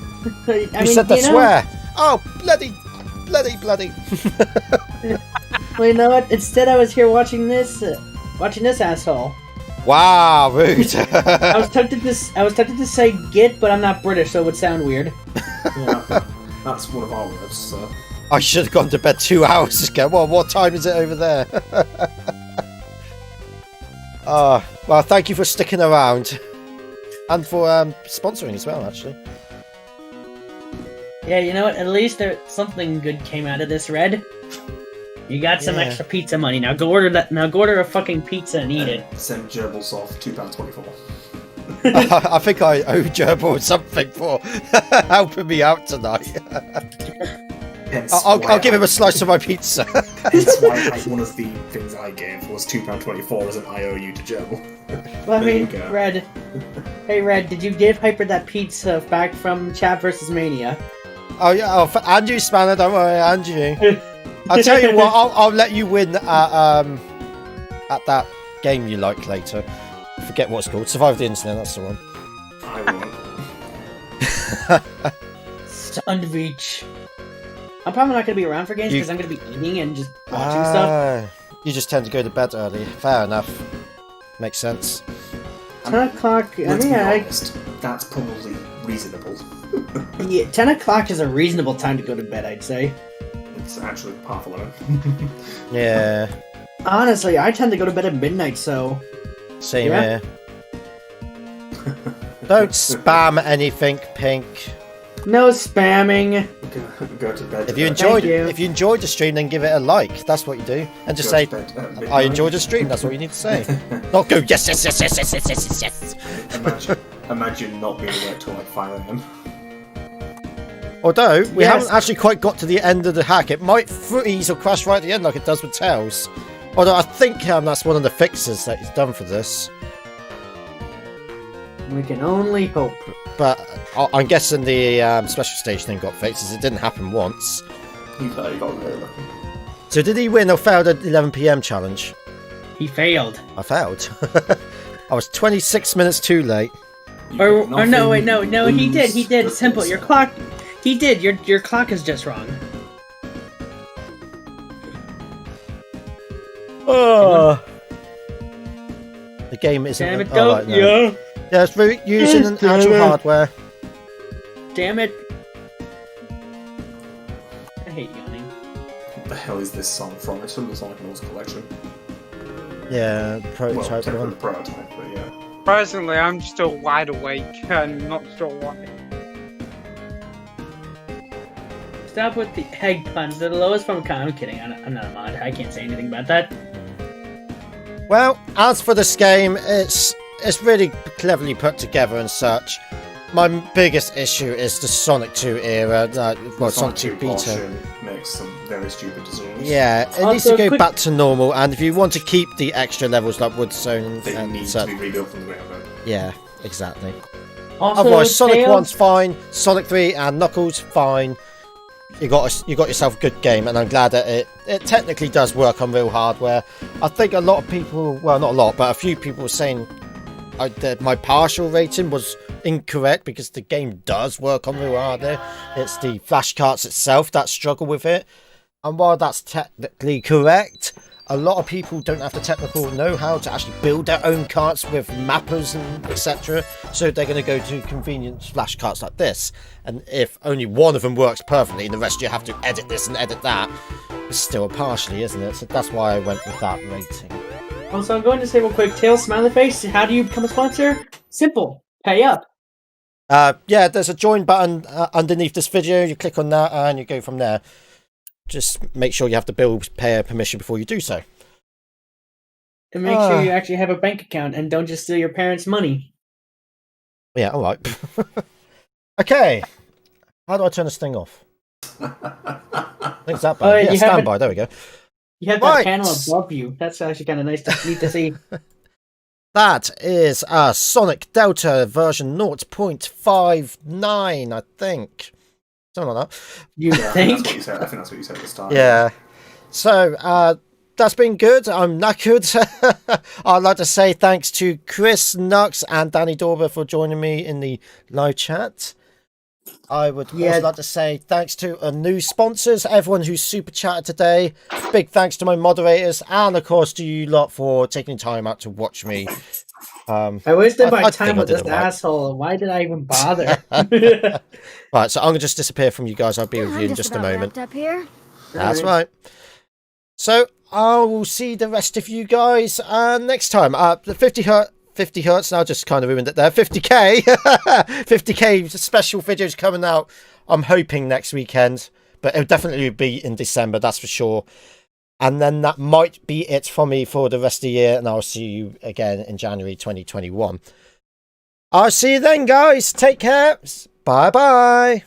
You said that swear. Oh, bloody. Well, you know what? Instead, I was here watching this asshole. Wow, rude. I was tempted to say "git," but I'm not British, so it would sound weird. Yeah, that's one of our words, so. I should have gone to bed 2 hours ago. Well, what time is it over there? Well, thank you for sticking around. And for sponsoring as well, actually. Yeah, you know what? At least something good came out of this, Red. You got some extra pizza money. Now go order that. Now go order a fucking pizza and eat it. Send gerbils off £2.24. I think I owe Gerbil something for helping me out tonight. I'll give him a slice of my pizza. That's why one of the things I gave was £2.24 as an IOU to Gerbil. Well, I There you mean, go. Red. Hey, Red, did you give Hyper that pizza back from Chat vs Mania? Oh yeah, Andrew Spanner, don't worry, Andrew. I'll tell you what, I'll let you win at that game you like later. Forget what it's called. Survive the Internet, that's the one. I won't. Sandwich. I'm probably not going to be around for games because I'm going to be eating and just watching stuff. You just tend to go to bed early. Fair enough. Makes sense. 10 o'clock, I Let's mean, be honest, that's probably reasonable. yeah, 10 o'clock is a reasonable time to go to bed, I'd say. It's actually half 11. Yeah. Honestly, I tend to go to bed at midnight, so... Same Yeah. here. Don't spam anything, Pink. No spamming. Go to bed. If you enjoyed you. if you enjoyed the stream, then give it a like. That's what you do, and just say, "I enjoyed the stream." That's what you need to say. Not go yes, yes, yes, yes, yes, yes, yes, yes. Imagine not being awake till like 5 AM. Although we Yes. haven't actually quite got to the end of the hack, it might freeze or crash right at the end like it does with Tails. Although I think that's one of the fixes that he's done for this. We can only hope. But I'm guessing the special stage thing got fixed, as it didn't happen once. You got really lucky. So did he win or fail the 11 PM challenge? He failed. I failed. I was 26 minutes too late. Or no, wait, no, he did. Simple. Your clock. He did. Your clock is just wrong. Oh. The game isn't. Damn it! oh, Don't. right, no. Yeah. Yeah, it's using an Damn actual it. hardware. Damn it! I hate yawning. What the hell is this song from? It's from the Sonic Mills collection. Yeah, Well, prototype technically one. the prototype, but yeah. Personally, I'm still wide awake and not sure why. Stop with the egg puns. They're the lowest form of con. I'm kidding. I'm not a mod. I can't say anything about that. Well, as for this game, it's really cleverly put together and such. My biggest issue is the Sonic 2 era, Sonic 2 beta. portion makes some very stupid decisions. Yeah, it needs to go back to normal, and if you want to keep the extra levels like Woodstone They and need such, to be rebuilt from the ground up. yeah, exactly. Also, Otherwise, Sonic Tails- 1's fine, Sonic 3 and Knuckles fine. You got yourself a good game, and I'm glad that it technically does work on real hardware. I think a lot of people, well, not a lot, but a few people were saying that my partial rating was incorrect because the game does work on real hardware. It's the flash carts itself that struggle with it, and while that's technically correct, a lot of people don't have the technical know-how to actually build their own carts with mappers and etc. So they're going to go to convenient flash carts like this. And if only one of them works perfectly and the rest you have to edit this and edit that, it's still a partially, isn't it? So that's why I went with that rating. Also, I'm going to say real quick, Tails smiley face. How do you become a sponsor? Simple. Pay up. Yeah, there's a join button underneath this video. You click on that and you go from there. Just make sure you have the bill payer permission before you do so. And make sure you actually have a bank account and don't just steal your parents' money. Yeah, all right. Okay. How do I turn this thing off? I think it's that button. Yeah, you have standby. There we go. You have that Right. panel above you. That's actually kind of neat to see. That is Sonic Delta version 0.59, I think. Something like that. You Yeah, think? That's what you said. I think that's what you said at the start. Yeah. So, that's been good. I'm knackered. I'd like to say thanks to Chris, Nux, and Danny Dorber for joining me in the live chat. I would also like to say thanks to our new sponsors, everyone who's super chatted today. Big thanks to my moderators, and of course to you lot for taking time out to watch me. I wasted my I time think I with did this it right. asshole. Why did I even bother? Right, so I'm going to just disappear from you guys. I'll be with you in just a moment. Up here. That's right. So I will see the rest of you guys next time. The 50 hertz now, just kind of ruined it there. 50k 50k special videos coming out, I'm hoping next weekend, but it'll definitely be in December, that's for sure. And then that might be it for me for the rest of the year, and I'll see you again in January 2021. I'll see you then, guys. Take care. Bye bye.